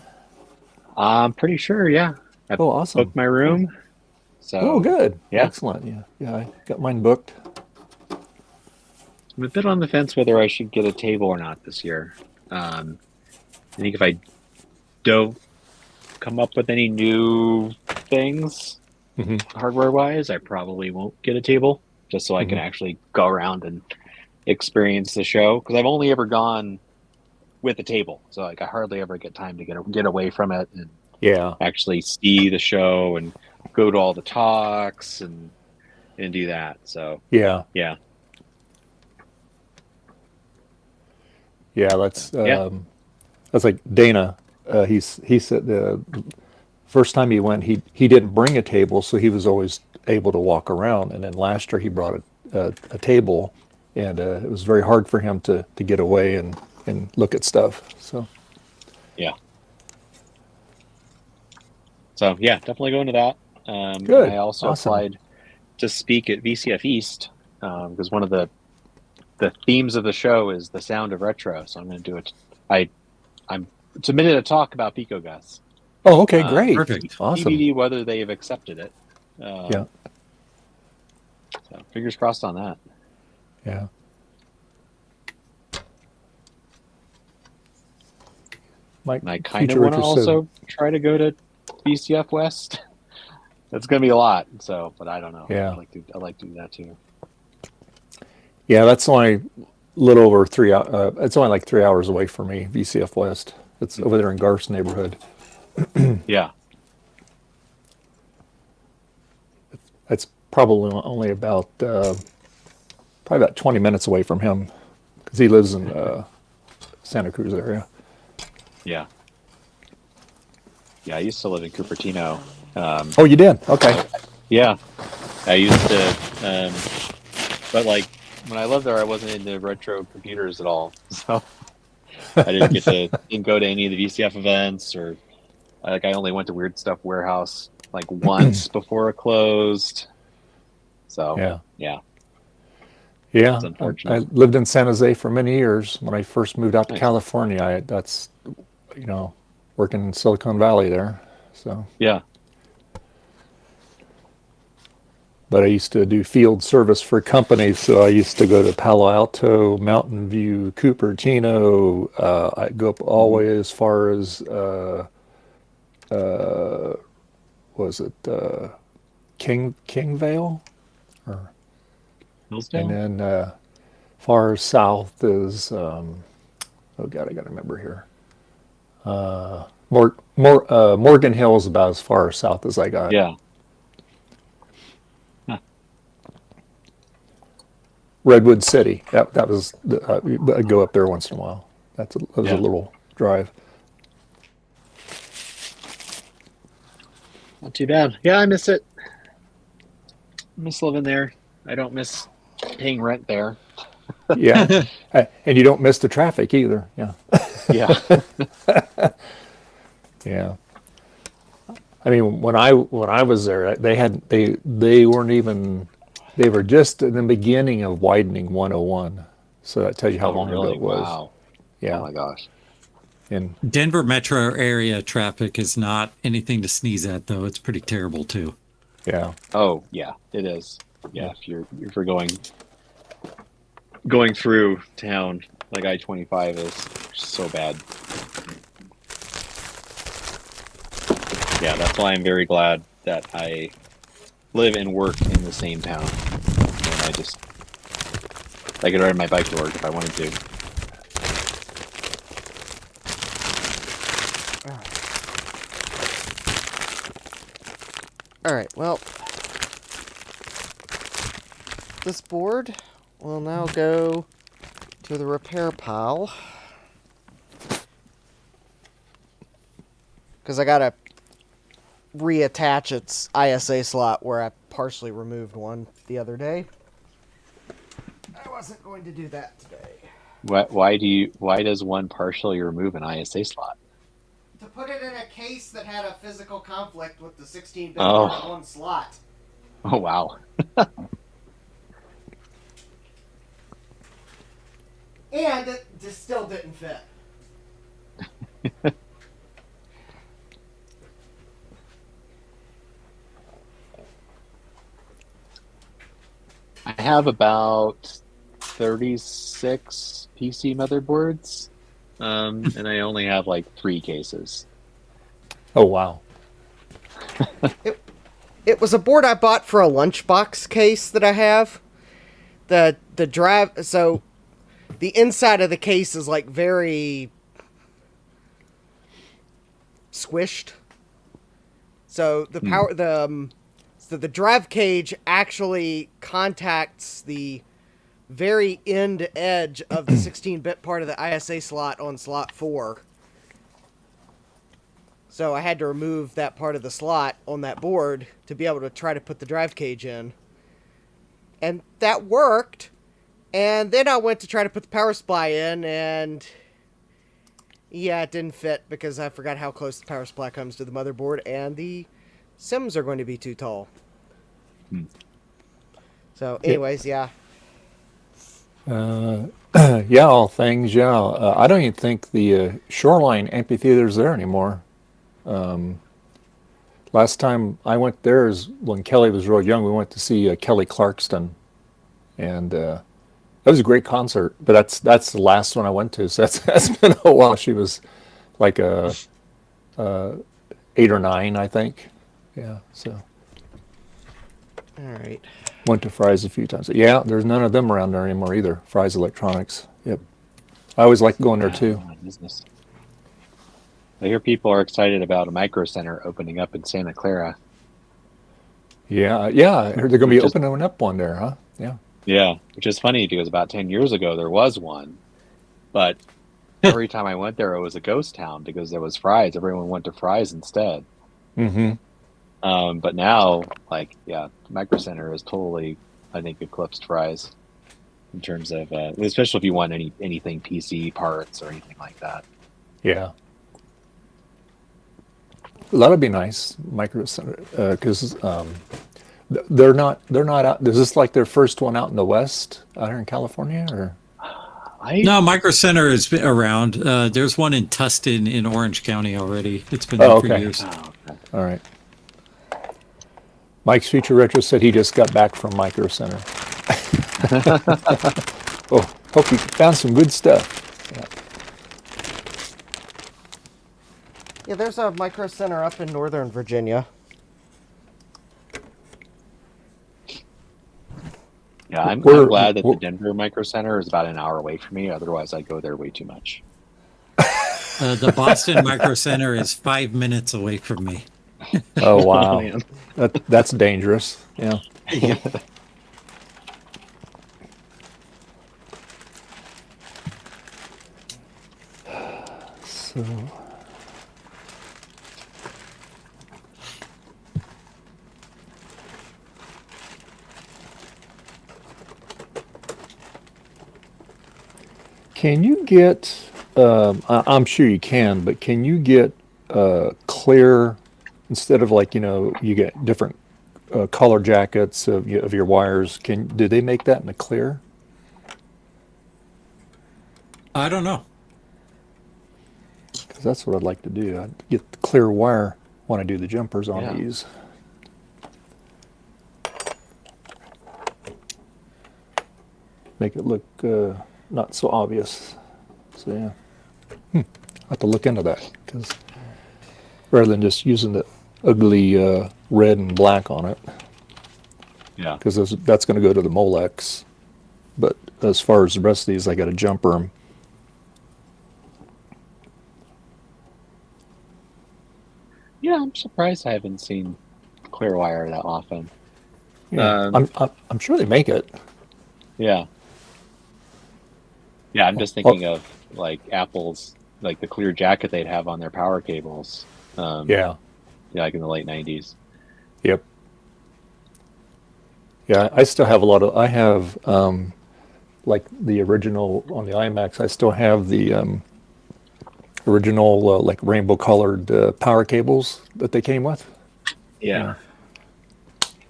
I'm pretty sure, yeah. I Oh, awesome. booked my room. So Oh, good. Yeah. Excellent. Yeah. I got mine booked. I'm a bit on the fence whether I should get a table or not this year. I think if I don't come up with any new things, hardware-wise, I probably won't get a table, just so I can actually go around and experience the show. Because I've only ever gone with a table, so like I hardly ever get time to get away from it and Yeah. actually see the show and go to all the talks and do that. So Yeah. yeah. Yeah. That's Yeah. that's like Dana. He said the first time he went, he didn't bring a table, so he was always able to walk around. And then last year he brought a table, and it was very hard for him to get away and and look at stuff. So Yeah. So yeah, definitely go into that. Good. I also Awesome. applied to speak at VCF East because one of the themes of the show is the sound of retro. So I'm going to do it. I'm submitted a talk about Pico Gus. Oh, okay, great. Perfect. Awesome. TBD whether they've accepted it. Yeah. So fingers crossed on that. Yeah. And I kind of want to also try to go to BCF West. That's going to be a lot. So, but I don't know. Yeah. I like to do that too. Yeah, that's only a little over 3 hours. It's only like 3 hours away from me, VCF West. It's over there in Garth's neighborhood. Yeah. It's probably only about 20 minutes away from him because he lives in Santa Cruz area. Yeah. Yeah, I used to live in Cupertino. Oh, you did? Okay. Yeah. I used to, but like when I lived there, I wasn't into retro computers at all. So I didn't go to any of the VCF events or I only went to Weird Stuff Warehouse like once before it closed. So yeah. Yeah, unfortunate. I lived in San Jose for many years. When I first moved out to California, that's working in Silicon Valley there. So yeah. But I used to do field service for companies, so I used to go to Palo Alto, Mountain View, Cupertino. I go up all the way as far as was it Kingvale? Hillsdale? And then far south is oh god, I got to remember here. Morgan Hill's about as far south as I got. Yeah. Redwood City. That was I go up there once in a while. That was a little drive. Not too bad. Yeah, I miss it. I miss living there. I don't miss paying rent there. Yeah, and you don't miss the traffic either. Yeah. Yeah. Yeah. I mean, when I was there, they weren't even. They were just in the beginning of widening 101. So that tells you how long ago it was. Wow. Yeah. Oh my gosh. And Denver metro area traffic is not anything to sneeze at, though. It's pretty terrible too. yeah. Oh yeah, it is. Yeah, if you're going through town, like I-25 is so bad. Yeah, that's why I'm very glad that I live and work in the same town. And I could ride my bike to work if I wanted to. All right, well, this board will now go to the repair pile. Because I got to reattach its ISA slot where I partially removed one the other day. I wasn't going to do that today. Why does one partially remove an ISA slot? To put it in a case that had a physical conflict with the 16-bit one slot. Oh wow. And it just still didn't fit. I have about 36 PC motherboards, and I only have like 3 cases. Oh wow. It was a board I bought for a lunchbox case that I have. The drive, so the inside of the case is like very squished. So the power so the drive cage actually contacts the very end edge of the 16-bit part of the ISA slot on slot 4. So I had to remove that part of the slot on that board to be able to try to put the drive cage in. And that worked. And then I went to try to put the power supply in, and Yeah, it didn't fit because I forgot how close the power supply comes to the motherboard, and the Sims are going to be too tall. So, anyways, yeah. Yeah, all things. Yeah, I don't even think the Shoreline amphitheater's there anymore. Last time I went there is when Kelly was real young. We went to see Kelly Clarkston, and that was a great concert. But that's the last one I went to. So that's been a while. She was like a 8 or 9, I think. Yeah. So All right. went to Fry's a few times. Yeah, there's none of them around there anymore either. Fry's Electronics. Yep. I always like going there too. Business. I hear people are excited about a micro center opening up in Santa Clara. Yeah, yeah. I heard they're going to be opening up one there, huh? Yeah. Yeah, which is funny because about 10 years ago there was one, but every time I went there it was a ghost town because there was Fry's. Everyone went to Fry's instead. Mm-hmm. But now, like, yeah, Micro Center is totally, I think, eclipsed Fry's in terms of, especially if you want anything PC parts or anything like that. Yeah. That'd be nice, Micro Center, because they're not out. Is this like their first one out in the West, out here in California, or? No, Micro Center has been around. There's one in Tustin in Orange County already. It's been there for years. Oh, okay. All right. Mike's Future Retro said he just got back from Micro Center. Oh, hope you found some good stuff. Yeah, there's a Micro Center up in Northern Virginia. Yeah, I'm glad that the Denver Micro Center is about an hour away from me. Otherwise, I'd go there way too much. The Boston Micro Center is 5 minutes away from me. Oh, wow. That's dangerous. Yeah. So... Can you get, I'm sure you can, but can you get clear, instead of like, you get different color jackets of your wires, do they make that in a clear? I don't know. Because that's what I'd like to do. I'd get the clear wire when I do the jumpers on these. Make it look not so obvious. So yeah, I have to look into that, because rather than just using the ugly red and black on it. Yeah. Because that's going to go to the Molex. But as far as the rest of these, I got to jumper them. Yeah, I'm surprised I haven't seen clear wire that often. Yeah, I'm sure they make it. Yeah. Yeah, I'm just thinking of like Apple's, like the clear jacket they'd have on their power cables. Yeah, like in the late 90s. Yep. Yeah, I still have I have, like the original on the iMacs, I still have the original, like rainbow colored power cables that they came with. Yeah.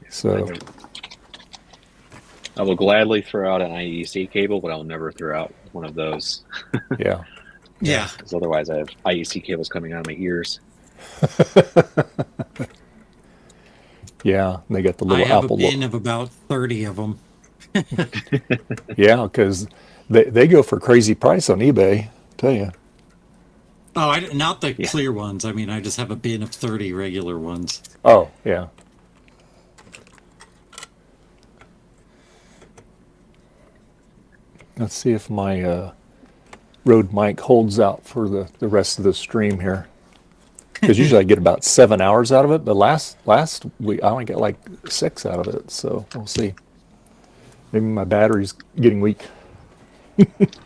So I will gladly throw out an IEC cable, but I'll never throw out one of those. Yeah. Yeah. Because otherwise I have IEC cables coming out of my ears. Yeah, and they got the little I have Apple a bin of about 30 of them. Yeah, because they go for crazy price on eBay, tell you. Oh, not the clear ones. I mean, I just have a bin of 30 regular ones. Oh, yeah. Let's see if my Rode mic holds out for the rest of the stream here. Because usually I get about 7 hours out of it, but last week I only get like 6 out of it, so we'll see. Maybe my battery's getting weak. That's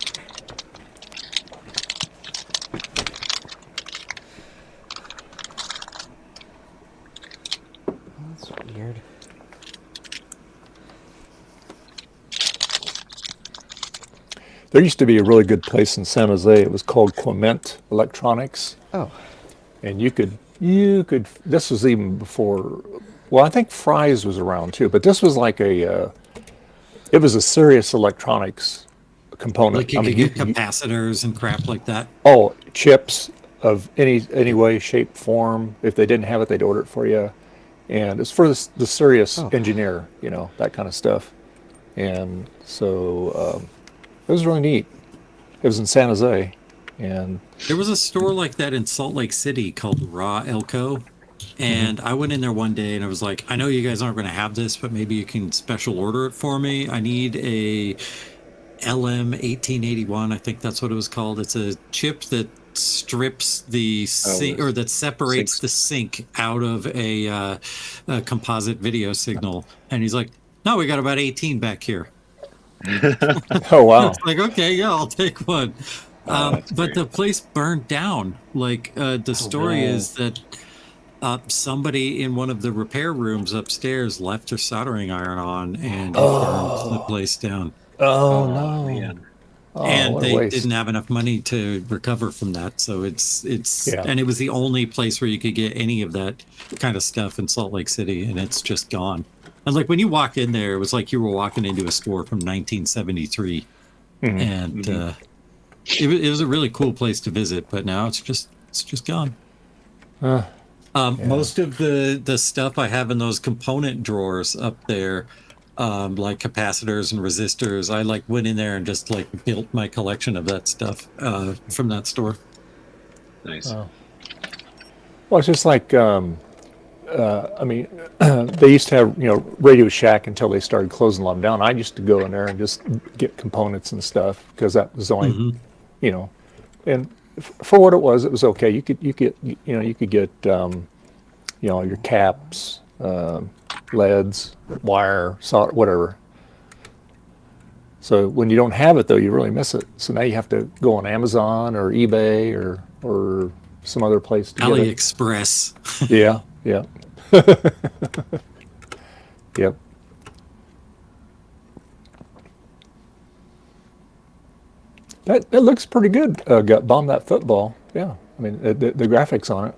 weird. There used to be a really good place in San Jose. It was called Clement Electronics. Oh. And you could, this was even before, well, I think Fry's was around too, but this was like it was a serious electronics component. Like you could get capacitors and crap like that. Oh, chips of any way, shape, form. If they didn't have it, they'd order it for you. And it's for the serious engineer, that kind of stuff. And so it was really neat. It was in San Jose. And there was a store like that in Salt Lake City called Raw Elko. And I went in there one day and I was like, I know you guys aren't going to have this, but maybe you can special order it for me. I need a LM1881. I think that's what it was called. It's a chip that strips the sink, or that separates the sync out of a composite video signal. And he's like, no, we got about 18 back here. Oh, wow. It's like, okay, yeah, I'll take one. But the place burned down. Like the story is that somebody in one of the repair rooms upstairs left their soldering iron on and it burned the place down. Oh, no. Man. And they didn't have enough money to recover from that. So it's and it was the only place where you could get any of that kind of stuff in Salt Lake City, and it's just gone. And like when you walk in there, it was like you were walking into a store from 1973. And it was a really cool place to visit, but now it's just gone. Most of the stuff I have in those component drawers up there, like capacitors and resistors, I like went in there and just like built my collection of that stuff from that store. Nice. Well, it's just like I mean, they used to have Radio Shack until they started closing a lot of them down. I used to go in there and just get components and stuff because that was only and for what it was okay. You could get your caps, LEDs, wire, solder, whatever. So when you don't have it though, you really miss it. So now you have to go on Amazon or eBay or some other place to AliExpress. Get it. Yeah. Yep. That looks pretty good. Got bomb that football. Yeah, I mean the graphics on it.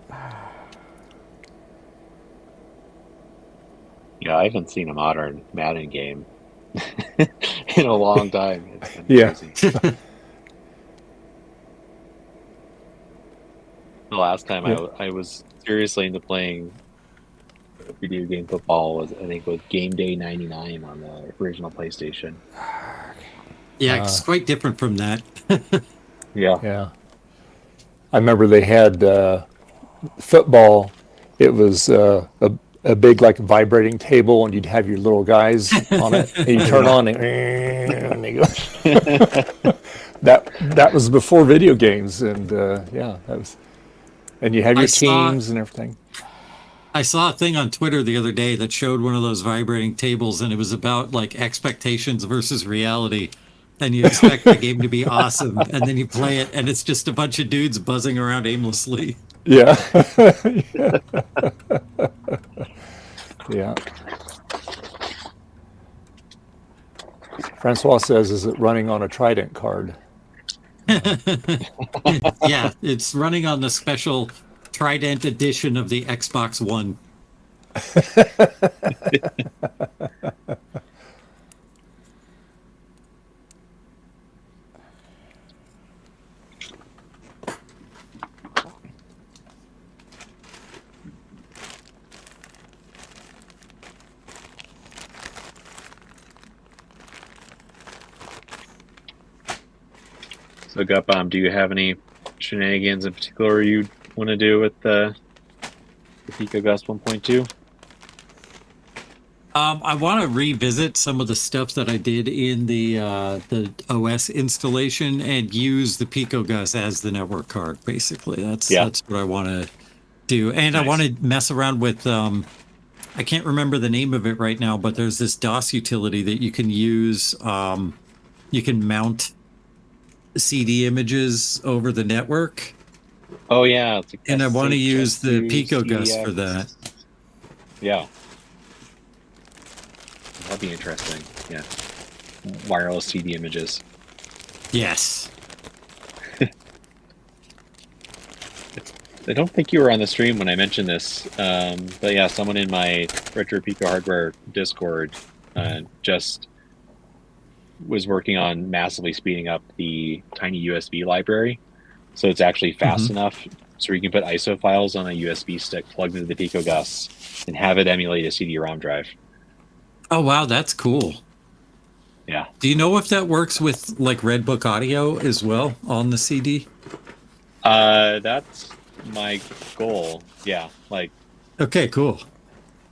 Yeah, I haven't seen a modern Madden game in a long time. It's been crazy. The last time I was seriously into playing video game football was, I think, with Game Day '99 on the original PlayStation. Yeah, it's quite different from that. Yeah. I remember they had football. It was a big like vibrating table, and you'd have your little guys on it, and you turn on and they go. That was before video games, and that was. And you have your teams and everything. I saw a thing on Twitter the other day that showed one of those vibrating tables, and it was about like expectations versus reality. And you expect the game to be awesome, and then you play it, and it's just a bunch of dudes buzzing around aimlessly. Yeah. Yeah. Francois says, "Is it running on a Trident card?" Yeah, it's running on the special Trident edition of the Xbox One. So, Gutbomb, do you have any shenanigans in particular you want to do with the PicoGust 1.2? I want to revisit some of the stuff that I did in the OS installation and use the PicoGust as the network card. Basically, that's what I want to do, and I want to mess around with. I can't remember the name of it right now, but there's this DOS utility that you can use. You can mount CD images over the network. Oh yeah, it's like and I want to use the PicoGust for that. Yeah, that'd be interesting. Yeah, wireless CD images. Yes. I don't think you were on the stream when I mentioned this, but yeah, someone in my Retro Pico Hardware Discord just was working on massively speeding up the tiny USB library, so it's actually fast enough so you can put ISO files on a USB stick plugged into the PicoGus and have it emulate a CD-ROM drive. Oh wow, that's cool. Yeah. Do you know if that works with like Redbook audio as well on the CD? That's my goal. Yeah, like, Okay, cool.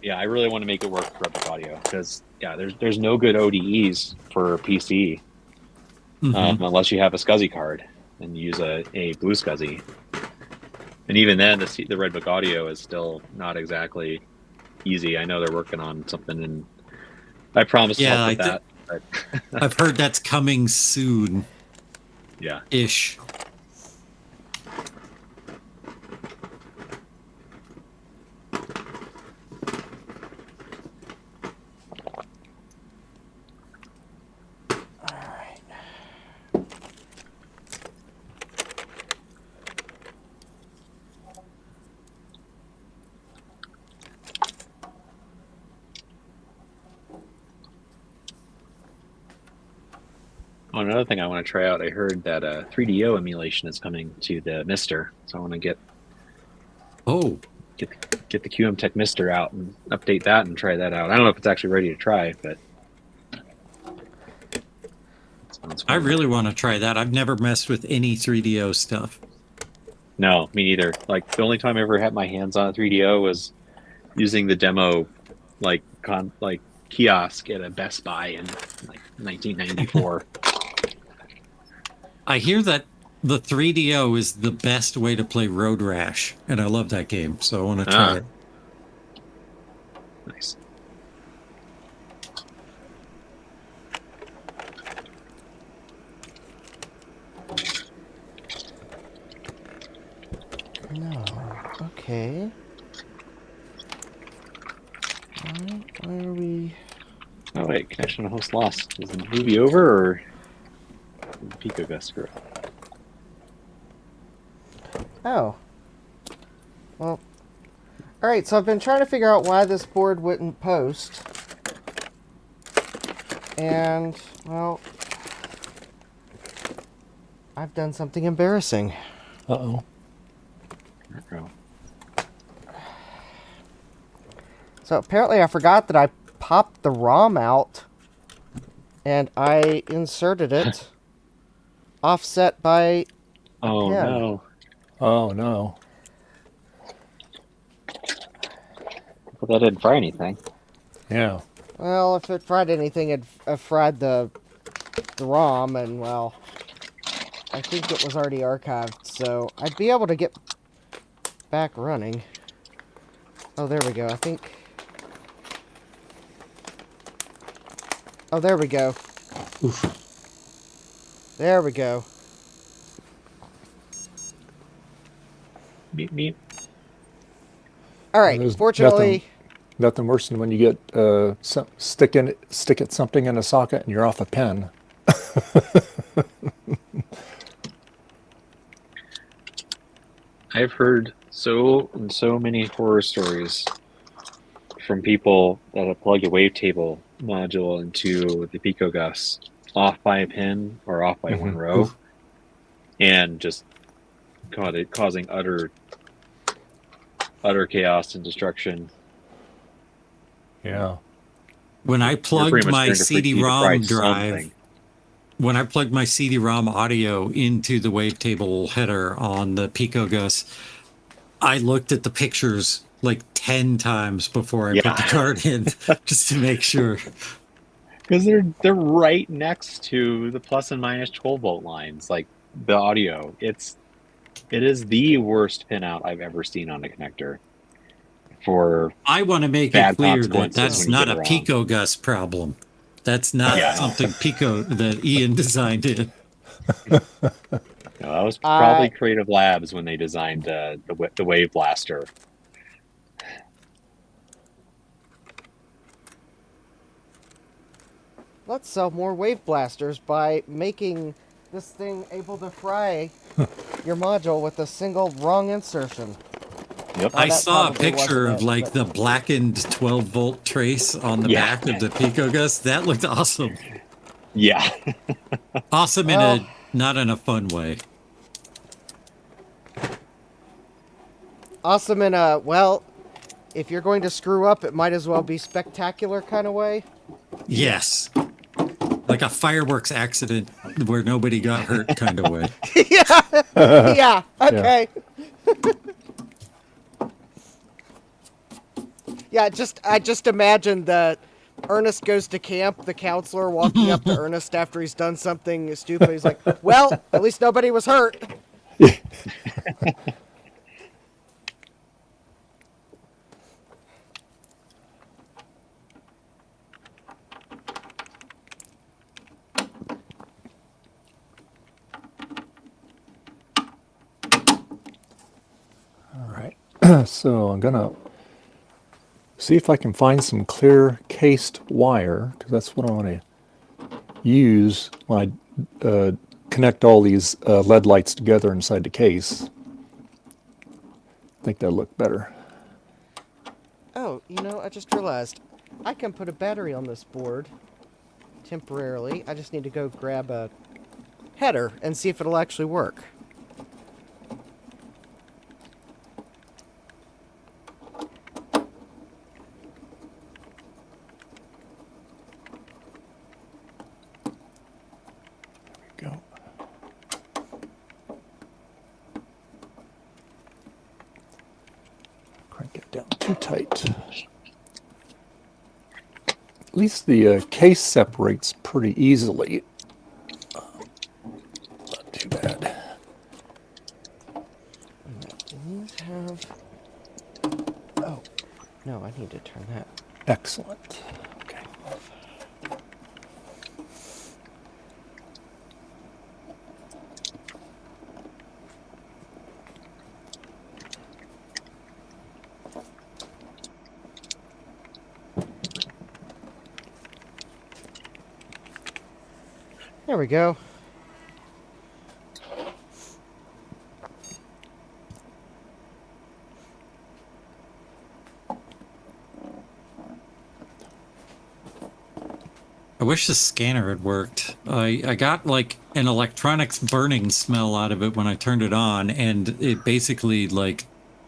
yeah, I really want to make it work for Redbook audio because yeah, there's no good ODEs for PC unless you have a SCSI card and use a Blue SCSI. And even then, the Redbook audio is still not exactly easy. I know they're working on something, and I promise to help with that. But I've heard that's coming soon. Yeah. Ish. Oh, another thing I want to try out, I heard that 3DO emulation is coming to the Mister, so I want to get the QM Tech Mister out and update that and try that out. I don't know if it's actually ready to try, but I really want to try that. I've never messed with any 3DO stuff. no, me neither. Like the only time I ever had my hands on a 3DO was using the demo, like kiosk at a Best Buy in like 1994. I hear that the 3DO is the best way to play Road Rash, and I love that game, so I want to try it. Nice. No. Okay. Where are we? Oh wait, connection to host lost. Is the movie over or did the PicoGus screw up? Oh. Well. Alright, so I've been trying to figure out why this board wouldn't post. And, well, I've done something embarrassing. Uh-oh. So apparently I forgot that I popped the ROM out and I inserted it offset by Oh pen. no. Oh no. But that didn't fry anything. Yeah. Well, if it fried anything, it fried the ROM, and well, I think it was already archived, so I'd be able to get back running. Oh, there we go. I think. Oh, there we go. Oof. There we go. Beep beep. All right. There's Fortunately, nothing worse than when you get stick it something in a socket and you're off a pen. I've heard so many horror stories from people that have plugged a wavetable module into the PicoGus off by a pin or off by one row, and just causing utter chaos and destruction. Yeah. When I plugged my CD-ROM drive, something. when I plugged my CD-ROM audio into the wavetable header on the PicoGus, I looked at the pictures like 10 times before I put the card in, just to make sure. Because they're right next to the plus and minus 12-volt lines, like the audio. It is the worst pinout I've ever seen on a connector. I want to make it clear that that's not a PicoGus problem. That's not something that Ian designed it. No, that was probably Creative Labs when they designed the Wave Blaster. let's sell more wave blasters by making this thing able to fry your module with a single wrong insertion. Yep. I that saw a probably picture wasn't of it, like but- the blackened 12-volt trace on the Yeah. back of the Picogus. That looked awesome. Yeah. Awesome in Well- a not in a fun way. Awesome in a, well, if you're going to screw up, it might as well be spectacular kind of way. Yes. Like a fireworks accident where nobody got hurt kind of way. Yeah, okay. Yeah, I just imagine that Ernest goes to camp, the counselor walking up to Ernest after he's done something stupid. He's like, well, at least nobody was hurt. All right. So I'm going to see if I can find some clear cased wire, because that's what I want to use when I connect all these LED lights together inside the case. I think that'll look better. Oh, you know, I just realized I can put a battery on this board temporarily. I just need to go grab a header and see if it'll actually work. Go. Crank it down too tight. At least the case separates pretty easily. Not too bad. Oh, no, I need to turn that. Excellent. Okay. There we go. I wish the scanner had worked. I got like an electronics burning smell out of it when I turned it on, and it basically like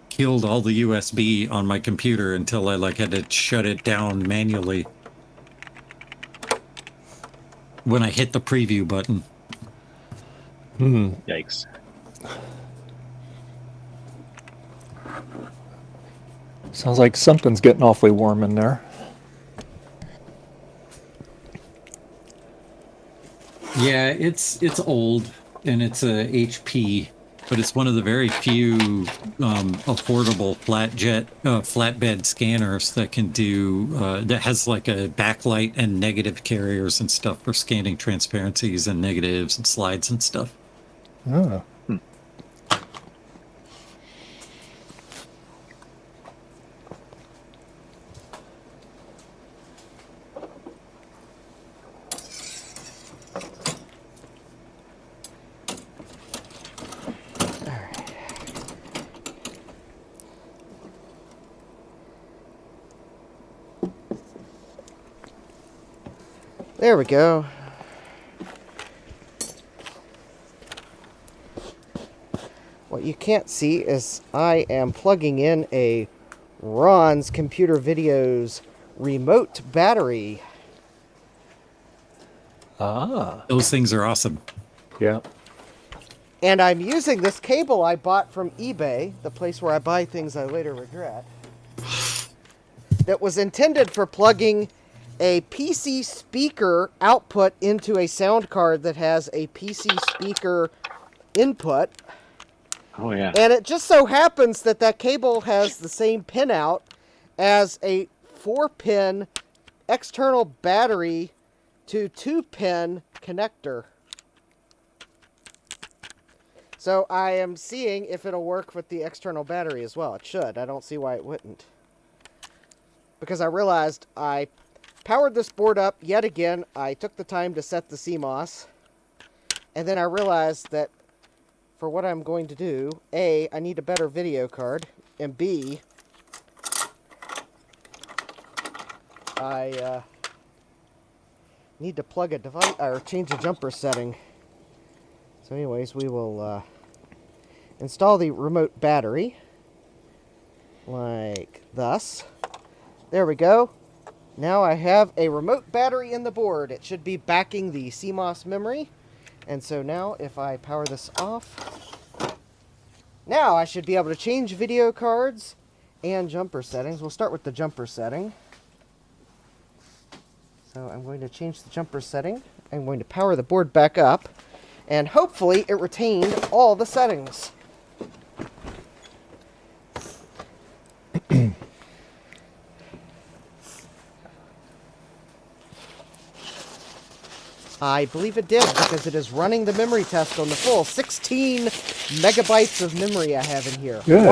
killed all the USB on my computer until I like had to shut it down manually when I hit the preview button. Yikes. Sounds like something's getting awfully warm in there. Yeah, it's old and it's a HP, but it's one of the very few affordable flatbed scanners that can do that has like a backlight and negative carriers and stuff for scanning transparencies and negatives and slides and stuff. Oh. There we go. What you can't see is I am plugging in a Ron's Computer Videos remote battery. Ah. Those things are awesome. Yeah. And I'm using this cable I bought from eBay, the place where I buy things I later regret, that was intended for plugging a PC speaker output into a sound card that has a PC speaker input. Oh yeah. And it just so happens that that cable has the same pin out as a 4-pin external battery to 2-pin connector. So I am seeing if it'll work with the external battery as well. It should. I don't see why it wouldn't. Because I realized I powered this board up yet again. I took the time to set the CMOS. And then I realized that for what I'm going to do, A, I need a better video card, and B, I need to plug a device or change a jumper setting. So anyways, we will install the remote battery like thus. There we go. Now I have a remote battery in the board. It should be backing the CMOS memory. And so now if I power this off, now I should be able to change video cards and jumper settings. We'll start with the jumper setting. So I'm going to change the jumper setting. I'm going to power the board back up. And hopefully it retained all the settings. I believe it did, because it is running the memory test on the full 16 megabytes of memory I have in here. Good.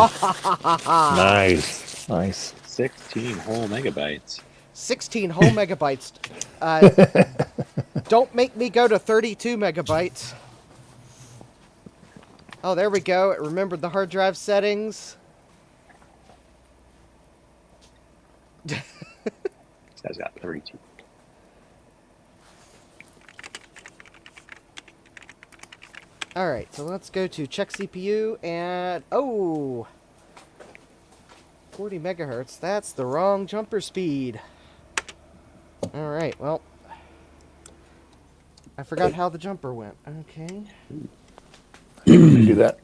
Nice. Nice. 16 whole megabytes. 16 whole megabytes. Don't make me go to 32 megabytes. Oh, there we go. It remembered the hard drive settings. This guy's got 32. Alright, so let's go to check CPU and... Oh! 40 megahertz. That's the wrong jumper speed. Alright, well... I forgot how the jumper went. Okay. Do that.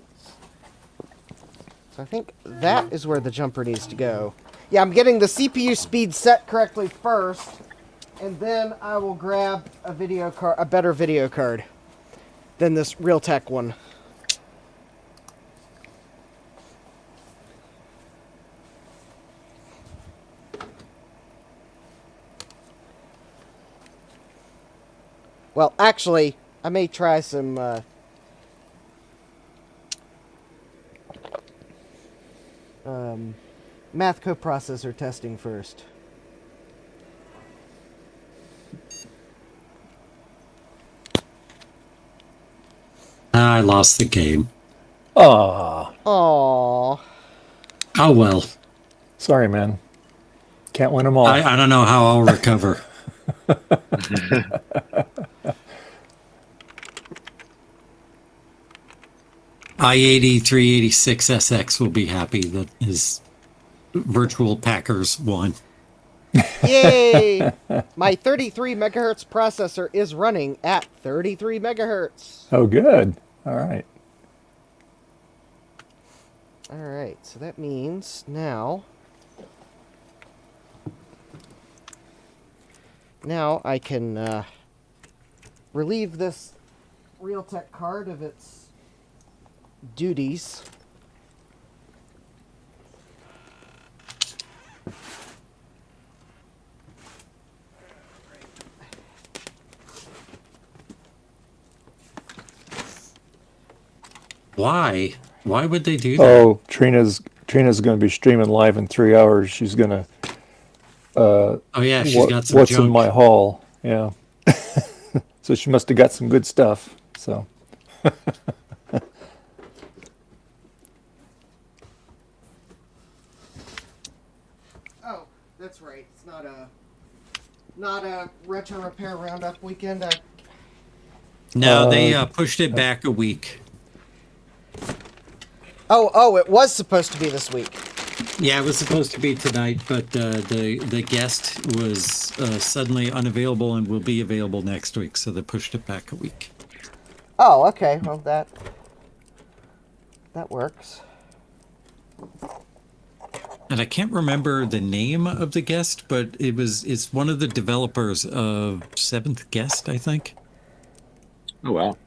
So I think that is where the jumper needs to go. Yeah, I'm getting the CPU speed set correctly first, and then I will grab a video card, a better video card than this Realtek one. Well, actually, I may try some math coprocessor testing first. I lost the game. Aw. Aww. Oh well. Sorry, man. Can't win them all. I don't know how I'll recover. i80 386SX will be happy that his virtual Packers won. Yay! My 33 megahertz processor is running at 33 megahertz. Oh, good. All right. All right, so that means now I can relieve this Realtek card of its duties. Why? Why would they do that? Oh, Trina's going to be streaming live in 3 hours. She's going to. Oh yeah, she's got some what's junk. in my haul? Yeah. So she must have got some good stuff. So. Oh, that's right. It's not a retro repair roundup weekend. No, they pushed it back a week. Oh, it was supposed to be this week. Yeah, it was supposed to be tonight, but the guest was suddenly unavailable and will be available next week, so they pushed it back a week. Oh, okay. Well, that works. And I can't remember the name of the guest, but it's one of the developers of Seventh Guest, I think. Oh wow.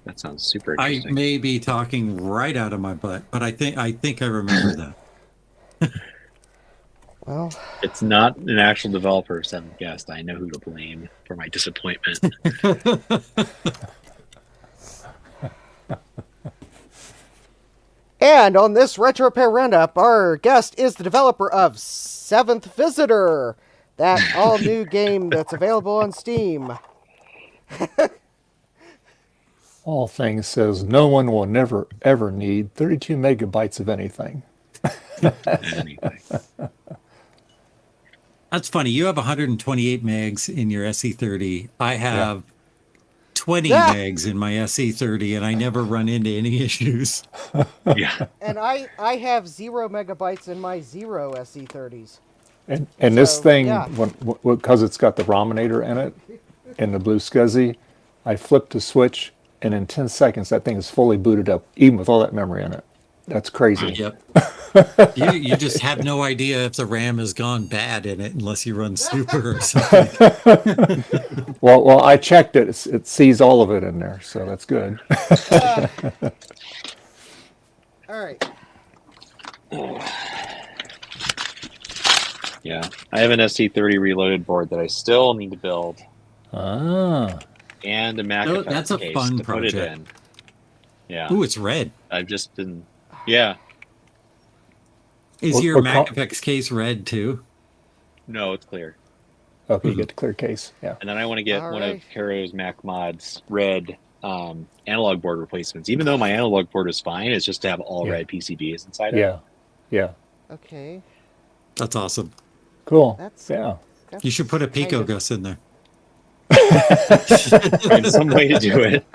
That sounds super I interesting. may be talking right out of my butt, but I think I remember that. Well, It's not an actual developer of Seventh Guest. I know who to blame for my disappointment. and on this retro repair roundup, our guest is the developer of Seventh Visitor, that all-new game that's available on Steam. All Things says no one will never ever need 32 megabytes of anything. Anything. That's funny. You have 128 megs in your SE30. I have 20 megs in my SE30, and I never run into any issues. Yeah. And I have 0 megabytes in my 0 SE30s. And this So, thing, yeah. because it's got the Rominator in it and the blue SCSI, I flip the switch, and in 10 seconds, that thing is fully booted up, even with all that memory in it. That's crazy. Yep. You just have no idea if the RAM has gone bad in it unless you run super or something. Well, I checked it. It sees all of it in there, so that's good. All right. Yeah. I have an SE30 reloaded board that I still need to build, Ah, and a Mac Oh, effects that's a case fun to put it project. in. Yeah. Ooh, it's red. I've just been. Yeah. Is What- your what Mac co- FX case red too? No, it's clear. okay, you get the clear case. Yeah. And then I want to get All one right. of Caro's Mac Mods red analog board replacements. Even though my analog board is fine, it's just to have all Yeah. red PCBs inside it. Yeah. Yeah. Okay. That's awesome. Cool. That's Yeah. that's You should put a kind Pico of- Gus in there. Find some way to do it.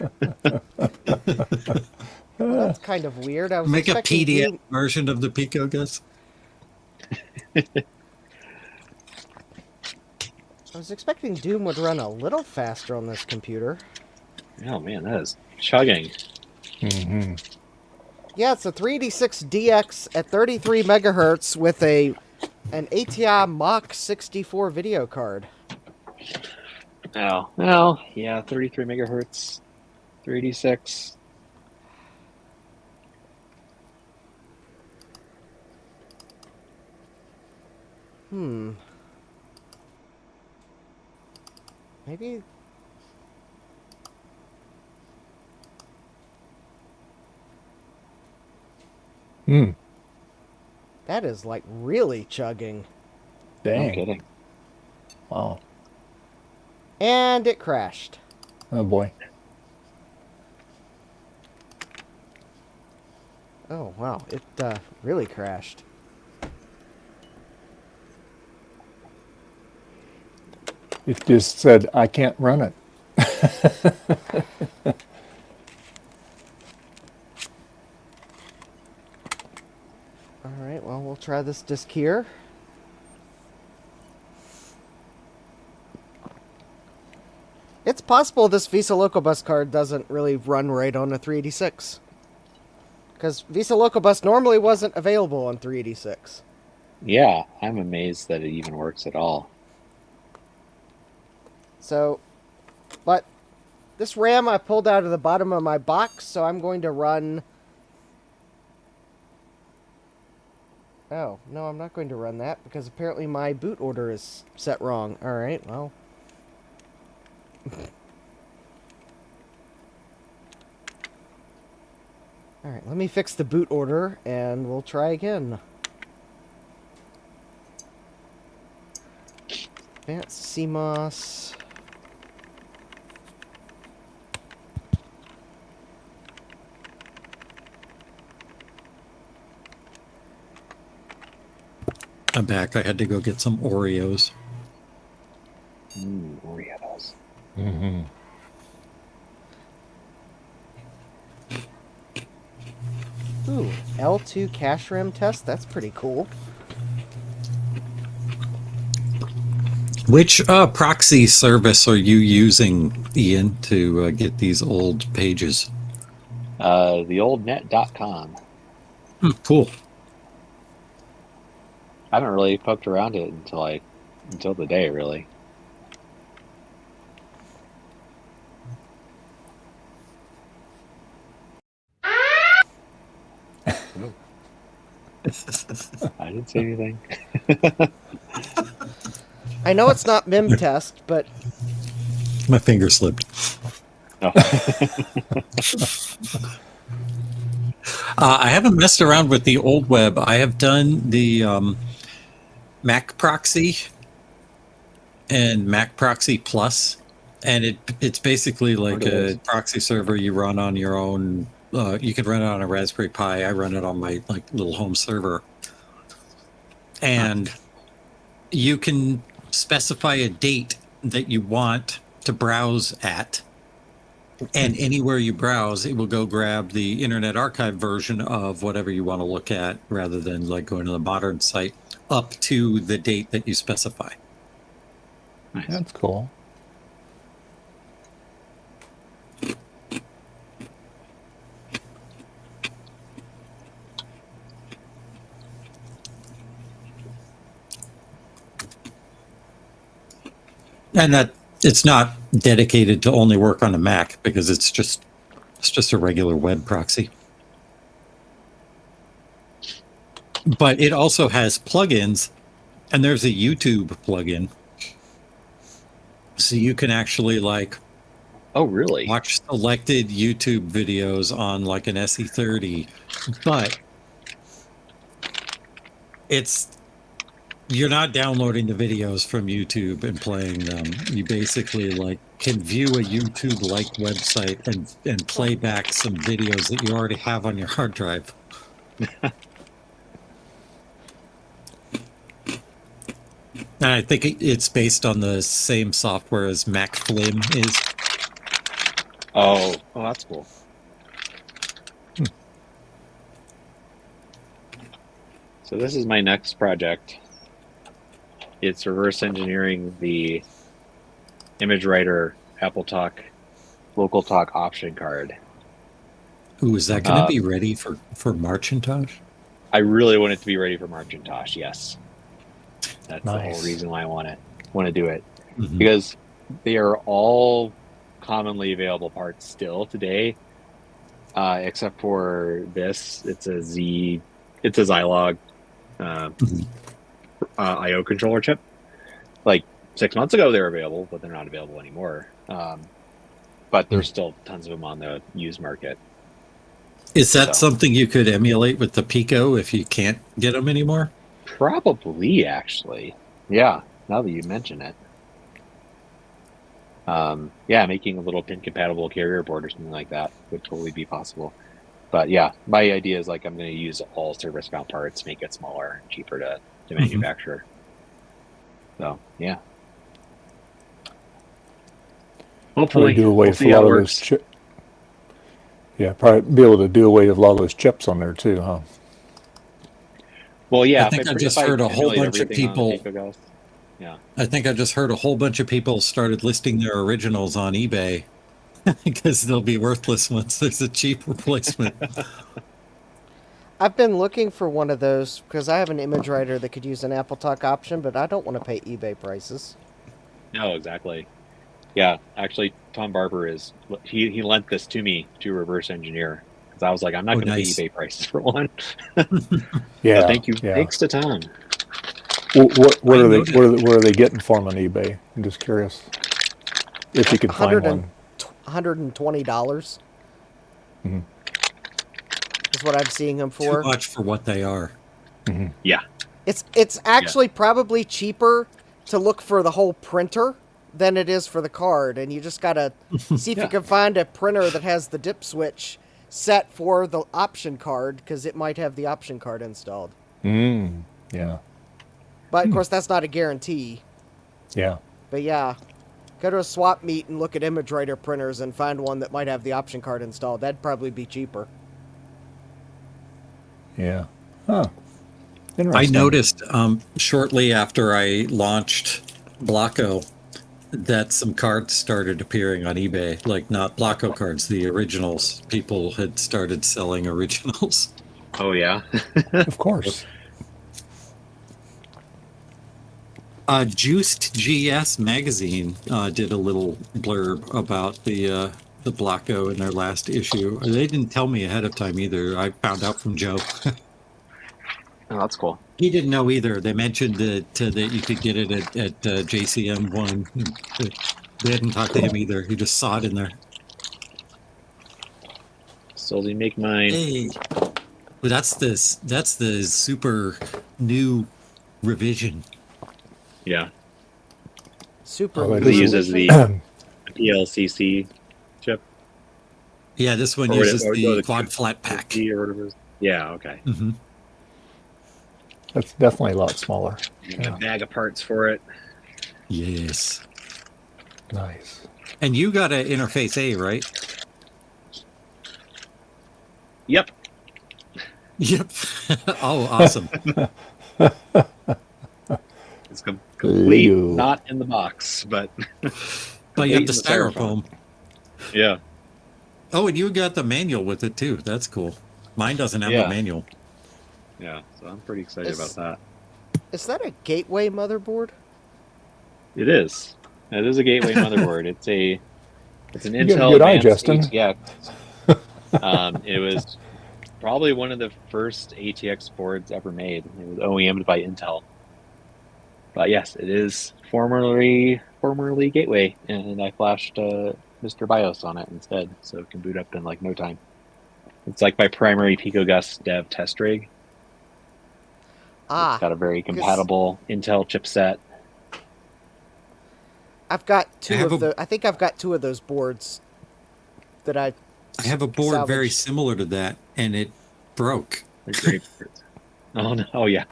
Well, that's kind of weird. I was Make a expecting PDF Doom- version of the Pico Gus. I was expecting Doom would run a little faster on this computer. Oh man, that is chugging. Hmm. Yeah, it's a 386DX at 33 megahertz with an ATI Mach 64 video card. Oh, well, yeah, 33 megahertz, 386. Maybe. Hmm. That is like really chugging. Dang. No kidding. Wow. And it crashed. Oh boy. Oh, wow. It really crashed. It just said, I can't run it. All right, well, we'll try this disc here. It's possible this Visa Local Bus card doesn't really run right on a 386. Because Visa Local Bus normally wasn't available on 386. Yeah, I'm amazed that it even works at all. So, but this RAM I pulled out of the bottom of my box, so I'm going to run... Oh, no, I'm not going to run that, because apparently my boot order is set wrong. Alright, well... Alright, let me fix the boot order, and we'll try again. Advanced CMOS... I'm back. I had to go get some Oreos. Oreos. Mm-hmm. Ooh, L2 cache RAM test? That's pretty cool. Which proxy service are you using, Ian, to get these old pages? Theoldnet.com. Cool. I haven't really poked around it until today, really. I didn't say anything. I know it's not MIM test, but My finger slipped. No. I haven't messed around with the old web. I have done the Mac Proxy and Mac Proxy Plus, And it's basically like Wonder a those. proxy server you run on your own. You can run it on a Raspberry Pi. I run it on my like little home server, and you can specify a date that you want to browse at, and anywhere you browse, it will go grab the Internet Archive version of whatever you want to look at, rather than like going to the modern site up to the date that you specify. Nice. That's cool. And that it's not dedicated to only work on a Mac, because it's just a regular web proxy. But it also has plugins, and there's a YouTube plugin. So you can actually like Oh, really? watch selected YouTube videos on like an SE30, but you're not downloading the videos from YouTube and playing them. You basically like can view a YouTube like website and play back some videos that you already have on your hard drive. And I think it's based on the same software as MacFlim is. Oh, that's cool. So this is my next project. It's reverse engineering the image writer Apple Talk local talk option card. Ooh, is that going to be ready for Marcintosh? I really want it to be ready for Marcintosh. Yes, that's the Nice. whole reason why I want to do it, Mhm. because they are all commonly available parts still today, except for this. It's a Zilog IO controller chip. Like 6 months ago, they were available, but they're not available anymore. But there's still tons of them on the used market. Is that So- something you could emulate with the Pico if you can't get them anymore? Probably, actually. Yeah, now that you mention it. Yeah, making a little pin-compatible carrier board or something like that would totally be possible. But yeah, my idea is like I'm going to use all service mount parts, make it smaller and cheaper to manufacture. So, yeah. Probably do away with a lot of those chips. Yeah, probably be able to do away with a lot of those chips on there too, huh? Well, yeah. I think I just heard a whole bunch of people. Yeah. I think I just heard a whole bunch of people started listing their originals on eBay because they'll be worthless once there's a cheap replacement. I've been looking for one of those because I have an image writer that could use an Apple Talk option, but I don't want to pay eBay prices. No, exactly. Yeah, actually, Tom Barber he lent this to me to reverse engineer because I was like, I'm not going to nice. pay eBay prices for one. Yeah. So thank you. Yeah. Thanks to Tom. What are they getting for them on eBay? I'm just curious if you can find one. $120 Mhm. is what I'm seeing them Too for. much for what they are. Mm-hmm. Yeah. It's actually probably cheaper to look for the whole printer than it is for the card, and you just gotta see if you can find a printer that has the dip switch set for the option card, because it might have the option card installed. Yeah. But of course, that's not a guarantee. Yeah. But yeah, go to a swap meet and look at image writer printers and find one that might have the option card installed. That'd probably be cheaper. Yeah. Huh. I Interesting. noticed shortly after I launched Blocko that some cards started appearing on eBay, like not Blocko cards, the originals. People had started selling originals. Oh, yeah. Of course. Juiced GS magazine did a little blurb about the Blocko in their last issue. They didn't tell me ahead of time either. I found out from Joe. Oh, that's cool. He didn't know either. They mentioned that you could get it at JCM one. They hadn't talked to him either. He just saw it in there. Slowly make mine. Hey, but that's the super new revision. Yeah. Super. Oh, it They is. use as the PLCC chip. Yeah, this one Or uses or the the quad flat pack. Or whatever it is. Yeah, okay. Hmm. That's definitely a lot smaller. And Yeah. a bag of parts for it. Yes. Nice. And you got an interface A, right? Yep. Yep. Oh, awesome. It's complete, Lego. not in the box, but But you have the complete in styrofoam. Yeah. Oh, and you got the manual with it too. That's cool. Mine doesn't have Yeah. a manual. Yeah. So I'm pretty excited about that. Is that a Gateway motherboard? It is. It is a Gateway motherboard. It's an You got a Intel good eye, Advanced Justin. ATX. It was probably one of the first ATX boards ever made. It was OEM'd by Intel. But yes, it is formerly Gateway, and I flashed Mr. BIOS on it instead, so it can boot up in like no time. It's like my primary PicoGus dev test rig. It's got a very compatible Intel chipset. I've got I think I've got two of those boards that I have a board very salvaged. similar to that, and it broke. They're great boards. Oh no! Oh yeah,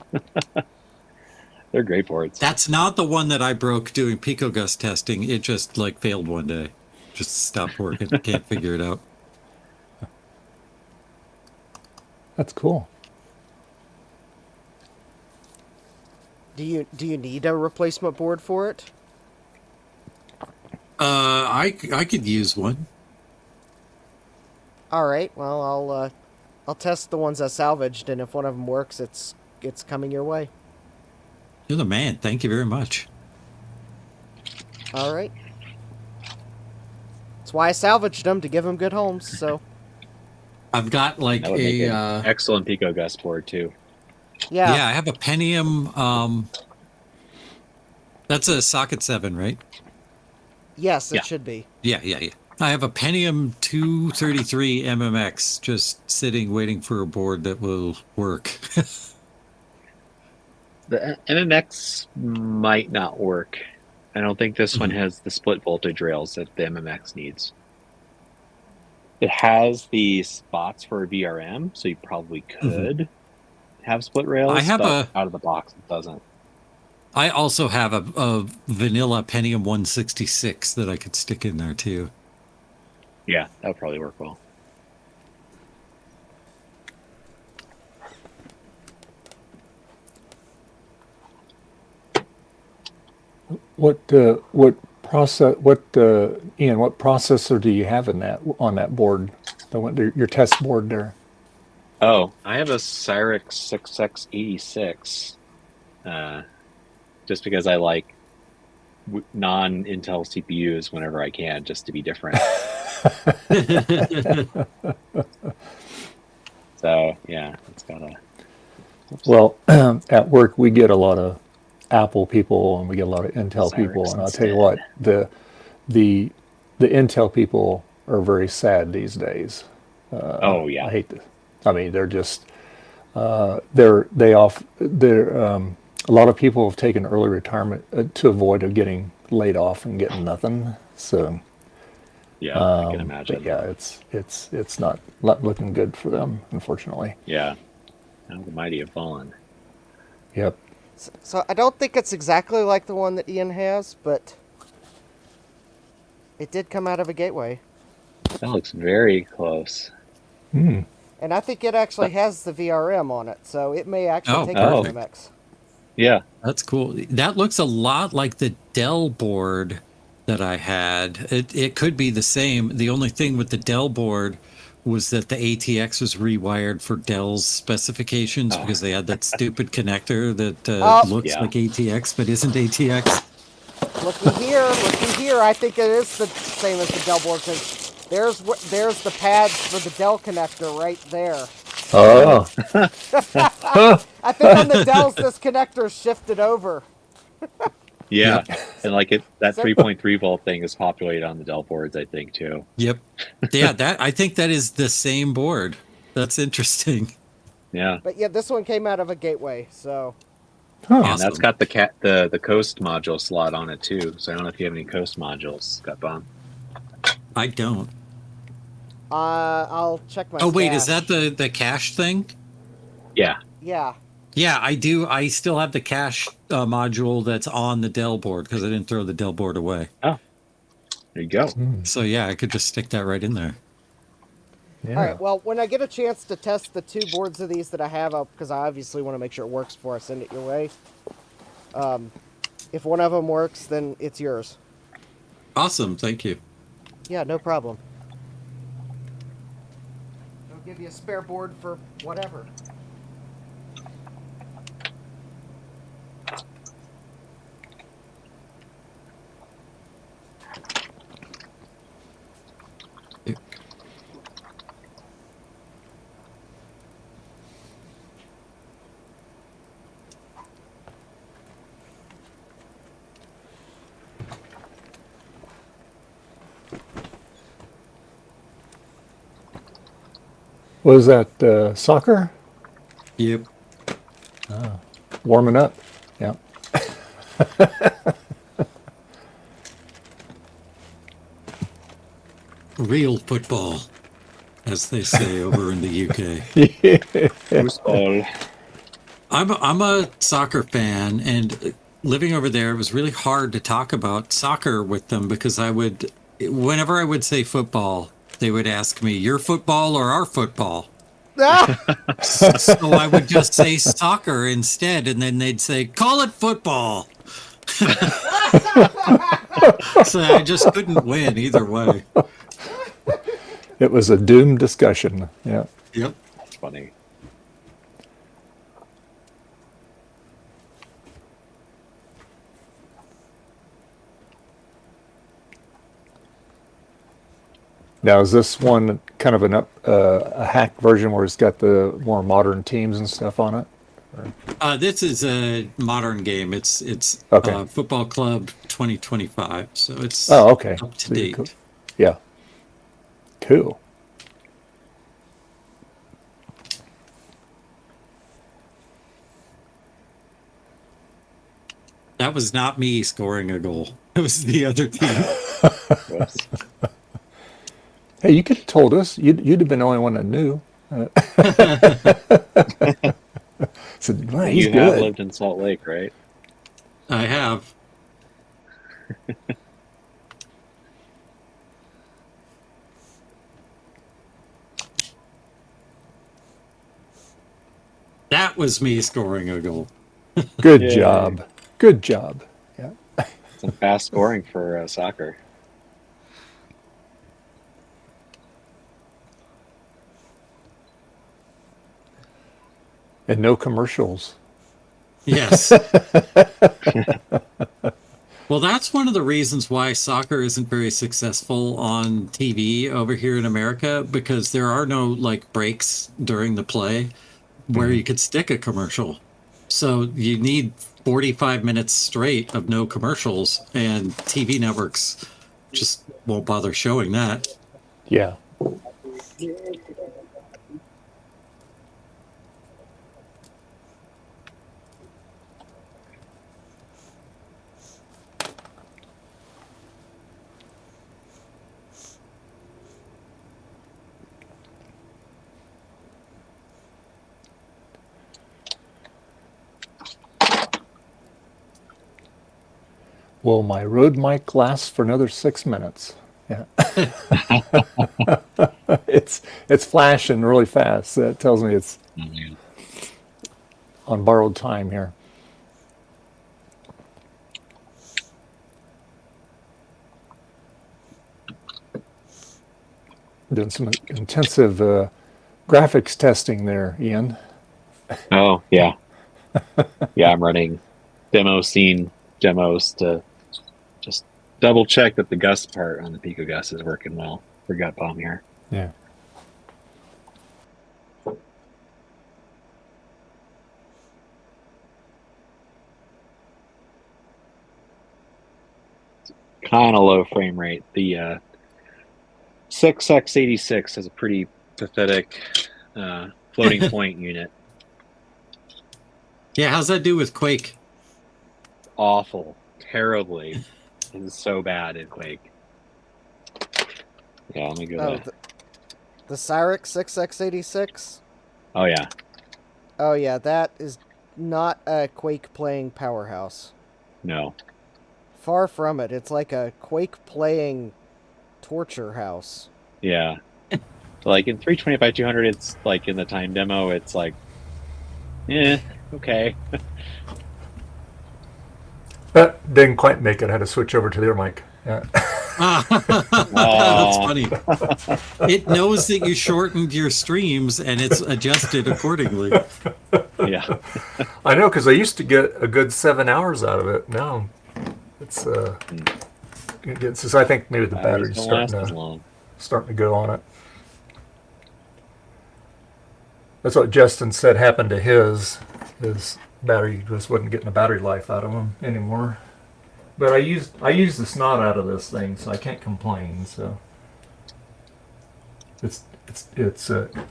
they're great boards. That's not the one that I broke doing PicoGus testing. It just like failed one day. Just stopped working. Can't figure it out. That's cool. Do you need a replacement board for it? I could use one. All right. Well, I'll test the ones I salvaged, and if one of them works, it's coming your way. You're the man. Thank you very much. All right. That's why I salvaged them, to give them good homes. So I've got like That would make a an excellent PicoGus board too. yeah. I have a Pentium. That's a socket 7, right? Yes, it Yeah. should be. Yeah. I have a Pentium 233 MMX just sitting waiting for a board that will work. The MMX might not work. I don't think this one has the split voltage rails that the MMX needs. It has the spots for VRM, so you probably could have split rails. I have but out of the box, it doesn't. I also have a vanilla Pentium 166 that I could stick in there too. Yeah, that would probably work well. What processor do you have on that board? Your test board there. Oh, I have a Cyrix 6X86, just because I like non-Intel CPUs whenever I can, just to be different. So yeah, it's got a. Well, at work we get a lot of Apple people and we get a lot of Intel Cyrix people, and I'll tell you instead. what, the Intel people are very sad these days. Oh yeah. I hate this. I mean, they're just a lot of people have taken early retirement to avoid getting laid off and getting nothing. So Yeah, I can but imagine. yeah, it's not looking good for them, unfortunately. Yeah. How the mighty have fallen. Yep. So I don't think it's exactly like the one that Ian has, but it did come out of a Gateway. That looks very close. And I think it actually has the VRM on it, so it may actually take oh. an MX. Yeah. That's cool. That looks a lot like the Dell board that I had. It could be the same. The only thing with the Dell board was that the ATX was rewired for Dell's specifications because they had that stupid connector that looks Yeah. like ATX but isn't ATX. Looky here. I think it is the same as the Dell board, because there's the pads for the Dell connector right there. Oh. I think on the Dells this connector shifted over. Yeah. And like that 3.3 volt thing is populated on the Dell boards, I think, too. Yep. Yeah, I think that is the same board. That's interesting. Yeah. But yeah, this one came out of a Gateway, so And that's got the Coast module slot on it too. So I don't know if you have any Coast modules. Got bumped. I don't. I'll check my. Oh wait, is stash. that the cache thing? Yeah. Yeah. Yeah, I do. I still have the cache module that's on the Dell board because I didn't throw the Dell board away. Oh, there you go. So yeah, I could just stick that right in there. Yeah. All right. Well, when I get a chance to test the 2 boards of these that I have up, because I obviously want to make sure it works before I send it your way. If one of them works, then it's yours. Awesome, thank you. Yeah, no problem. I'll give you a spare board for whatever. Was that soccer? Yep. Warming up. Yeah. Real football, as they say over in the UK. Football. I'm a soccer fan, and living over there, it was really hard to talk about soccer with them because whenever I would say football, they would ask me, "Your football or our football?" So I would just say soccer instead, and then they'd say, "Call it football." So I just couldn't win either way. It was a doomed discussion. Yeah. Yep. That's funny. Now, is this one kind of a hack version where it's got the more modern teams and stuff on it? This is a modern game. It's Okay. Football Club 2025, so it's Okay. up to So date. Yeah. Cool. That was not me scoring a goal. It was the other team. Hey, you could have told us. You'd have been the only one that knew. Said, "Man, he's You have good." lived in Salt Lake, right? I have. That was me scoring a goal. Good Yay. job. Good job. Yeah. Some fast scoring for soccer. And no commercials. Yes. Well, that's one of the reasons why soccer isn't very successful on TV over here in America, because there are no like breaks during the play where you could stick a commercial. So you need 45 minutes straight of no commercials, and TV networks just won't bother showing that. Yeah. Will my Rode mic last for another 6 minutes? Yeah. It's flashing really fast. That tells me it's on borrowed time here. Doing some intensive graphics testing there, Ian. Oh, yeah. Yeah, I'm running demo scene demos to just double check that the gust part on the Pico Gust is working well for gut bomb here. Yeah. Kind of low frame rate. The 6x86 has a pretty pathetic floating point unit. Yeah, how's that do with Quake? Awful. Terribly. It is so bad in Quake. Yeah, let me go Oh, there. the Cyrix 6X86? Oh yeah. Oh, yeah, that is not a Quake playing powerhouse. No. Far from it. It's like a Quake playing torture house. Yeah. Like in 320x200, it's like in the time demo, it's like, okay. That didn't quite make it. I had to switch over to their mic. Yeah. That's funny. It knows that you shortened your streams and it's adjusted accordingly. Yeah. I know, because I used to get a good 7 hours out of it. Now it's so I think maybe the battery's Don't last as starting long. to go on it. That's what Justin said happened to his battery. Just wasn't getting the battery life out of him anymore. But I used the snot out of this thing, so I can't complain. So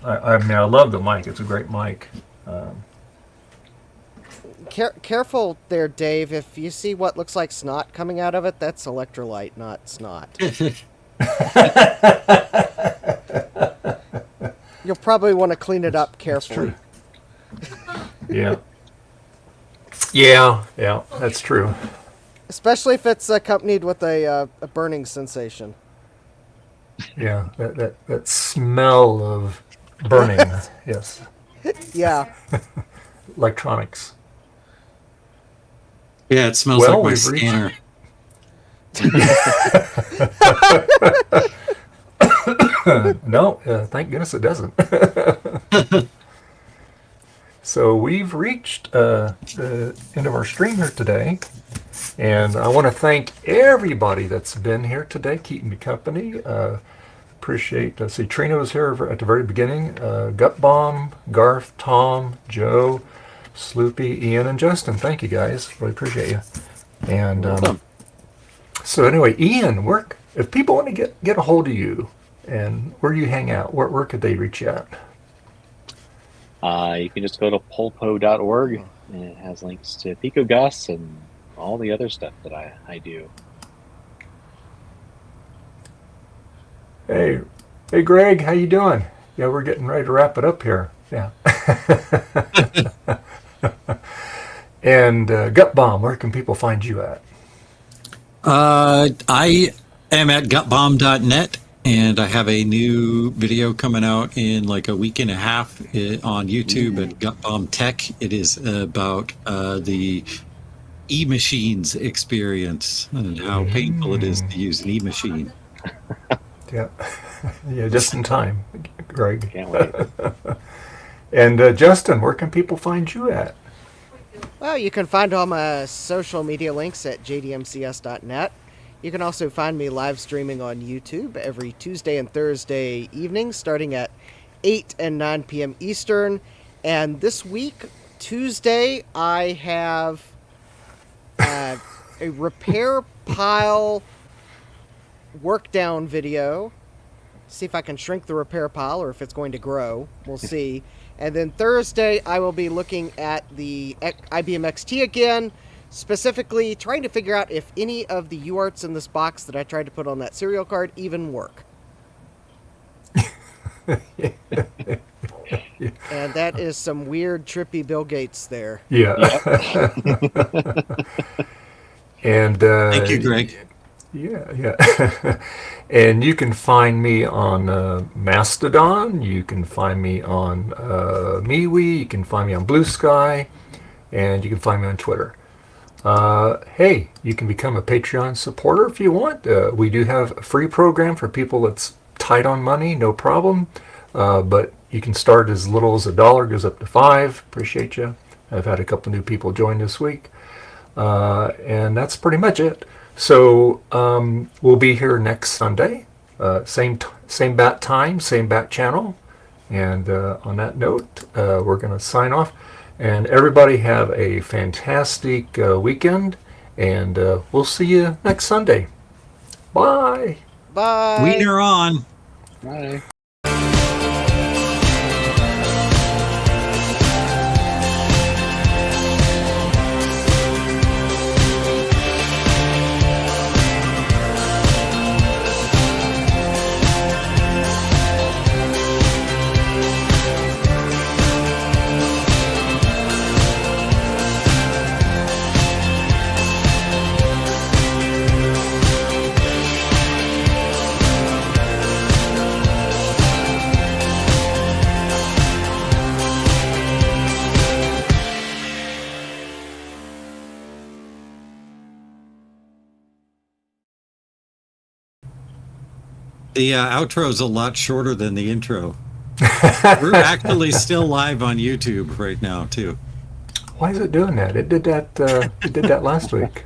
I mean, I love the mic. It's a great mic. Careful there, Dave. If you see what looks like snot coming out of it, that's electrolyte, not snot. You'll probably want to clean it up carefully. Yeah. Yeah, that's true. Especially if it's accompanied with a burning sensation. Yeah, that smell of burning. Yes. Yeah. Electronics. Yeah, it smells Well, like my we've reached- scanner. No, thank goodness it doesn't. So we've reached the end of our stream here today. And I want to thank everybody that's been here today, keeping me company. Appreciate, see, Trina was here at the very beginning. Gut Bomb, Garth, Tom, Joe, Sloopy, Ian, and Justin. Thank you guys. Really appreciate you. And so anyway, Ian, if people want to get a hold of you and where you hang out, where could they reach you at? You can just go to polpo.org, and it has links to PicoGus and all the other stuff that I do. Hey, Greg, how you doing? Yeah, we're getting ready to wrap it up here. Yeah. And Gut Bomb, where can people find you at? I am at gutbomb.net, and I have a new video coming out in like a week and a half on YouTube at Gutbomb Tech. It is about the e-machines experience and how painful it is to use an e-machine. Yeah, yeah, just in time, Greg. Can't wait. And Justin, where can people find you at? Well, you can find all my social media links at jdmcs.net. You can also find me live streaming on YouTube every Tuesday and Thursday evenings, starting at 8 and 9 p.m. Eastern. And this week, Tuesday, I have a repair pile work down video. See if I can shrink the repair pile or if it's going to grow. We'll see. And then Thursday, I will be looking at the IBM XT again, specifically trying to figure out if any of the UARTs in this box that I tried to put on that serial card even work. And that is some weird, trippy Bill Gates there. Yeah. And Thank you, Greg. Yeah. And you can find me on Mastodon. You can find me on MeWe. You can find me on Blue Sky. And you can find me on Twitter. Hey, you can become a Patreon supporter if you want. We do have a free program for people that's tight on money, no problem. But you can start as little as $1, goes up to $5. Appreciate you. I've had a couple new people join this week. And that's pretty much it. So we'll be here next Sunday, same bat time, same bat channel. And on that note, we're going to sign off. And everybody have a fantastic weekend. And we'll see you next Sunday. Bye. Bye. Wiener on. Bye. The outro is a lot shorter than the intro. We're actually still live on YouTube right now too. Why is it doing that? It did that. It did that last week.